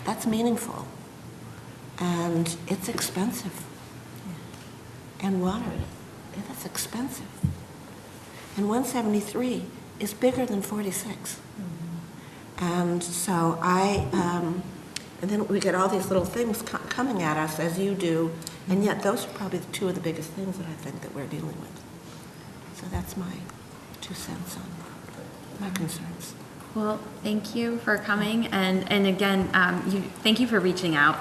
[SPEAKER 10] that's meaningful. And it's expensive. And water, that's expensive. And 173 is bigger than 46. And so and then we get all these little things coming at us, as you do, and yet those are probably two of the biggest things that I think that we're dealing with. So that's my 2 cents on my concerns.
[SPEAKER 12] Well, thank you for coming, and again, thank you for reaching out.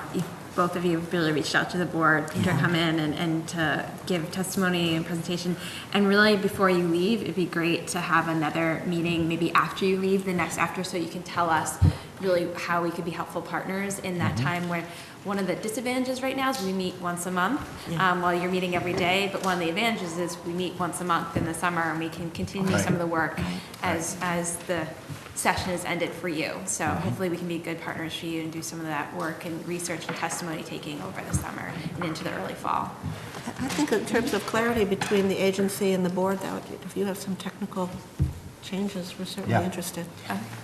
[SPEAKER 12] Both of you have really reached out to the board to come in and to give testimony and presentation. And really, before you leave, it'd be great to have another meeting, maybe after you leave, the next after, so you can tell us really how we could be helpful partners in that time where one of the disadvantages right now is we meet once a month while you're meeting every day, but one of the advantages is we meet once a month in the summer and we can continue some of the work as the session is ended for you. So hopefully we can be good partners for you and do some of that work and research and testimony taking over the summer and into the early fall.
[SPEAKER 10] I think in terms of clarity between the agency and the board, if you have some technical changes, we're certainly interested.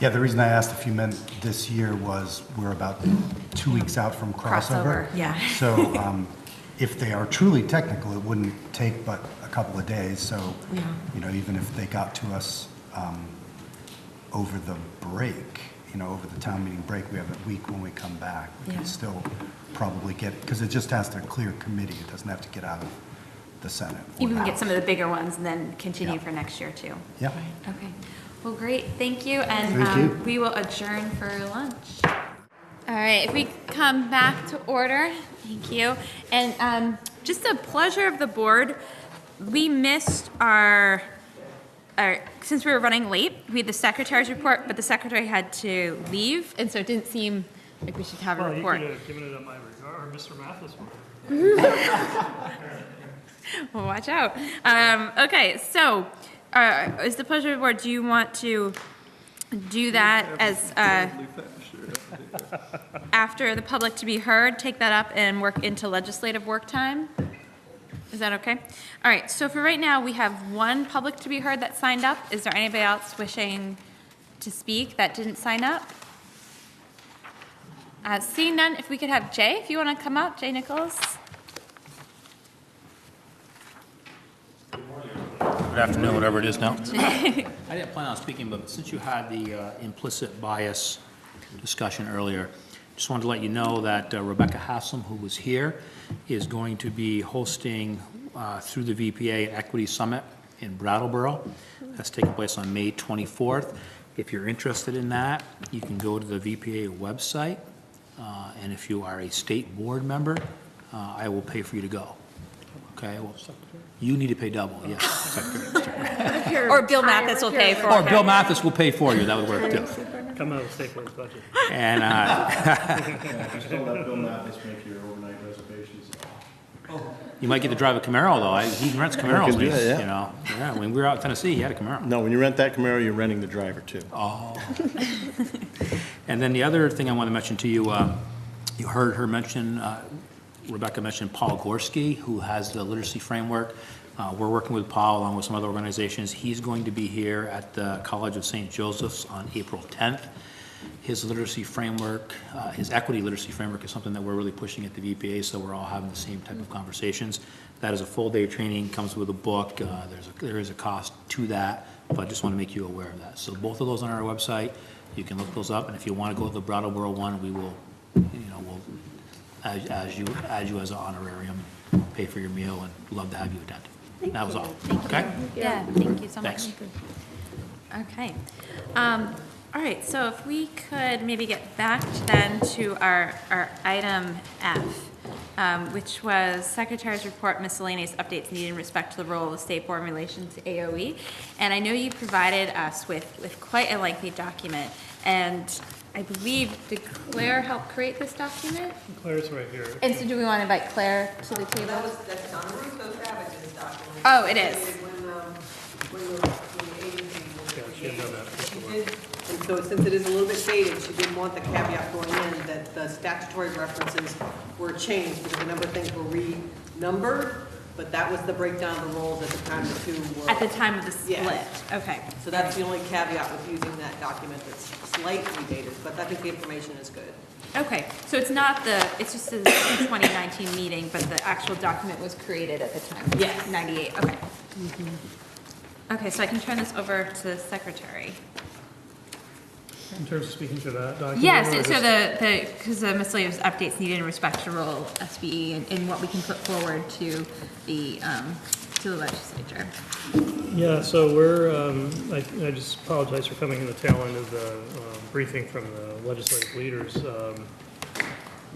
[SPEAKER 8] Yeah, the reason I asked if you meant this year was we're about 2 weeks out from crossover.
[SPEAKER 10] Yeah.
[SPEAKER 8] So if they are truly technical, it wouldn't take but a couple of days. So, even if they got to us over the break, over the town meeting break, we have a week when we come back. We can still probably get, because it just has to clear committee. It doesn't have to get out of the Senate.
[SPEAKER 12] Even get some of the bigger ones and then continue for next year too.
[SPEAKER 8] Yeah.
[SPEAKER 12] Okay. Well, great. Thank you. And we will adjourn for lunch. All right. If we come back to order, thank you. And just a pleasure of the board. We missed since we were running late, we had the secretary's report, but the secretary had to leave, and so it didn't seem like we should have a report.
[SPEAKER 5] You could have given it up my regard, or Mr. Mathis would.
[SPEAKER 12] Well, watch out. Okay, so is the pleasure of the board, do you want to do that as after the public to be heard, take that up and work into legislative work time? Is that okay? All right, so for right now, we have one public to be heard that signed up. Is there anybody else wishing to speak that didn't sign up? Seeing none, if we could have Jay, if you want to come up, Jay Nichols.
[SPEAKER 11] good afternoon, whatever it is now. I didn't plan on speaking, but since you had the implicit bias discussion earlier, just wanted to let you know that Rebecca Haslam, who was here, is going to be hosting through the VPA an Equity Summit in Brattleboro. That's taking place on May 24th. If you're interested in that, you can go to the VPA website, and if you are a state board member, I will pay for you to go. Okay, well, you need to pay double, yes. Secretary.
[SPEAKER 1] Or Bill Mathis will pay for it.
[SPEAKER 11] Or Bill Mathis will pay for you, that would work too.
[SPEAKER 5] Come out of the state board's budget.
[SPEAKER 11] And,
[SPEAKER 3] Just don't let Bill Mathis make your overnight reservations.
[SPEAKER 11] you might get to drive a Camaro though, he rents Camaros,
[SPEAKER 3] can do that, yeah.
[SPEAKER 11] you know. Yeah, when we were out in Tennessee, he had a Camaro.
[SPEAKER 3] No, when you rent that Camaro, you're renting the driver too.
[SPEAKER 11] Oh. And then the other thing I want to mention to you, you heard her mention, Rebecca mentioned Paul Gorski, who has the literacy framework. We're working with Paul along with some other organizations. He's going to be here at the College of St. Joseph's on April 10th. His literacy framework, his equity literacy framework is something that we're really pushing at the VPA, so we're all having the same type of conversations. That is a full day training, comes with a book. There is a cost to that, but I just want to make you aware of that. So both of those on our website, you can look those up, and if you want to go to the Brattleboro one, we will, we'll add you as an honorarium, pay for your meal, and love to have you attend. That was all. Okay?
[SPEAKER 1] Yeah, thank you so much.
[SPEAKER 11] Thanks.
[SPEAKER 1] Okay. All right, so if we could maybe get back then to our item F, which was Secretary's Report, miscellaneous updates needed in respect to the role of the State Board in relation to AOE. And I know you provided us with quite a lengthy document, and I believe, did Claire help create this document?
[SPEAKER 5] Claire's right here.
[SPEAKER 1] And so do we want to invite Claire to the table?
[SPEAKER 22] That's Donna Russo's Ravage's document.
[SPEAKER 1] Oh, it is.
[SPEAKER 22] When the agency.
[SPEAKER 5] Yeah, she had done that before.
[SPEAKER 22] She did, and so since it is a little bit dated, she didn't want the caveat going in that the statutory references were changed because a number of things were renumbered, but that was the breakdown of the roles at the time the two were.
[SPEAKER 1] At the time of the split,
[SPEAKER 22] Yes.
[SPEAKER 1] okay.
[SPEAKER 22] So that's the only caveat with using that document that's slightly dated, but I think the information is good.
[SPEAKER 1] Okay, so it's not it's just the 2019 meeting, but the actual document was created at the time?
[SPEAKER 22] Yes.
[SPEAKER 1] 98, okay. Okay, so I can turn this over to the secretary.
[SPEAKER 5] In terms of speaking to that document?
[SPEAKER 1] Yes,
[SPEAKER 5] or
[SPEAKER 1] so
[SPEAKER 5] just-
[SPEAKER 1] because the miscellaneous updates needed in respect to role SBE and what we can put forward to the legislature.
[SPEAKER 5] Yeah, so we're, I just apologize for coming in the tail end of the briefing from the legislative leaders.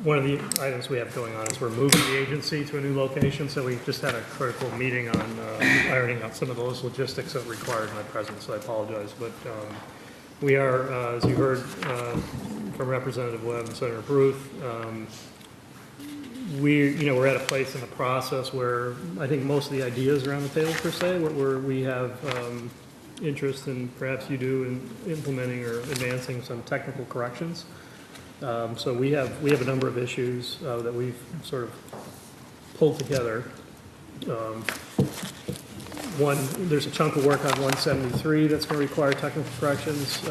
[SPEAKER 5] One of the items we have going on is we're moving the agency to a new location, so we just had a critical meeting on ironing out some of those logistics that required my presence, so I apologize. But we are, as you heard from Representative Webb and Senator Bruce, we're at a place in the process where I think most of the ideas are on the table per se, where we have interest in, perhaps you do, in implementing or advancing some technical corrections. So we have a number of issues that we've sort of pulled together. There's a chunk of work on 173 that's going to require technical corrections.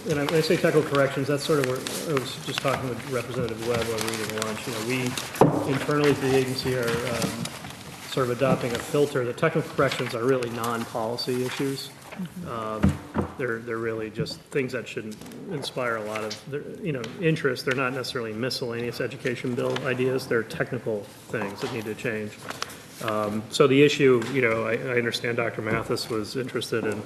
[SPEAKER 5] And when I say technical corrections, that's sort of where I was just talking with Representative Webb while we were eating lunch. We internally to the agency are sort of adopting a filter. The technical corrections are really non-policy issues. They're really just things that shouldn't inspire a lot of interest. They're not necessarily miscellaneous education bill ideas. They're technical things that need to change. So the issue, I understand Dr. Mathis was interested in,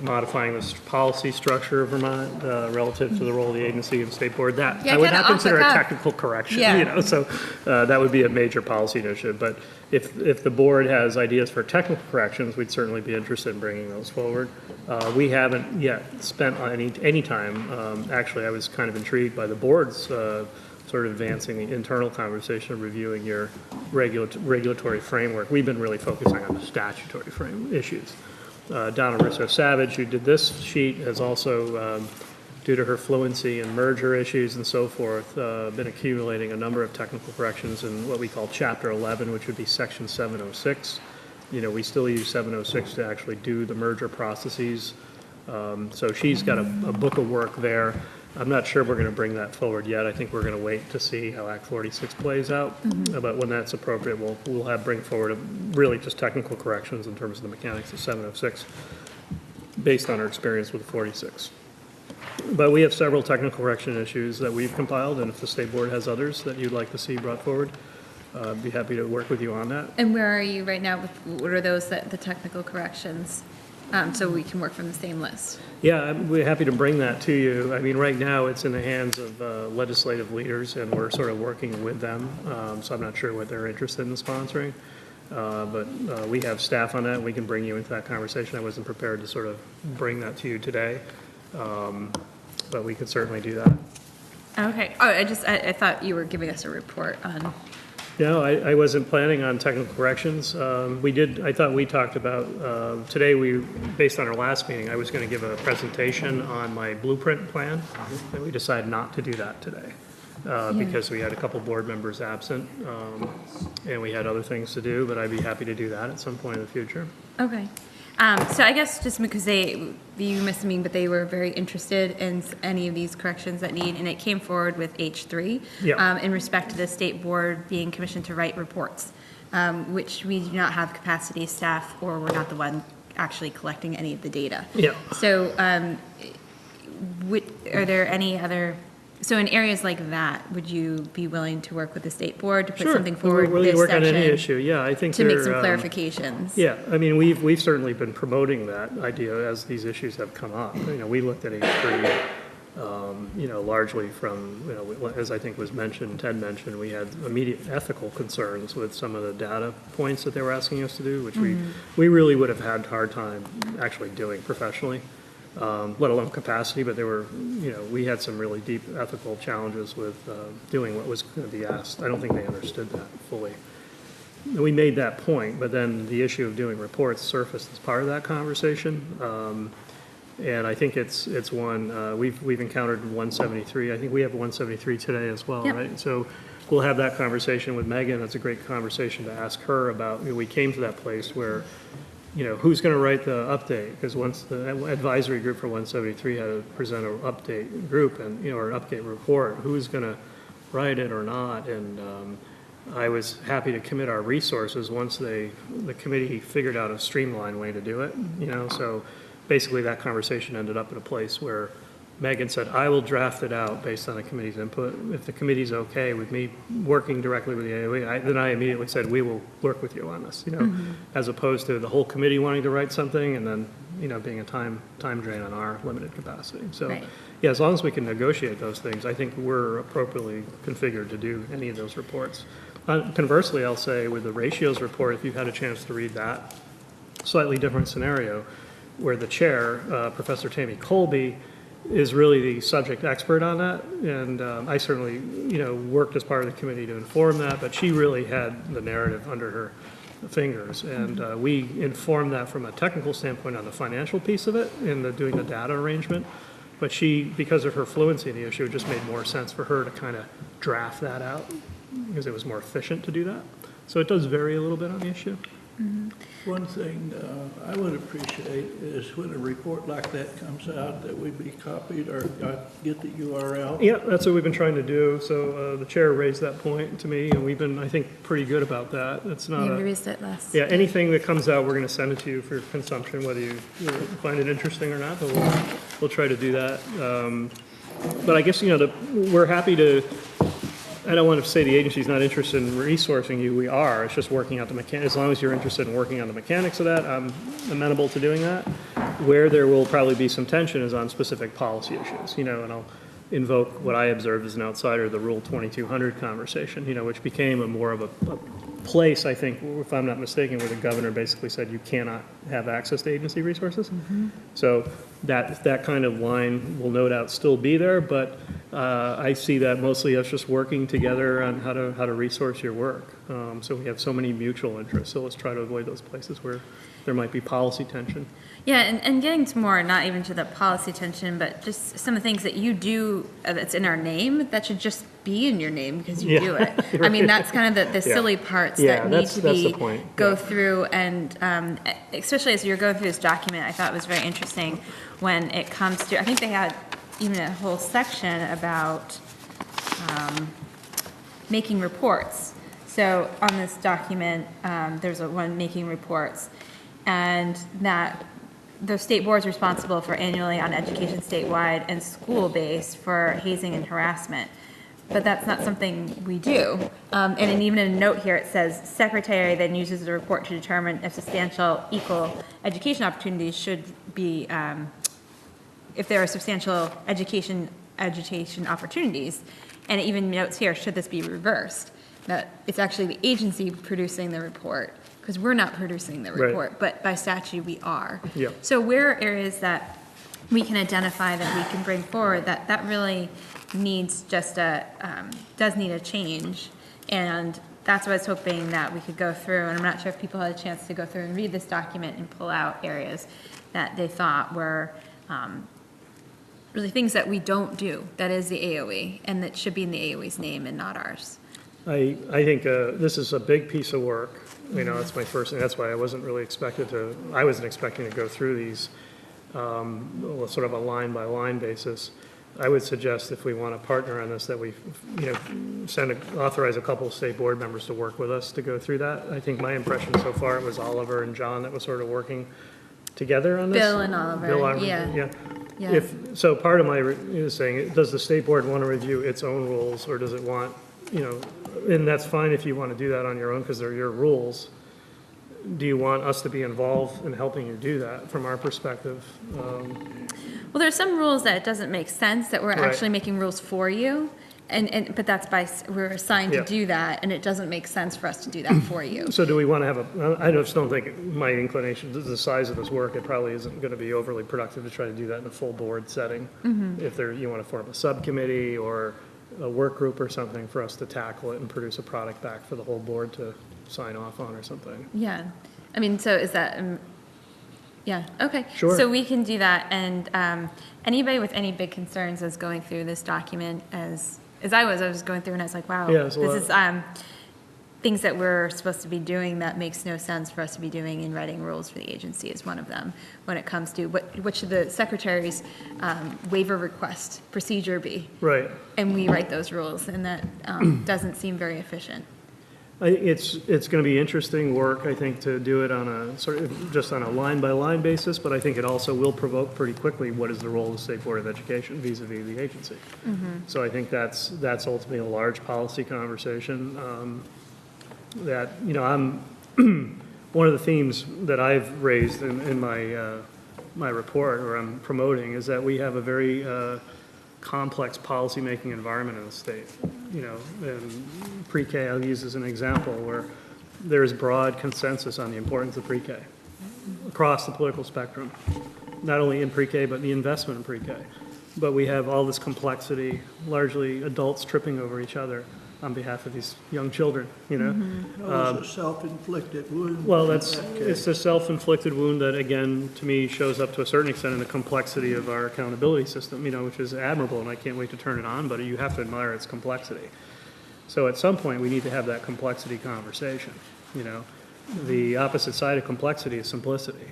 [SPEAKER 5] modifying this policy structure of Vermont relative to the role of the agency and state board. That I would not consider a technical correction.
[SPEAKER 1] Yeah.
[SPEAKER 5] So that would be a major policy initiative. But if the board has ideas for technical corrections, we'd certainly be interested in bringing those forward. We haven't yet spent any time. Actually, I was kind of intrigued by the board's sort of advancing the internal conversation of reviewing your regulatory framework. We've been really focusing on the statutory frame issues. Donna Russo-Savage, who did this sheet, has also, due to her fluency in merger issues and so forth, been accumulating a number of technical corrections in what we call Chapter 11, which would be Section 706. We still use 706 to actually do the merger processes. So she's got a book of work there. I'm not sure we're going to bring that forward yet. I think we're going to wait to see how Act 46 plays out. But when that's appropriate, we'll bring forward really just technical corrections in terms of the mechanics of 706 based on our experience with 46. But we have several technical correction issues that we've compiled, and if the state board has others that you'd like to see brought forward, I'd be happy to work with you on that.
[SPEAKER 12] And where are you right now with, what are those, the technical corrections? So we can work from the same list.
[SPEAKER 5] Yeah, we're happy to bring that to you. I mean, right now, it's in the hands of legislative leaders, and we're sort of working with them. So I'm not sure what they're interested in sponsoring. But we have staff on that, and we can bring you into that conversation. I wasn't prepared to sort of bring that to you today, but we could certainly do that.
[SPEAKER 12] Okay. Oh, I thought you were giving us a report on.
[SPEAKER 5] No, I wasn't planning on technical corrections. I thought we talked about, today based on our last meeting, I was going to give a presentation on my blueprint plan, and we decided not to do that today. Because we had a couple board members absent, and we had other things to do, but I'd be happy to do that at some point in the future.
[SPEAKER 12] Okay. So I guess just because you missed me, but they were very interested in any of these corrections that need, and it came forward with H3 in respect to the state board being commissioned to write reports, which we do not have capacity staff, or we're not the one actually collecting any of the data.
[SPEAKER 5] Yeah.
[SPEAKER 12] So are there any other, so in areas like that, would you be willing to work with the state board to put something forward
[SPEAKER 5] We're willing
[SPEAKER 12] this
[SPEAKER 5] to work on any
[SPEAKER 12] session
[SPEAKER 5] issue. Yeah, I think
[SPEAKER 12] to make some clarifications?
[SPEAKER 5] Yeah, I mean, we've certainly been promoting that idea as these issues have come up. We looked at H3, largely from, as I think was mentioned, Ted mentioned, we had immediate ethical concerns with some of the data points that they were asking us to do, which we really would have had a hard time actually doing professionally. Let alone capacity, but we had some really deep ethical challenges with doing what was going to be asked. I don't think they understood that fully. We made that point, but then the issue of doing reports surfaced as part of that conversation. And I think it's one, we've encountered 173. I think we have 173 today as well, right? So we'll have that conversation with Megan. That's a great conversation to ask her about. We came to that place where who's going to write the update? Because once the advisory group for 173 had to present an update group and, or an update report, who's going to write it or not? And I was happy to commit our resources once the committee figured out a streamlined way to do it, so basically that conversation ended up at a place where Megan said, I will draft it out based on the committee's input. If the committee's okay with me working directly with the AOE, then I immediately said, we will work with you on this, as opposed to the whole committee wanting to write something and then, being a time drain on our limited capacity. So, yeah, as long as we can negotiate those things, I think we're appropriately configured to do any of those reports. Conversely, I'll say with the ratios report, if you've had a chance to read that, slightly different scenario, where the chair, Professor Tammy Colby, is really the subject expert on that, and I certainly, worked as part of the committee to inform that, but she really had the narrative under her fingers, and we informed that from a technical standpoint on the financial piece of it and doing the data arrangement, but she, because of her fluency in the issue, it just made more sense for her to kind of draft that out, because it was more efficient to do that. So it does vary a little bit on the issue.
[SPEAKER 4] One thing I would appreciate is when a report like that comes out, that we be copied or get the URL.
[SPEAKER 5] Yeah, that's what we've been trying to do. So the chair raised that point to me, and we've been, I think, pretty good about that. It's not
[SPEAKER 12] we raised it last.
[SPEAKER 5] Yeah, anything that comes out, we're going to send it to you for consumption, whether you find it interesting or not. But we'll try to do that. But I guess we're happy to. I don't want to say the agency's not interested in resourcing you. We are. It's just working out the mechanics. As long as you're interested in working on the mechanics of that, I'm amenable to doing that. Where there will probably be some tension is on specific policy issues, and I'll invoke what I observed as an outsider, the Rule 2200 conversation, which became more of a place, I think, if I'm not mistaken, where the governor basically said you cannot have access to agency resources. So that kind of line will no doubt still be there, but I see that mostly as just working together on how to resource your work. So we have so many mutual interests, so let's try to avoid those places where there might be policy tension.
[SPEAKER 12] Yeah, and getting to more, not even to the policy tension, but just some of the things that you do that's in our name that should just be in your name because you do it. I mean, that's kind of the silly parts that need to go through, and especially as you're going through this document, I thought it was very interesting when it comes to, I think they had
[SPEAKER 1] even a whole section about making reports. So on this document, there's one making reports, and that the state board is responsible for annually on education statewide and school-based for hazing and harassment. But that's not something we do. And even in a note here, it says, secretary then uses the report to determine if substantial equal education opportunities should be, if there are substantial education opportunities. And it even notes here, should this be reversed? That it's actually the agency producing the report, because we're not producing the report, but by statute we are.
[SPEAKER 5] Yeah.
[SPEAKER 1] So where are areas that we can identify that we can bring forward that really needs just does need a change? And that's what I was hoping that we could go through, and I'm not sure if people had a chance to go through and read this document and pull out areas that they thought were really things that we don't do, that is the AOE, and that should be in the AOE's name and not ours.
[SPEAKER 5] I think this is a big piece of work. You know, that's my first thing. That's why I wasn't expecting to go through these sort of a line-by-line basis. I would suggest if we want to partner on this, that we, authorize a couple of state board members to work with us to go through that. I think my impression so far, it was Oliver and John that was sort of working together on this.
[SPEAKER 1] Bill and Oliver,
[SPEAKER 5] yeah.
[SPEAKER 1] Yeah.
[SPEAKER 5] So part of my is saying, does the state board want to review its own rules, or does it want, and that's fine if you want to do that on your own because they're your rules. Do you want us to be involved in helping you do that from our perspective?
[SPEAKER 1] Well, there's some rules that it doesn't make sense that we're actually making rules for you. But that's we're assigned to do that, and it doesn't make sense for us to do that for you.
[SPEAKER 5] So do we want to have I just don't think my inclination, the size of this work, it probably isn't going to be overly productive to try to do that in a full board setting.
[SPEAKER 1] Mm-hmm.
[SPEAKER 5] If you want to form a subcommittee or a work group or something for us to tackle it and produce a product back for the whole board to sign off on or something.
[SPEAKER 1] Yeah. I mean, so is that, yeah, okay.
[SPEAKER 5] Sure.
[SPEAKER 1] So we can do that, and anybody with any big concerns as going through this document, as I was going through and I was like, wow, this is things that we're supposed to be doing that makes no sense for us to be doing, and writing rules for the agency is one of them when it comes to what should the secretary's waiver request procedure be.
[SPEAKER 5] Right.
[SPEAKER 1] And we write those rules, and that doesn't seem very efficient.
[SPEAKER 5] It's going to be interesting work, I think, to do it on a sort of just on a line-by-line basis, but I think it also will provoke pretty quickly what is the role of the State Board of Education vis-a-vis the agency.
[SPEAKER 1] Mm-hmm.
[SPEAKER 5] So I think that's ultimately a large policy conversation that, I'm, one of the themes that I've raised in my report, or I'm promoting, is that we have a very complex policy-making environment in the state. And pre-K I'll use as an example, where there is broad consensus on the importance of pre-K across the political spectrum, not only in pre-K, but the investment in pre-K. But we have all this complexity, largely adults tripping over each other on behalf of these young children,
[SPEAKER 1] Mm-hmm.
[SPEAKER 4] It's a self-inflicted wound.
[SPEAKER 5] Well, it's a self-inflicted wound that, again, to me, shows up to a certain extent in the complexity of our accountability system, which is admirable, and I can't wait to turn it on, but you have to admire its complexity. So at some point, we need to have that complexity conversation, The opposite side of complexity is simplicity.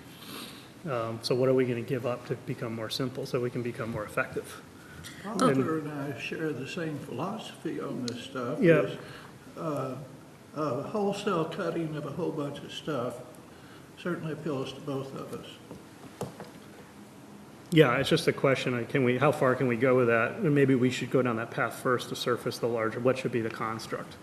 [SPEAKER 5] So what are we going to give up to become more simple so we can become more effective?
[SPEAKER 4] Oliver and I share the same philosophy on this stuff.
[SPEAKER 5] Yeah.
[SPEAKER 4] A wholesale cutting of a whole bunch of stuff certainly appeals to both of us.
[SPEAKER 5] Yeah, it's just a question, how far can we go with that? And maybe we should go down that path first to surface the larger, what should be the construct,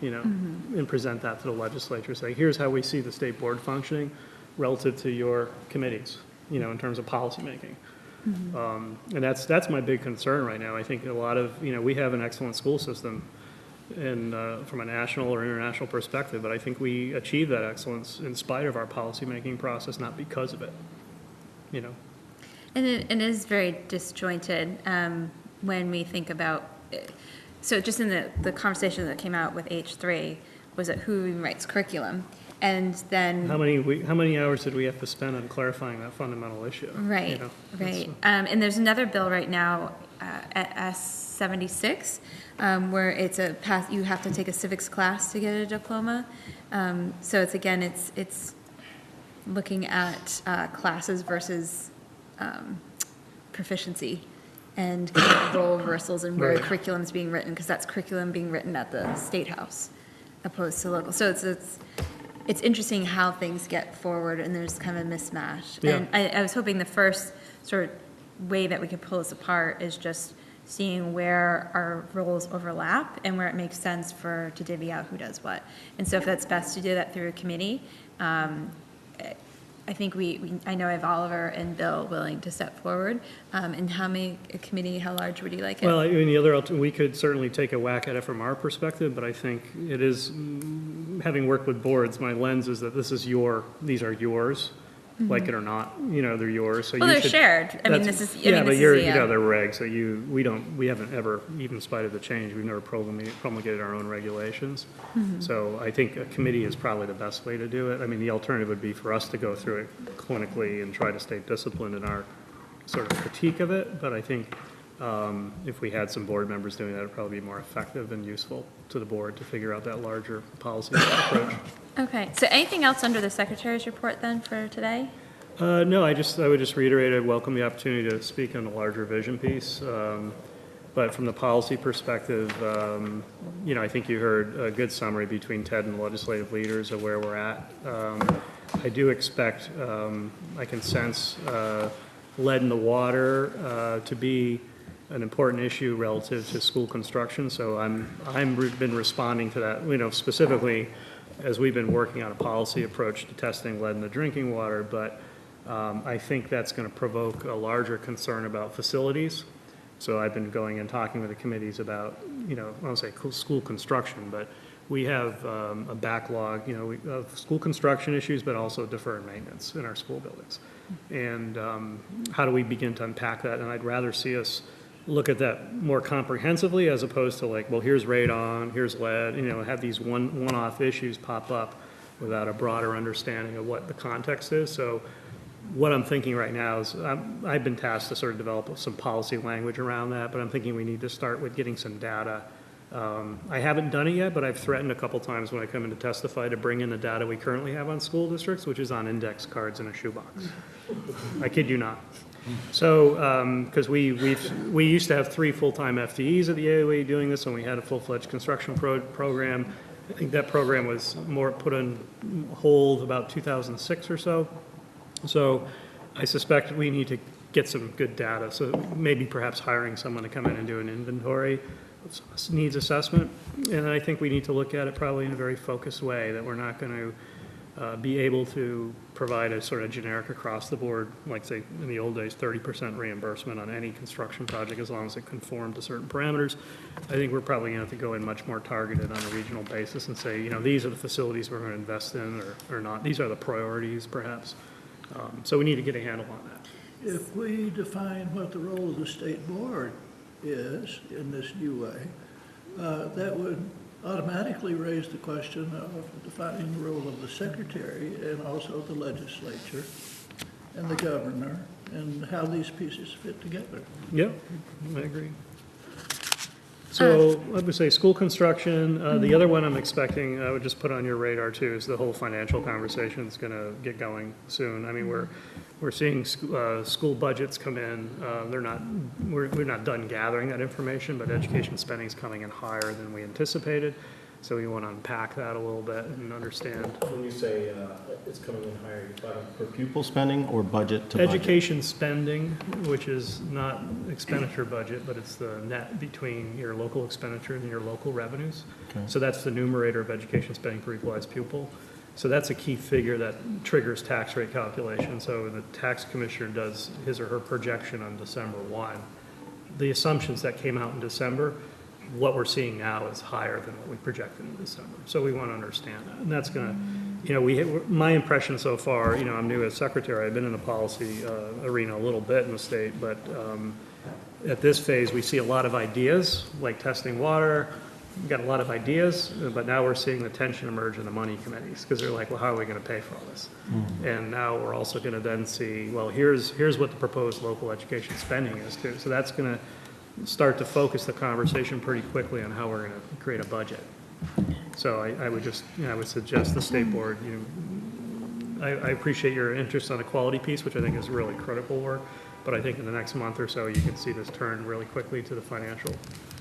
[SPEAKER 1] Mm-hmm.
[SPEAKER 5] and present that to the legislature. Say, here's how we see the state board functioning relative to your committees, in terms of policymaking.
[SPEAKER 1] Mm-hmm.
[SPEAKER 5] And that's my big concern right now. I think a lot of, we have an excellent school system from a national or international perspective, but I think we achieve that excellence in spite of our policymaking process, not because of it,
[SPEAKER 1] And it is very disjointed when we think about it. So just in the conversation that came out with H3 was that who writes curriculum, and then
[SPEAKER 5] how many hours did we have to spend on clarifying that fundamental issue?
[SPEAKER 1] Right, right. And there's another bill right now at S76 where it's a path. You have to take a civics class to get a diploma. So it's looking at classes versus proficiency
[SPEAKER 7] and kind of role reversals and where
[SPEAKER 5] Right.
[SPEAKER 7] curriculum is being written, because that's curriculum being written at the State House opposed to local. So it's interesting how things get forward and there's kind of a mismatch.
[SPEAKER 5] Yeah.
[SPEAKER 7] And I was hoping the first sort of way that we could pull this apart is just seeing where our roles overlap and where it makes sense to divvy out who does what. And so if that's best to do that through a committee, I think I know I have Oliver and Bill willing to step forward. And how large would you like it?
[SPEAKER 5] Well, I mean, we could certainly take a whack at it from our perspective, but I think it is, having worked with boards, my lens is that these are yours, like it or not, they're yours. So
[SPEAKER 7] Well,
[SPEAKER 5] you
[SPEAKER 7] they're
[SPEAKER 5] should-
[SPEAKER 7] shared. I mean,
[SPEAKER 5] that's-
[SPEAKER 7] this is- I
[SPEAKER 5] Yeah,
[SPEAKER 7] mean,
[SPEAKER 5] but
[SPEAKER 7] this
[SPEAKER 5] you're,
[SPEAKER 7] is the,
[SPEAKER 5] they're regs, so we haven't ever, even in spite of the change, we've never promulgated our own regulations.
[SPEAKER 7] Mhm.
[SPEAKER 5] So I think a committee is probably the best way to do it. I mean, the alternative would be for us to go through it clinically and try to stay disciplined in our sort of critique of it, but I think if we had some board members doing that, it'd probably be more effective and useful to the board to figure out that larger policy approach.
[SPEAKER 7] Okay, so anything else under the Secretary's report then for today?
[SPEAKER 5] No, I would just reiterate, I welcome the opportunity to speak on the larger vision piece. But from the policy perspective, I think you heard a good summary between Ted and the legislative leaders of where we're at. I do expect, I can sense lead in the water to be an important issue relative to school construction. So I've been responding to that, specifically as we've been working on a policy approach to testing lead in the drinking water, but I think that's going to provoke a larger concern about facilities. So I've been going and talking with the committees about, I don't say school construction, but we have a backlog, of school construction issues, but also deferred maintenance in our school buildings. And how do we begin to unpack that? And I'd rather see us look at that more comprehensively as opposed to like, well, here's radon, here's lead, have these one-off issues pop up without a broader understanding of what the context is. So what I'm thinking right now is I've been tasked to sort of develop some policy language around that, but I'm thinking we need to start with getting some data. I haven't done it yet, but I've threatened a couple times when I come in to testify to bring in the data we currently have on school districts, which is on index cards in a shoebox. I kid you not. So, because we used to have 3 full-time FTEs at the AOE doing this, and we had a full-fledged construction program. I think that program was more put on hold about 2006 or so. So I suspect we need to get some good data. So maybe perhaps hiring someone to come in and do an inventory of needs assessment. And I think we need to look at it probably in a very focused way, that we're not going to be able to provide a sort of generic across the board, like say in the old days, 30% reimbursement on any construction project as long as it conformed to certain parameters. I think we're probably going to have to go in much more targeted on a regional basis and say, these are the facilities we're going to invest in or not. These are the priorities perhaps. So we need to get a handle on that.
[SPEAKER 4] If we define what the role of the state board is in this new way, that would automatically raise the question of defining the role of the secretary and also the legislature and the governor and how these pieces fit together.
[SPEAKER 5] Yeah, I agree. So I would say school construction. The other one I'm expecting, I would just put on your radar too, is the whole financial conversation is going to get going soon. I mean, we're seeing school budgets come in. We're not done gathering that information, but education spending is coming in higher than we anticipated. So we want to unpack that a little bit and understand.
[SPEAKER 3] When you say it's coming in higher, you're talking per pupil spending or budget to budget?
[SPEAKER 5] Education spending, which is not expenditure budget, but it's the net between your local expenditures and your local revenues.
[SPEAKER 3] Okay.
[SPEAKER 5] So that's the numerator of education spending per equalized pupil. So that's a key figure that triggers tax rate calculation. So the tax commissioner does his or her projection on December 1. The assumptions that came out in December, what we're seeing now is higher than what we projected in December. So we want to understand that. And that's going to, my impression so far, I'm new as secretary. I've been in the policy arena a little bit in the state, but at this phase, we see a lot of ideas, like testing water. We've got a lot of ideas, but now we're seeing the tension emerge in the money committees because they're like, well, how are we going to pay for all this? Mm-hmm. And now we're also going to then see, well, here's what the proposed local education spending is too. So that's going to start to focus the conversation pretty quickly on how we're going to create a budget. So I would just, I would suggest the state board, I appreciate your interest on the quality piece, which I think is really critical work. But I think in the next month or so, you can see this turn really quickly to the financial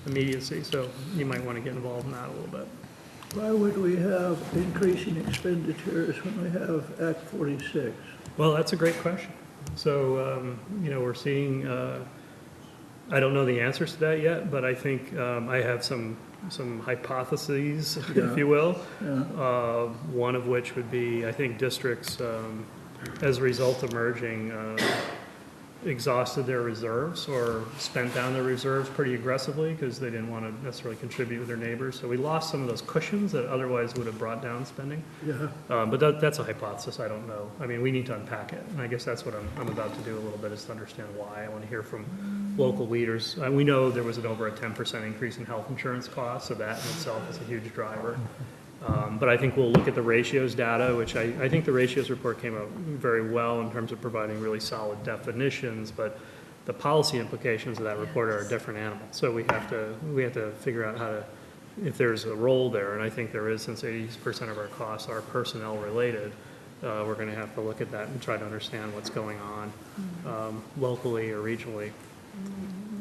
[SPEAKER 5] immediacy. So you might want to get involved in that a little bit.
[SPEAKER 4] Why would we have increasing expenditures when we have Act 46?
[SPEAKER 5] Well, that's a great question. So, we're seeing, I don't know the answers to that yet, but I think I have some hypotheses, if you will.
[SPEAKER 4] Yeah.
[SPEAKER 5] One of which would be, I think districts, as a result of merging, exhausted their reserves or spent down their reserves pretty aggressively because they didn't want to necessarily contribute with their neighbors. So we lost some of those cushions that otherwise would have brought down spending.
[SPEAKER 4] Yeah.
[SPEAKER 5] But that's a hypothesis. I don't know. I mean, we need to unpack it. And I guess that's what I'm about to do a little bit, is to understand why. I want to hear from local leaders. We know there was over a 10% increase in health insurance costs, so that in itself is a huge driver. But I think we'll look at the ratios data, which I think the ratios report came out very well in terms of providing really solid definitions, but the policy implications of that report are a different animal. So we have to figure out how to, if there's a role there, and I think there is, since 80% of our costs are personnel related, we're going to have to look at that and try to understand what's going on locally or regionally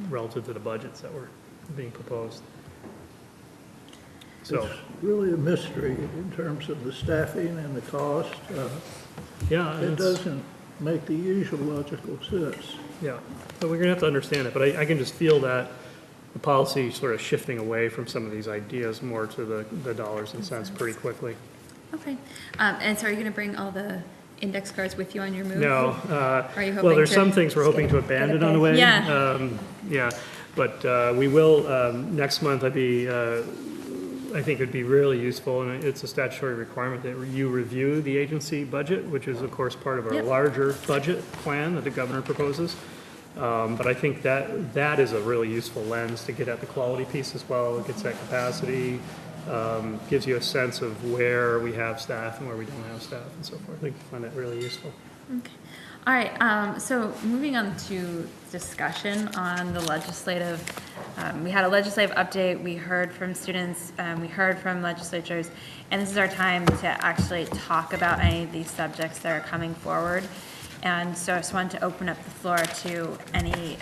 [SPEAKER 5] relative to the budgets that were being proposed. So,
[SPEAKER 4] it's really a mystery in terms of the staffing and the cost.
[SPEAKER 5] yeah,
[SPEAKER 4] It doesn't make the usual logical sense.
[SPEAKER 5] Yeah, but we're going to have to understand it. But I can just feel that the policy sort of shifting away from some of these ideas more to the dollars and cents pretty quickly.
[SPEAKER 7] Okay. And so are you going to bring all the index cards with you on your move?
[SPEAKER 5] No.
[SPEAKER 7] Are you hoping
[SPEAKER 5] well, there's
[SPEAKER 7] to
[SPEAKER 5] some things we're hoping to abandon on the way.
[SPEAKER 7] Yeah.
[SPEAKER 5] Yeah. But we will, next month, I think it'd be really useful, and it's a statutory requirement, that you review the agency budget, which is, of course, part of our larger budget plan that the governor proposes. But I think that is a really useful lens to get at the quality piece as well. It gets at capacity, gives you a sense of where we have staff and where we don't have staff and so forth. I think you find that really useful.
[SPEAKER 7] Okay. All right, so moving on to discussion on the legislative, we had a legislative update, we heard from students, we heard from legislatures, and this is our time to actually talk about any of these subjects that are coming forward. And so I just wanted to open up the floor to any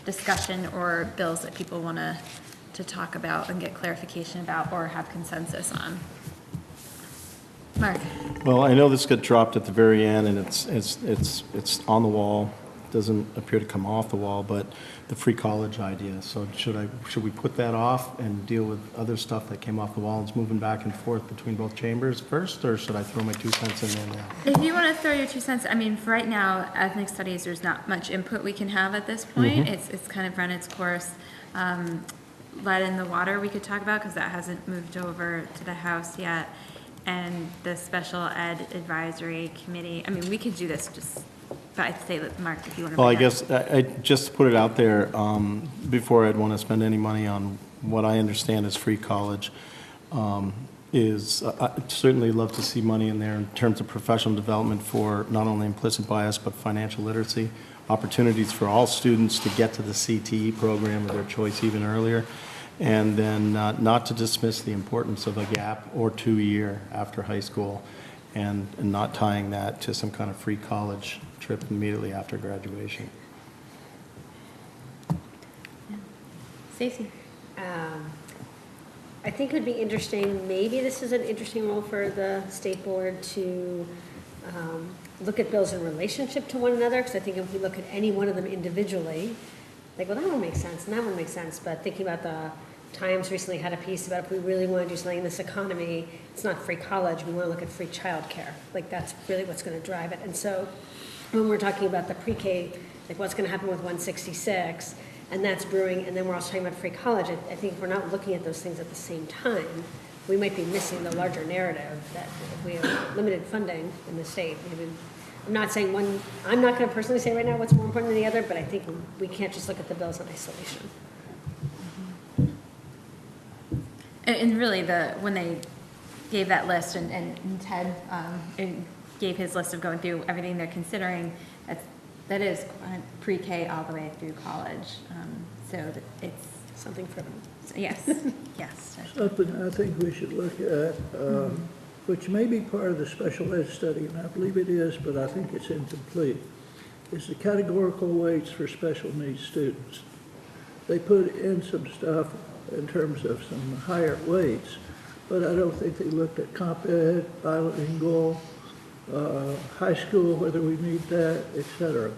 [SPEAKER 7] discussion or bills that people want to talk about and get clarification about or have consensus on. Mark.
[SPEAKER 3] Well, I know this got dropped at the very end, and it's on the wall. It doesn't appear to come off the wall, but the free college idea. So should we put that off and deal with other stuff that came off the wall and is moving back and forth between both chambers first, or should I throw my 2 cents in there now?
[SPEAKER 7] If you want to throw your 2 cents, I mean, for right now, ethnic studies, there's not much input we can have at this point. It's kind of run its course. Lead in the water we could talk about, because that hasn't moved over to the House yet. And the Special Ed Advisory Committee, I mean, we could do this but I'd say, Mark, if you want to.
[SPEAKER 3] Well, I guess, just to put it out there, before I'd want to spend any money on what I understand is free college, I'd certainly love to see money in there in terms of professional development for not only implicit bias, but financial literacy, opportunities for all students to get to the CTE program of their choice even earlier. And then not to dismiss the importance of a gap or 2 year after high school, and not tying that to some kind of free college trip immediately after graduation.
[SPEAKER 7] Stacey.
[SPEAKER 6] I think it would be interesting, maybe this is an interesting role for the state board to look at bills in relationship to one another, because I think if we look at any one of them individually, like, well, that one makes sense, and that one makes sense, but thinking about the Times recently had a piece about if we really want to do something in this economy, it's not free college, we want to look at free childcare. Like, that's really what's going to drive it. And so when we're talking about the pre-K, like what's going to happen with 166, and that's brewing, and then we're also talking about free college, I think if we're not looking at those things at the same time, we might be missing the larger narrative that if we have limited funding in the state, maybe, I'm not saying one, I'm not going to personally say right now what's more important than the other, but I think we can't just look at the bills in isolation.
[SPEAKER 7] And really, when they gave that list, and Ted gave his list of going through everything they're considering, that is pre-K all the way through college. So it's
[SPEAKER 6] something for them.
[SPEAKER 7] Yes, yes.
[SPEAKER 4] Something I think we should look at, which may be part of the special ed study, and I believe it is, but I think it's incomplete, is the categorical weights for special needs students. They put in some stuff in terms of some higher weights, but I don't think they looked at comp ed, bilingual, high school, whether we need that, et cetera.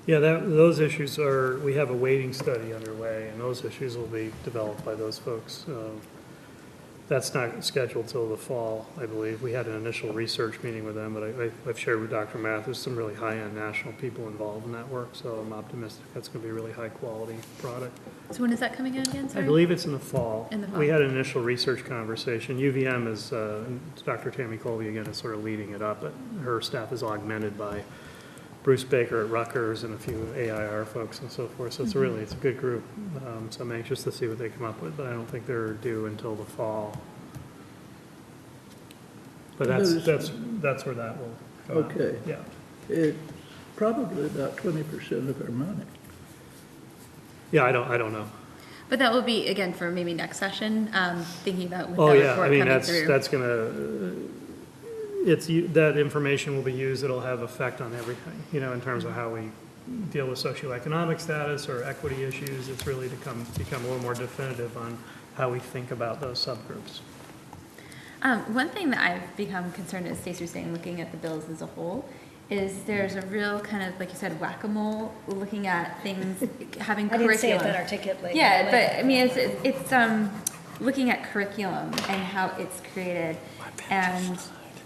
[SPEAKER 5] Yeah, those issues are, we have a weighting study underway, and those issues will be developed by those folks. That's not scheduled till the fall, I believe. We had an initial research meeting with them, but I've shared with Dr. Mathis some really high-end national people involved in that work, so I'm optimistic that's going to be a really high-quality product.
[SPEAKER 7] So when is that coming out again, sorry?
[SPEAKER 5] I believe it's in the fall.
[SPEAKER 7] In the fall.
[SPEAKER 5] We had an initial research conversation. UVM is, Dr. Tammy Colby again is sort of leading it up, but her staff is augmented by Bruce Baker at Rutgers and a few AIR folks and so forth. So it's it's a good group. So I'm anxious to see what they come up with, but I don't think they're due until the fall. But that's where that will come out.
[SPEAKER 4] Okay.
[SPEAKER 5] Yeah.
[SPEAKER 4] It's probably about 20% of our money.
[SPEAKER 5] Yeah, I don't know.
[SPEAKER 7] But that will be, again, for maybe next session, thinking about with
[SPEAKER 5] Oh,
[SPEAKER 7] that
[SPEAKER 5] yeah,
[SPEAKER 7] report
[SPEAKER 5] I mean,
[SPEAKER 7] coming through.
[SPEAKER 5] that's gonna, that information will be used, it'll have effect on everything, you know, in terms of how we deal with socioeconomic status or equity issues. It's really to become a little more definitive on how we think about those subgroups.
[SPEAKER 7] One thing that I've become concerned, as Stacey was saying, looking at the bills as a whole, is there's a real kind of, like you said, whack-a-mole, looking at things, having
[SPEAKER 6] I
[SPEAKER 7] curriculum.
[SPEAKER 6] didn't say it that articulately.
[SPEAKER 7] Yeah, but I mean, it's looking at curriculum and how it's created, and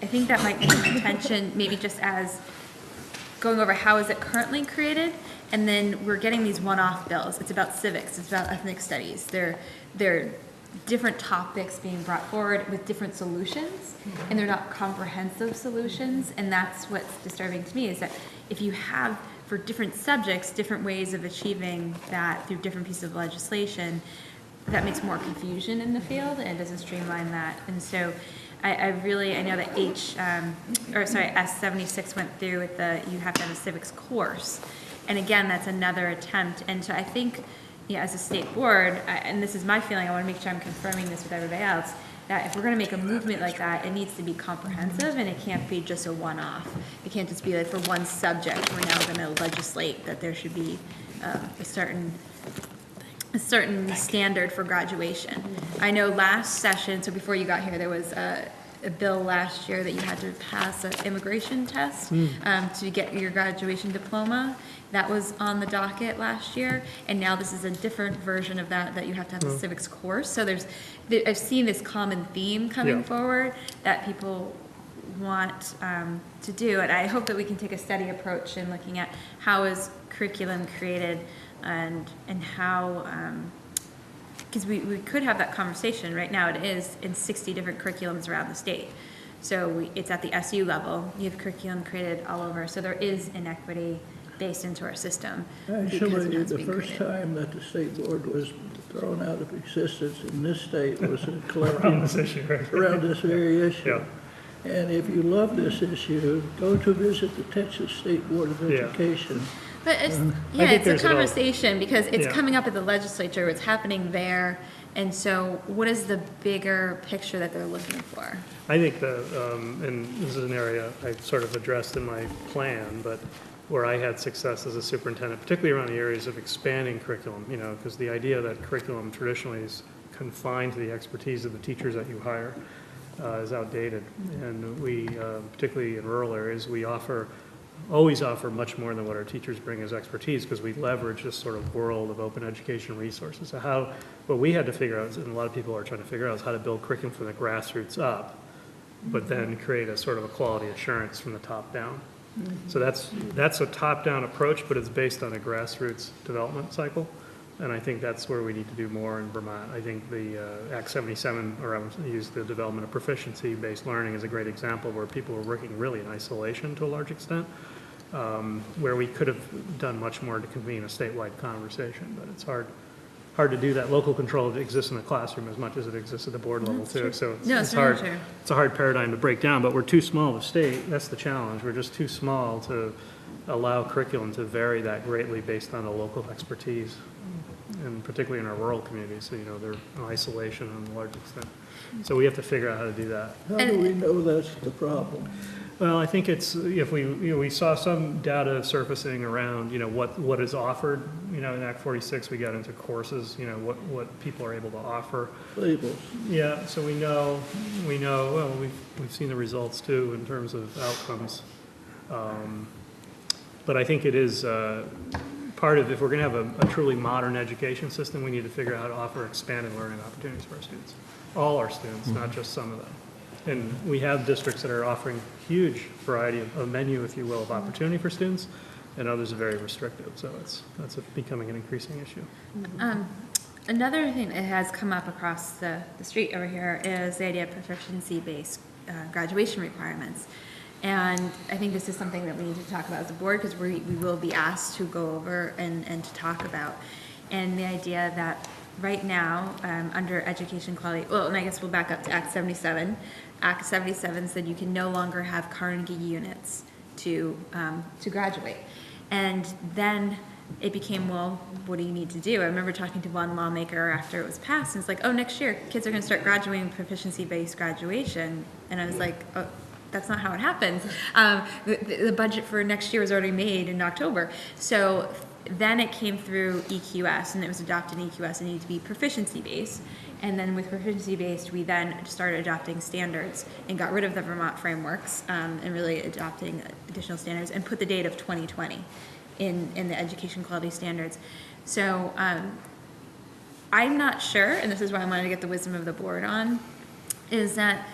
[SPEAKER 7] I think that might be an tension, maybe just as going over how is it currently created, and then we're getting these one-off bills. It's about civics, it's about ethnic studies. They're different topics being brought forward with different solutions, and they're not comprehensive solutions, and that's what's disturbing to me, is that if you have, for different subjects, different ways of achieving that through different pieces of legislation, that makes more confusion in the field and doesn't streamline that. And so I know that S76 went through with you have to have a civics course. And again, that's another attempt. And so I think, as a state board, and this is my feeling, I want to make sure I'm confirming this with everybody else, that if we're going to make a movement like that, it needs to be comprehensive, and it can't be just a one-off. It can't just be like for one subject, we're now going to legislate that there should be a certain standard for graduation. I know last session, so before you got here, there was a bill last year that you had to pass an immigration test to get your graduation diploma. That was on the docket last year, and now this is a different version of that you have to have a civics course. So I've seen this common theme coming forward that people want to do, and I hope that we can take a steady approach in looking at how is curriculum created and how, because we could have that conversation. Right now it is in 60 different curriculums around the state. So it's at the SU level. You have curriculum created all over. So there is inequity based into our system.
[SPEAKER 4] Actually, the first time that the state board was thrown out of existence in this state was in
[SPEAKER 5] around this issue, right?
[SPEAKER 4] Around this very issue.
[SPEAKER 5] Yeah.
[SPEAKER 4] And if you love this issue, go to visit the Texas State Board of Education.
[SPEAKER 7] But it's a conversation because it's coming up at the legislature, it's happening there, and so what is the bigger picture that they're looking for?
[SPEAKER 5] I think and this is an area I sort of addressed in my plan, but where I had success as a superintendent, particularly around the areas of expanding curriculum, because the idea that curriculum traditionally is confined to the expertise of the teachers that you hire is outdated. And we, particularly in rural areas, we always offer much more than what our teachers bring as expertise, because we leverage this sort of world of open education resources. So what we had to figure out, and a lot of people are trying to figure out, is how to build curriculum from the grassroots up, but then create a sort of a quality assurance from the top down. So that's a top-down approach, but it's based on a grassroots development cycle. And I think that's where we need to do more in Vermont. I think the Act 77, or I would use the development of proficiency-based learning as a great example, where people were working really in isolation to a large extent, where we could have done much more to convene a statewide conversation. But it's hard to do that. Local control exists in the classroom as much as it exists at the board level too. So it's hard. It's a hard paradigm to break down. But we're too small of a state. That's the challenge. We're just too small to allow curriculum to vary that greatly based on a local expertise, and particularly in our rural communities. So they're in isolation on a large extent. So we have to figure out how to do that.
[SPEAKER 4] How do we know that's the problem?
[SPEAKER 5] Well, I think it's, if we, we saw some data surfacing around, what is offered, in Act 46, we got into courses, what people are able to offer.
[SPEAKER 4] Labels.
[SPEAKER 5] Yeah, so we know, well, we've seen the results too in terms of outcomes. But I think it is part of, if we're going to have a truly modern education system, we need to figure out how to offer expanded learning opportunities for our students. All our students, not just some of them. And we have districts that are offering huge variety of menu, if you will, of opportunity for students, and others are very restrictive. So that's becoming an increasing issue.
[SPEAKER 7] Another thing that has come up across the street over here is the idea of proficiency-based graduation requirements. And I think this is something that we need to talk about as a board, because we will be asked to go over and to talk about. And the idea that right now, under education quality, well, and I guess we'll back up to Act 77. Act 77 said you can no longer have Carnegie units to graduate. And then it became, well, what do you need to do? I remember talking to one lawmaker after it was passed, and it's like, oh, next year, kids are going to start graduating proficiency-based graduation. And I was like, oh, that's not how it happens. The budget for next year was already made in October. So then it came through EQS, and it was adopted in EQS and needed to be proficiency-based. And then with proficiency-based, we then started adopting standards and got rid of the Vermont frameworks and really adopting additional standards and put the date of 2020 in the education quality standards. So I'm not sure, and this is why I wanted to get the wisdom of the board on, is that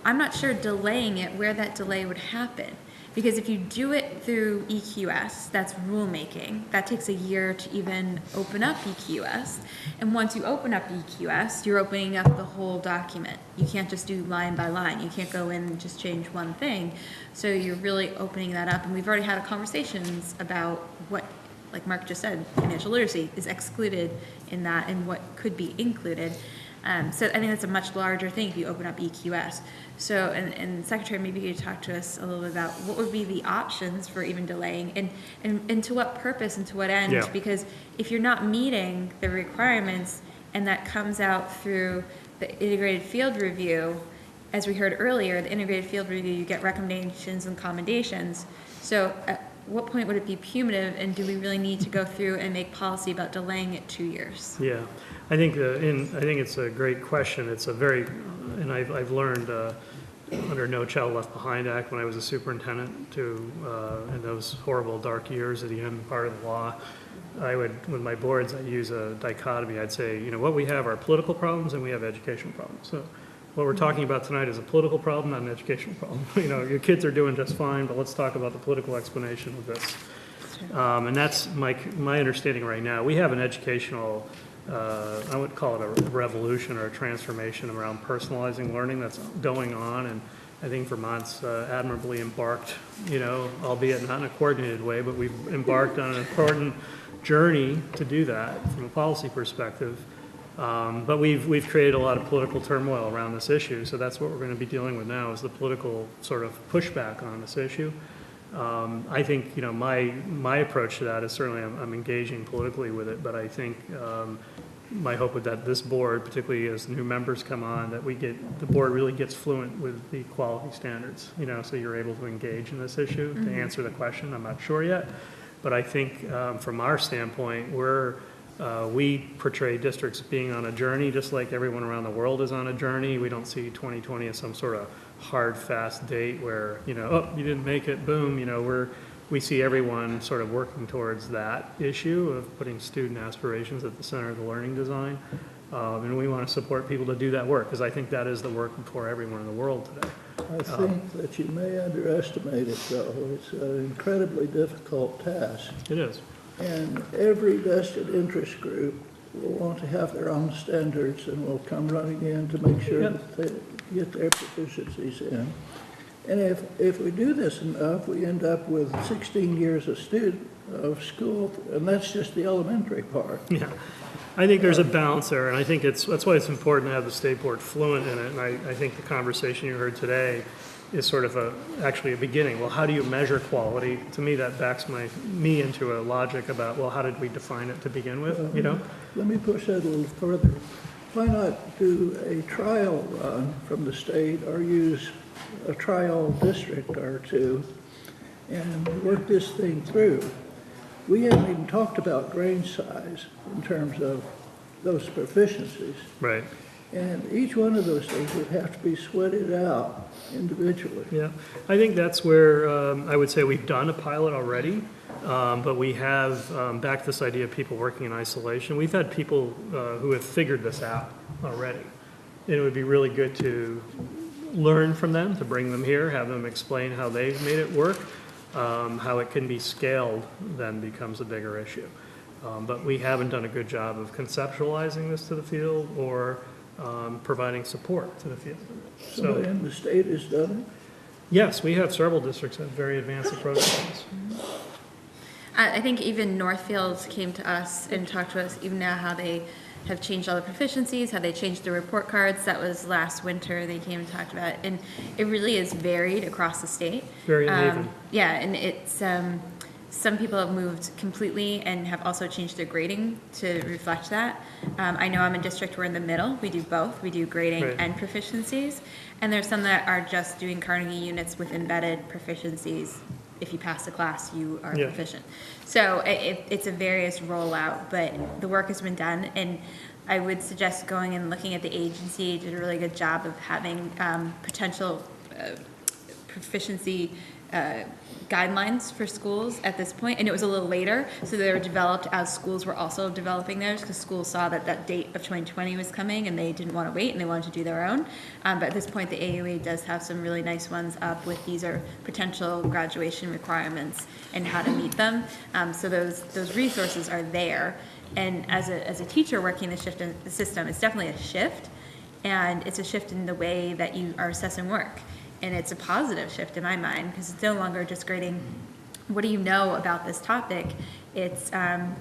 [SPEAKER 7] I'm not sure delaying it, where that delay would happen. Because if you do it through EQS, that's rulemaking. That takes a year to even open up EQS. And once you open up EQS, you're opening up the whole document. You can't just do line by line. You can't go in and just change one thing. So you're really opening that up. And we've already had conversations about what, like Mark just said, financial literacy is excluded in that and what could be included. So I think that's a much larger thing if you open up EQS. So, and Secretary, maybe you could talk to us a little bit about what would be the options for even delaying and to what purpose and to what end?
[SPEAKER 5] Yeah.
[SPEAKER 7] Because if you're not meeting the requirements and that comes out through the integrated field review, as we heard earlier, the integrated field review, you get recommendations and commendations. So at what point would it be punitive, and do we really need to go through and make policy about delaying it 2 years?
[SPEAKER 5] Yeah, I think it's a great question. It's a very, and I've learned under No Child Left Behind Act when I was a superintendent in those horrible dark years at the end part of the law, I would, with my boards, I'd use a dichotomy. I'd say, what we have are political problems and we have educational problems. So what we're talking about tonight is a political problem, not an educational problem. Your kids are doing just fine, but let's talk about the political explanation of this. And that's my understanding right now. We have an educational, I would call it a revolution or a transformation around personalizing learning that's going on. And I think Vermont's admirably embarked, albeit not in a coordinated way, but we've embarked on an important journey to do that from a policy perspective. But we've created a lot of political turmoil around this issue, so that's what we're going to be dealing with now is the political sort of pushback on this issue. I think my approach to that is certainly I'm engaging politically with it, but I think my hope would that this board, particularly as new members come on, that the board really gets fluent with the quality standards, so you're able to engage in this issue to answer the question. I'm not sure yet, but I think from our standpoint, we portray districts being on a journey, just like everyone around the world is on a journey. We don't see 2020 as some sort of hard, fast date where, oh, you didn't make it, boom. We see everyone sort of working towards that issue of putting student aspirations at the center of the learning design. And we want to support people to do that work, because I think that is the work for everyone in the world today.
[SPEAKER 4] I think that you may underestimate it, though. It's an incredibly difficult task.
[SPEAKER 5] It is.
[SPEAKER 4] And every vested interest group will want to have their own standards and will come running in to make sure that they get their proficiencies in. And if we do this enough, we end up with 16 years of school, and that's just the elementary part.
[SPEAKER 5] Yeah, I think there's a balance there, and I think that's why it's important to have the state board fluent in it. And I think the conversation you heard today is sort of actually a beginning. Well, how do you measure quality? To me, that backs me into a logic about, well, how did we define it to begin with,
[SPEAKER 4] Let me push that a little further. why not do a trial run from the state or use a trial district or two and work this thing through? We haven't even talked about grain size in terms of those proficiencies.
[SPEAKER 5] Right.
[SPEAKER 4] And each one of those things would have to be sweated out individually.
[SPEAKER 5] Yeah, I think that's where I would say we've done a pilot already, but we have, back to this idea of people working in isolation, we've had people who have figured this out already. And it would be really good to learn from them, to bring them here, have them explain how they've made it work. How it can be scaled then becomes a bigger issue. But we haven't done a good job of conceptualizing this to the field or providing support to the field.
[SPEAKER 4] So, and the state has done it?
[SPEAKER 5] Yes, we have several districts that have very advanced approaches.
[SPEAKER 7] I think even Northfield came to us and talked to us even now how they have changed all the proficiencies, how they changed the report cards. That was last winter they came and talked about it. And it really is varied across the state.
[SPEAKER 5] Very uneven.
[SPEAKER 7] Yeah, and it's, some people have moved completely and have also changed their grading to reflect that. I know I'm a district, we're in the middle. We do both. We do grading and proficiencies. And there's some that are just doing Carnegie units with embedded proficiencies. If you pass the class, you are proficient. So it's a various rollout, but the work has been done. And I would suggest going and looking at the agency. Did a really good job of having potential proficiency guidelines for schools at this point, and it was a little later, so they were developed as schools were also developing theirs, because schools saw that that date of 2020 was coming and they didn't want to wait and they wanted to do their own. But at this point, the AUA does have some really nice ones up with these are potential graduation requirements and how to meet them. So those resources are there. And as a teacher working the system, it's definitely a shift, and it's a shift in the way that you are assessing work. And it's a positive shift in my mind, because it's no longer just grading what do you know about this topic. It's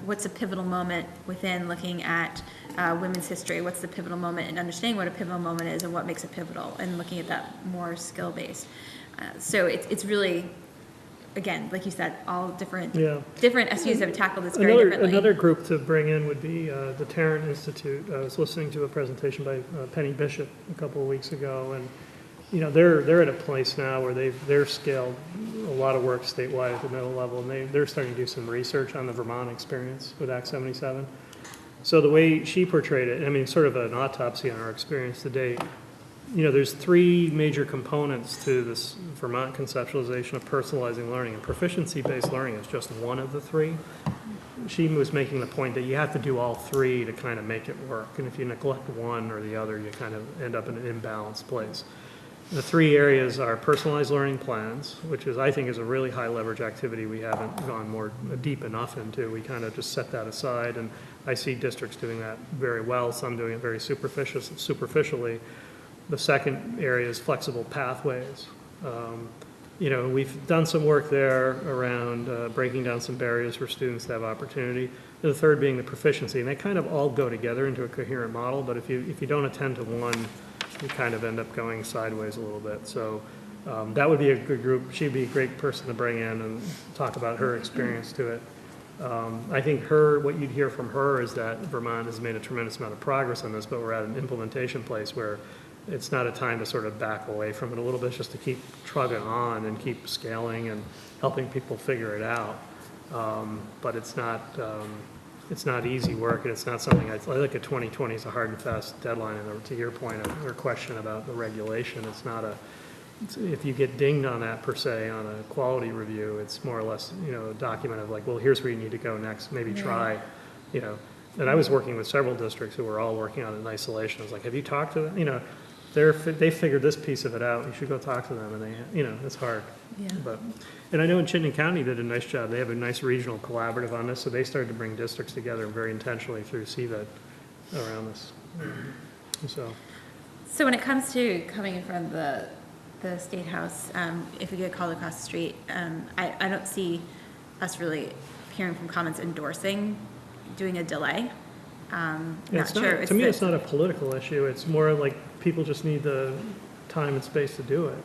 [SPEAKER 7] what's a pivotal moment within looking at women's history, what's the pivotal moment, and understanding what a pivotal moment is and what makes it pivotal, and looking at that more skill-based. So it's really, again, like you said, all different SUs have tackled this very differently.
[SPEAKER 5] Another group to bring in would be the Tarrant Institute. I was listening to a presentation by Penny Bishop a couple of weeks ago, and you know, they're at a place now where they're scaled a lot of work statewide at the middle level, and they're starting to do some research on the Vermont experience with Act 77. So the way she portrayed it, I mean, sort of an autopsy on our experience to date, you know, there's three major components to this Vermont conceptualization of personalizing learning, and proficiency-based learning is just one of the three. She was making the point that you have to do all three to kind of make it work, and if you neglect one or the other, you kind of end up in an imbalanced place. The three areas are personalized learning plans, which is, I think, is a really high leverage activity we haven't gone more deep enough into. We kind of just set that aside, and I see districts doing that very well, some doing it very superficially. The second area is flexible pathways. You know, we've done some work there around breaking down some barriers for students to have opportunity. The third being the proficiency, and they kind of all go together into a coherent model, but if you don't attend to one, you kind of end up going sideways a little bit. So that would be a good group. She'd be a great person to bring in and talk about her experience to it. I think what you'd hear from her is that Vermont has made a tremendous amount of progress on this, but we're at an implementation place where it's not a time to sort of back away from it a little bit, just to keep trugging on and keep scaling and helping people figure it out. But it's not easy work, and it's not something I look at 2020 as a hard and fast deadline. And to your point or question about the regulation, it's not if you get dinged on that per se on a quality review, it's more or less, you know, a document of like, well, here's where you need to go next, maybe try, you know. And I was working with several districts who were all working on it in isolation. I was like, have you talked to them? You know, they figured this piece of it out. You should go talk to them. And you know, it's hard.
[SPEAKER 7] Yeah.
[SPEAKER 5] And I know in Chittenden County did a nice job. They have a nice regional collaborative on this, so they started to bring districts together very intentionally through CVED around this.
[SPEAKER 7] So when it comes to coming in front of the State House, if we get called across the street, I don't see us really hearing from comments endorsing doing a delay.
[SPEAKER 5] To me, it's not a political issue. It's more like people just need the time and space to do it.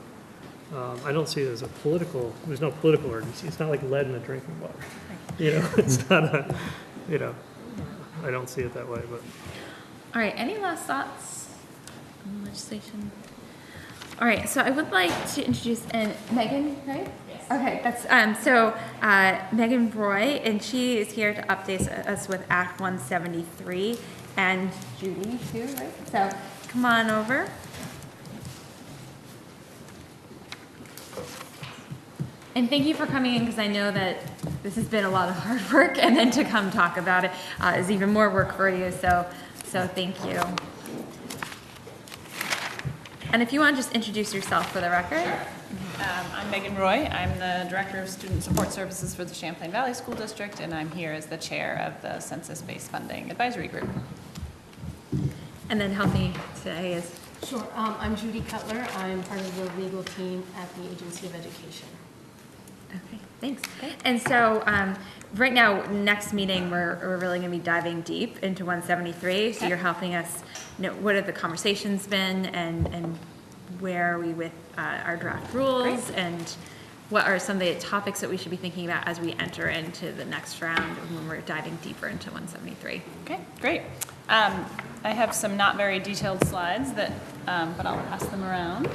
[SPEAKER 5] I don't see it as there's no political urgency. It's not like lead in a drinking water. You know, it's not you know, I don't see it that way, but.
[SPEAKER 7] All right, any last thoughts on the legislation? All right, so I would like to introduce Megan, right? Yes. Okay, that's so Megan Roy, and she is here to update us with Act 173, and Judy too, right? So come on over. And thank you for coming in, because I know that this has been a lot of hard work, and then to come talk about it is even more work for you. So thank you. And if you want to just introduce yourself for the record.
[SPEAKER 13] Sure. I'm Megan Roy. I'm the Director of Student Support Services for the Champlain Valley School District, and I'm here as the Chair of the Census-Based Funding Advisory Group.
[SPEAKER 7] And then help me today is?
[SPEAKER 14] Sure. I'm Judy Cutler. I'm part of the legal team at the Agency of Education.
[SPEAKER 7] Okay, thanks. And so right now, next meeting, we're really going to be diving deep into 173. So you're helping us know what have the conversations been, and where are we with our draft rules, and what are some of the topics that we should be thinking about as we enter into the next round when we're diving deeper into 173.
[SPEAKER 13] Okay, great. I have some not very detailed slides that, but I'll pass them around.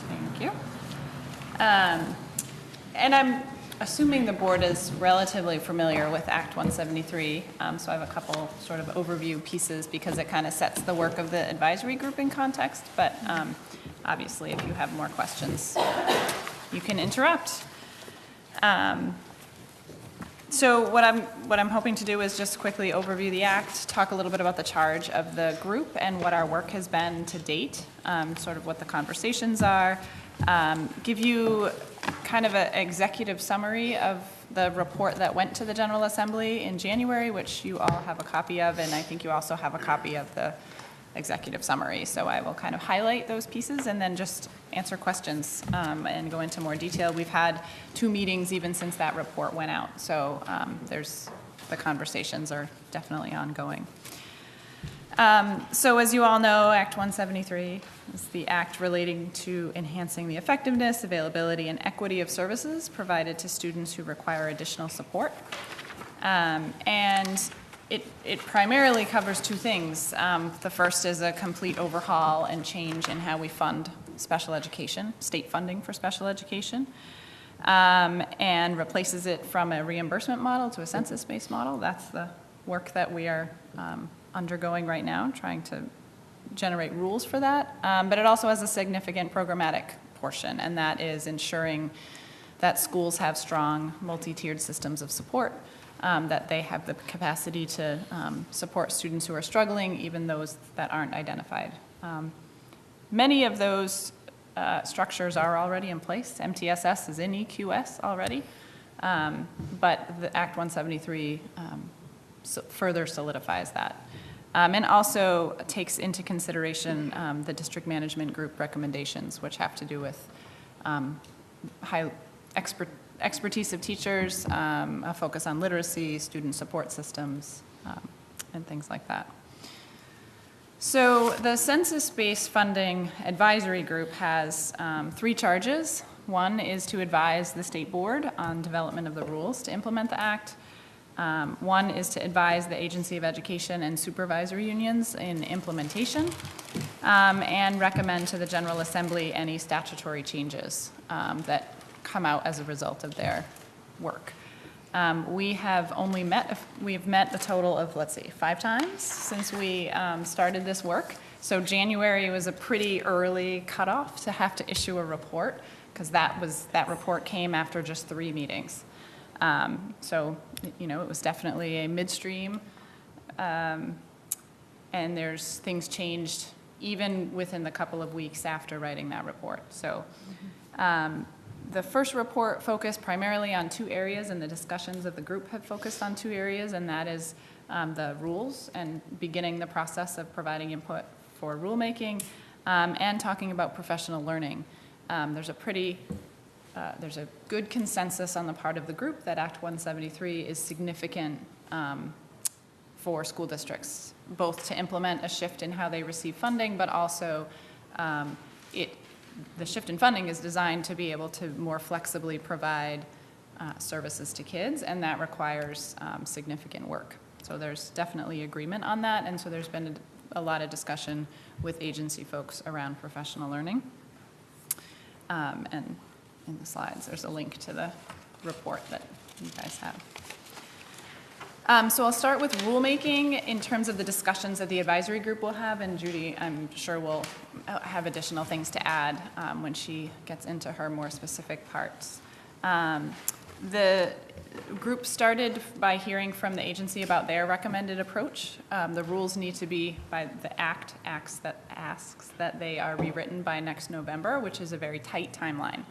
[SPEAKER 13] Thank you. And I'm assuming the board is relatively familiar with Act 173, so I have a couple sort of overview pieces because it kind of sets the work of the advisory group in context, but obviously if you have more questions, you can interrupt. So what I'm hoping to do is just quickly overview the Act, talk a little bit about the charge of the group and what our work has been to date, sort of what the conversations are, give you kind of an executive summary of the report that went to the General Assembly in January, which you all have a copy of, and I think you also have a copy of the executive summary. So I will kind of highlight those pieces and then just answer questions and go into more detail. We've had 2 meetings even since that report went out, so the conversations are definitely ongoing. So as you all know, Act 173 is the act relating to enhancing the effectiveness, availability, and equity of services provided to students who require additional support. And it primarily covers 2 things. The first is a complete overhaul and change in how we fund special education, state funding for special education, and replaces it from a reimbursement model to a census-based model. That's the work that we are undergoing right now, trying to generate rules for that. But it also has a significant programmatic portion, and that is ensuring that schools have strong multi-tiered systems of support, that they have the capacity to support students who are struggling, even those that aren't identified. Many of those structures are already in place. MTSS is in EQS already, but the Act 173 further solidifies that. And also takes into consideration the district management group recommendations, which have to do with high expertise of teachers, a focus on literacy, student support systems, and things like that. So the Census-Based Funding Advisory Group has 3 charges. One is to advise the state board on development of the rules to implement the act. One is to advise the Agency of Education and supervisory unions in implementation, and recommend to the General Assembly any statutory changes that come out as a result of their work. We have met a total of, let's see, 5 times since we started this work. So January was a pretty early cutoff to have to issue a report, because that report came after just 3 meetings. So, you know, it was definitely a midstream, and things changed even within the couple of weeks after writing that report. So the first report focused primarily on 2 areas, and the discussions of the group have focused on 2 areas, and that is the rules and beginning the process of providing input for rulemaking, and talking about professional learning. There's a good consensus on the part of the group that Act 173 is significant for school districts, both to implement a shift in how they receive funding, but also the shift in funding is designed to be able to more flexibly provide services to kids, and that requires significant work. So there's definitely agreement on that, and so there's been a lot of discussion with agency folks around professional learning. And in the slides, there's a link to the report that you guys have. So I'll start with rulemaking in terms of the discussions that the advisory group will have, and Judy, I'm sure, will have additional things to add when she gets into her more specific parts. The group started by hearing from the agency about their recommended approach. The rules need to be, by the act asks that they are rewritten by next November, which is a very tight timeline.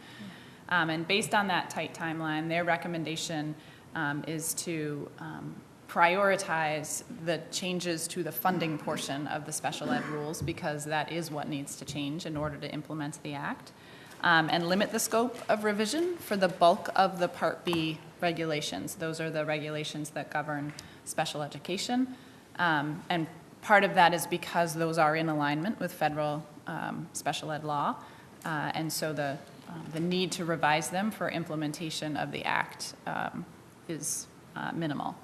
[SPEAKER 13] And based on that tight timeline, their recommendation is to prioritize the changes to the funding portion of the special ed rules, because that is what needs to change in order to implement the act, and limit the scope of revision for the bulk of the Part B regulations. Those are the regulations that govern special education, and part of that is because those are in alignment with federal special ed law, and so the need to revise them for implementation of the act is minimal.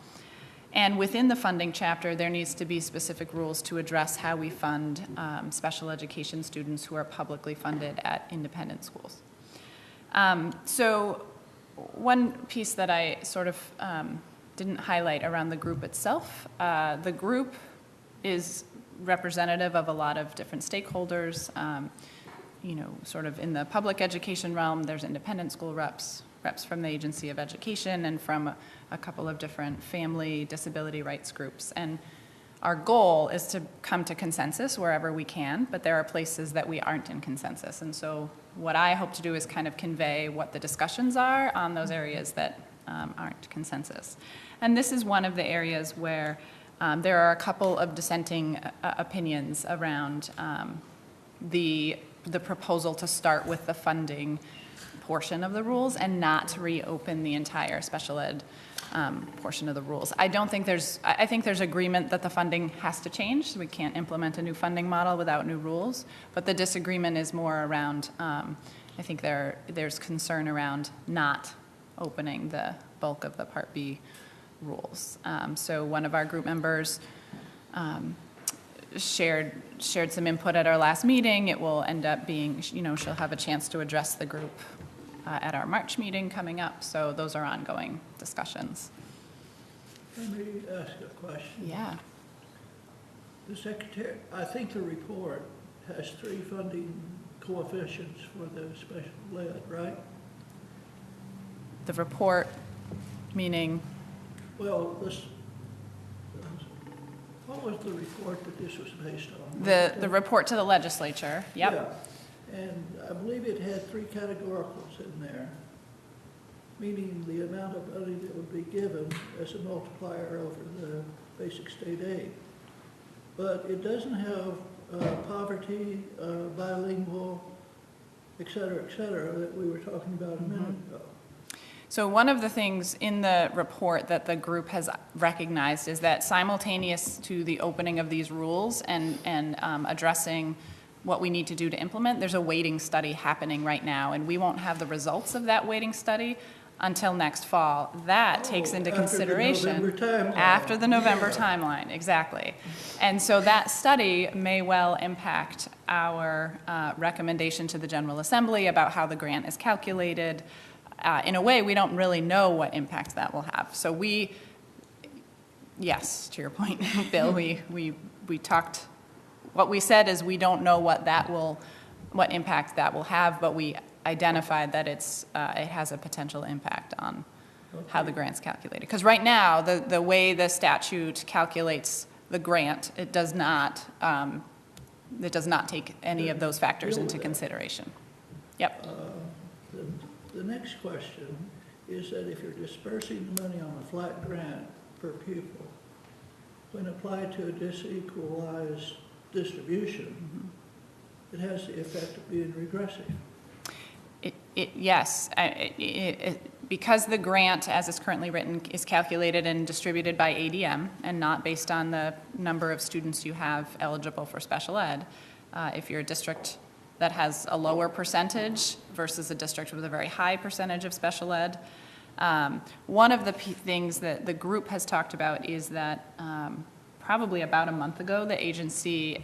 [SPEAKER 13] And within the funding chapter, there needs to be specific rules to address how we fund special education students who are publicly funded at independent schools. So one piece that I sort of didn't highlight around the group itself, the group is representative of a lot of different stakeholders. You know, sort of in the public education realm, there's independent school reps from the Agency of Education, and from a couple of different family disability rights groups. And our goal is to come to consensus wherever we can, but there are places that we aren't in consensus. And so what I hope to do is kind of convey what the discussions are on those areas that aren't consensus. And this is one of the areas where there are a couple of dissenting opinions around the proposal to start with the funding portion of the rules and not to reopen the entire special ed portion of the rules. I think there's agreement that the funding has to change. So we can't implement a new funding model without new rules, but the disagreement is more around, I think there's concern around not opening the bulk of the Part B rules. So one of our group members shared some input at our last meeting. It will end up being, you know, she'll have a chance to address the group at our March meeting coming up. So those are ongoing discussions.
[SPEAKER 4] Let me ask a question.
[SPEAKER 13] Yeah.
[SPEAKER 4] The secretary, I think the report has 3 funding coefficients for the special ed, right?
[SPEAKER 13] The report, meaning?
[SPEAKER 4] Well, what was the report that this was based on?
[SPEAKER 13] The report to the legislature, yep.
[SPEAKER 4] Yeah. And I believe it had 3 categoricals in there, meaning the amount of money that would be given as a multiplier over the basic state aid. But it doesn't have poverty, bilingual, et cetera, that we were talking about a minute ago.
[SPEAKER 13] So one of the things in the report that the group has recognized is that simultaneous to the opening of these rules and addressing what we need to do to implement, there's a weighting study happening right now, and we won't have the results of that weighting study until next fall. That takes into consideration after the November timeline, exactly. And so that study may well impact our recommendation to the General Assembly about how the grant is calculated. In a way, we don't really know what impact that will have. So yes, to your point, Bill, we talked. What we said is we don't know what impact that will have, but we identified that it has a potential impact on how the grant's calculated. Because right now, the way the statute calculates the grant, it does not take any of those factors into consideration. Yep.
[SPEAKER 4] The next question is that if you're dispersing the money on a flat grant per pupil, when applied to a disequalized distribution, it has the effect of being regressive.
[SPEAKER 13] Yes, because the grant, as it's currently written, is calculated and distributed by ADM and not based on the number of students you have eligible for special ed. If you're a district that has a lower percentage versus a district with a very high percentage of special ed, One of the things that the group has talked about is that probably about a month ago, the agency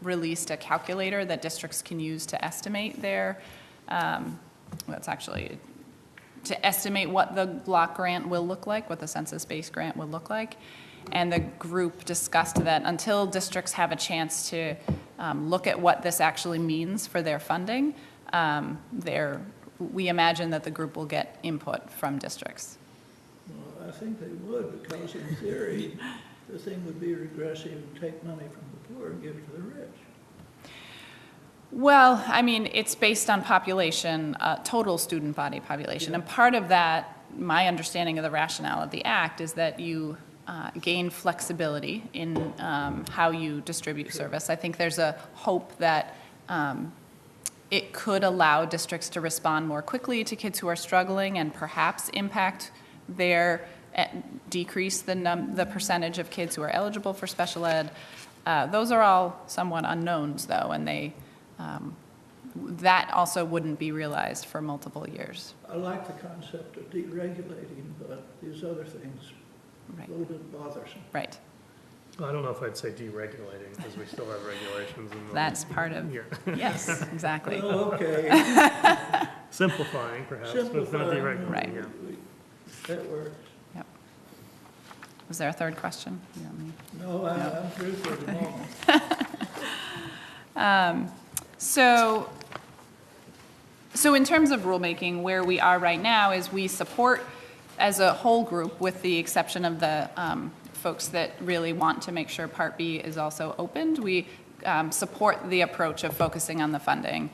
[SPEAKER 13] released a calculator that districts can use to estimate their, that's actually to estimate what the block grant will look like, what the census-based grant will look like. And the group discussed that until districts have a chance to look at what this actually means for their funding, we imagine that the group will get input from districts.
[SPEAKER 4] Well, I think they would, because in theory, the thing would be regressive and take money from the poor and give it to the rich.
[SPEAKER 13] Well, I mean, it's based on population, total student body population. And part of that, my understanding of the rationale of the act is that you gain flexibility in how you distribute service. I think there's a hope that it could allow districts to respond more quickly to kids who are struggling and perhaps impact decrease the percentage of kids who are eligible for special ed. Those are all somewhat unknowns, though, and that also wouldn't be realized for multiple years.
[SPEAKER 4] I like the concept of deregulating, but these other things, a little bit bothersome.
[SPEAKER 13] Right.
[SPEAKER 5] Well, I don't know if I'd say deregulating, because we still have regulations.
[SPEAKER 13] That's part of, yes, exactly.
[SPEAKER 4] Oh, okay.
[SPEAKER 5] Simplifying, perhaps, but not deregulating.
[SPEAKER 13] Right.
[SPEAKER 5] Yeah.
[SPEAKER 4] That works.
[SPEAKER 13] Yep. Was there a third question?
[SPEAKER 4] No, I'm through for the moment.
[SPEAKER 13] So in terms of rulemaking, where we are right now is we support as a whole group, with the exception of the folks that really want to make sure Part B is also opened. We support the approach of focusing on the funding.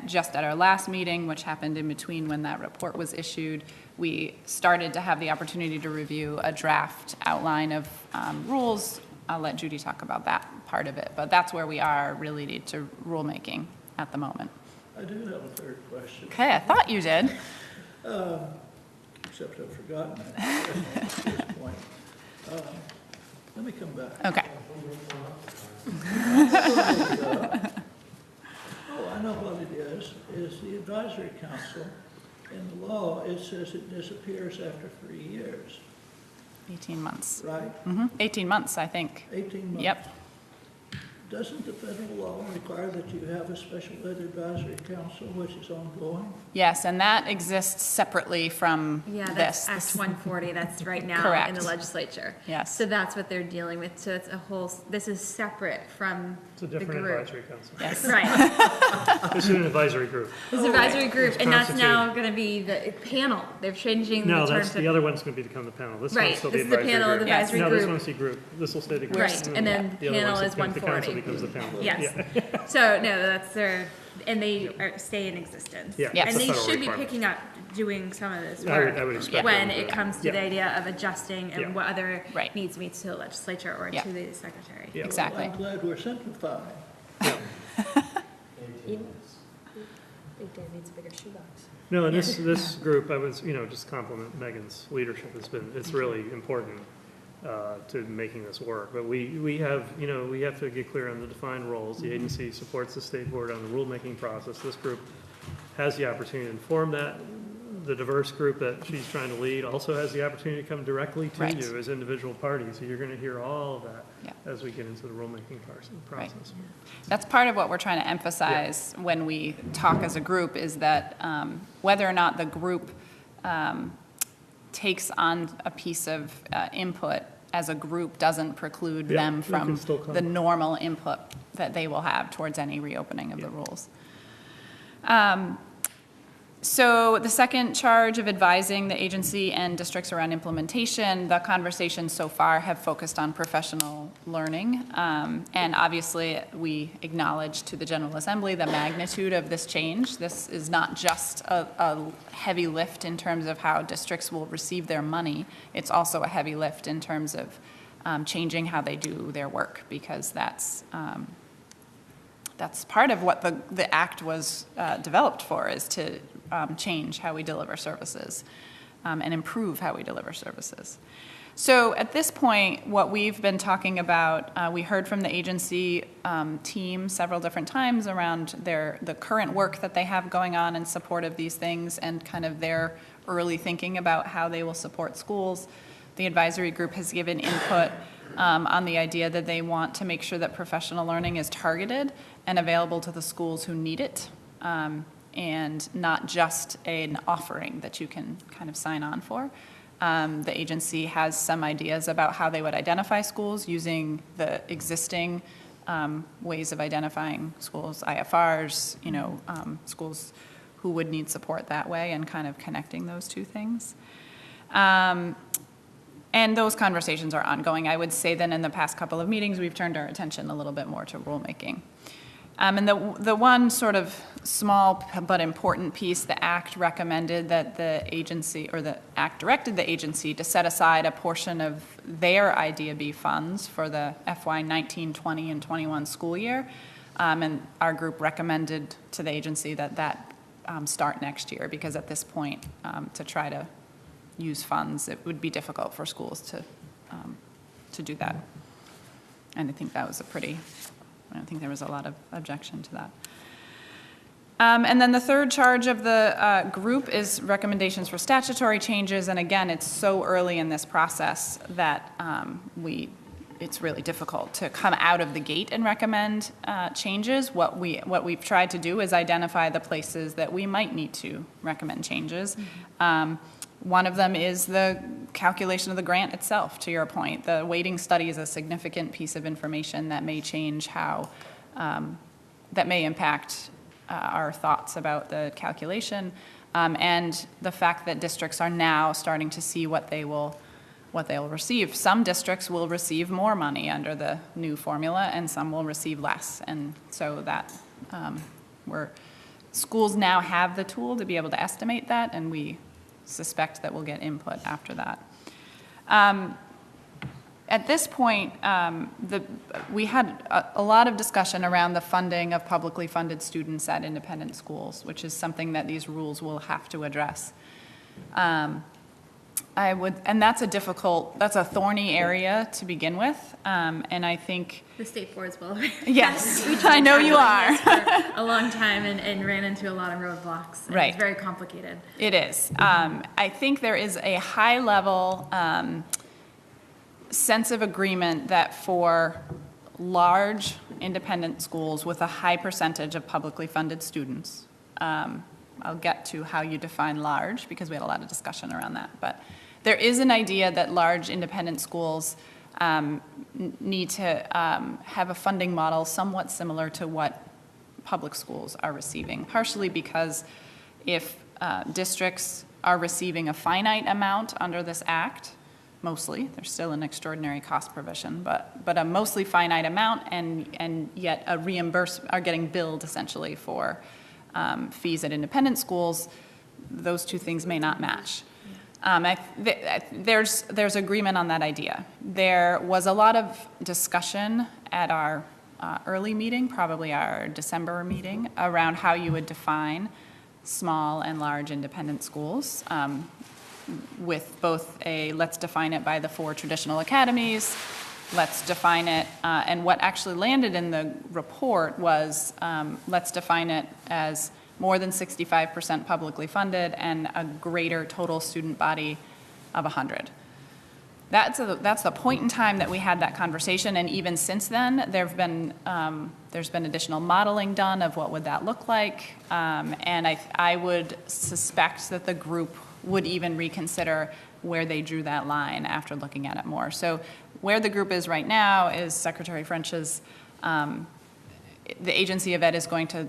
[SPEAKER 13] Just at our last meeting, which happened in between when that report was issued, we started to have the opportunity to review a draft outline of rules. I'll let Judy talk about that part of it, but that's where we are related to rulemaking at the moment.
[SPEAKER 4] I do have a third question.
[SPEAKER 13] Okay, I thought you did.
[SPEAKER 4] Except I've forgotten it at this point. Let me come back.
[SPEAKER 13] Okay.
[SPEAKER 4] Oh, I know what it is the advisory council. In the law, it says it disappears after 3 years.
[SPEAKER 13] 18 months.
[SPEAKER 4] Right?
[SPEAKER 13] 18 months, I think.
[SPEAKER 4] 18 months.
[SPEAKER 13] Yep.
[SPEAKER 4] Doesn't the federal law require that you have a special ed advisory council, which is ongoing?
[SPEAKER 13] Yes, and that exists separately from
[SPEAKER 7] that's
[SPEAKER 13] this.
[SPEAKER 7] Act 140, that's right now
[SPEAKER 13] Correct.
[SPEAKER 7] in the legislature.
[SPEAKER 13] Yes.
[SPEAKER 7] So that's what they're dealing with, so it's a whole, this is separate from
[SPEAKER 5] It's a
[SPEAKER 7] the
[SPEAKER 5] different
[SPEAKER 7] group.
[SPEAKER 5] advisory council.
[SPEAKER 13] Yes.
[SPEAKER 7] Right.
[SPEAKER 5] This is an advisory group.
[SPEAKER 7] This advisory group,
[SPEAKER 5] It's
[SPEAKER 7] and that's now
[SPEAKER 5] constituted.
[SPEAKER 7] gonna be the panel. They're changing
[SPEAKER 5] No,
[SPEAKER 7] the
[SPEAKER 5] that's,
[SPEAKER 7] terms.
[SPEAKER 5] the other one's going to become the panel. This
[SPEAKER 7] Right,
[SPEAKER 5] one's still
[SPEAKER 7] this
[SPEAKER 5] the
[SPEAKER 7] is the
[SPEAKER 5] advisory
[SPEAKER 7] panel of
[SPEAKER 5] group.
[SPEAKER 7] the advisory
[SPEAKER 5] No, this
[SPEAKER 7] group.
[SPEAKER 5] one's the group. This will stay the group.
[SPEAKER 7] Right, and then
[SPEAKER 5] The other
[SPEAKER 7] panel
[SPEAKER 5] one's
[SPEAKER 7] is
[SPEAKER 5] the council
[SPEAKER 7] 140.
[SPEAKER 5] becomes the panel.
[SPEAKER 7] Yes.
[SPEAKER 5] Yeah.
[SPEAKER 7] So, no, that's their, and they stay in existence.
[SPEAKER 5] Yeah,
[SPEAKER 13] Yes.
[SPEAKER 7] And they
[SPEAKER 5] it's a federal
[SPEAKER 7] should be
[SPEAKER 5] requirement.
[SPEAKER 7] picking up doing some of this
[SPEAKER 5] I would-
[SPEAKER 7] work.
[SPEAKER 5] I would expect
[SPEAKER 7] when
[SPEAKER 5] them to.
[SPEAKER 7] it comes to
[SPEAKER 5] Yeah.
[SPEAKER 7] the idea of adjusting and
[SPEAKER 5] Yeah.
[SPEAKER 7] what other
[SPEAKER 13] Right.
[SPEAKER 7] needs meet to the legislature or
[SPEAKER 13] Yeah.
[SPEAKER 7] to the secretary.
[SPEAKER 5] Yeah.
[SPEAKER 13] Exactly.
[SPEAKER 4] I'm glad we're simplifying.
[SPEAKER 6] I think Dan needs a bigger shoebox.
[SPEAKER 5] No, and this group, I was, just compliment Megan's leadership. It's really important to making this work. But we have to get clear on the defined roles. The agency supports the state board on the rulemaking process. This group has the opportunity to inform that. The diverse group that she's trying to lead also has the opportunity to come directly to
[SPEAKER 13] Right.
[SPEAKER 5] you as individual parties. So you're going to hear all of that
[SPEAKER 13] Yeah.
[SPEAKER 5] as we get into the rulemaking process.
[SPEAKER 13] That's part of what we're trying to emphasize when we talk as a group is that whether or not the group takes on a piece of input as a group doesn't preclude
[SPEAKER 5] Yeah,
[SPEAKER 13] them
[SPEAKER 5] we
[SPEAKER 13] from
[SPEAKER 5] can still come.
[SPEAKER 13] the normal input that they will have towards any reopening of the rules. So the second charge of advising the agency and districts around implementation, the conversations so far have focused on professional learning. And obviously, we acknowledge to the General Assembly the magnitude of this change. This is not just a heavy lift in terms of how districts will receive their money. It's also a heavy lift in terms of changing how they do their work, because that's part of what the act was developed for, is to change how we deliver services and improve how we deliver services. So at this point, what we've been talking about, we heard from the agency team several different times around the current work that they have going on in support of these things and kind of their early thinking about how they will support schools. The advisory group has given input on the idea that they want to make sure that professional learning is targeted and available to the schools who need it, and not just an offering that you can kind of sign on for. The agency has some ideas about how they would identify schools using the existing ways of identifying schools, IFRs, schools who would need support that way, and kind of connecting those two things. And those conversations are ongoing. I would say that in the past couple of meetings, we've turned our attention a little bit more to rulemaking. And the one sort of small but important piece, the ACT recommended that the agency, or the ACT directed the agency to set aside a portion of their IDEA-B funds for the FY 19, 20, and 21 school year. And our group recommended to the agency that start next year, because at this point, to try to use funds, it would be difficult for schools to do that. And I think that was I don't think there was a lot of objection to that. And then the third charge of the group is recommendations for statutory changes. And again, it's so early in this process that it's really difficult to come out of the gate and recommend changes. What we've tried to do is identify the places that we might need to recommend changes. Mm-hmm. One of them is the calculation of the grant itself, to your point. The weighting study is a significant piece of information that may change how, that may impact our thoughts about the calculation, and the fact that districts are now starting to see what they'll receive. Some districts will receive more money under the new formula, and some will receive less. And so that schools now have the tool to be able to estimate that, and we suspect that we'll get input after that. At this point, we had a lot of discussion around the funding of publicly funded students at independent schools, which is something that these rules will have to address. And that's a thorny area to begin with, and I think
[SPEAKER 7] the state boards will.
[SPEAKER 13] Yes,
[SPEAKER 7] I
[SPEAKER 13] know you are.
[SPEAKER 7] For a long time and ran into a lot of roadblocks. And
[SPEAKER 13] right,
[SPEAKER 7] it's very complicated.
[SPEAKER 13] It is. I think there is a high level sense of agreement that for large independent schools with a high percentage of publicly funded students, I'll get to how you define large, because we had a lot of discussion around that. But there is an idea that large independent schools need to have a funding model somewhat similar to what public schools are receiving, partially because if districts are receiving a finite amount under this act, mostly, there's still an extraordinary cost provision, but a mostly finite amount, and yet are getting billed essentially for fees at independent schools, those two things may not match. There's agreement on that idea. There was a lot of discussion at our early meeting, probably our December meeting, around how you would define small and large independent schools, with both let's define it by the 4 traditional academies, let's define it, and what actually landed in the report was let's define it as more than 65% publicly funded and a greater total student body of 100. That's the point in time that we had that conversation, and even since then, there's been additional modeling done of what would that look like, and I would suspect that the group would even reconsider where they drew that line after looking at it more. So where the group is right now is Secretary French's, the Agency of Ed is going to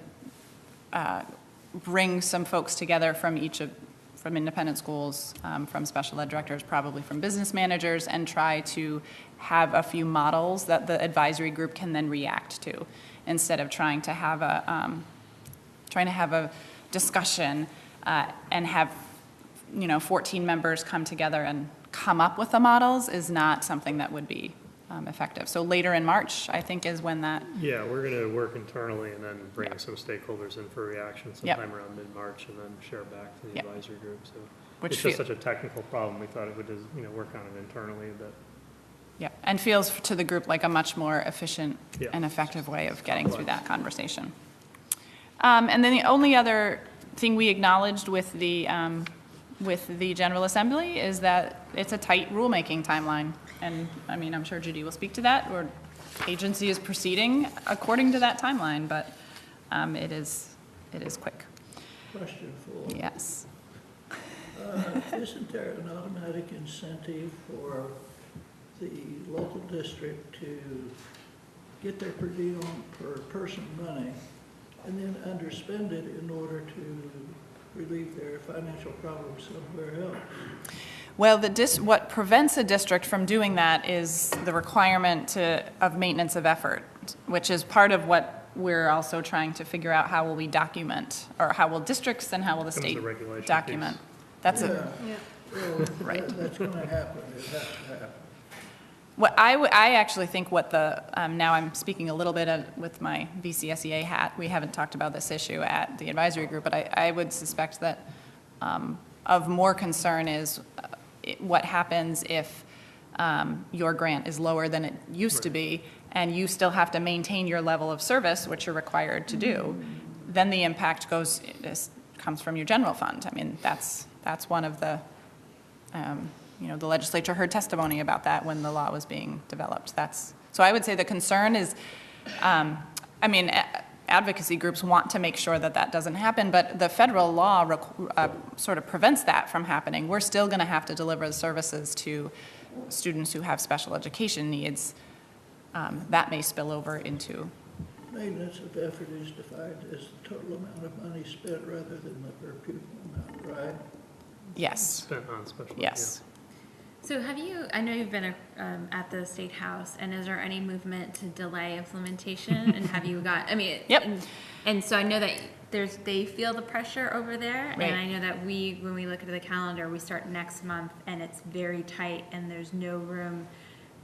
[SPEAKER 13] bring some folks together from independent schools, from special ed directors, probably from business managers, and try to have a few models that the advisory group can then react to, instead of trying to have a discussion and have 14 members come together and come up with the models is not something that would be effective. So later in March, I think, is when that...
[SPEAKER 5] Yeah, we're going to work internally and then bring some stakeholders in for reaction sometime around mid-March, and then share back to the advisory group. So It's just such a technical problem, we thought it would just, work on it internally, but.
[SPEAKER 13] Yeah, and feels to the group like a much more efficient
[SPEAKER 5] Yeah.
[SPEAKER 13] and effective way of getting through that conversation. And then the only other thing we acknowledged with the General Assembly is that it's a tight rulemaking timeline. And I mean, I'm sure Judy will speak to that, or agency is proceeding according to that timeline, but it is quick.
[SPEAKER 4] Question for.
[SPEAKER 13] Yes.
[SPEAKER 4] Isn't there an automatic incentive for the local district to get their per diem per person money and then underspend it in order to relieve their financial problems somewhere else?
[SPEAKER 13] Well, what prevents a district from doing that is the requirement of maintenance of effort, which is part of what we're also trying to figure out. How will we document, or how will districts and how will the state document? That's
[SPEAKER 4] Well, right. That's going to happen. It has to happen.
[SPEAKER 13] What I actually think what now I'm speaking a little bit with my VCSEA hat. We haven't talked about this issue at the advisory group, but I would suspect that of more concern is what happens if your grant is lower than it used to be, and you still have to maintain your level of service, which you're required to do. Then the impact comes from your general fund. I mean, that's one of the the legislature heard testimony about that when the law was being developed. So I would say the concern is, advocacy groups want to make sure that doesn't happen, but the federal law sort of prevents that from happening. We're still going to have to deliver the services to students who have special education needs. That may spill over into.
[SPEAKER 4] Maintenance of effort is defined as the total amount of money spent rather than the per pupil amount, right?
[SPEAKER 5] Yes. Spent on special.
[SPEAKER 13] Yes.
[SPEAKER 5] Yeah.
[SPEAKER 7] So I know you've been at the State House, and is there any movement to delay implementation? And have you
[SPEAKER 13] Yep.
[SPEAKER 7] And so I know that they feel the pressure over there,
[SPEAKER 13] Right.
[SPEAKER 7] and I know that when we look at the calendar, we start next month, and it's very tight, and there's no room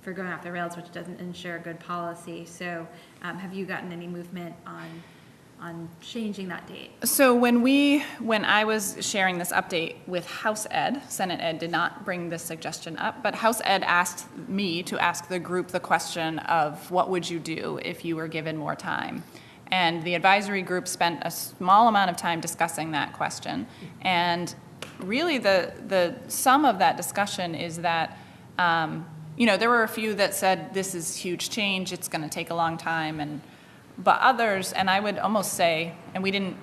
[SPEAKER 7] for going off the rails, which doesn't ensure good policy. So have you gotten any movement on changing that date?
[SPEAKER 13] So when I was sharing this update with House Ed, Senate Ed did not bring this suggestion up, but House Ed asked me to ask the group the question of what would you do if you were given more time? And the advisory group spent a small amount of time discussing that question. And really the sum of that discussion is that, there were a few that said this is huge change, it's going to take a long time, but others, and I would almost say, and we didn't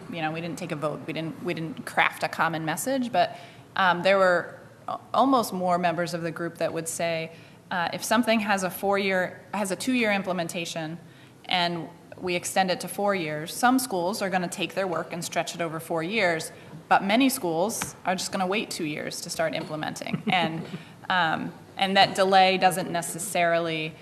[SPEAKER 13] take a vote, we didn't craft a common message, but there were almost more members of the group that would say, if something has a 2-year implementation, and we extend it to 4 years, some schools are going to take their work and stretch it over 4 years, but many schools are just going to wait 2 years to start implementing, and that delay doesn't necessarily.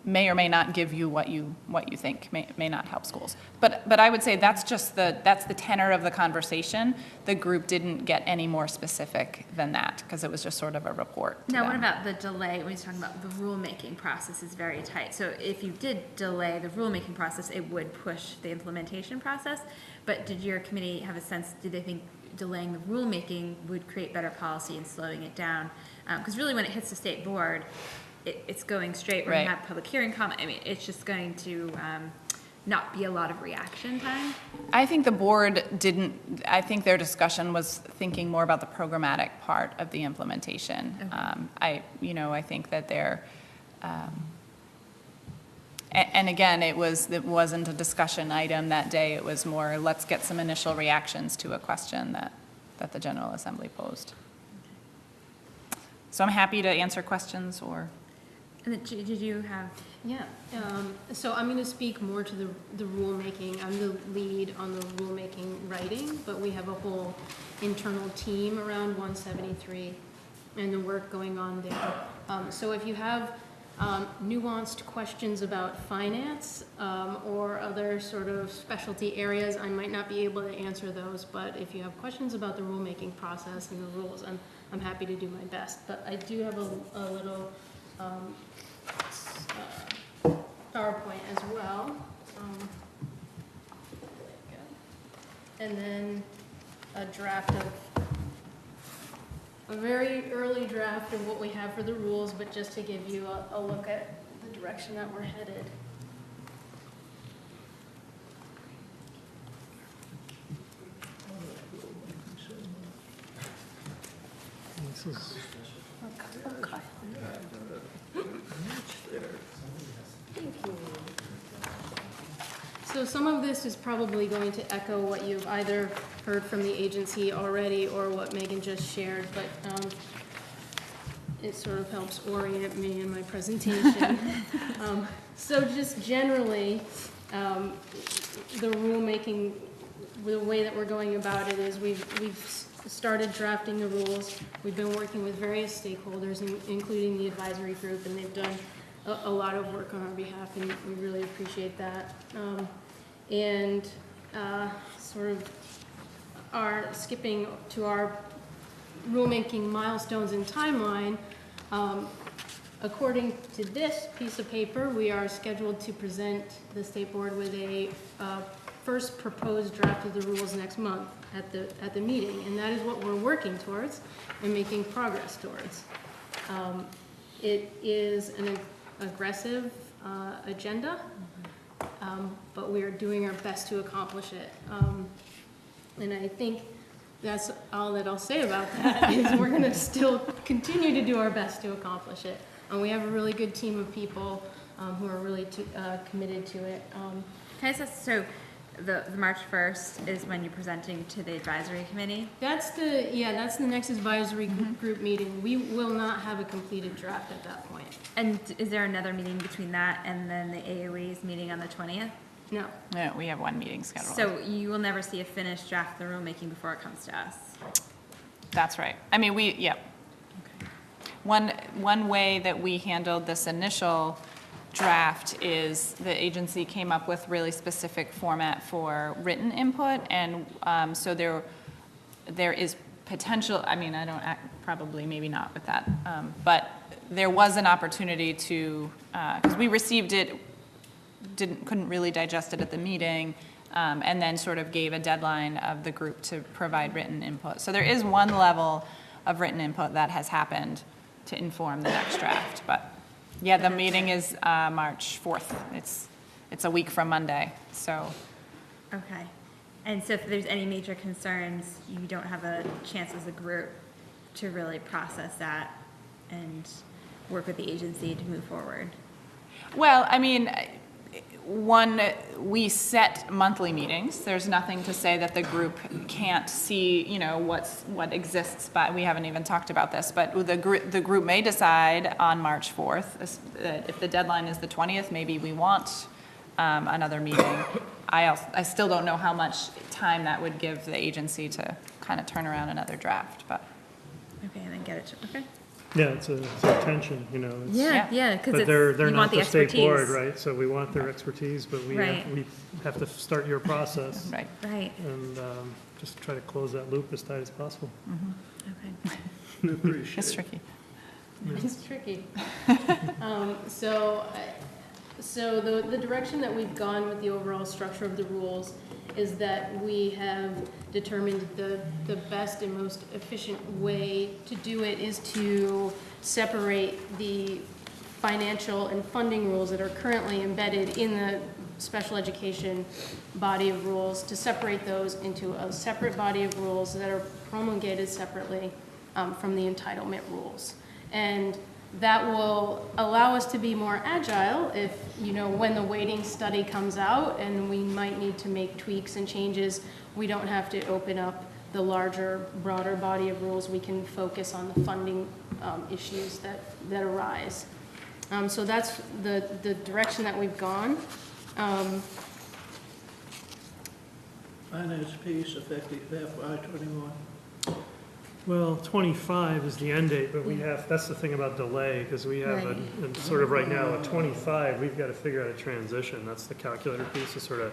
[SPEAKER 13] May or may not give you what you think may not help schools. But I would say that's the tenor of the conversation. The group didn't get any more specific than that because it was just sort of a report.
[SPEAKER 7] Now, what about the delay? When you're talking about the rulemaking process is very tight. So if you did delay the rulemaking process, it would push the implementation process. But did your committee have a sense, did they think delaying the rulemaking would create better policy and slowing it down? Because really when it hits the state board, it's going straight. We're going to have public hearing comment. I mean, it's just going to not be a lot of reaction time.
[SPEAKER 13] I think the board didn't. I think their discussion was thinking more about the programmatic part of the implementation. Okay. I think that they're. And again, it wasn't a discussion item that day. It was more, let's get some initial reactions to a question that the General Assembly posed. So I'm happy to answer questions or.
[SPEAKER 7] And did you have?
[SPEAKER 14] Yeah, so I'm going to speak more to the rulemaking. I'm the lead on the rulemaking writing, but we have a whole internal team around 173 and the work going on there. So if you have nuanced questions about finance or other sort of specialty areas, I might not be able to answer those, but if you have questions about the rulemaking process and the rules, I'm happy to do my best. But I do have a little PowerPoint as well. And then a draft of, a very early draft of what we have for the rules, but just to give you a look at the direction that we're headed. So some of this is probably going to echo what you've either heard from the agency already or what Megan just shared, but it sort of helps orient me in my presentation. So just generally, the rulemaking, the way that we're going about it is we've started drafting the rules. We've been working with various stakeholders, including the advisory group, and they've done a lot of work on our behalf, and we really appreciate that. And sort of are skipping to our rulemaking milestones and timeline. According to this piece of paper, we are scheduled to present the state board with a first proposed draft of the rules next month at the meeting, and that is what we're working towards and making progress towards. It is an aggressive agenda, but we are doing our best to accomplish it. And I think that's all that I'll say about that, is we're going to still continue to do our best to accomplish it. And we have a really good team of people who are really committed to it.
[SPEAKER 7] Can I just, so the March 1st is when you're presenting to the advisory committee?
[SPEAKER 14] That's the next advisory group meeting. We will not have a completed draft at that point.
[SPEAKER 7] And is there another meeting between that and then the AOE's meeting on the 20th?
[SPEAKER 14] No.
[SPEAKER 13] No, we have one meeting scheduled.
[SPEAKER 7] So you will never see a finished draft of the rulemaking before it comes to us?
[SPEAKER 13] That's right. I mean, yeah. Okay. One way that we handled this initial draft is the agency came up with really specific format for written input, and so there is potential, I mean, I don't probably maybe not with that, but there was an opportunity to, because we received it, couldn't really digest it at the meeting, and then sort of gave a deadline of the group to provide written input. So there is one level of written input that has happened to inform the next draft, but yeah, the meeting is March 4th. It's a week from Monday, so.
[SPEAKER 7] Okay. And so if there's any major concerns, you don't have a chance as a group to really process that and work with the agency to move forward?
[SPEAKER 13] Well, I mean, we set monthly meetings. There's nothing to say that the group can't see, you know, what exists, but we haven't even talked about this, but the group may decide on March 4th, if the deadline is the 20th, maybe we want another meeting. I still don't know how much time that would give the agency to kind of turn around another draft, but.
[SPEAKER 7] Okay, and then get it to, okay.
[SPEAKER 5] Yeah, it's a tension, you know.
[SPEAKER 7] Yeah, because
[SPEAKER 5] but they're
[SPEAKER 7] you
[SPEAKER 5] not
[SPEAKER 7] want the
[SPEAKER 5] the state
[SPEAKER 7] expertise.
[SPEAKER 5] board, right? So we want their expertise, but we
[SPEAKER 7] Right.
[SPEAKER 5] have to start your process.
[SPEAKER 13] Right.
[SPEAKER 7] Right.
[SPEAKER 5] And just try to close that loop as tight as possible.
[SPEAKER 7] Okay.
[SPEAKER 5] Appreciate
[SPEAKER 13] It's
[SPEAKER 5] it.
[SPEAKER 13] tricky.
[SPEAKER 14] It's tricky. So the direction that we've gone with the overall structure of the rules is that we have determined the best and most efficient way to do it is to separate the financial and funding rules that are currently embedded in the special education body of rules, to separate those into a separate body of rules that are promulgated separately from the entitlement rules. And that will allow us to be more agile if, you know, when the weighting study comes out and we might need to make tweaks and changes, we don't have to open up the larger, broader body of rules. We can focus on the funding issues that arise. So that's the direction that we've gone.
[SPEAKER 4] Finance piece effective FY21.
[SPEAKER 5] Well, 25 is the end date, but we have, that's the thing about delay, because we have a sort of right now at 25, we've got to figure out a transition. That's the calculator piece, is sort of,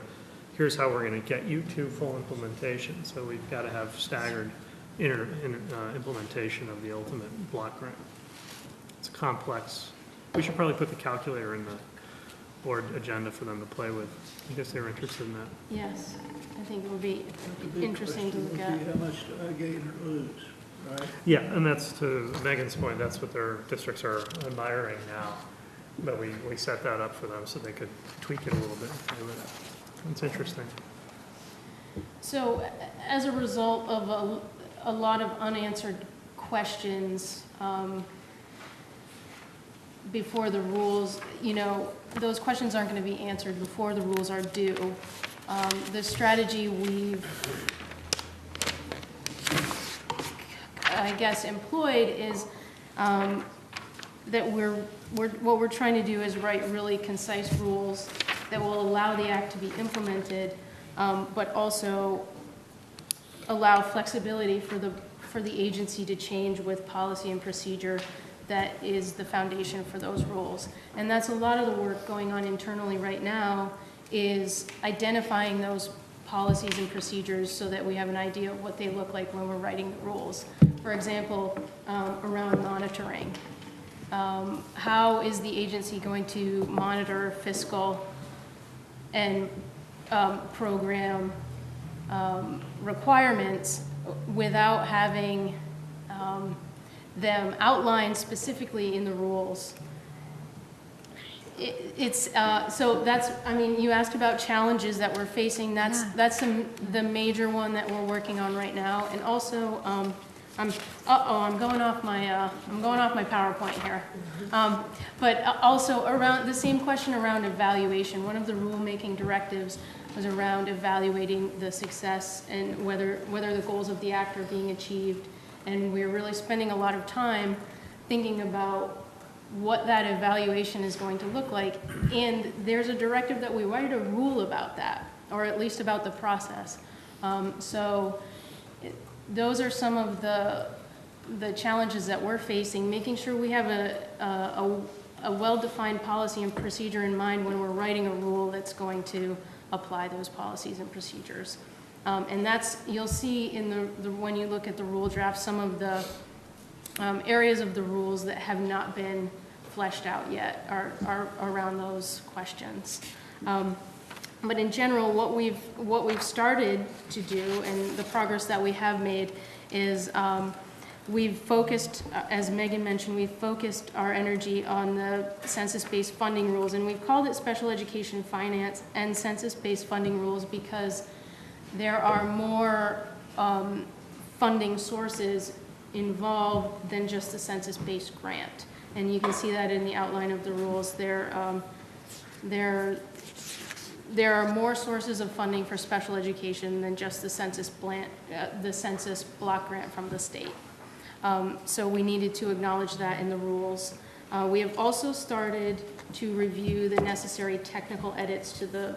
[SPEAKER 5] here's how we're going to get you to full implementation. So we've got to have staggered implementation of the ultimate block grant. It's complex. We should probably put the calculator in the board agenda for them to play with. I guess they were interested in that.
[SPEAKER 14] Yes. I think it would be interesting to look
[SPEAKER 4] The
[SPEAKER 14] at.
[SPEAKER 4] big question would be how much do I gain or lose, right?
[SPEAKER 5] Yeah, and that's to Megan's point, that's what their districts are admiring now. But we set that up for them so they could tweak it a little bit. It's interesting.
[SPEAKER 14] So as a result of a lot of unanswered questions before the rules, those questions aren't going to be answered before the rules are due. The strategy we've, I guess, employed is that what we're trying to do is write really concise rules that will allow the act to be implemented, but also allow flexibility for the agency to change with policy and procedure that is the foundation for those rules. And that's a lot of the work going on internally right now, is identifying those policies and procedures so that we have an idea of what they look like when we're writing the rules. For example, around monitoring. How is the agency going to monitor fiscal and program requirements without having them outlined specifically in the rules? So that's, you asked about challenges that we're facing. That's the major one that we're working on right now. And also, I'm going off my PowerPoint here. But also around the same question around evaluation. One of the rulemaking directives was around evaluating the success and whether the goals of the act are being achieved. And we're really spending a lot of time thinking about what that evaluation is going to look like. And there's a directive that we write a rule about that, or at least about the process. Those are some of the challenges that we're facing, making sure we have a well-defined policy and procedure in mind when we're writing a rule that's going to apply those policies and procedures. And that's, you'll see in when you look at the rule draft, some of the areas of the rules that have not been fleshed out yet are around those questions. But in general, what we've started to do, and the progress that we have made, is we've focused, as Megan mentioned, we've focused our energy on the census-based funding rules, and we've called it special education finance and census-based funding rules because there are more funding sources involved than just the census-based grant. And you can see that in the outline of the rules. There are more sources of funding for special education than just the census block grant from the state. So we needed to acknowledge that in the rules. We have also started to review the necessary technical edits to the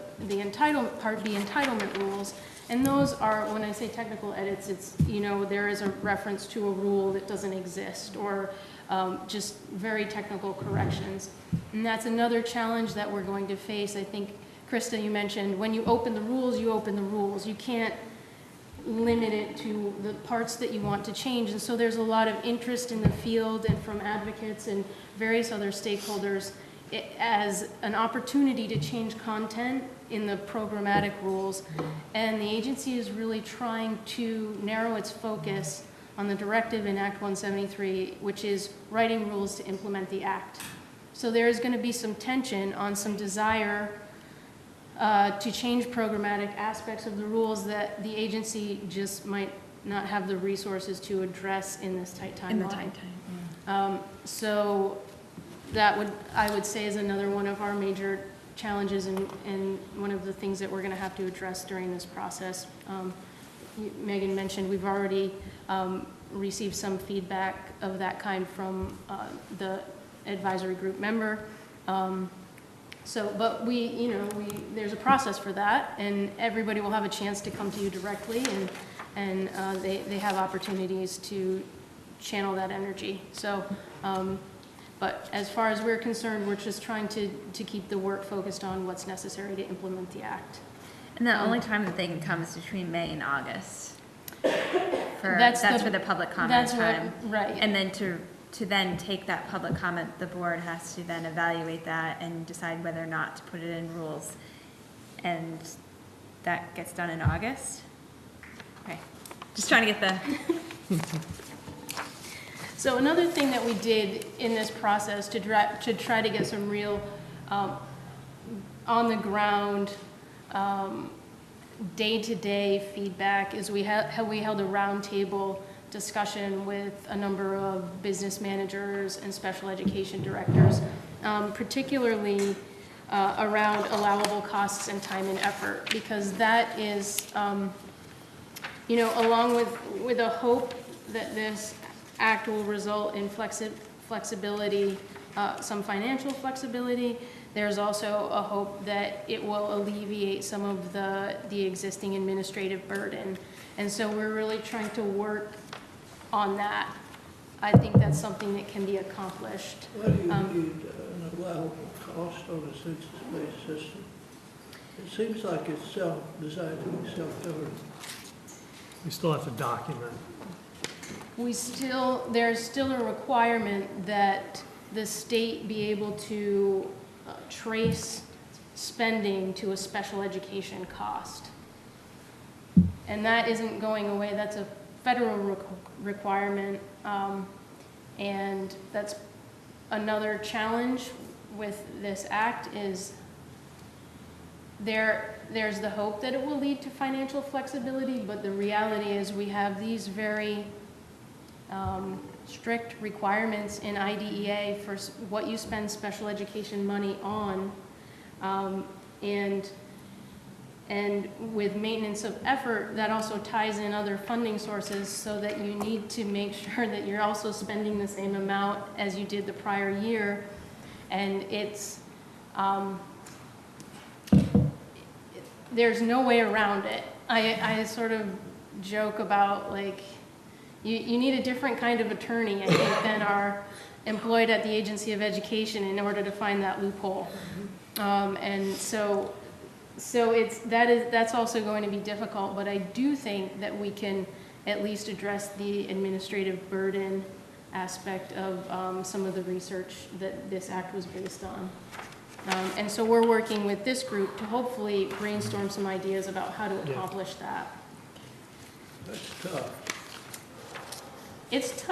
[SPEAKER 14] Part B entitlement rules. And those are, when I say technical edits, it's, there is a reference to a rule that doesn't exist, or just very technical corrections. And that's another challenge that we're going to face. I think, Krista, you mentioned, when you open the rules, you open the rules. You can't limit it to the parts that you want to change. And so there's a lot of interest in the field and from advocates and various other stakeholders as an opportunity to change content in the programmatic rules. And the agency is really trying to narrow its focus on the directive in Act 173, which is writing rules to implement the act. So there is going to be some tension on some desire to change programmatic aspects of the rules that the agency just might not have the resources to address in this tight timeline.
[SPEAKER 7] In the tight time.
[SPEAKER 14] So that I would say is another one of our major challenges and one of the things that we're going to have to address during this process. Megan mentioned we've already received some feedback of that kind from the advisory group member. But there's a process for that, and everybody will have a chance to come to you directly, and they have opportunities to channel that energy. So, but as far as we're concerned, we're just trying to keep the work focused on what's necessary to implement the act.
[SPEAKER 7] And the only time that they can come is between May and August. That's for the public comment time.
[SPEAKER 14] Right.
[SPEAKER 7] And then to then take that public comment, the board has to then evaluate that and decide whether or not to put it in rules. And that gets done in August? Okay, just trying to get the,
[SPEAKER 14] So another thing that we did in this process to try to get some real on the ground day-to-day feedback is we held a roundtable discussion with a number of business managers and special education directors, particularly around allowable costs and time and effort, because that is, you know, along with a hope that this act will result in flexibility, some financial flexibility. There's also a hope that it will alleviate some of the existing administrative burden. And so we're really trying to work on that. I think that's something that can be accomplished.
[SPEAKER 4] Why do you need an allowable cost on a census-based system? It seems like it's designed to be self-governed.
[SPEAKER 5] We still have to document.
[SPEAKER 14] There's still a requirement that the state be able to trace spending to a special education cost. And that isn't going away. That's a federal requirement. And that's another challenge with this act is there's the hope that it will lead to financial flexibility, but the reality is we have these very strict requirements in IDEA for what you spend special education money on, and with maintenance of effort, that also ties in other funding sources so that you need to make sure that you're also spending the same amount as you did the prior year. And it's, there's no way around it. I sort of joke about, like, you need a different kind of attorney, I think, than are employed at the Agency of Education in order to find that loophole. And so that's also going to be difficult, but I do think that we can at least address the administrative burden aspect of some of the research that this act was based on. And so we're working with this group to hopefully brainstorm some ideas about how to accomplish that.
[SPEAKER 4] That's tough.
[SPEAKER 14] It's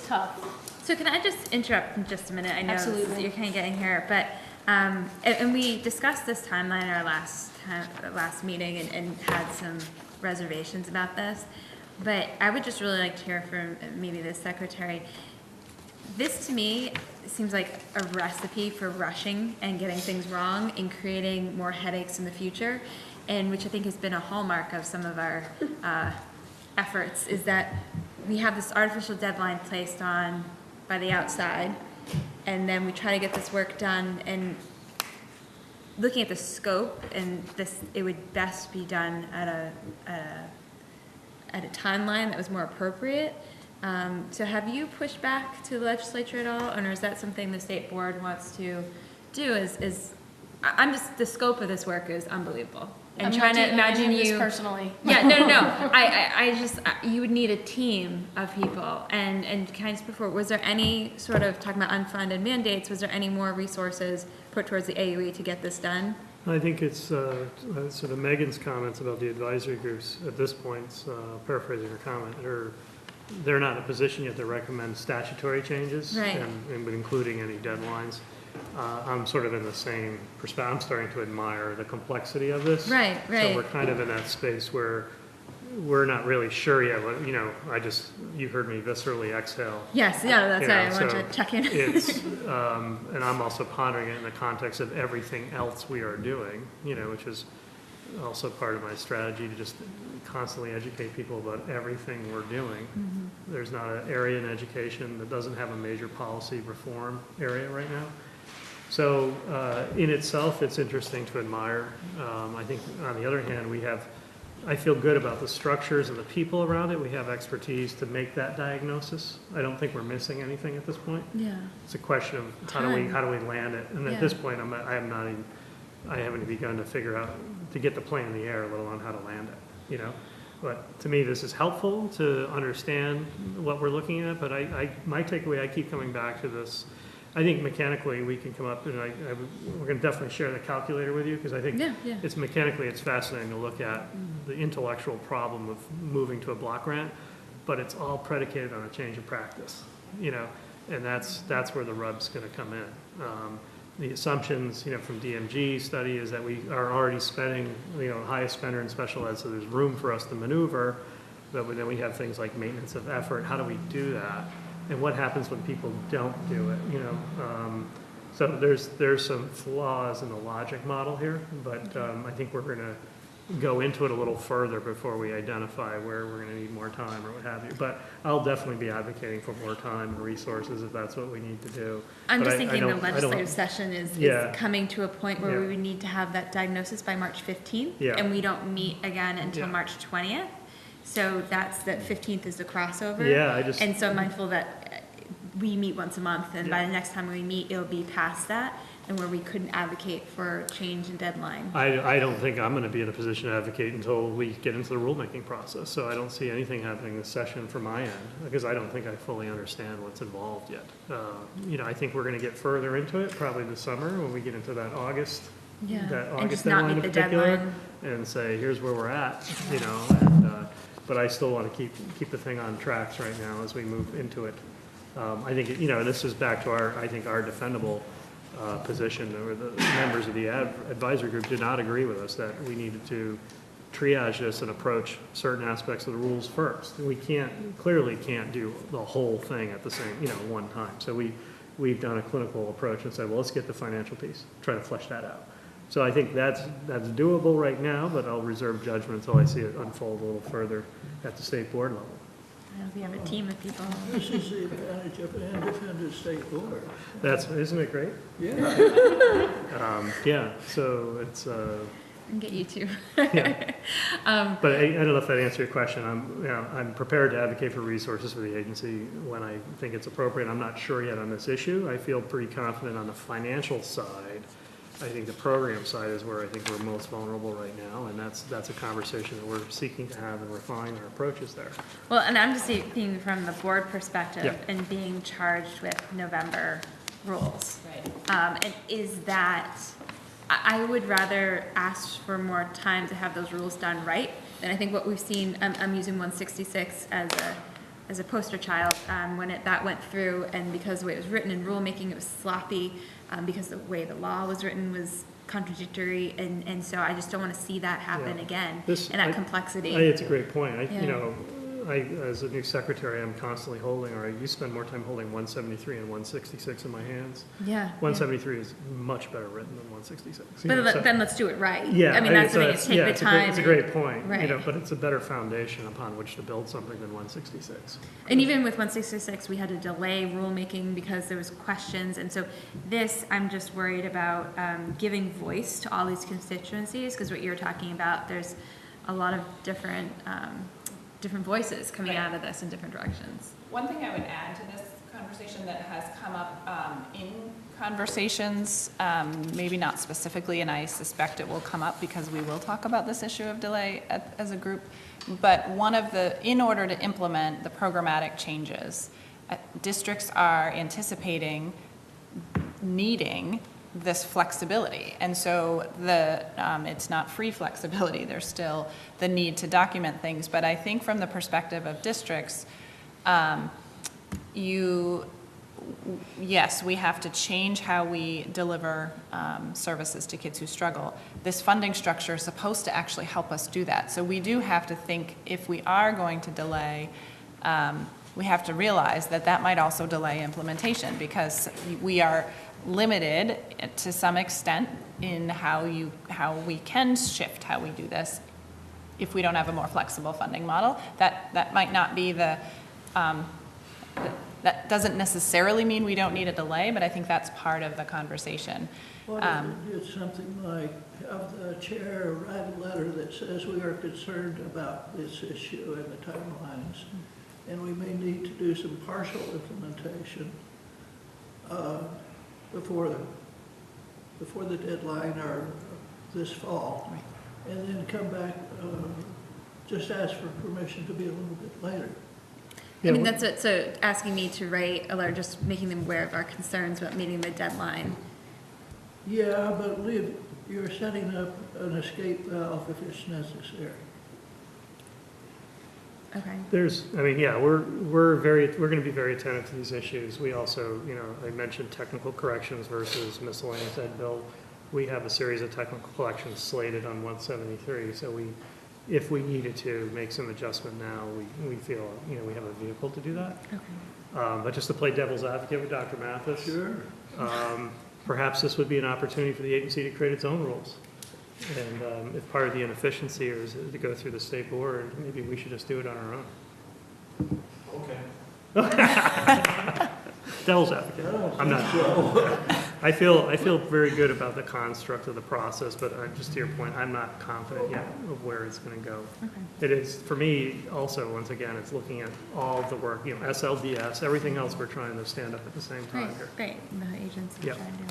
[SPEAKER 14] tough.
[SPEAKER 7] So can I just interrupt in just a minute? I know
[SPEAKER 14] Absolutely.
[SPEAKER 7] you're kind of getting here, but, and we discussed this timeline in our last meeting and had some reservations about this, but I would just really like to hear from maybe the secretary. This to me seems like a recipe for rushing and getting things wrong and creating more headaches in the future, and which I think has been a hallmark of some of our efforts, is that we have this artificial deadline placed on by the outside, and then we try to get this work done, and looking at the scope, and this, it would best be done at a timeline that was more appropriate. So have you pushed back to the legislature at all, or is that something the state board wants to do? I'm just, the scope of this work is unbelievable. And
[SPEAKER 14] I'm
[SPEAKER 7] trying to imagine
[SPEAKER 14] this
[SPEAKER 7] you
[SPEAKER 14] personally.
[SPEAKER 7] Yeah, no. I just, you would need a team of people. And can I just before, was there any sort of, talking about unfunded mandates, was there any more resources put towards the AUE to get this done?
[SPEAKER 5] I think it's sort of Megan's comments about the advisory groups at this point, paraphrasing her comment, they're not in a position yet to recommend statutory changes,
[SPEAKER 7] right,
[SPEAKER 5] and including any deadlines. I'm sort of in the same perspective. I'm starting to admire the complexity of this.
[SPEAKER 7] Right.
[SPEAKER 5] So we're kind of in that space where we're not really sure yet. But, you heard me viscerally exhale.
[SPEAKER 7] Yes, yeah, that's right. I wanted to check in.
[SPEAKER 5] It's, and I'm also pondering it in the context of everything else we are doing, which is also part of my strategy to just constantly educate people about everything we're doing. Mm-hmm. There's not an area in education that doesn't have a major policy reform area right now. So in itself, it's interesting to admire. I think on the other hand, I feel good about the structures and the people around it. We have expertise to make that diagnosis. I don't think we're missing anything at this point. Yeah. It's a question of how do we land it? And at this point, I haven't begun to figure out, to get the plane in the air, let alone how to land it, But to me, this is helpful to understand what we're looking at, but my takeaway, I keep coming back to this I think mechanically we can come up, and we're going to definitely share the calculator with you, because I think it's mechanically, it's fascinating to look at the intellectual problem of moving to a block grant, but it's all predicated on a change of practice, you know, and that's where the rub's going to come in. The assumptions, you know, from DMG study is that we are already spending, you know, highest spender in special ed, so there's room for us to maneuver, but then we have things like maintenance of effort. How do we do that? And what happens when people don't do it, you know? So there's some flaws in the logic model here, but I think we're gonna go into it a little further before we identify where we're gonna need more time or what have you. But I'll definitely be advocating for more time and resources if that's what we need to do.
[SPEAKER 7] I'm
[SPEAKER 5] But
[SPEAKER 7] just
[SPEAKER 5] I
[SPEAKER 7] thinking the
[SPEAKER 5] don't-
[SPEAKER 7] legislative session is coming to a point where we would need to have that diagnosis by March 15th, and we don't meet again until March 20th. So that 15th is the crossover.
[SPEAKER 5] Yeah,
[SPEAKER 7] and so I'm mindful that we meet once a month, and by the next time we meet, it'll be past that, and where we couldn't advocate for change and deadline.
[SPEAKER 5] I don't think I'm going to be in a position to advocate until we get into the rulemaking process. So I don't see anything happening this session from my end, because I don't think I fully understand what's involved yet. You know, I think we're going to get further into it probably this summer when we get into that August.
[SPEAKER 7] And just not meet the deadline.
[SPEAKER 5] And say, here's where we're at, you know. And, but I still want to keep the thing on tracks right now as we move into it. I think, you know, this is back to our defendable position, where the members of the advisory group did not agree with us that we needed to triage this and approach certain aspects of the rules first. We clearly can't do the whole thing at the same, you know, one time. So we've done a clinical approach and said, well, let's get the financial piece, try to flesh that out. So I think that's doable right now, but I'll reserve judgment until I see it unfold a little further at the state board level.
[SPEAKER 7] We have a team of people.
[SPEAKER 4] This is the advantage of an independent state board.
[SPEAKER 5] Isn't it great?
[SPEAKER 4] Yeah.
[SPEAKER 5] Yeah, so it's,
[SPEAKER 7] And get you too.
[SPEAKER 5] but I don't know if that answered your question. I'm prepared to advocate for resources for the agency when I think it's appropriate. I'm not sure yet on this issue. I feel pretty confident on the financial side. I think the program side is where I think we're most vulnerable right now, and that's a conversation that we're seeking to have and refine our approaches there.
[SPEAKER 7] Well, and I'm just thinking from the board perspective and being charged with November rules. Right. And is that, I would rather ask for more time to have those rules done right than I think what we've seen. I'm using 166 as a poster child when that went through, and because the way it was written in rulemaking, it was sloppy, because the way the law was written was contradictory, and so I just don't want to see that happen again, and that complexity.
[SPEAKER 5] It's a great point. You know, as a new secretary, I'm constantly holding, or you spend more time holding 173 and 166 in my hands. 173 is much better written than 166.
[SPEAKER 7] But then let's do it right.
[SPEAKER 5] Yeah,
[SPEAKER 7] I mean, that's the thing, is take the time.
[SPEAKER 5] It's a great point,
[SPEAKER 7] right.
[SPEAKER 5] You know, but it's a better foundation upon which to build something than 166.
[SPEAKER 7] And even with 166, we had to delay rulemaking because there was questions, and so this, I'm just worried about giving voice to all these constituencies, because what you're talking about, there's a lot of different voices coming out of this in different directions.
[SPEAKER 13] One thing I would add to this conversation that has come up in conversations, maybe not specifically, and I suspect it will come up because we will talk about this issue of delay as a group, but in order to implement the programmatic changes, districts are anticipating needing this flexibility. And so it's not free flexibility. There's still the need to document things. But I think from the perspective of districts, yes, we have to change how we deliver services to kids who struggle. This funding structure is supposed to actually help us do that. So we do have to think, if we are going to delay, we have to realize that might also delay implementation, because we are limited to some extent in how we can shift how we do this if we don't have a more flexible funding model. That might not be that doesn't necessarily mean we don't need a delay, but I think that's part of the conversation.
[SPEAKER 4] What if we did something like have the chair write a letter that says we are concerned about this issue and the timelines, and we may need to do some partial implementation before the deadline or this fall, right. And then come back, just ask for permission to be a little bit later.
[SPEAKER 7] I mean, that's what, so asking me to write a letter, just making them aware of our concerns about meeting the deadline.
[SPEAKER 4] Yeah, but Liv, you're setting up an escape valve if it's necessary.
[SPEAKER 7] Okay.
[SPEAKER 5] We're gonna be very attentive to these issues. We also, I mentioned technical corrections versus miscellaneous ed bill. We have a series of technical corrections slated on 173, so if we needed to make some adjustment now, we feel, we have a vehicle to do that.
[SPEAKER 7] Okay.
[SPEAKER 5] But just to play devil's advocate with Dr. Mathis.
[SPEAKER 4] Sure.
[SPEAKER 5] Perhaps this would be an opportunity for the agency to create its own rules. And if part of the inefficiency is to go through the state board, maybe we should just do it on our own. Okay. Devil's advocate. I'm not sure. I feel very good about the construct of the process, but just to your point, I'm not confident yet of where it's going to go.
[SPEAKER 7] Okay.
[SPEAKER 5] It is, for me, also, once again, it's looking at all the work, SLDS, everything else we're trying to stand up at the same time here.
[SPEAKER 7] Great, the agency
[SPEAKER 5] Yeah.
[SPEAKER 7] trying to do.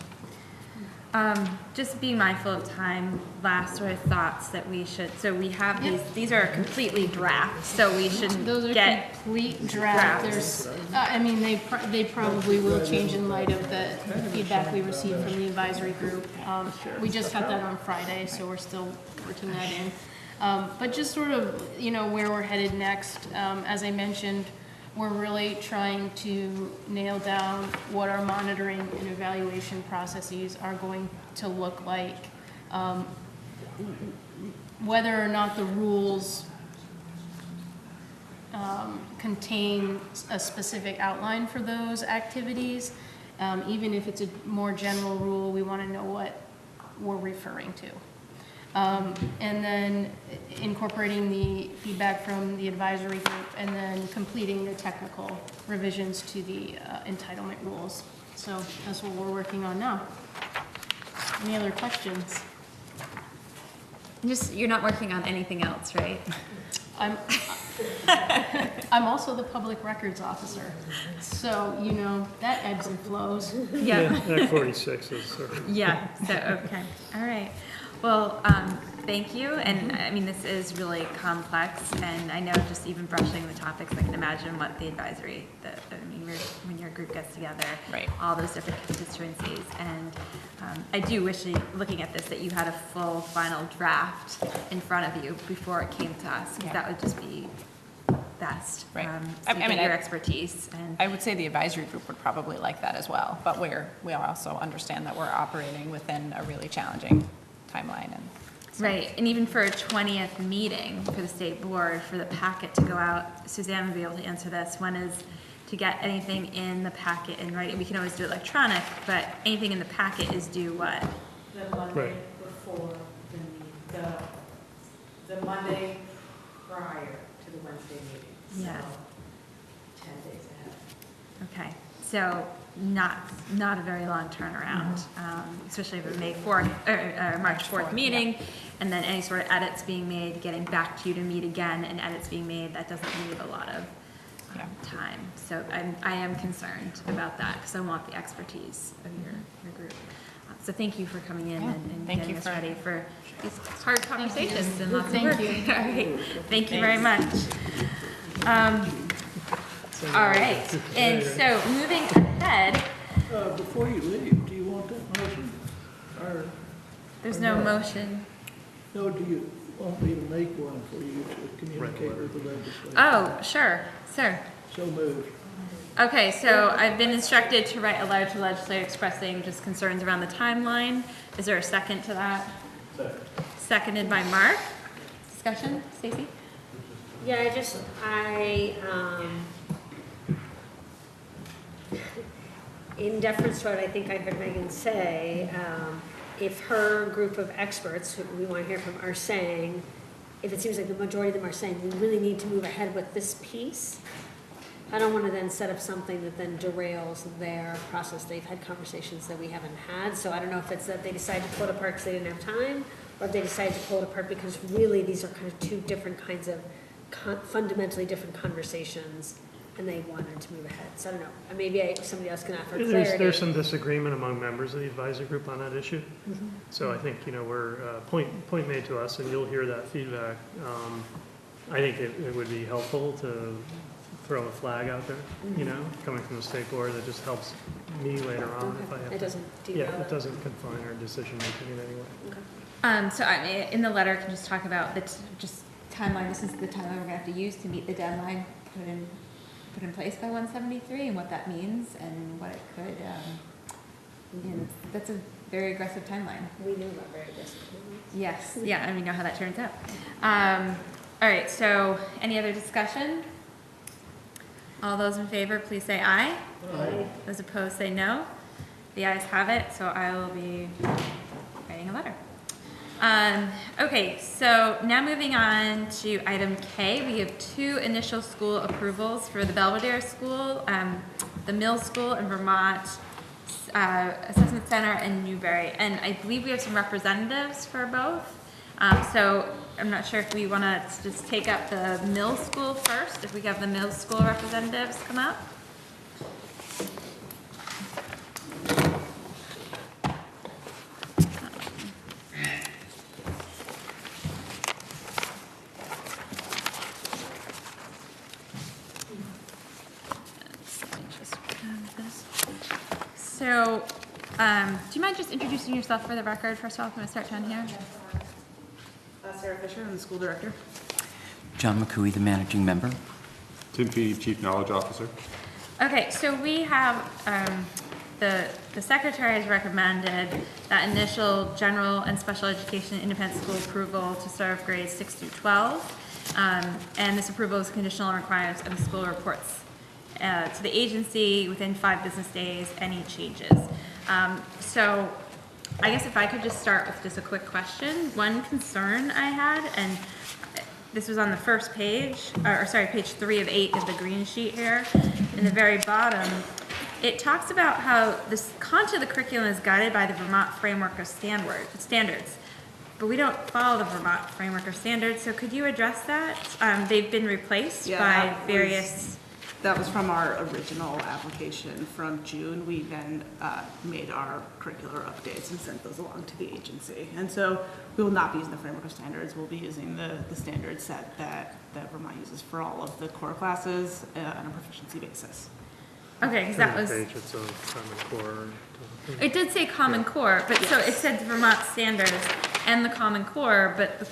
[SPEAKER 7] Just being mindful of time, last sort of thoughts that we should, so we have these are completely draft, so we shouldn't
[SPEAKER 14] Those are
[SPEAKER 7] get
[SPEAKER 14] complete draft. There's, they probably will change in light of the feedback we received from the advisory group. We just got that on Friday, so we're still working that in. But just sort of, where we're headed next, as I mentioned, we're really trying to nail down what our monitoring and evaluation processes are going to look like. Whether or not the rules contain a specific outline for those activities, even if it's a more general rule, we want to know what we're referring to. And then incorporating the feedback from the advisory group and then completing the technical revisions to the entitlement rules. So that's what we're working on now. Any other questions?
[SPEAKER 7] You're not working on anything else, right?
[SPEAKER 14] I'm also the public records officer, so, that ebbs and flows.
[SPEAKER 7] Yeah.
[SPEAKER 5] Act 46 is sort of.
[SPEAKER 7] Yeah, so, okay, all right. Well, thank you, and I mean, this is really complex, and I know just even brushing the topics, I can imagine what the advisory, when your group gets together,
[SPEAKER 13] right,
[SPEAKER 7] all those different constituencies, and I do wish, looking at this, that you had a full final draft in front of you before it came to us, because that would just be best.
[SPEAKER 13] Right.
[SPEAKER 7] So you get your expertise. And
[SPEAKER 13] I would say the advisory group would probably like that as well, but we also understand that we're operating within a really challenging timeline. And so.
[SPEAKER 7] Right, and even for a 20th meeting for the state board, for the packet to go out, Suzanne would be able to answer this, when is to get anything in the packet in writing. We can always do electronic, but anything in the packet is due what?
[SPEAKER 2] The Monday before the Monday prior to the Wednesday meeting.
[SPEAKER 7] Yes.
[SPEAKER 2] So 10 days ahead.
[SPEAKER 7] Okay, so not a very long turnaround, especially for May 4th, or March 4th meeting, and then any sort of edits being made, getting back to you to meet again, and edits being made, that doesn't leave a lot of time. So I am concerned about that, because I want the expertise of your group. So thank you for coming in and getting us ready for these hard conversations and lots of work.
[SPEAKER 14] Thank you.
[SPEAKER 7] All right, thank you very much. All right, and so moving ahead.
[SPEAKER 4] Before you leave, do you want that motion?
[SPEAKER 7] There's no motion.
[SPEAKER 4] No, do you want me to make one for you to communicate with the legislature?
[SPEAKER 7] Oh, sure.
[SPEAKER 4] So moved.
[SPEAKER 7] Okay, so I've been instructed to write a letter to the legislature expressing just concerns around the timeline. Is there a second to that?
[SPEAKER 4] Second.
[SPEAKER 7] Seconded by Mark. Discussion, Stacy?
[SPEAKER 6] Yeah, in deference to what I think I heard Megan say, if her group of experts, who we want to hear from, are saying, if it seems like the majority of them are saying, we really need to move ahead with this piece, I don't want to then set up something that then derails their process. They've had conversations that we haven't had, so I don't know if it's that they decided to pull it apart because they didn't have time, or if they decided to pull it apart because really these are kind of two different kinds of fundamentally different conversations, and they wanted to move ahead. So I don't know. Maybe somebody else can offer clarity.
[SPEAKER 5] There's some disagreement among members of the advisory group on that issue. Mm-hmm. So I think, we're, point made to us, and you'll hear that feedback. I think it would be helpful to throw a flag out there, you know, coming from the state board, that just helps me later on if I have to.
[SPEAKER 6] It doesn't
[SPEAKER 5] Yeah,
[SPEAKER 6] derail
[SPEAKER 5] it doesn't confine our decision-making in any way.
[SPEAKER 7] So I mean, in the letter, can just talk about the just timeline. This is the timeline we're gonna have to use to meet the deadline put in place by 173, and what that means and what it could. You know, that's a very aggressive timeline.
[SPEAKER 6] We knew about very aggressive timelines.
[SPEAKER 7] Yes. Yeah, and we know how that turns out. All right. So, any other discussion? All those in favor, please say aye.
[SPEAKER 6] Aye.
[SPEAKER 7] Those opposed, say no. The ayes have it. So I will be writing a letter. Okay, so now moving on to item K, we have 2 initial school approvals for the Belvedere School, the Mill School in Vermont, Assessment Center in Newbury, and I believe we have some representatives for both. So I'm not sure if we want to just take up the Mill School first, if we have the Mill School representatives come up. So, do you mind just introducing yourself for the record, first of all? Can we start down here?
[SPEAKER 16] Sarah Fisher, I'm the school director.
[SPEAKER 20] John McCooey, the managing member.
[SPEAKER 23] Tim Feeney, Chief Knowledge Officer.
[SPEAKER 7] Okay, so we have, the secretary has recommended that initial general and special education independent school approval to serve grades 6 through 12. And this approval is conditional on requirements of the school reports to the agency within 5 business days, any changes. So I guess if I could just start with just a quick question. One concern I had, and this was on the first page, page 3 of 8 of the green sheet here, in the very bottom, it talks about how this content of the curriculum is guided by the Vermont Framework of Standards, but we don't follow the Vermont Framework of Standards, so could you address that? They've been replaced by various...
[SPEAKER 16] That was from our original application from June. We then made our curricular updates and sent those along to the agency. And so we will not be using the framework of standards. We'll be using the standard set that Vermont uses for all of the core classes on a proficiency basis.
[SPEAKER 7] Okay, because that was...
[SPEAKER 5] Page, it's on Common Core.
[SPEAKER 7] It did say Common Core, but so it said Vermont Standards and the Common Core, but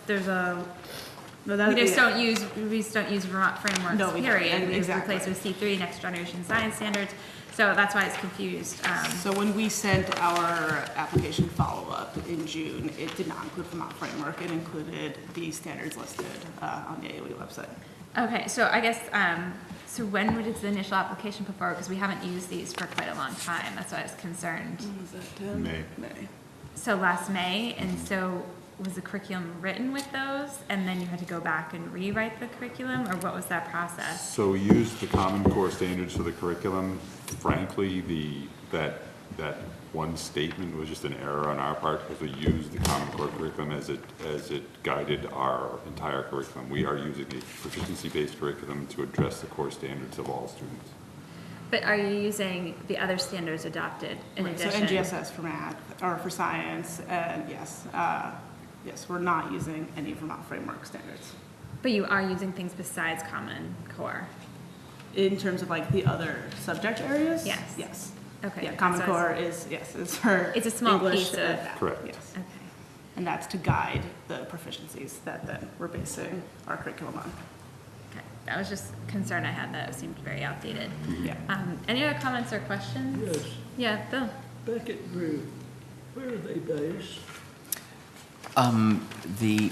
[SPEAKER 7] there's a... we just don't use Vermont frameworks,
[SPEAKER 16] No, we don't.
[SPEAKER 7] period.
[SPEAKER 16] And
[SPEAKER 7] We
[SPEAKER 16] exactly.
[SPEAKER 7] replace with C3, Next Generation Science Standards, so that's why it's confused.
[SPEAKER 16] So when we sent our application follow-up in June, it did not include Vermont framework. It included the standards listed on the AOE website.
[SPEAKER 7] Okay, so I guess, so when did the initial application put forward? Because we haven't used these for quite a long time, that's why I was concerned.
[SPEAKER 23] May.
[SPEAKER 7] So last May, and so was the curriculum written with those, and then you had to go back and rewrite the curriculum, or what was that process?
[SPEAKER 23] So we used the Common Core standards for the curriculum. Frankly, that one statement was just an error on our part because we used the Common Core curriculum as it guided our entire curriculum. We are using a proficiency-based curriculum to address the core standards of all students.
[SPEAKER 7] But are you using the other standards adopted in addition?
[SPEAKER 16] So NGSS for math, or for science, and yes, we're not using any Vermont framework standards.
[SPEAKER 7] But you are using things besides Common Core?
[SPEAKER 16] In terms of like the other subject areas?
[SPEAKER 7] Yes.
[SPEAKER 16] Yes.
[SPEAKER 7] Okay.
[SPEAKER 16] Yeah, Common
[SPEAKER 7] So
[SPEAKER 16] Core is for
[SPEAKER 7] it's a small
[SPEAKER 16] English
[SPEAKER 7] piece of...
[SPEAKER 16] and math.
[SPEAKER 23] Correct.
[SPEAKER 16] Yes.
[SPEAKER 7] Okay.
[SPEAKER 16] And that's to guide the proficiencies that then we're basing our curriculum on.
[SPEAKER 7] Okay. That was just a concern I had, that it seemed very outdated.
[SPEAKER 16] Yeah.
[SPEAKER 7] Any other comments or questions?
[SPEAKER 4] Yes.
[SPEAKER 7] Yeah, Bill?
[SPEAKER 4] Beckett Group, where are they based?
[SPEAKER 21] The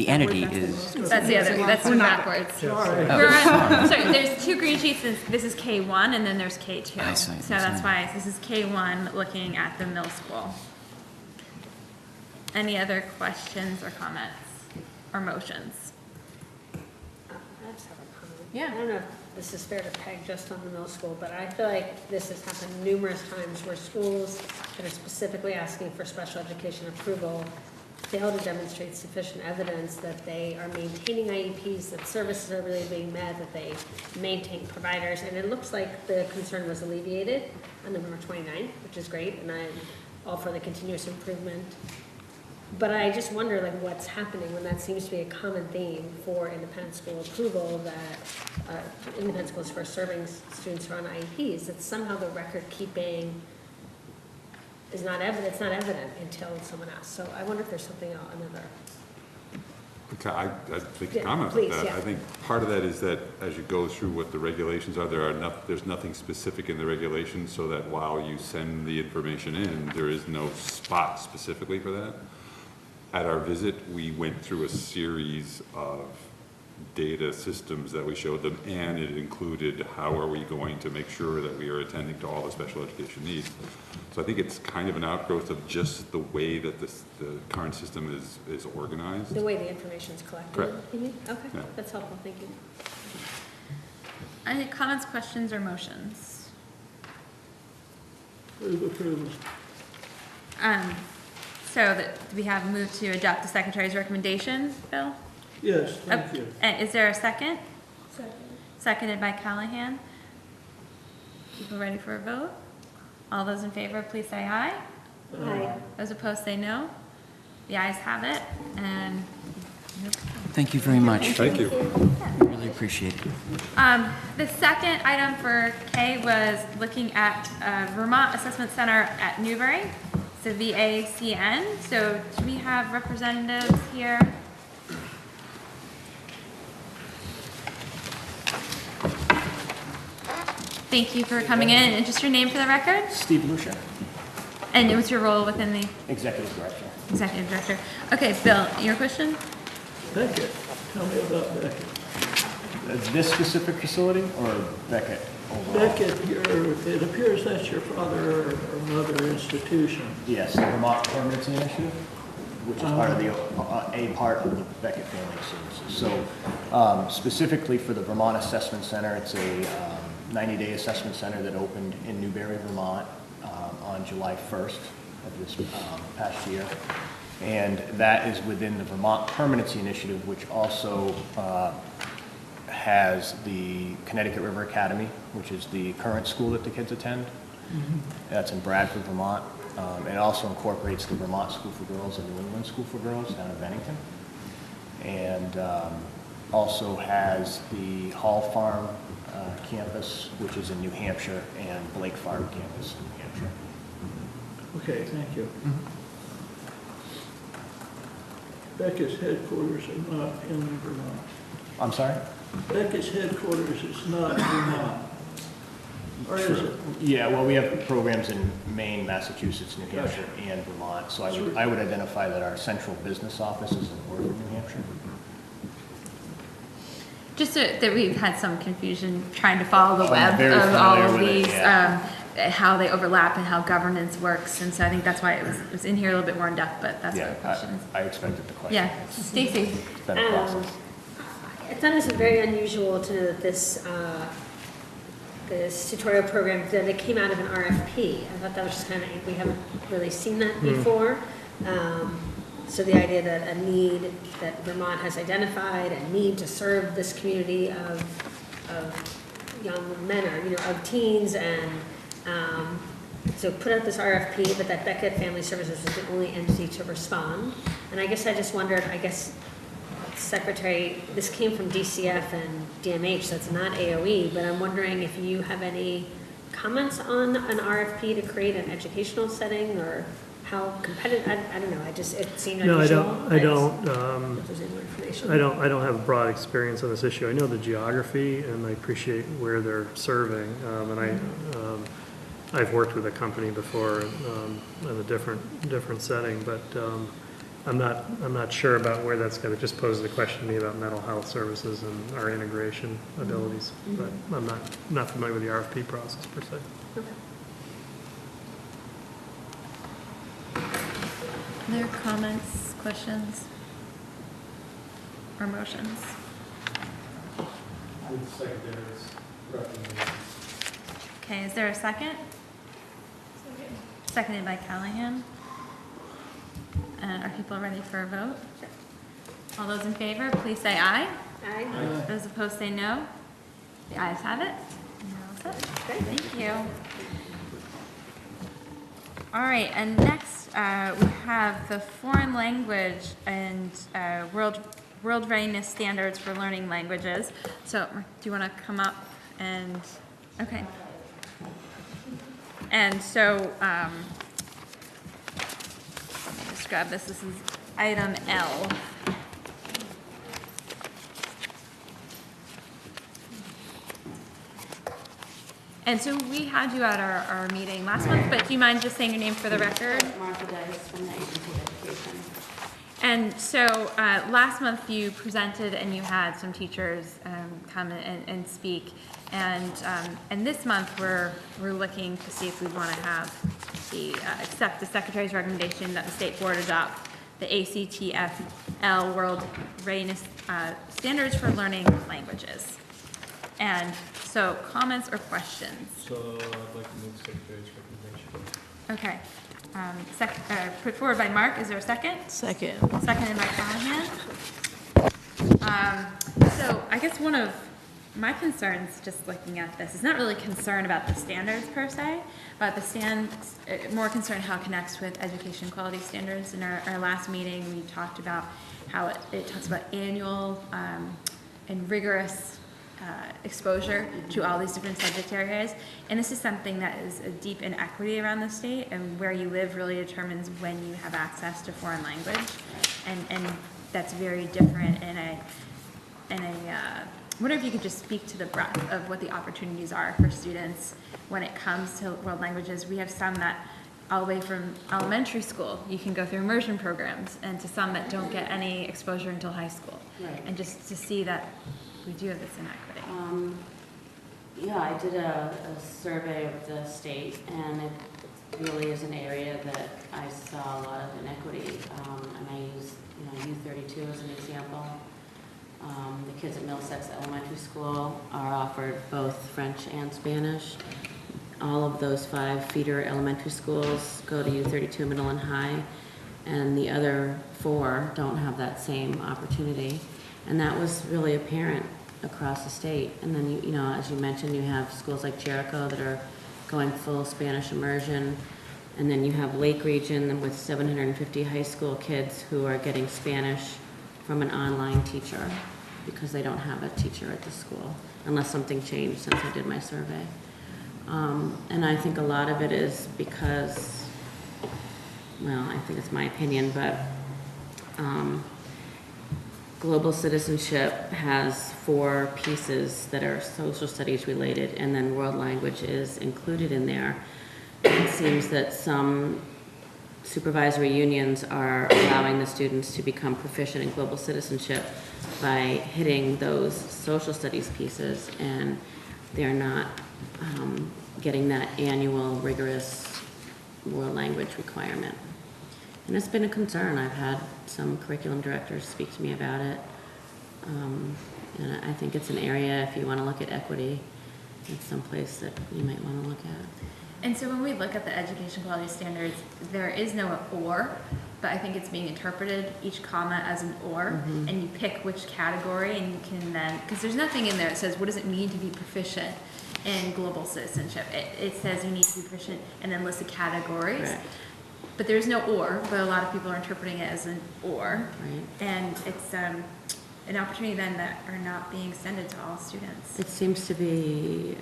[SPEAKER 21] entity is.
[SPEAKER 7] That's the other, that's backwards.
[SPEAKER 4] Sorry.
[SPEAKER 7] Sorry, there's 2 green sheets, and this is K1, and then there's K2.
[SPEAKER 21] I see.
[SPEAKER 7] So that's why this is K1 looking at the middle school. Any other questions or comments or motions?
[SPEAKER 6] I just have a comment.
[SPEAKER 7] Yeah.
[SPEAKER 6] I don't know if this is fair to peg just on the middle school, but I feel like this has happened numerous times where schools that are specifically asking for special education approval fail to demonstrate sufficient evidence that they are maintaining IEPs, that services are really being met, that they maintain providers, and it looks like the concern was alleviated on November 29th, which is great, and I'm all for the continuous improvement But I just wonder, like, what's happening when that seems to be a common theme for independent school approval, that independent schools for serving students who are on IEPs, that somehow the record keeping is not evident, it's not evident until someone asks. So I wonder if there's something else, another.
[SPEAKER 23] Okay, I'd like to
[SPEAKER 6] Yeah,
[SPEAKER 23] comment
[SPEAKER 6] please,
[SPEAKER 23] on that.
[SPEAKER 6] yeah.
[SPEAKER 23] I think part of that is that as you go through what the regulations are, there's nothing specific in the regulations, so that while you send the information in, there is no spot specifically for that. At our visit, we went through a series of data systems that we showed them, and it included how are we going to make sure that we are attending to all the special education needs. So I think it's kind of an outgrowth of just the way that the current system is organized.
[SPEAKER 6] The way the information is collected?
[SPEAKER 23] Correct.
[SPEAKER 6] You mean? Okay,
[SPEAKER 23] Yeah.
[SPEAKER 6] that's helpful, thank you.
[SPEAKER 7] Any comments, questions, or motions?
[SPEAKER 4] Move approval.
[SPEAKER 7] So that we have moved to adopt the secretary's recommendation, Bill?
[SPEAKER 4] Yes, thank you.
[SPEAKER 7] And is there a second?
[SPEAKER 14] Second.
[SPEAKER 7] Seconded by Callahan. People ready for a vote? All those in favor, please say aye.
[SPEAKER 6] Aye.
[SPEAKER 7] Those opposed, say no. The ayes have it, and
[SPEAKER 20] Thank you very much.
[SPEAKER 23] Thank you.
[SPEAKER 20] Really appreciate it.
[SPEAKER 7] the second item for Kay was looking at Vermont Assessment Center at Newbury, so VACN. So do we have representatives here? Thank you for coming in, and just your name for the record?
[SPEAKER 9] Steve Lucia,
[SPEAKER 7] And what's your role within the
[SPEAKER 9] Executive Director.
[SPEAKER 7] executive director? Okay, Bill, your question?
[SPEAKER 4] Beckett, tell me about Beckett.
[SPEAKER 9] This specific facility or Beckett overall?
[SPEAKER 4] Beckett, it appears that's your father or mother institution.
[SPEAKER 9] Yes, the Vermont Permanency Initiative, which is part of the, a part of the Beckett Family Services. So specifically for the Vermont Assessment Center, it's a 90-day assessment center that opened in Newbury, Vermont on July 1st of this past year. And that is within the Vermont Permanency Initiative, which also has the Connecticut River Academy, which is the current school that the kids attend. That's in Bradford, Vermont. It also incorporates the Vermont School for Girls and New England School for Girls down in Bennington. And also has the Hall Farm campus, which is in New Hampshire, and Blake Farm campus in New Hampshire.
[SPEAKER 4] Okay, thank you. Beckett's headquarters are not in Vermont.
[SPEAKER 9] I'm sorry?
[SPEAKER 4] Beckett's headquarters is not Vermont. Or is it?
[SPEAKER 9] Yeah, well, we have programs in Maine, Massachusetts, New Hampshire, and Vermont. So I would identify that our central business office is in Orford, New Hampshire.
[SPEAKER 7] Just so that we've had some confusion trying to follow the web
[SPEAKER 9] very
[SPEAKER 7] of all
[SPEAKER 9] familiar
[SPEAKER 7] of
[SPEAKER 9] with it,
[SPEAKER 7] these,
[SPEAKER 9] yeah.
[SPEAKER 7] how they overlap and how governance works. And so I think that's why it was in here a little bit more in depth, but that's
[SPEAKER 9] Yeah,
[SPEAKER 7] what the question is.
[SPEAKER 9] I expected the question.
[SPEAKER 7] Yeah, Stacy.
[SPEAKER 9] It's been a process.
[SPEAKER 6] I thought it was very unusual to know that this tutorial program, that it came out of an RFP. I thought that was just kind of, we haven't really seen that before. So the idea that a need that Vermont has identified, a need to serve this community of young men or, of teens, and so put out this RFP, but that Beckett Family Services was the only entity to respond. And I guess I just wondered, Secretary, this came from DCF and DMH, so it's not AOE, but I'm wondering if you have any comments on an RFP to create an educational setting, or how competitive, I don't know, it seemed unusual.
[SPEAKER 5] No, I don't.
[SPEAKER 6] If there's any more information.
[SPEAKER 5] I don't have a broad experience on this issue. I know the geography, and I appreciate where they're serving. I've worked with a company before in a different setting, but I'm not sure about where that's going to. Just pose the question to me about mental health services and our integration abilities. But I'm not familiar with the RFP process per se.
[SPEAKER 6] Okay.
[SPEAKER 7] Other comments, questions, or motions?
[SPEAKER 5] With the secretary's recommendation.
[SPEAKER 7] Okay, is there a second? Seconded by Callahan. Are people ready for a vote? All those in favor, please say aye.
[SPEAKER 6] Aye.
[SPEAKER 7] Those opposed say no. The ayes have it. You're all set. Thank you. All right, and next we have the foreign language and world readiness standards for learning languages. So, do you want to come up and, okay. And so, let me just grab this. This is item L. And so we had you at our meeting last month, but do you mind just saying your name for the record?
[SPEAKER 10] Martha Dice from the Agency of Education.
[SPEAKER 7] And so last month you presented and you had some teachers come and speak. And this month we're looking to see if we want to have accept the Secretary's recommendation that the State Board adopt the ACTFL World Readiness Standards for Learning Languages. And so, comments or questions?
[SPEAKER 5] So I'd like to move Secretary's recommendation.
[SPEAKER 7] Okay. Put forward by Mark. Is there a second?
[SPEAKER 10] Second.
[SPEAKER 7] Seconded by Callahan. So I guess one of my concerns, just looking at this, is not really concern about the standards per se, but more concern how it connects with education quality standards. In our last meeting, we talked about how it talks about annual and rigorous exposure to all these different subject areas. And this is something that is a deep inequity around the state, and where you live really determines when you have access to foreign language. And that's very different. And I wonder if you could just speak to the breadth of what the opportunities are for students when it comes to world languages. We have some that all the way from elementary school, you can go through immersion programs, and to some that don't get any exposure until high school.
[SPEAKER 15] Right.
[SPEAKER 7] And just to see that we do have this inequity.
[SPEAKER 15] Yeah, I did a survey of the state, and it really is an area that I saw a lot of inequity. And I use, U32 as an example. The kids at Middlesex Elementary School are offered both French and Spanish. All of those 5 feeder elementary schools go to U32 middle and high, and the other 4 don't have that same opportunity. And that was really apparent across the state. And then, as you mentioned, you have schools like Jericho that are going full Spanish immersion. And then you have Lake Region with 750 high school kids who are getting Spanish from an online teacher because they don't have a teacher at the school, unless something changed since I did my survey. And I think a lot of it is because, well, I think it's my opinion, but global citizenship has 4 pieces that are social studies related, and then world language is included in there. It seems that some supervisory unions are allowing the students to become proficient in global citizenship by hitting those social studies pieces, and they're not getting that annual rigorous world language requirement. And it's been a concern. I've had some curriculum directors speak to me about it. And I think it's an area, if you want to look at equity, it's someplace that you might want to look at.
[SPEAKER 7] And so when we look at the education quality standards, there is no or, but I think it's being interpreted, each comma as an or, and you pick which category, and you can then, because there's nothing in there that says, what does it mean to be proficient in global citizenship? It says you need to be proficient and then list the categories.
[SPEAKER 15] Correct.
[SPEAKER 7] But there's no or, but a lot of people are interpreting it as an or.
[SPEAKER 15] Right.
[SPEAKER 7] And it's an opportunity then that are not being extended to all students.
[SPEAKER 15] It seems to be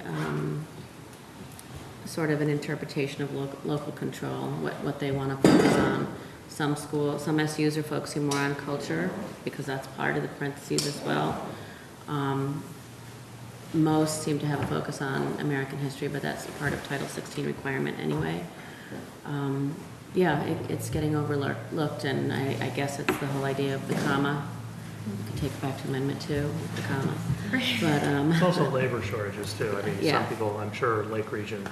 [SPEAKER 15] sort of an interpretation of local control, what they want to focus on. Some SUs are focusing more on culture because that's part of the parentheses as well. Most seem to have a focus on American history, but that's part of Title 16 requirement anyway. Yeah, it's getting overlooked, and I guess it's the whole idea of the comma. You can take it back to Amendment 2, the comma. But
[SPEAKER 5] It's also labor shortages too. I mean,
[SPEAKER 15] yeah.
[SPEAKER 5] some people, I'm sure Lake Region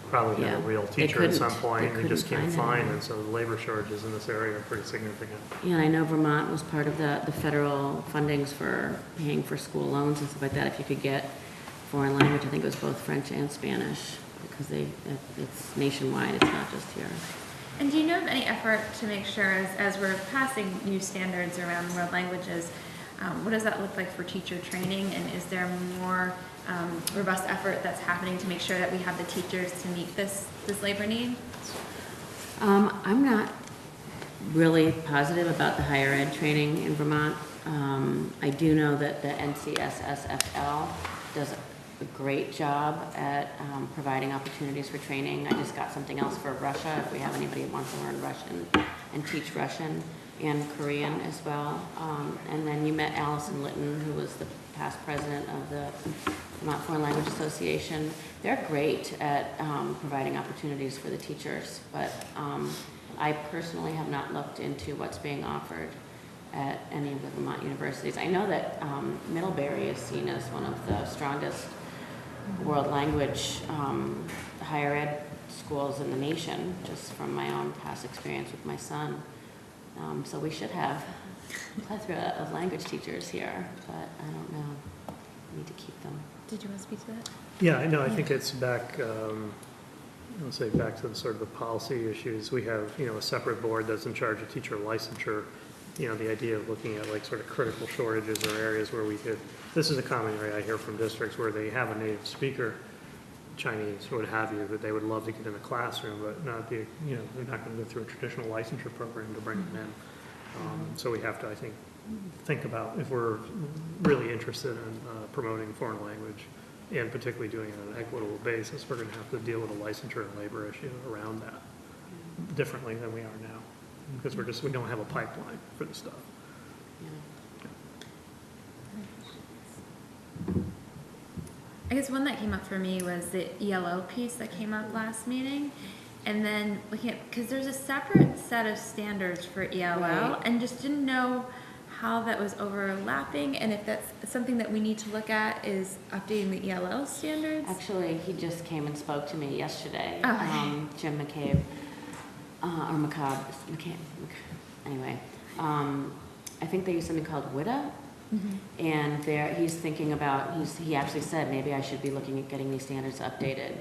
[SPEAKER 5] probably got
[SPEAKER 15] Yeah.
[SPEAKER 5] a real
[SPEAKER 15] They
[SPEAKER 5] teacher at some
[SPEAKER 15] couldn't-
[SPEAKER 5] point,
[SPEAKER 15] they
[SPEAKER 5] and just
[SPEAKER 15] couldn't
[SPEAKER 5] can't
[SPEAKER 15] find
[SPEAKER 5] find,
[SPEAKER 15] anyone.
[SPEAKER 5] and so the labor shortages in this area are pretty significant.
[SPEAKER 15] Yeah, and I know Vermont was part of the federal fundings for paying for school loans and stuff like that. If you could get foreign language, I think it was both French and Spanish, because it's nationwide, it's not just here.
[SPEAKER 7] And do you know of any effort to make sure, as we're passing new standards around world languages, what does that look like for teacher training? And is there more robust effort that's happening to make sure that we have the teachers to meet this labor need?
[SPEAKER 15] I'm not really positive about the higher ed training in Vermont. I do know that the NCSSFL does a great job at providing opportunities for training. I just got something else for Russia, if we have anybody who wants to learn Russian and teach Russian and Korean as well. And then you met Allison Litton, who was the past president of the Vermont Foreign Language Association. They're great at providing opportunities for the teachers, but I personally have not looked into what's being offered at any of the Vermont universities. I know that Middlebury is seen as one of the strongest world language higher ed schools in the nation, just from my own past experience with my son. So we should have a plethora of language teachers here, but I don't know. We need to keep them.
[SPEAKER 12] Did you want to speak to that?
[SPEAKER 5] Yeah, I know, I think it's back, I'll say back to the sort of the policy issues. We have, a separate board that's in charge of teacher licensure. The idea of looking at like sort of critical shortages or areas where we could, this is a common area I hear from districts where they have a native speaker, Chinese, what have you, that they would love to get in the classroom, but not be, they're not going to go through a traditional licensure program to bring them in. So we have to, I think about if we're really interested in promoting foreign language and particularly doing it on an equitable basis, we're going to have to deal with a licensure and labor issue around that differently than we are now, because we don't have a pipeline for the stuff.
[SPEAKER 12] I guess one that came up for me was the ELL piece that came up last meeting. And then looking at, because there's a separate set of standards for ELL,
[SPEAKER 15] Right.
[SPEAKER 12] and just didn't know how that was overlapping, and if that's something that we need to look at is updating the ELL standards.
[SPEAKER 15] Actually, he just came and spoke to me yesterday,
[SPEAKER 12] Oh.
[SPEAKER 15] Jim McCabe, or McCabe, anyway. I think they use something called WIDA, and he's thinking about, he actually said, maybe I should be looking at getting these standards updated.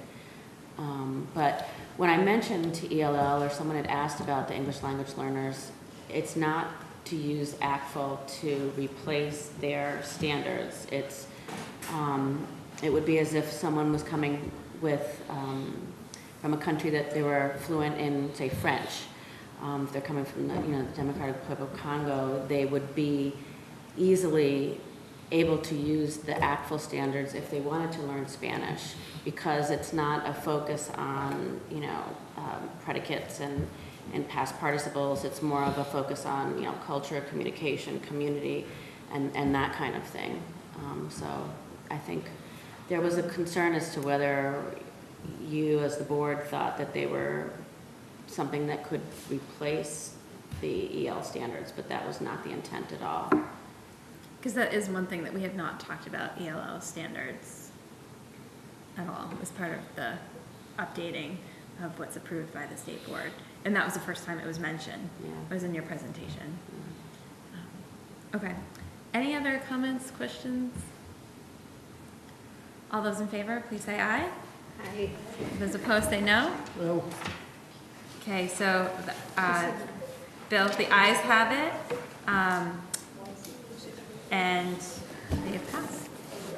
[SPEAKER 15] But when I mentioned to ELL, or someone had asked about the English language learners, it's not to use ACFL to replace their standards. It would be as if someone was coming with, from a country that they were fluent in, say, French. If they're coming from the Democratic Republic of Congo, they would be easily able to use the ACFL standards if they wanted to learn Spanish, because it's not a focus on, predicates and past participles. It's more of a focus on, culture, communication, community, and that kind of thing. So I think there was a concern as to whether you as the board thought that they were something that could replace the EL standards, but that was not the intent at all.
[SPEAKER 12] Because that is one thing that we have not talked about, ELL standards at all, as part of the updating of what's approved by the state board. And that was the first time it was mentioned.
[SPEAKER 15] Yeah.
[SPEAKER 12] It was in your presentation. Okay. Any other comments, questions? All those in favor, please say aye.
[SPEAKER 6] Aye.
[SPEAKER 12] Those opposed, say no.
[SPEAKER 4] No.
[SPEAKER 12] Okay, so, Bill, the ayes have it, and they have passed.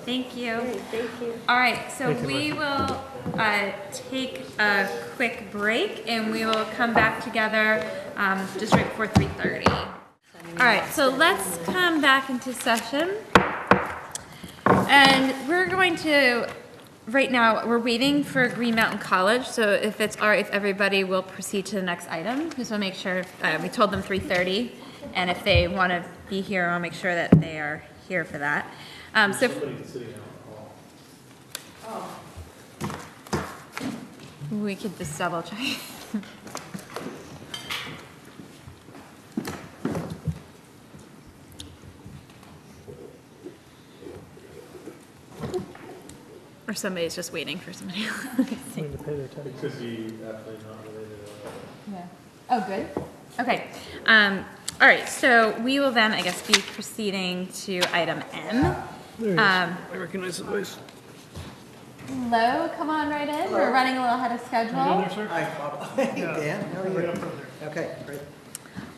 [SPEAKER 12] Thank you.
[SPEAKER 6] Thank you.
[SPEAKER 12] All right, so
[SPEAKER 5] Thank you,
[SPEAKER 12] we will take a quick break, and we will come back together just right before 3:30. All right, so let's come back into session. And we're going to, right now, we're waiting for Green Mountain College, so if it's all right, if everybody will proceed to the next item, just want to make sure, we told them 3:30, and if they want to be here, I'll make sure that they are here for that. We could just double check. Or somebody's just waiting for somebody else.
[SPEAKER 5] It could be absolutely not related at all.
[SPEAKER 12] Yeah. Oh, good. Okay. All right. So we will then, I guess, be proceeding to item M.
[SPEAKER 5] I recognize the voice.
[SPEAKER 12] Hello. Come on right in. We're running a little ahead of schedule.
[SPEAKER 17] Hi, Dan, how are you? Okay, great.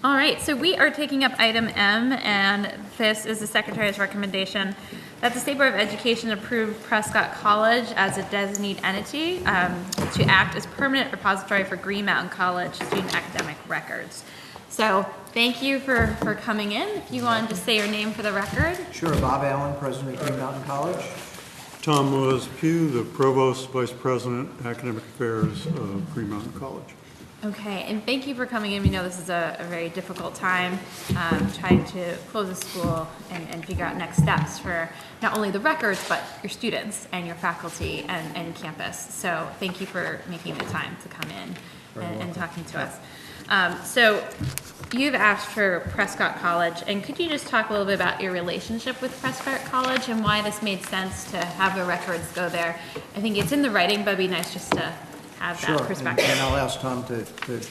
[SPEAKER 12] All right, so we are taking up item M, and this is the Secretary's recommendation that the State Board of Education approve Prescott College as a designated entity to act as permanent repository for Green Mountain College student academic records.
[SPEAKER 7] So thank you for coming in. If you want to just say your name for the record.
[SPEAKER 17] Sure, Bob Allen, president of Green Mountain College.
[SPEAKER 8] Tom Moaz-Pugh, the Provost, Vice President, Academic Affairs of Green Mountain College.
[SPEAKER 7] Okay, and thank you for coming in. We know this is a very difficult time, trying to close the school and figure out next steps for not only the records, but your students and your faculty and campus. So thank you for making the time to come in and talking to us. So you've asked for Prescott College, and could you just talk a little bit about your relationship with Prescott College and why this made sense to have the records go there? I think it's in the writing, but it'd be nice just to have that perspective.
[SPEAKER 17] And I'll ask Tom to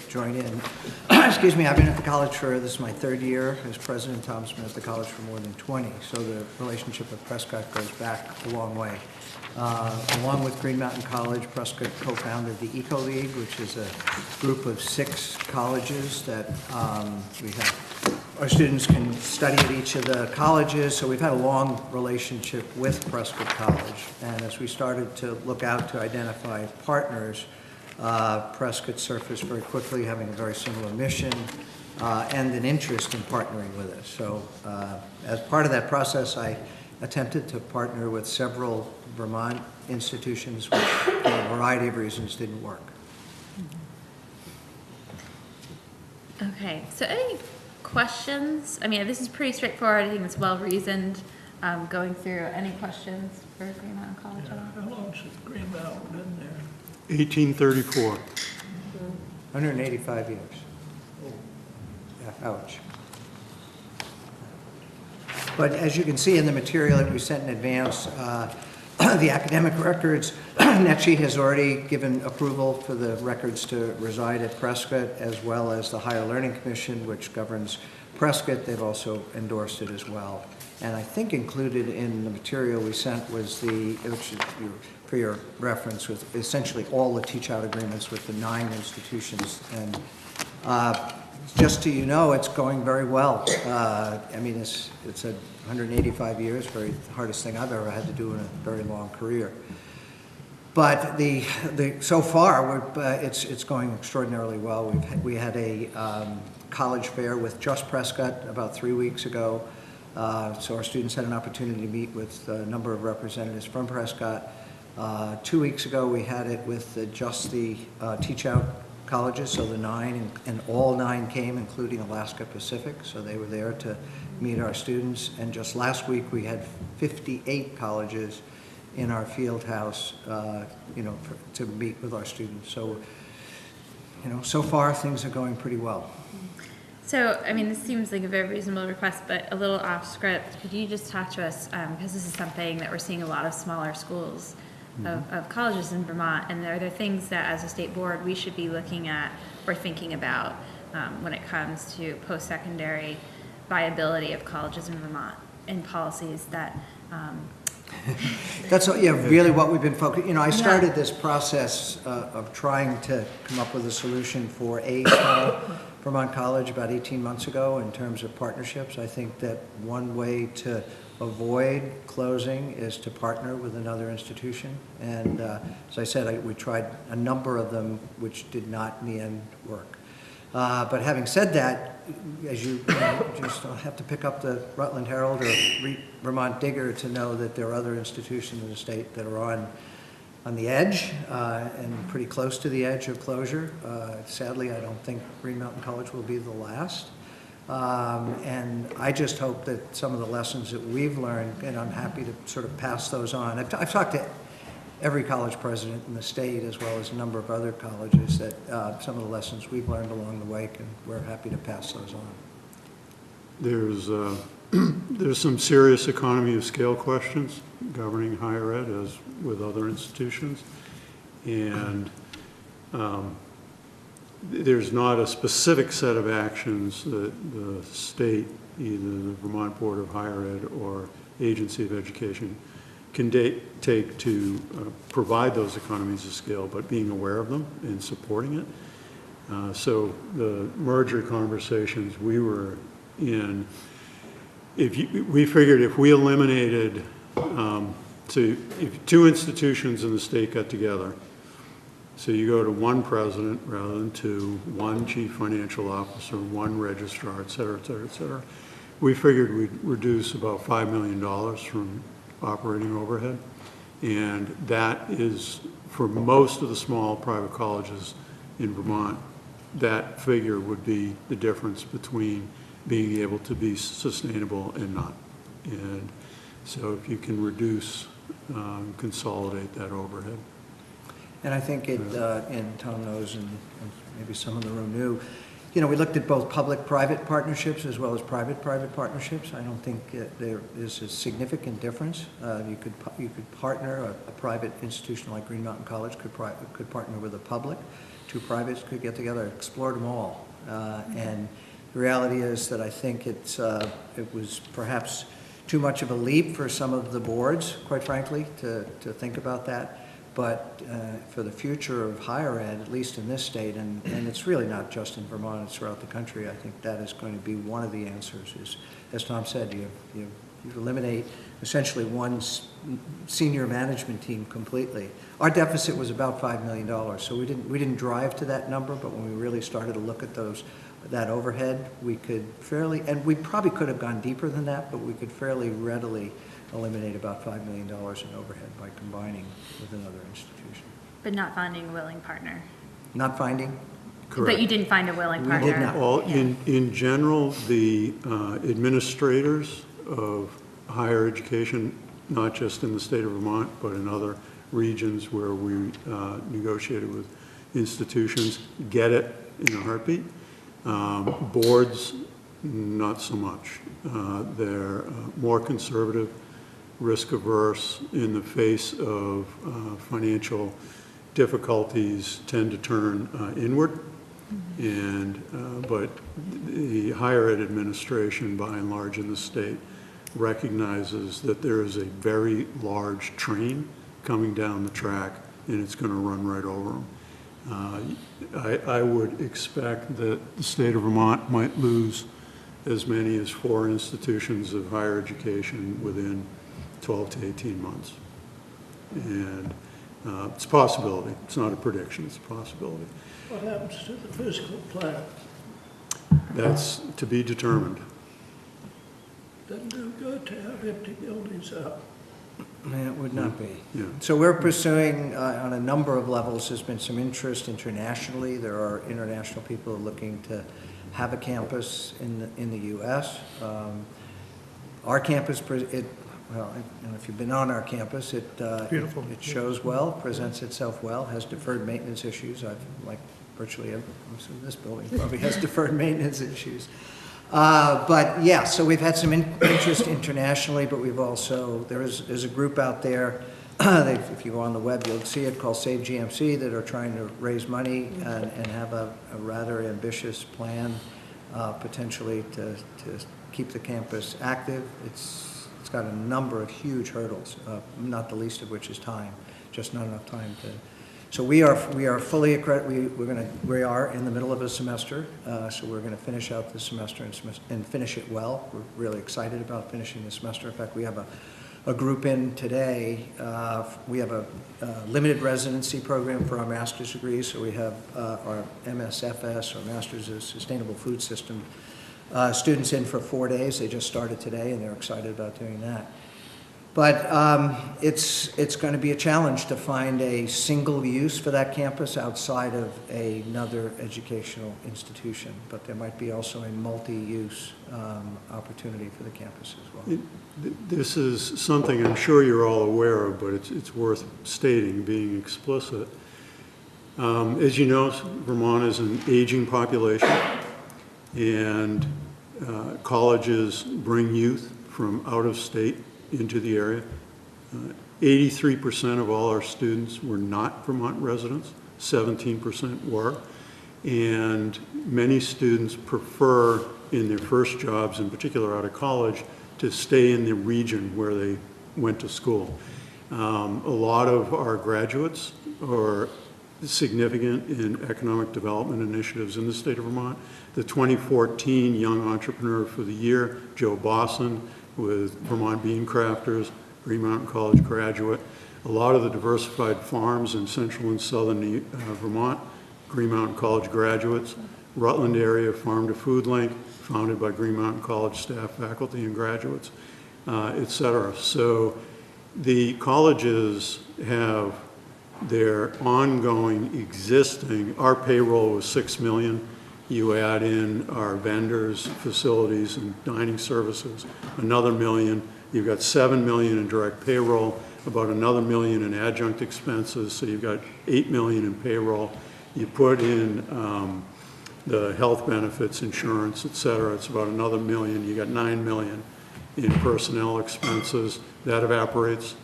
[SPEAKER 17] join in. Excuse me, I've been at the college this is my 3rd year as president. Tom's been at the college for more than 20, so the relationship with Prescott goes back a long way. Along with Green Mountain College, Prescott co-founded the Eco League, which is a group of 6 colleges that we have. Our students can study at each of the colleges, so we've had a long relationship with Prescott College. And as we started to look out to identify partners, Prescott surfaced very quickly, having a very similar mission and an interest in partnering with us. So as part of that process, I attempted to partner with several Vermont institutions, which for a variety of reasons didn't work.
[SPEAKER 7] Okay, so any questions? I mean, this is pretty straightforward. I think it's well-reasoned. Going through any questions for Green Mountain College at all?
[SPEAKER 4] How long has Green Mountain been there?
[SPEAKER 8] 1834.
[SPEAKER 17] 185 years. Yeah, ouch. But as you can see in the material that we sent in advance, the academic records, NETCHI has already given approval for the records to reside at Prescott, as well as the Higher Learning Commission, which governs Prescott. They've also endorsed it as well. And I think included in the material we sent was which is for your reference, with essentially all the teach-out agreements with the 9 institutions. And just so you know, it's going very well. I mean, it's 185 years, the hardest thing I've ever had to do in a very long career. But so far, it's going extraordinarily well. We had a college fair with just Prescott about 3 weeks ago. So our students had an opportunity to meet with a number of representatives from Prescott. 2 weeks ago, we had it with just the teach-out colleges, so the 9, and all 9 came, including Alaska Pacific, so they were there to meet our students. And just last week, we had 58 colleges in our field house, to meet with our students. So, so far, things are going pretty well.
[SPEAKER 7] So, I mean, this seems like a very reasonable request, but a little off script. Could you just talk to us, because this is something that we're seeing a lot of smaller schools of colleges in Vermont, and are there things that as a state board we should be looking at or thinking about when it comes to post-secondary viability of colleges in Vermont and policies that...
[SPEAKER 17] That's really what we've been focused. I started this process of trying to come up with a solution for a small Vermont college about 18 months ago in terms of partnerships. I think that one way to avoid closing is to partner with another institution. And as I said, we tried a number of them, which did not in the end work. But having said that, as you just have to pick up the Rutland Herald or Vermont Digger to know that there are other institutions in the state that are on the edge and pretty close to the edge of closure. Sadly, I don't think Green Mountain College will be the last. And I just hope that some of the lessons that we've learned, and I'm happy to sort of pass those on. I've talked to every college president in the state, as well as a number of other colleges, that some of the lessons we've learned along the way, and we're happy to pass those on.
[SPEAKER 8] There's some serious economy of scale questions governing higher ed, as with other institutions. And there's not a specific set of actions that the state, either the Vermont Board of Higher Ed or Agency of Education, can take to provide those economies of scale, but being aware of them and supporting it. So the merger conversations we were in, we figured if we eliminated, if 2 institutions in the state got together So you go to one president rather than two, one chief financial officer, one registrar, et cetera, et cetera, et cetera. We figured we'd reduce about $5 million from operating overhead. And that is, for most of the small private colleges in Vermont, that figure would be the difference between being able to be sustainable and not. And so if you can reduce, consolidate that overhead.
[SPEAKER 17] And I think it, and Tom knows, and maybe some in the room knew, you know, we looked at both public-private partnerships as well as private-private partnerships. I don't think there is a significant difference. You could partner, a private institution like Green Mountain College could partner with a public. Two privates could get together, explore them all. And the reality is that I think it was perhaps too much of a leap for some of the boards, quite frankly, to think about that. But for the future of higher ed, at least in this state, and it's really not just in Vermont, it's throughout the country, I think that is going to be one of the answers is, as Tom said, you eliminate essentially one senior management team completely. Our deficit was about $5 million, so we didn't drive to that number, but when we really started to look at that overhead, we could fairly, and we probably could have gone deeper than that, but we could fairly readily eliminate about $5 million in overhead by combining with another institution.
[SPEAKER 7] But not finding a willing partner.
[SPEAKER 17] Not finding?
[SPEAKER 8] Correct.
[SPEAKER 7] But you didn't find a willing partner.
[SPEAKER 17] We did not.
[SPEAKER 8] Well,
[SPEAKER 7] Yeah.
[SPEAKER 8] in general, the administrators of higher education, not just in the state of Vermont, but in other regions where we negotiated with institutions, get it in a heartbeat. Boards, not so much. They're more conservative, risk averse, in the face of financial difficulties tend to turn inward. And but the higher ed administration, by and large in the state, recognizes that there is a very large train coming down the track and it's going to run right over them. I would expect that the state of Vermont might lose as many as 4 institutions of higher education within 12 to 18 months. And it's a possibility. It's not a prediction, it's a possibility.
[SPEAKER 4] What happens to the physical plant?
[SPEAKER 8] That's to be determined.
[SPEAKER 4] Doesn't do good to have empty buildings up.
[SPEAKER 17] It would not be.
[SPEAKER 8] Yeah.
[SPEAKER 17] So we're pursuing, on a number of levels, there's been some interest internationally. There are international people looking to have a campus in the U.S. Our campus, well, I don't know if you've been on our campus,
[SPEAKER 5] Beautiful.
[SPEAKER 17] It shows well, presents itself well, has deferred maintenance issues. Like virtually every, in this building probably has deferred maintenance issues. But yeah, so we've had some interest internationally, but we've also, there's a group out there, if you go on the web, you'll see it, called Save GMC, that are trying to raise money and have a rather ambitious plan, potentially to keep the campus active. It's got a number of huge hurdles, not the least of which is time, just not enough time to. So we are fully accredited. We are in the middle of a semester, so we're going to finish out the semester and finish it well. We're really excited about finishing the semester. In fact, we have a group in today. We have a limited residency program for our master's degrees. So we have our MSFS, or Masters of Sustainable Food System, students in for 4 days. They just started today, and they're excited about doing that. But it's going to be a challenge to find a single use for that campus outside of another educational institution. But there might be also a multi-use opportunity for the campus as well.
[SPEAKER 8] This is something I'm sure you're all aware of, but it's worth stating, being explicit. As you know, Vermont is an aging population, and colleges bring youth from out of state into the area. 83% of all our students were not Vermont residents, 17% were, and many students prefer in their first jobs, in particular out of college, to stay in the region where they went to school. A lot of our graduates are significant in economic development initiatives in the state of Vermont. The 2014 Young Entrepreneur for the Year, Joe Bosson, with Vermont Bean Crafters, Green Mountain College graduate. a lot of the diversified farms in central and southern Vermont, Green Mountain College graduates, Rutland area farm to food link, founded by Green Mountain College staff, faculty, and graduates, et cetera. So the colleges have their ongoing existing, our payroll was 6 million. You add in our vendors, facilities, and dining services, another million. You've got 7 million in direct payroll, about another million in adjunct expenses, so you've got 8 million in payroll. You put in the health benefits, insurance, et cetera, it's about another million. You got 9 million in personnel expenses. That evaporates.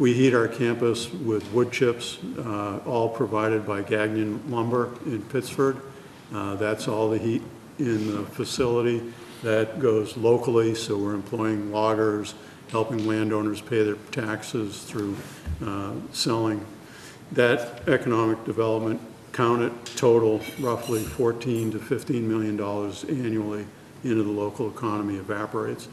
[SPEAKER 8] We heat our campus with wood chips, all provided by Gagnon Lumber in Pittsford. That's all the heat in the facility. That goes locally, so we're employing loggers, helping landowners pay their taxes through selling. That economic development, count it, total roughly $14 to $15 million annually into the local economy, evaporates.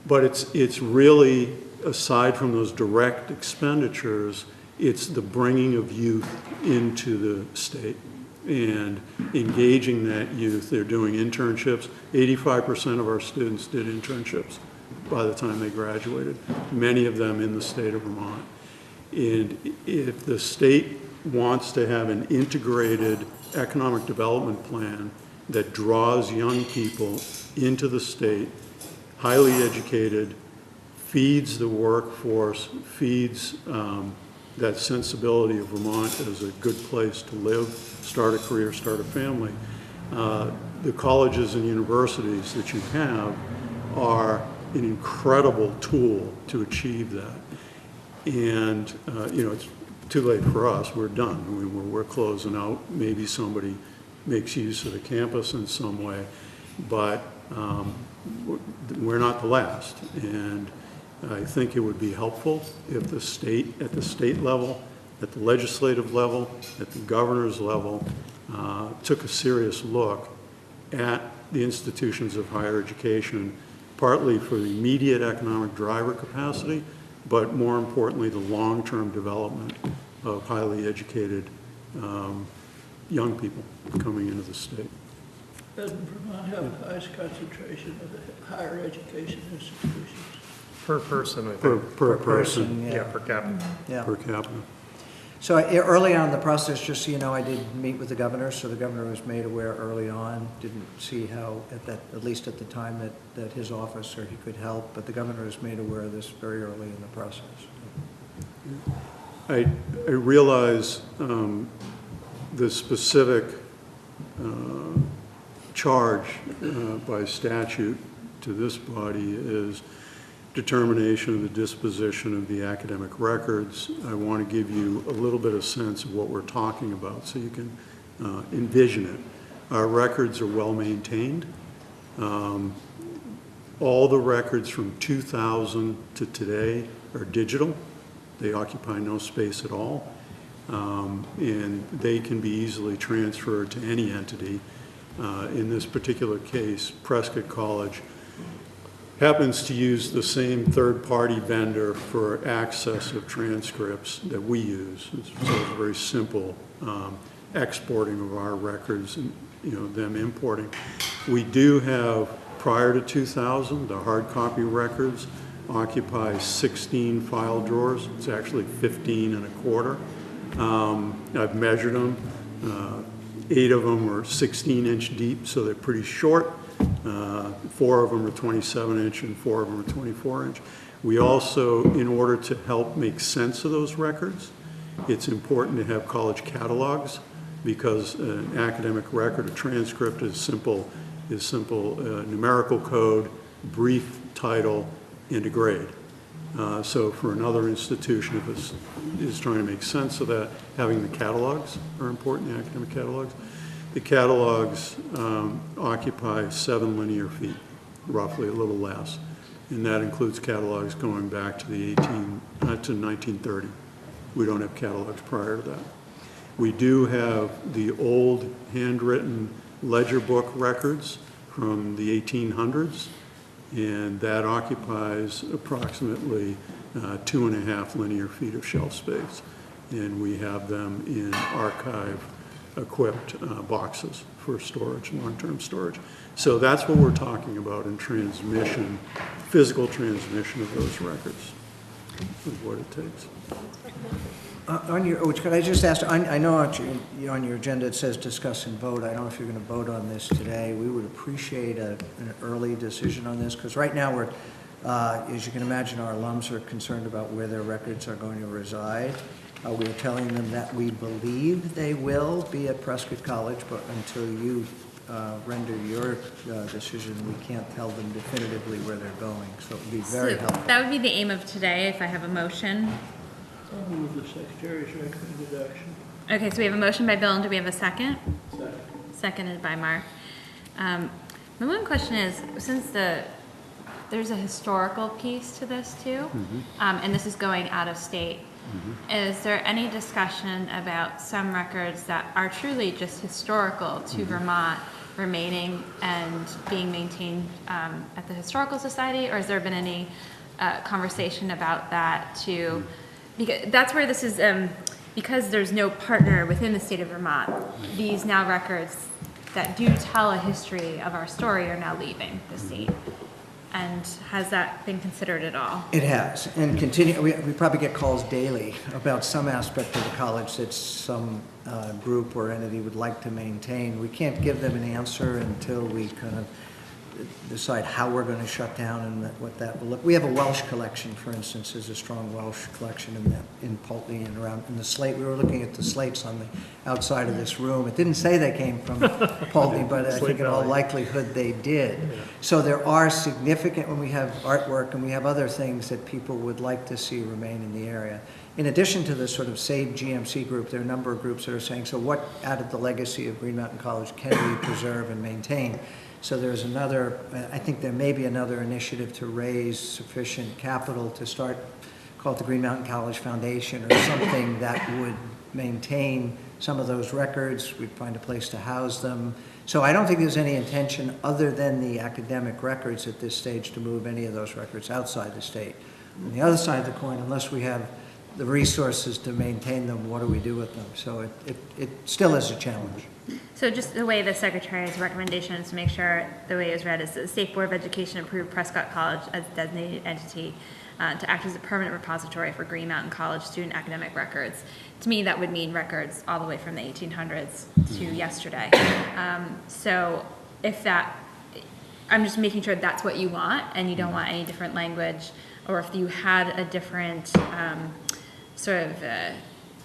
[SPEAKER 8] But it's really, aside from those direct expenditures, it's the bringing of youth into the state and engaging that youth. They're doing internships. 85% of our students did internships by the time they graduated, many of them in the state of Vermont. And if the state wants to have an integrated economic development plan that draws young people into the state, highly educated, feeds the workforce, feeds that sensibility of Vermont as a good place to live, start a career, start a family. The colleges and universities that you have are an incredible tool to achieve that. And, it's too late for us. We're done. I mean, we're closing out. Maybe somebody makes use of the campus in some way, but we're not the last. And I think it would be helpful if the state, at the state level, at the legislative level, at the governor's level, took a serious look at the institutions of higher education, partly for the immediate economic driver capacity, but more importantly, the long-term development of highly educated young people coming into the state.
[SPEAKER 4] Doesn't Vermont have the highest concentration of the higher education institutions?
[SPEAKER 5] Per person, I think.
[SPEAKER 8] Per person.
[SPEAKER 5] Yeah, per capita.
[SPEAKER 17] Yeah.
[SPEAKER 8] Per capita.
[SPEAKER 17] So early on in the process, just so you know, I did meet with the governor, so the governor was made aware early on. Didn't see how, at least at the time, that his office or he could help, but the governor was made aware of this very early in the process.
[SPEAKER 8] I realize the specific charge by statute to this body is determination of the disposition of the academic records. I want to give you a little bit of sense of what we're talking about so you can envision it. Our records are well maintained. All the records from 2000 to today are digital. They occupy no space at all. And they can be easily transferred to any entity. In this particular case, Prescott College happens to use the same third-party vendor for access of transcripts that we use. So it's very simple exporting of our records and them importing. We do have, prior to 2000, the hard copy records occupy 16 file drawers. It's actually 15 and a quarter. I've measured them. 8 of them are 16-inch deep, so they're pretty short. 4 of them are 27-inch and 4 of them are 24-inch. We also, in order to help make sense of those records, it's important to have college catalogs because an academic record, a transcript is simple numerical code, brief title, and a grade. So for another institution, if it's trying to make sense of that, having the catalogs are important, the academic catalogs. The catalogs occupy 7 linear feet, roughly, a little less. And that includes catalogs going back to the 1930. We don't have catalogs prior to that. We do have the old handwritten ledger book records from the 1800s. And that occupies approximately 2.5 linear feet of shelf space. And we have them in archive-equipped boxes for storage, long-term storage. So that's what we're talking about in transmission, physical transmission of those records, is what it takes.
[SPEAKER 17] Could I just ask, I know on your agenda it says discuss and vote. I don't know if you're going to vote on this today. We would appreciate an early decision on this, because right now we're, as you can imagine, our alums are concerned about where their records are going to reside. We're telling them that we believe they will be at Prescott College, but until you render your decision, we can't tell them definitively where they're going. So it would be very helpful.
[SPEAKER 7] That would be the aim of today, if I have a motion.
[SPEAKER 4] I'll move the Secretary's recommended action.
[SPEAKER 7] Okay, so we have a motion by Bill, and do we have a second?
[SPEAKER 4] Second.
[SPEAKER 7] Seconded by Mark. My one question is, since there's a historical piece to this too, and this is going out of state, is there any discussion about some records that are truly just historical to Vermont remaining and being maintained at the Historical Society, or has there been any conversation about that too? Because that's where this is, because there's no partner within the state of Vermont, these now records that do tell a history of our story are now leaving the state. And has that been considered at all?
[SPEAKER 17] It has, and we probably get calls daily about some aspect of the college that some group or entity would like to maintain. We can't give them an answer until we kind of decide how we're going to shut down and what that will look. We have a Welsh collection, for instance. There's a strong Welsh collection in Pulteney and around in the slate. We were looking at the slates on the outside of this room. It didn't say they came from Pulteney, but I think in all likelihood they did. Yeah. So there are significant, when we have artwork and we have other things that people would like to see remain in the area. In addition to the sort of Save GMC group, there are a number of groups that are saying, so what out of the legacy of Green Mountain College can we preserve and maintain? So there's another, I think there may be another initiative to raise sufficient capital to start, call it the Green Mountain College Foundation or something that would maintain some of those records. We'd find a place to house them. So I don't think there's any intention other than the academic records at this stage to move any of those records outside the state. On the other side of the coin, unless we have the resources to maintain them, what do we do with them? So it still is a challenge.
[SPEAKER 7] So just the way the Secretary's recommendation is to make sure, the way it was read, is that the State Board of Education approved Prescott College as a designated entity to act as a permanent repository for Green Mountain College student academic records. To me, that would mean records all the way from the 1800s to yesterday. So if that, I'm just making sure that's what you want and you don't want any different language, or if you had a different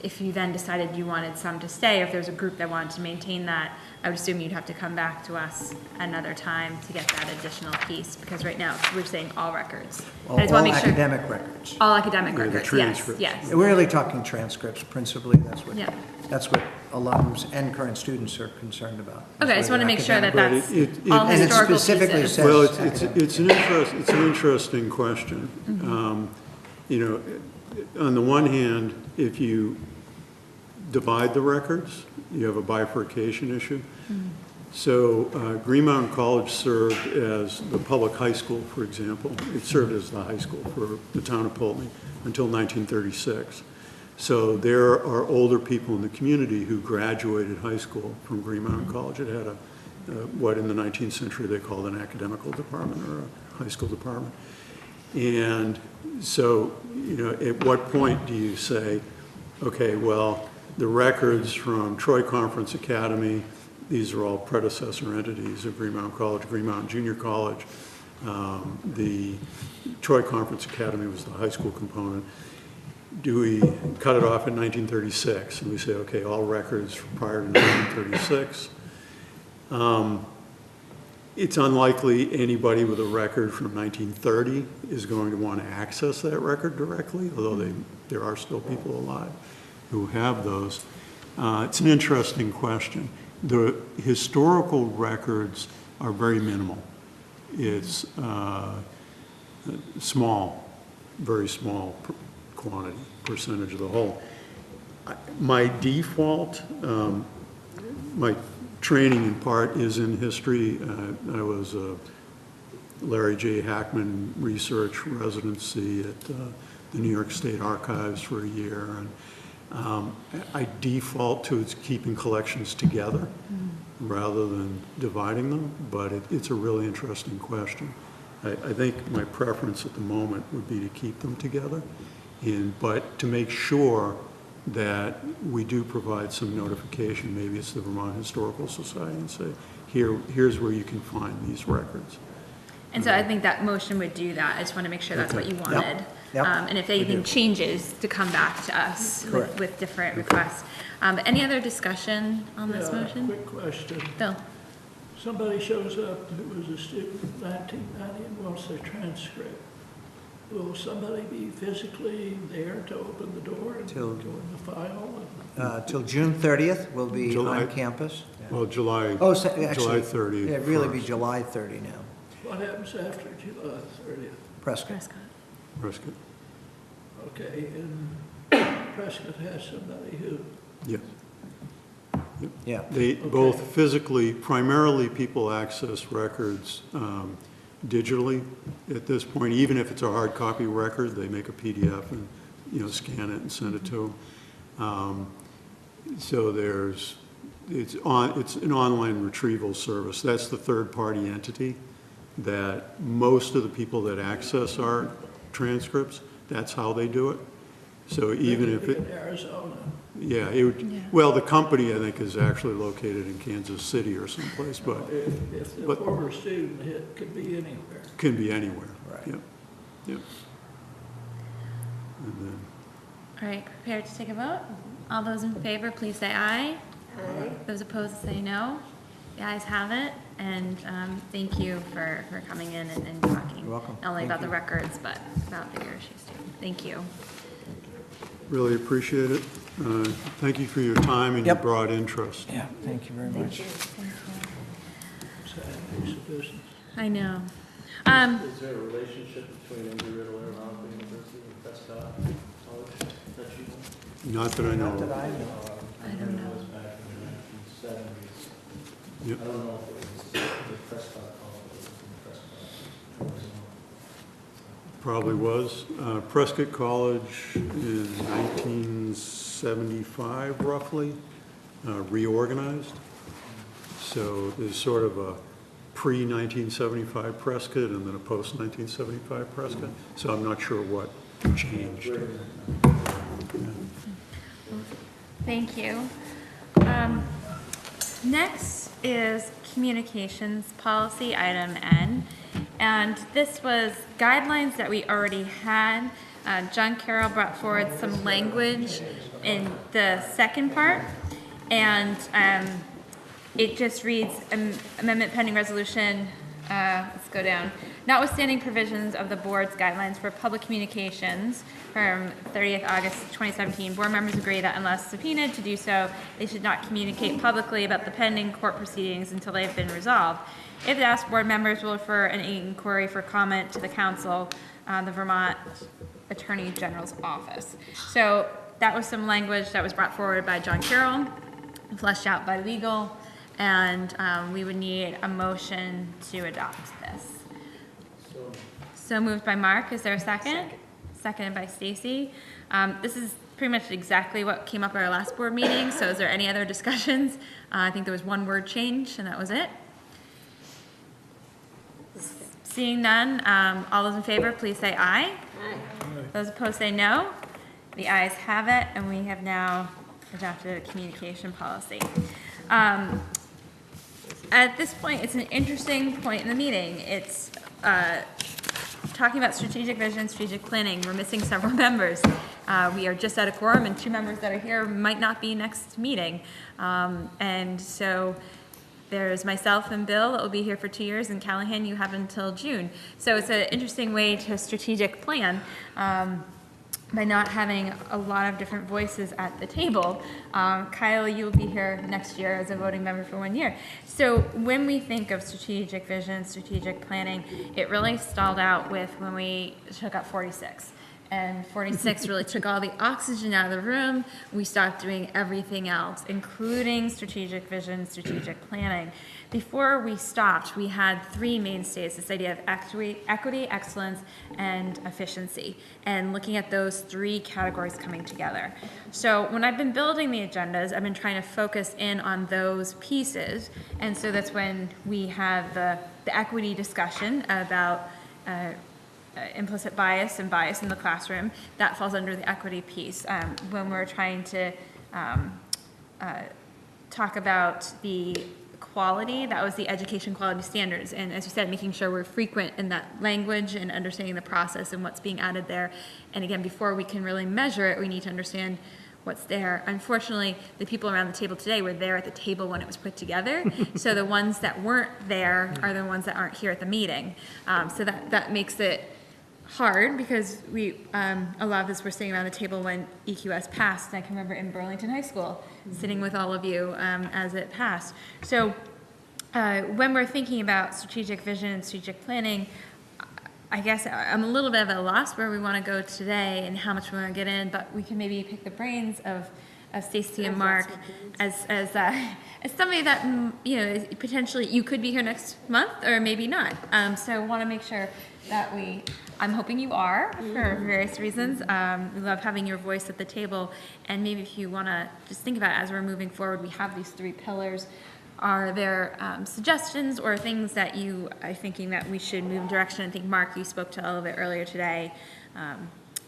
[SPEAKER 7] if you then decided you wanted some to stay, if there's a group that wanted to maintain that, I would assume you'd have to come back to us another time to get that additional piece, because right now we're saying all records.
[SPEAKER 17] All academic records.
[SPEAKER 7] All academic records, yes, yes.
[SPEAKER 17] We're really talking transcripts principally. That's what alums and current students are concerned about.
[SPEAKER 7] Okay, I just want to make sure that that's all
[SPEAKER 17] and
[SPEAKER 7] historical
[SPEAKER 17] it specifically
[SPEAKER 7] pieces.
[SPEAKER 17] says
[SPEAKER 8] well, it's an interesting question. On the one hand, if you divide the records, you have a bifurcation issue. So Green Mountain College served as the public high school, for example. It served as the high school for the town of Pulteney until 1936. So there are older people in the community who graduated high school from Green Mountain College. It had what in the 19th century they called an academical department or a high school department. And so, at what point do you say, okay, well, the records from Troy Conference Academy, these are all predecessor entities of Green Mountain College, Green Mountain Junior College. The Troy Conference Academy was the high school component. Do we cut it off in 1936 and we say, okay, all records prior to 1936? It's unlikely anybody with a record from 1930 is going to want to access that record directly, although there are still people alive who have those. It's an interesting question. The historical records are very minimal. It's small, very small quantity, percentage of the whole. My default, my training in part is in history. I was a Larry J. Hackman Research Residency at the New York State Archives for a year. And I default to it's keeping collections together rather than dividing them, but it's a really interesting question. I think my preference at the moment would be to keep them together, but to make sure that we do provide some notification, maybe it's the Vermont Historical Society, and say, here's where you can find these records.
[SPEAKER 7] And so I think that motion would do that. I just want to make sure that's what you
[SPEAKER 17] Yep.
[SPEAKER 7] wanted.
[SPEAKER 17] Yep.
[SPEAKER 7] And if anything changes, to come back to us with different requests. Any other discussion on this motion?
[SPEAKER 4] Quick question.
[SPEAKER 7] Bill?
[SPEAKER 4] Somebody shows up who was a student in 1990 and wants their transcript. Will somebody be physically there to open the door and go in the file?
[SPEAKER 17] Till June 30th, we'll be on campus.
[SPEAKER 8] Well, July
[SPEAKER 17] Actually,
[SPEAKER 8] 30th.
[SPEAKER 17] it'd really be July 30 now.
[SPEAKER 4] What happens after July 30th?
[SPEAKER 17] Prescott.
[SPEAKER 8] Prescott.
[SPEAKER 4] Okay, and Prescott has somebody who,
[SPEAKER 8] Yes.
[SPEAKER 17] Yeah.
[SPEAKER 8] They both physically, primarily people access records digitally at this point. Even if it's a hard copy record, they make a PDF and, scan it and send it to them. So it's an online retrieval service. That's the third-party entity that most of the people that access our transcripts, that's how they do it. So even if it...
[SPEAKER 4] in Arizona.
[SPEAKER 8] Yeah, it would, well, the company, I think, is actually located in Kansas City or someplace, but...
[SPEAKER 4] If the former student hit, could be anywhere.
[SPEAKER 8] Can be anywhere.
[SPEAKER 17] Right.
[SPEAKER 8] Yep. Yep. And then,
[SPEAKER 7] All right, prepared to take a vote? All those in favor, please say aye. Aye. Those opposed, say no. The ayes have it, and thank you for coming in and talking.
[SPEAKER 17] You're welcome.
[SPEAKER 7] Not only
[SPEAKER 17] Thank
[SPEAKER 7] about the
[SPEAKER 17] you.
[SPEAKER 7] records, but about bigger issues too. Thank you.
[SPEAKER 8] really appreciate it. Thank you for your time and your broad interest.
[SPEAKER 17] Yeah, thank you very much.
[SPEAKER 7] I know.
[SPEAKER 3] Is there a relationship between Embry-Riddle Aeronautical University and Prescott College that you know?
[SPEAKER 8] Not that I know
[SPEAKER 17] Not
[SPEAKER 8] of.
[SPEAKER 17] that I know.
[SPEAKER 7] I don't know.
[SPEAKER 3] It was back in the 1970s.
[SPEAKER 8] Yep.
[SPEAKER 3] I don't know if it was the Prescott College or Prescott.
[SPEAKER 8] Probably was. Prescott College in 1975, roughly, reorganized. So there's sort of a pre-1975 Prescott and then a post-1975 Prescott. So I'm not sure what changed.
[SPEAKER 7] Thank you. Next is communications policy, item N. And this was guidelines that we already had. John Carroll brought forward some language in the second part. And it just reads, amendment pending resolution, let's go down. Notwithstanding provisions of the board's guidelines for public communications from 30th August 2017, board members agree that unless subpoenaed to do so, they should not communicate publicly about the pending court proceedings until they have been resolved. If asked, board members will refer an inquiry for comment to the council, the Vermont Attorney General's office. So that was some language that was brought forward by John Carroll, fleshed out by legal, and we would need a motion to adopt this. So moved by Mark. Is there a second? Seconded by Stacy. This is pretty much exactly what came up at our last board meeting. So is there any other discussions? I think there was one word change, and that was it. Seeing none, all those in favor, please say aye. Aye. Those opposed say no. The ayes have it, and we have now adopted a communication policy. At this point, it's an interesting point in the meeting. It's talking about strategic vision, strategic planning. We're missing several members. We are just at a quorum, and 2 members that are here might not be next meeting. And so there's myself and Bill that will be here for 2 years, and Callahan, you have until June. So it's an interesting way to strategic plan by not having a lot of different voices at the table. Kyle, you'll be here next year as a voting member for 1 year. So when we think of strategic vision, strategic planning, it really stalled out with when we took up 46. and 46 really took all the oxygen out of the room. We stopped doing everything else, including strategic vision, strategic planning. Before we stopped, we had three mainstays, this idea of equity, excellence, and efficiency, and looking at those three categories coming together. So when I've been building the agendas, I've been trying to focus in on those pieces, and so that's when we have the equity discussion about implicit bias and bias in the classroom. That falls under the equity piece. When we're trying to talk about the quality, that was the education quality standards. And as you said, making sure we're frequent in that language and understanding the process and what's being added there. And again, before we can really measure it, we need to understand what's there. Unfortunately, the people around the table today were there at the table when it was put together. So the ones that weren't there are the ones that aren't here at the meeting. So that makes it hard, because we a lot of us were sitting around the table when EQS passed. And I can remember in Burlington High School sitting with all of you as it passed. So when we're thinking about strategic vision and strategic planning, I guess I'm a little bit of a loss where we want to go today and how much we want to get in, but we can maybe pick the brains of Stacy and Mark as somebody that, you know, potentially you could be here next month or maybe not. So I want to make sure that I'm hoping you are for various reasons. We love having your voice at the table, and maybe if you want to just think about it as we're moving forward, we have these three pillars. Are there suggestions or things that you are thinking that we should move in direction? I think, Mark, you spoke to all of it earlier today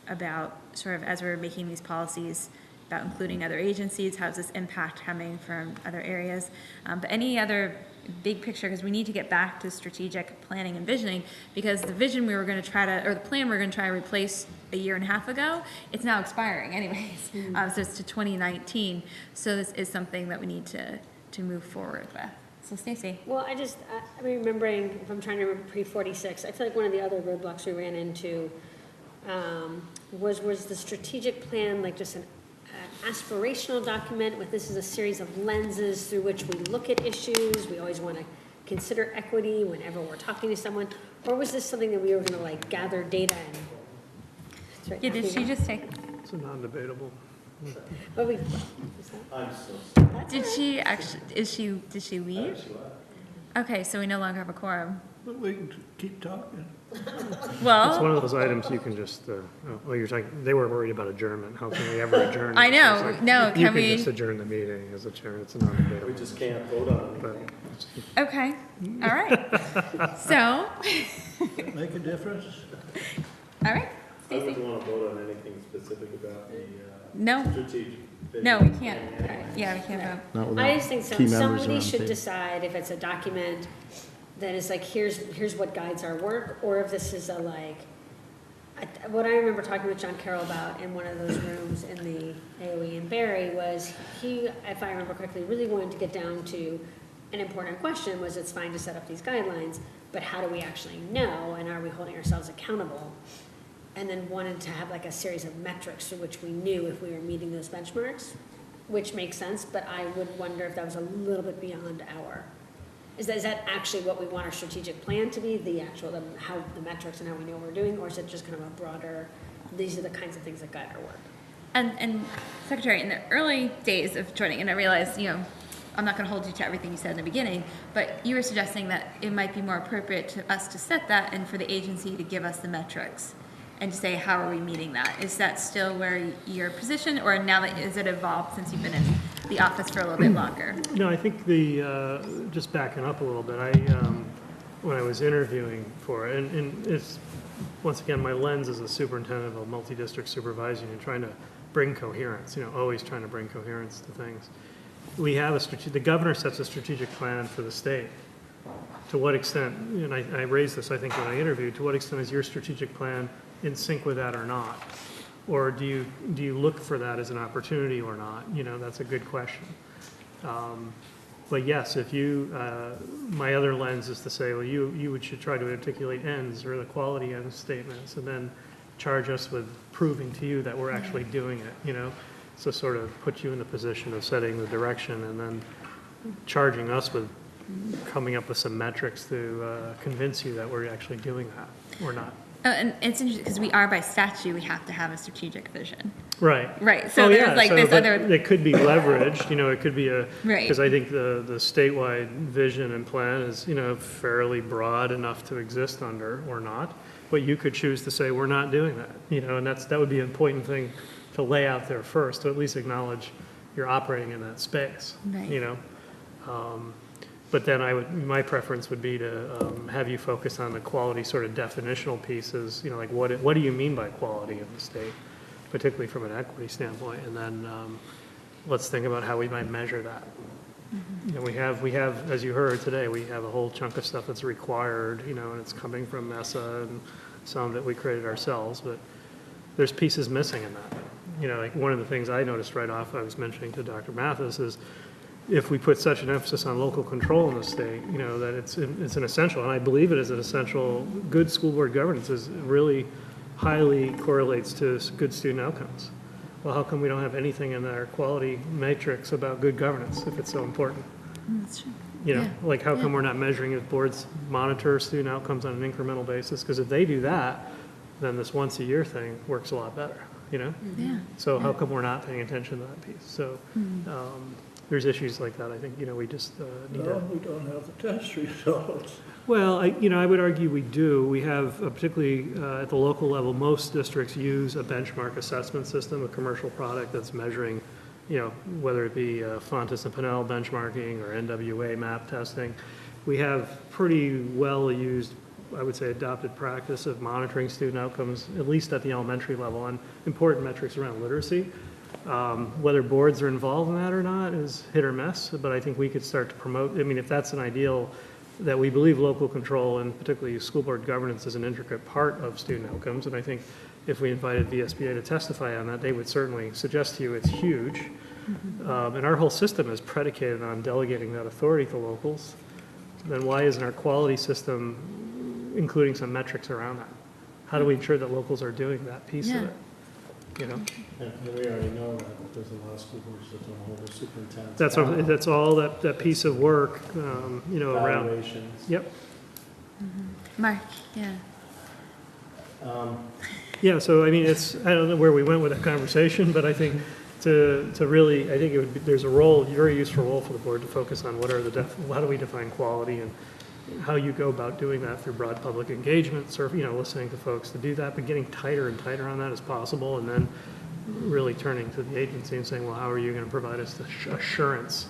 [SPEAKER 7] about sort of as we're making these policies, about including other agencies, how does this impact coming from other areas? But any other big picture, because we need to get back to strategic planning and visioning, because the vision we were going to try to, or the plan we were going to try to replace a year and a half ago, it's now expiring anyways. So it's to 2019. So this is something that we need to move forward with. So Stacey.
[SPEAKER 6] Well, I'm remembering, if I'm trying to remember pre-46, I feel like one of the other roadblocks we ran into was the strategic plan, like just an aspirational document with this is a series of lenses through which we look at issues. We always want to consider equity whenever we're talking to someone. Or was this something that we were going to like gather data and?
[SPEAKER 7] Yeah, did she just take?
[SPEAKER 5] It's a non-debatable.
[SPEAKER 6] But we,
[SPEAKER 7] did she actually, did she leave? Okay, so we no longer have a quorum.
[SPEAKER 4] But we can keep talking.
[SPEAKER 7] Well,
[SPEAKER 5] it's one of those items you can just, you're talking, they were worried about adjournment. How can we ever adjourn?
[SPEAKER 7] I know,
[SPEAKER 5] like,
[SPEAKER 7] no,
[SPEAKER 5] you
[SPEAKER 7] can we?
[SPEAKER 5] You can just adjourn the meeting as a chair, it's a non-debatable.
[SPEAKER 3] We just can't vote on it.
[SPEAKER 7] Okay, all right. So.
[SPEAKER 4] Make a difference?
[SPEAKER 7] All right,
[SPEAKER 3] I
[SPEAKER 7] Stacey.
[SPEAKER 3] wouldn't want to vote on anything specific about the
[SPEAKER 7] No.
[SPEAKER 3] strategic vision.
[SPEAKER 7] No, we can't. Yeah, we can't vote.
[SPEAKER 6] I just think
[SPEAKER 3] key members
[SPEAKER 6] somebody
[SPEAKER 3] around
[SPEAKER 6] should
[SPEAKER 3] the table.
[SPEAKER 6] decide if it's a document that is like, here's what guides our work, or if this is a like, what I remember talking with John Carroll about in one of those rooms in the AOE in Barry was he, if I remember correctly, really wanted to get down to an important question was it's fine to set up these guidelines, but how do we actually know, and are we holding ourselves accountable? And then wanted to have like a series of metrics through which we knew if we were meeting those benchmarks, which makes sense, but I would wonder if that was a little bit beyond our, is that actually what we want our strategic plan to be, the metrics and how we know what we're doing, or is it just kind of a broader, these are the kinds of things that guide our work?
[SPEAKER 7] And Secretary, in the early days of joining, and I realized, I'm not going to hold you to everything you said in the beginning, but you were suggesting that it might be more appropriate to us to set that and for the agency to give us the metrics and to say, how are we meeting that? Is that still where your position, or now that has it evolved since you've been in the office for a little bit longer?
[SPEAKER 5] No, I think just backing up a little bit, when I was interviewing for it, and it's, once again, my lens as a superintendent of a multi-district supervising and trying to bring coherence, always trying to bring coherence to things. We have the governor sets a strategic plan for the state. To what extent, and I raised this, I think, when I interviewed, to what extent is your strategic plan in sync with that or not? Or do you look for that as an opportunity or not? That's a good question. But yes, if my other lens is to say, well, you should try to articulate ends or the quality ends statements, and then charge us with proving to you that we're actually doing it, So sort of put you in the position of setting the direction and then charging us with coming up with some metrics to convince you that we're actually doing that or not.
[SPEAKER 7] And it's interesting, because we are by statute, we have to have a strategic vision.
[SPEAKER 5] Right.
[SPEAKER 7] Right, so there's like this
[SPEAKER 5] but
[SPEAKER 7] other.
[SPEAKER 5] it could be leveraged, it could be a,
[SPEAKER 7] Right.
[SPEAKER 5] because I think the statewide vision and plan is, fairly broad enough to exist under or not. But you could choose to say, we're not doing that, and that would be an important thing to lay out there first, to at least acknowledge you're operating in that space,
[SPEAKER 7] Right.
[SPEAKER 5] But then my preference would be to have you focus on the quality sort of definitional pieces, like what do you mean by quality in the state, particularly from an equity standpoint, and then let's think about how we might measure that. We have, as you heard today, we have a whole chunk of stuff that's required, and it's coming from ESSA and some that we created ourselves, but there's pieces missing in that. Like one of the things I noticed right off, I was mentioning to Dr. Mathis, is if we put such an emphasis on local control in the state, that it's an essential, and I believe it is an essential, good school board governance is really highly correlates to good student outcomes. Well, how come we don't have anything in our quality matrix about good governance if it's so important?
[SPEAKER 7] That's true.
[SPEAKER 5] Like how come we're not measuring if boards monitor student outcomes on an incremental basis? Because if they do that, then this once a year thing works a lot better,
[SPEAKER 7] Yeah.
[SPEAKER 5] So how come we're not paying attention to that piece? So there's issues like that. I think, we just need to.
[SPEAKER 4] We don't have the test results.
[SPEAKER 5] Well, I would argue we do. We have, particularly at the local level, most districts use a benchmark assessment system, a commercial product that's measuring, whether it be Fontes and Pinnell benchmarking or NWA map testing. We have pretty well used, I would say, adopted practice of monitoring student outcomes, at least at the elementary level, on important metrics around literacy. Whether boards are involved in that or not is hit or miss, but I think we could start to promote, if that's an ideal, that we believe local control and particularly school board governance is an intricate part of student outcomes, and I think if we invited VSBA to testify on that, they would certainly suggest to you it's huge. And our whole system is predicated on delegating that authority to locals. Then why isn't our quality system including some metrics around that? How do we ensure that locals are doing that piece of it?
[SPEAKER 3] And we already know that there's a lot of school boards that don't hold their superintendents.
[SPEAKER 5] That's all that piece of work, around.
[SPEAKER 3] Evaluations.
[SPEAKER 5] Yep.
[SPEAKER 7] Mark, yeah.
[SPEAKER 5] Yeah, so it's, I don't know where we went with that conversation, but I think to really, I think it would be, there's a role, very useful role for the board to focus on how do we define quality and how you go about doing that through broad public engagement, listening to folks to do that, but getting tighter and tighter on that as possible, and then really turning to the agency and saying, well, how are you going to provide us the assurance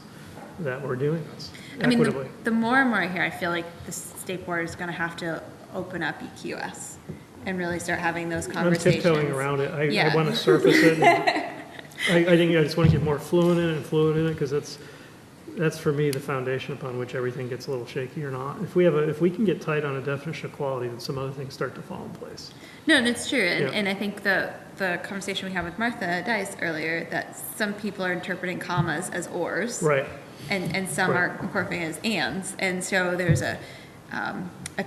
[SPEAKER 5] that we're doing this equitably?
[SPEAKER 7] The more and more I hear, I feel like the state board is going to have to open up EQS and really start having those conversations.
[SPEAKER 5] I'm tiptoeing around it. I want to surface it. I think I just want to get more fluent in it, because that's for me the foundation upon which everything gets a little shaky or not. If we can get tight on a definition of quality, then some other things start to fall in place.
[SPEAKER 7] No, and it's true. And I think the conversation we had with Martha Dice earlier, that some people are interpreting commas as ors.
[SPEAKER 5] Right.
[SPEAKER 7] And some are incorporating as ands. And so there's a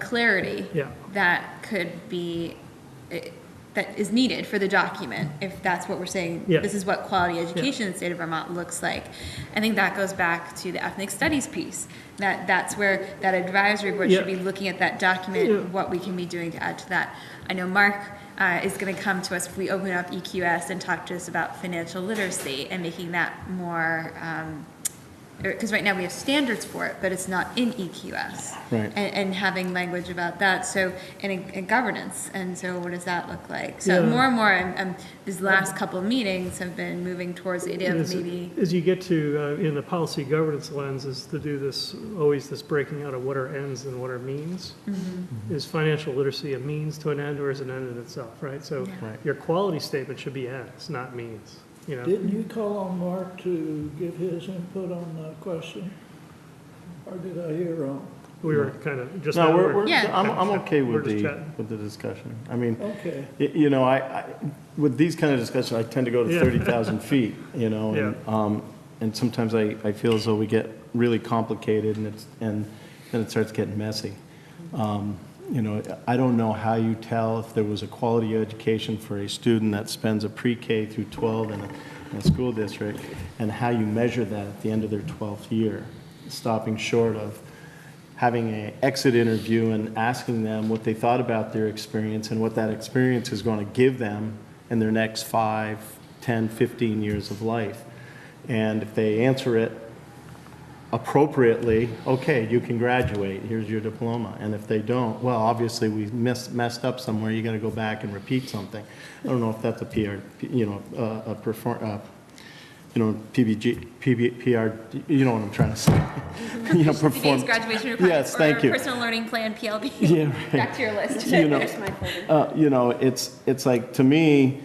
[SPEAKER 7] clarity that could be, that is needed for the document, if that's what we're saying. This is what quality education in the state of Vermont looks like. I think that goes back to the ethnic studies piece. That's where that advisory board should be looking at that document, what we can be doing to add to that. I know Mark is going to come to us if we open up EQS and talk to us about financial literacy and making that more, because right now we have standards for it, but it's not in EQS.
[SPEAKER 3] Right.
[SPEAKER 7] And having language about that. So, and governance. And so what does that look like? So more and more, these last couple of meetings have been moving towards the idea of maybe.
[SPEAKER 5] As you get to, in the policy governance lens, is to do this breaking out of what are ends and what are means. Is financial literacy a means to an end, or is it an end in itself, right? So your quality statement should be ends, not means.
[SPEAKER 4] Didn't you call on Mark to give his input on that question? Or did I hear wrong?
[SPEAKER 5] We were kind of just.
[SPEAKER 3] No, I'm okay with the discussion.
[SPEAKER 4] Okay.
[SPEAKER 3] I with these kind of discussions, I tend to go to 30,000 feet, and sometimes I feel as though we get really complicated and then it starts getting messy. I don't know how you tell if there was a quality education for a student that spends a pre-K through 12 in a school district, and how you measure that at the end of their 12th year, stopping short of, having an exit interview and asking them what they thought about their experience and what that experience is going to give them in their next 5, 10, 15 years of life. And if they answer it appropriately, okay, you can graduate, here's your diploma. And if they don't, well, obviously we messed up somewhere, you got to go back and repeat something. I don't know if that's a PR, PBG, PR, you know what I'm trying to say.
[SPEAKER 7] Today's graduation requirement.
[SPEAKER 3] Yes, thank you.
[SPEAKER 7] Personal learning plan, PLP.
[SPEAKER 3] Yeah, right.
[SPEAKER 7] Back to your list.
[SPEAKER 3] It's like, to me,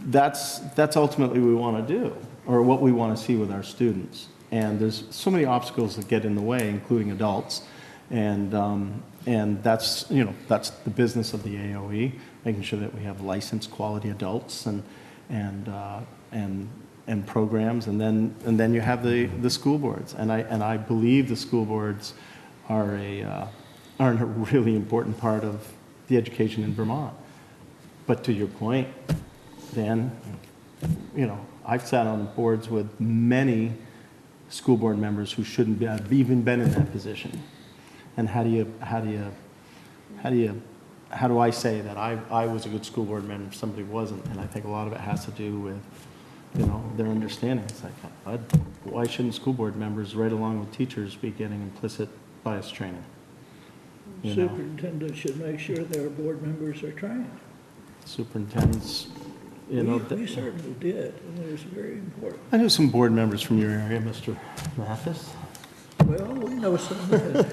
[SPEAKER 3] that's ultimately what we want to do, or what we want to see with our students. And there's so many obstacles that get in the way, including adults. And that's, that's the business of the AOE, making sure that we have licensed quality adults and programs, and then you have the school boards, and I believe the school boards are a really important part of the education in Vermont. But to your point, Dan, I've sat on boards with many school board members who shouldn't have even been in that position. And how do I say that I was a good school board member if somebody wasn't? And I think a lot of it has to do with their understanding. It's like, why shouldn't school board members, right along with teachers, be getting implicit bias training?
[SPEAKER 4] Superintendent should make sure their board members are trained.
[SPEAKER 3] Superintendents,
[SPEAKER 4] We certainly did, and it was very important.
[SPEAKER 3] I know some board members from your area, Mr. Mathis.
[SPEAKER 4] Well, we know some.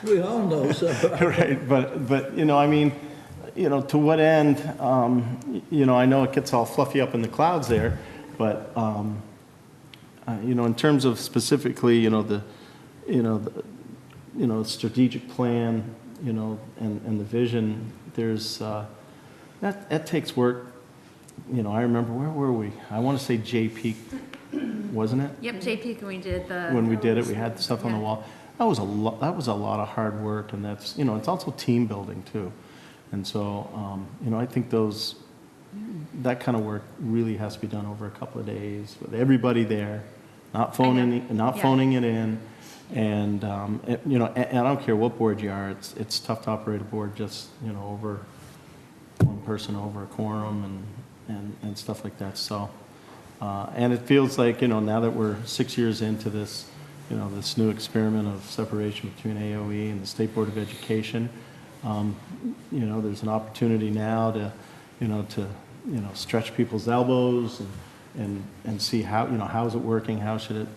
[SPEAKER 4] We all know some.
[SPEAKER 3] Right, but to what end? I know it gets all fluffy up in the clouds there, but in terms of specifically, the strategic plan, and the vision, there's that takes work. I remember, where were we? I want to say JP, wasn't it?
[SPEAKER 7] Yep, JP, when we did
[SPEAKER 3] When we did it, we had stuff on the wall. That was a lot of hard work, and that's, it's also team building too. And so, I think that kind of work really has to be done over a couple of days with everybody there, not phoning it in. And, and I don't care what board you are, it's tough to operate a board just, over one person over a quorum and stuff like that. So, and it feels like, now that we're 6 years into this, this new experiment of separation between AOE and the State Board of Education, there's an opportunity now to stretch people's elbows and see how, how is it working, how should it,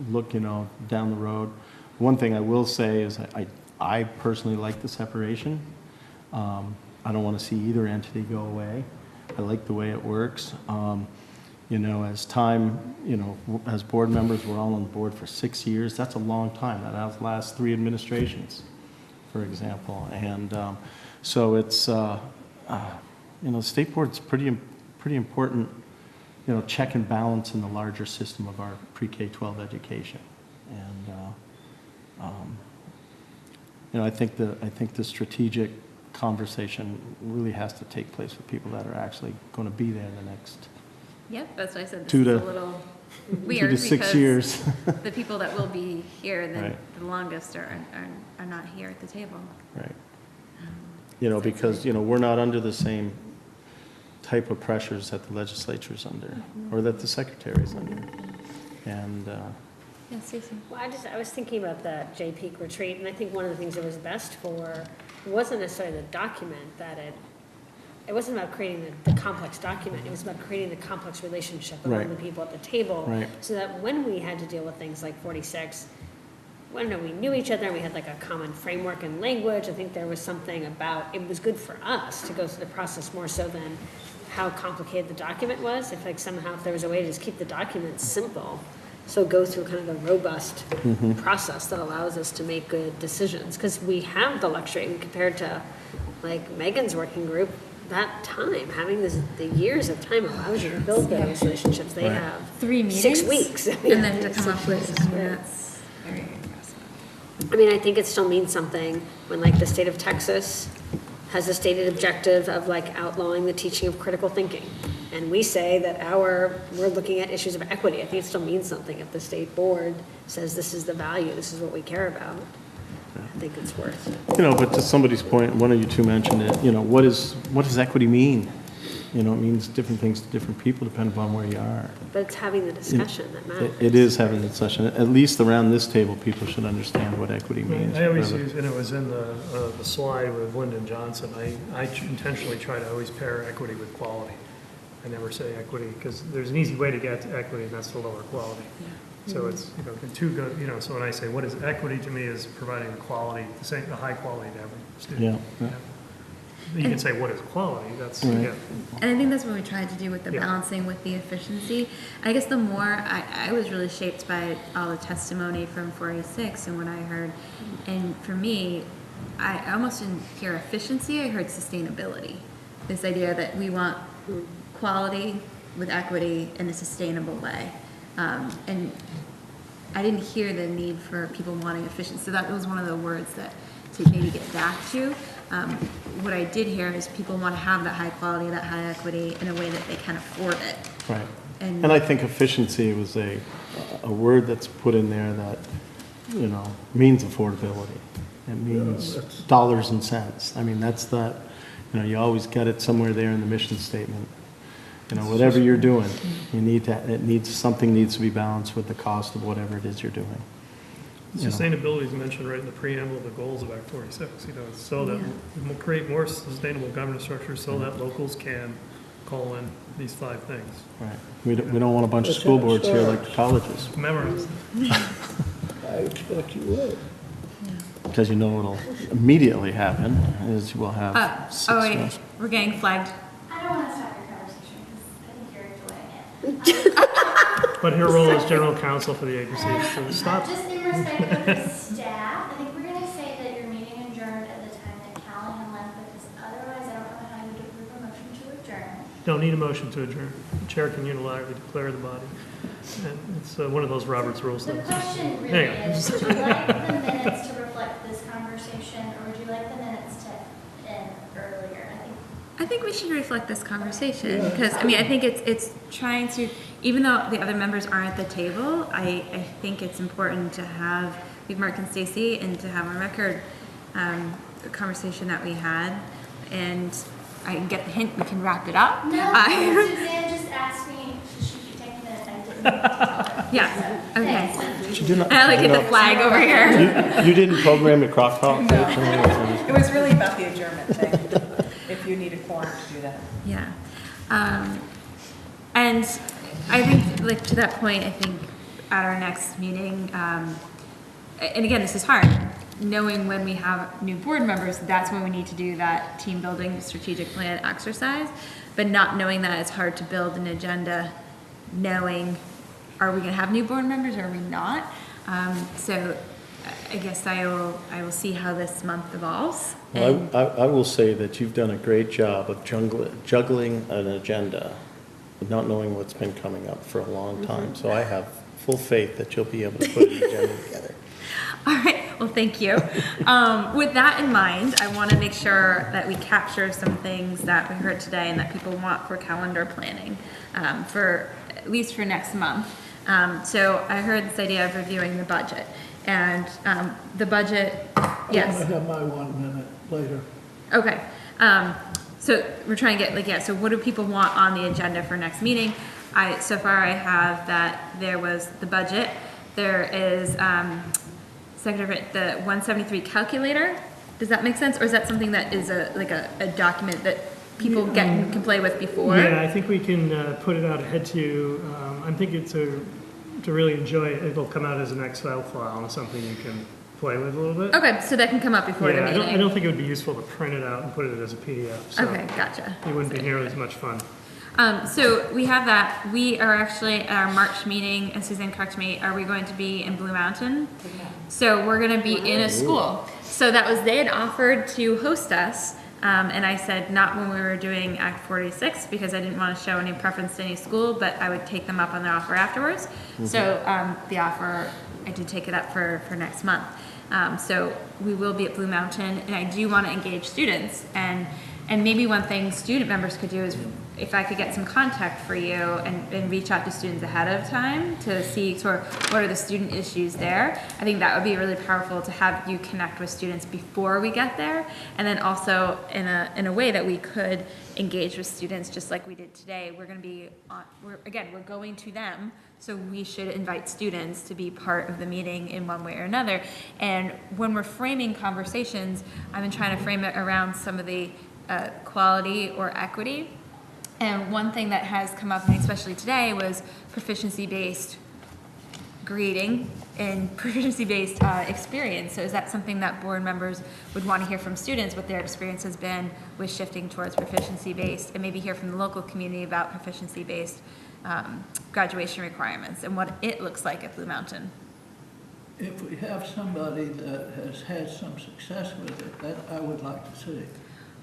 [SPEAKER 3] look, down the road. One thing I will say is I personally like the separation. I don't want to see either entity go away. I like the way it works. As time, as board members, we're all on the board for 6 years. That's a long time. That lasts 3 administrations, for example. And so it's, state board's pretty important, check and balance in the larger system of our pre-K-12 education. And I think the strategic conversation really has to take place with people that are actually going to be there the next.
[SPEAKER 7] Yep, that's why I said this
[SPEAKER 3] 2
[SPEAKER 7] is
[SPEAKER 3] to
[SPEAKER 7] a little weird
[SPEAKER 3] 6
[SPEAKER 7] because
[SPEAKER 3] years.
[SPEAKER 7] the people that will be here
[SPEAKER 3] Right.
[SPEAKER 7] the longest are not here at the table.
[SPEAKER 3] Right. Because, we're not under the same type of pressures that the legislature's under, or that the secretary's under. And,
[SPEAKER 7] Yeah, Stacey.
[SPEAKER 6] Well, I was thinking about that JP retreat, and I think one of the things it was best for wasn't necessarily the document that it wasn't about creating the complex document, it was about creating the complex relationship among
[SPEAKER 3] Right.
[SPEAKER 6] the people at the table.
[SPEAKER 3] Right.
[SPEAKER 6] So that when we had to deal with things like 46, we knew each other and we had like a common framework and language. I think there was something about, it was good for us to go through the process more so than how complicated the document was. If there was a way to just keep the document simple, so go through kind of a robust process that allows us to make good decisions. Because we have the luxury, compared to like Megan's working group, that time, having the years of time allows you to build those relationships. They have
[SPEAKER 7] 3 meetings.
[SPEAKER 6] 6 weeks.
[SPEAKER 7] And then to come up with, that's very impressive.
[SPEAKER 6] I think it still means something when like the state of Texas has a stated objective of like outlawing the teaching of critical thinking. And we say that we're looking at issues of equity. I think it still means something if the state board says this is the value, this is what we care about. I think it's worth it.
[SPEAKER 3] But to somebody's point, one of you two mentioned it, what does equity mean? It means different things to different people depending upon where you are.
[SPEAKER 6] But it's having the discussion that matters.
[SPEAKER 3] It is having the discussion. At least around this table, people should understand what equity means.
[SPEAKER 5] I always use, and it was in the slide with Lyndon Johnson, I intentionally try to always pair equity with quality. I never say equity, because there's an easy way to get to equity, and that's to lower quality. So it's, the two go, so when I say, what is equity to me is providing quality, the high quality to every student.
[SPEAKER 3] Yeah.
[SPEAKER 5] You can say, what is quality? That's,
[SPEAKER 3] Right.
[SPEAKER 5] yeah.
[SPEAKER 7] And I think that's what we tried to do with the
[SPEAKER 5] Yeah.
[SPEAKER 7] balancing with the efficiency. I guess the more, I was really shaped by all the testimony from 486 and what I heard. And for me, I almost didn't hear efficiency, I heard sustainability. This idea that we want quality with equity in a sustainable way. And I didn't hear the need for people wanting efficiency. So that was one of the words that to maybe get back to. What I did hear is people want to have that high quality, that high equity in a way that they can afford it.
[SPEAKER 3] Right.
[SPEAKER 7] And
[SPEAKER 3] I think efficiency was a word that's put in there that, means affordability. It means dollars and cents. I mean, that's that, you always get it somewhere there in the mission statement. Whatever you're doing, something needs to be balanced with the cost of whatever it is you're doing.
[SPEAKER 5] Sustainability is mentioned right in the preamble of the goals of Act 46, it's so that we'll create more sustainable governance structures so that locals can call in these 5 things.
[SPEAKER 3] Right. We don't want a bunch of school boards here like the colleges.
[SPEAKER 5] Memorize them.
[SPEAKER 4] I expect you would.
[SPEAKER 3] Because what'll immediately happen is we'll have 6
[SPEAKER 7] wait,
[SPEAKER 3] months.
[SPEAKER 7] we're getting flagged.
[SPEAKER 11] I don't want to stop your conversation because I think you're enjoying it.
[SPEAKER 5] But her role as general counsel for the agency is to stop.
[SPEAKER 11] Just in respect of the staff, I think we're going to say that your meeting adjourned at the time that Callahan left, because otherwise I don't know how you would approve a motion to adjourn.
[SPEAKER 5] Don't need a motion to adjourn. The chair can unilaterally declare the body. And it's one of those Robert's rules.
[SPEAKER 11] The question really
[SPEAKER 5] Anyway.
[SPEAKER 11] is, would you like the minutes to reflect this conversation, or would you like the minutes to end earlier?
[SPEAKER 7] I think we should reflect this conversation because, I think it's trying to, even though the other members aren't at the table, I think it's important to have, we have Mark and Stacy, and to have on record the conversation that we had. And I get the hint, we can wrap it up.
[SPEAKER 11] No, Suzanne just asked me, should she keep taking minutes? I didn't tell her.
[SPEAKER 7] Yeah, okay.
[SPEAKER 3] But you do not-
[SPEAKER 7] I like get the flag over here.
[SPEAKER 3] You didn't program the crock pot?
[SPEAKER 2] It was really about the adjournment thing, if you need a quorum to do that.
[SPEAKER 7] Yeah. And I think, to that point, I think at our next meeting, and again, this is hard, knowing when we have new board members, that's when we need to do that team building strategic plan exercise. But not knowing that, it's hard to build an agenda knowing, are we going to have new board members or are we not? So I guess I will see how this month evolves.
[SPEAKER 3] Well, I will say that you've done a great job of juggling an agenda, not knowing what's been coming up for a long time. So I have full faith that you'll be able to put an agenda together.
[SPEAKER 7] All right, well, thank you. With that in mind, I want to make sure that we capture some things that we heard today and that people want for calendar planning, at least for next month. So I heard this idea of reviewing the budget. And the budget, yes.
[SPEAKER 4] I'm going to have my 1 minute later.
[SPEAKER 7] Okay. So we're trying to get, so what do people want on the agenda for next meeting? So far I have that there was the budget. There is, Secretary, the 173 calculator. Does that make sense? Or is that something that is a document that people can play with before?
[SPEAKER 5] Yeah, I think we can put it out ahead to you. I'm thinking to really enjoy it, it'll come out as an Excel file and something you can play with a little bit.
[SPEAKER 7] Okay, so that can come up before the meeting.
[SPEAKER 5] I don't think it would be useful to print it out and put it as a PDF. So
[SPEAKER 7] okay, gotcha.
[SPEAKER 5] It wouldn't be nearly as much fun.
[SPEAKER 7] So we have that. We are actually at our March meeting, and Suzanne, correct me, are we going to be in Blue Mountain? So we're going to be in a school. So they had offered to host us, and I said not when we were doing Act 46 because I didn't want to show any preference to any school, but I would take them up on their offer afterwards. Mm-hmm. So the offer, I did take it up for next month. So we will be at Blue Mountain, and I do want to engage students, and And maybe one thing student members could do is, if I could get some contact for you and reach out to students ahead of time to see sort of what are the student issues there, I think that would be really powerful to have you connect with students before we get there. And then also in a way that we could engage with students just like we did today. We're going to be we're going to them. So we should invite students to be part of the meeting in one way or another. And when we're framing conversations, I've been trying to frame it around some of the quality or equity. And one thing that has come up, and especially today, was proficiency-based grading and proficiency-based experience. So is that something that board members would want to hear from students, what their experience has been with shifting towards proficiency-based, and maybe hear from the local community about proficiency-based graduation requirements and what it looks like at Blue Mountain?
[SPEAKER 4] If we have somebody that has had some success with it, that I would like to see.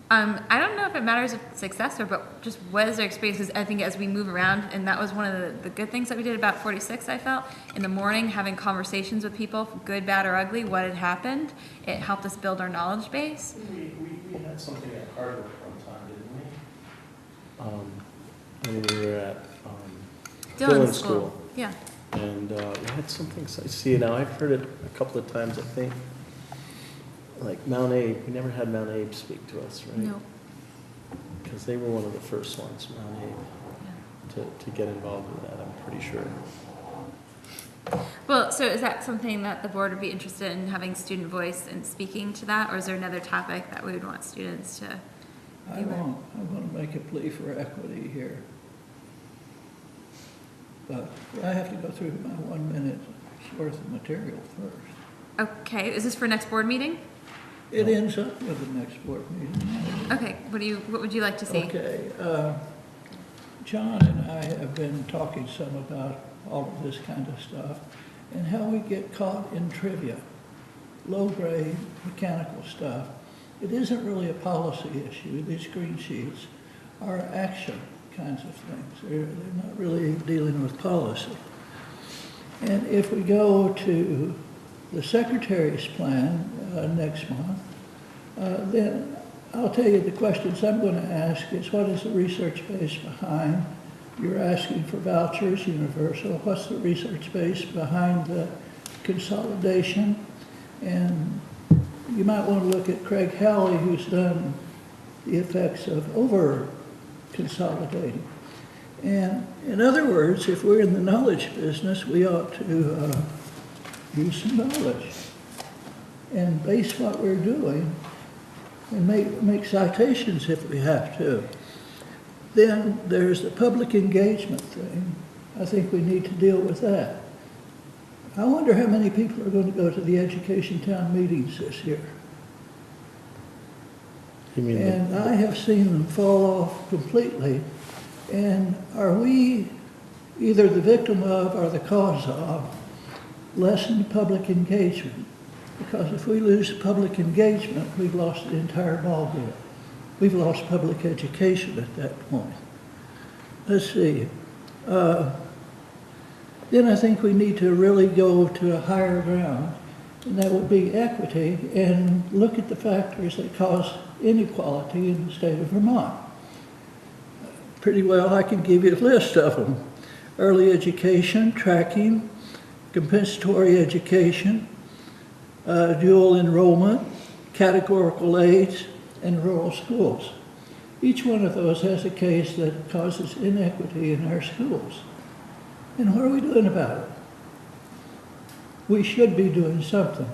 [SPEAKER 7] I don't know if it matters if it's successor, but just what is their experience? Because I think as we move around, and that was one of the good things that we did about 46, I felt, in the morning, having conversations with people, good, bad, or ugly, what had happened. It helped us build our knowledge base.
[SPEAKER 3] We had something at Hardwick one time, didn't we? When we were at Dillon's School.
[SPEAKER 7] Yeah.
[SPEAKER 3] And we had something, see, now I've heard it a couple of times, I think. Like Mount Abe, we never had Mount Abe speak to us, right?
[SPEAKER 7] No.
[SPEAKER 3] Because they were one of the first ones, Mount Abe, to get involved with that, I'm pretty sure.
[SPEAKER 7] Well, so is that something that the board would be interested in having student voice and speaking to that, or is there another topic that we would want students to?
[SPEAKER 4] I want to make a plea for equity here. But I have to go through my 1 minute's worth of material first.
[SPEAKER 7] Okay, is this for next board meeting?
[SPEAKER 4] It ends up with the next board meeting.
[SPEAKER 7] Okay, what would you like to see?
[SPEAKER 4] Okay, John and I have been talking some about all of this kind of stuff and how we get caught in trivia, low-grade mechanical stuff. It isn't really a policy issue. These green sheets are action kinds of things. They're not really dealing with policy. And if we go to the Secretary's plan next month, then I'll tell you the questions I'm going to ask is, what is the research base behind? You're asking for vouchers, universal. What's the research base behind the consolidation? And you might want to look at Craig Halley, who's done the effects of over-consolidating. And in other words, if we're in the knowledge business, we ought to use some knowledge and base what we're doing and make citations if we have to. Then there's the public engagement thing. I think we need to deal with that. I wonder how many people are going to go to the Education Town meetings this year.
[SPEAKER 3] You mean
[SPEAKER 4] and I have seen them fall off completely. And are we either the victim of or the cause of lessened public engagement? Because if we lose public engagement, we've lost the entire ballgame. We've lost public education at that point. Let's see. Then I think we need to really go to a higher ground, and that would be equity, and look at the factors that cause inequality in the state of Vermont. Pretty well, I can give you a list of them. Early education, tracking, compensatory education, dual enrollment, categorical aids, and rural schools. Each one of those has a case that causes inequity in our schools. And what are we doing about it? We should be doing something.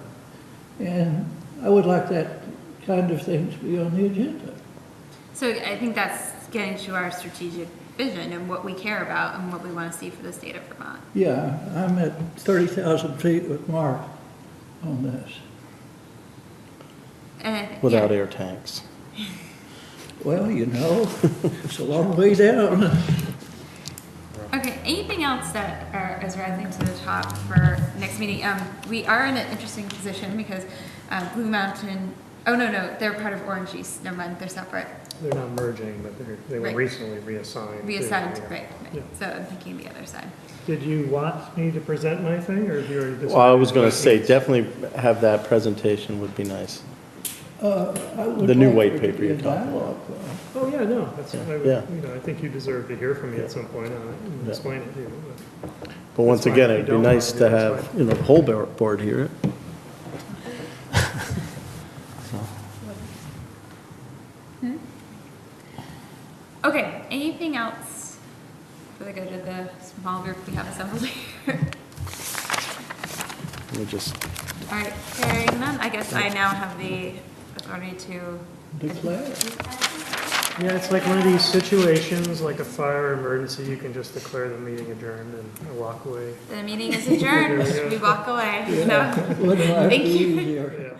[SPEAKER 4] And I would like that kind of thing to be on the agenda.
[SPEAKER 7] So I think that's getting to our strategic vision and what we care about and what we want to see for the state of Vermont.
[SPEAKER 4] Yeah, I'm at 30,000 feet with Mark on this.
[SPEAKER 3] Without air tanks.
[SPEAKER 4] Well, you know, it's a long way down.
[SPEAKER 7] Okay, anything else that is rising to the top for next meeting? We are in an interesting position because Blue Mountain, oh no, they're part of Orange East, never mind, they're separate.
[SPEAKER 5] They're not merging, but they were
[SPEAKER 7] Right.
[SPEAKER 5] recently reassigned.
[SPEAKER 7] Reassigned,
[SPEAKER 5] to,
[SPEAKER 7] right.
[SPEAKER 5] Yeah.
[SPEAKER 7] So I'm thinking the other side.
[SPEAKER 5] Did you want me to present my thing, or have you already decided?
[SPEAKER 3] Well, I was going to
[SPEAKER 5] what
[SPEAKER 3] say,
[SPEAKER 5] needs?
[SPEAKER 3] definitely have that presentation would be nice. The new white paper you're talking about.
[SPEAKER 5] Oh, yeah, no, that's,
[SPEAKER 3] Yeah.
[SPEAKER 5] I think you deserve to hear from me at some point on it and
[SPEAKER 3] Yeah.
[SPEAKER 5] explain it to you.
[SPEAKER 3] But once
[SPEAKER 5] That's fine.
[SPEAKER 3] again,
[SPEAKER 5] If
[SPEAKER 3] it'd
[SPEAKER 5] you
[SPEAKER 3] be
[SPEAKER 5] don't
[SPEAKER 3] nice
[SPEAKER 5] want
[SPEAKER 3] to
[SPEAKER 5] to do it,
[SPEAKER 3] have, the whole board hear it.
[SPEAKER 12] Okay, anything else for the good of the small group we have assembled here?
[SPEAKER 3] Let me just,
[SPEAKER 12] All right, hearing none, I guess I now have the authority to.
[SPEAKER 4] Declare.
[SPEAKER 5] Yeah, it's like one of these situations, like a fire or emergency, you can just declare the meeting adjourned and walk away.
[SPEAKER 12] The meeting is adjourned,
[SPEAKER 5] There we go.
[SPEAKER 12] we walk away.
[SPEAKER 4] Yeah.
[SPEAKER 12] No.
[SPEAKER 4] Wouldn't life
[SPEAKER 12] Thank
[SPEAKER 4] be
[SPEAKER 12] you.
[SPEAKER 4] easier?
[SPEAKER 5] Yeah.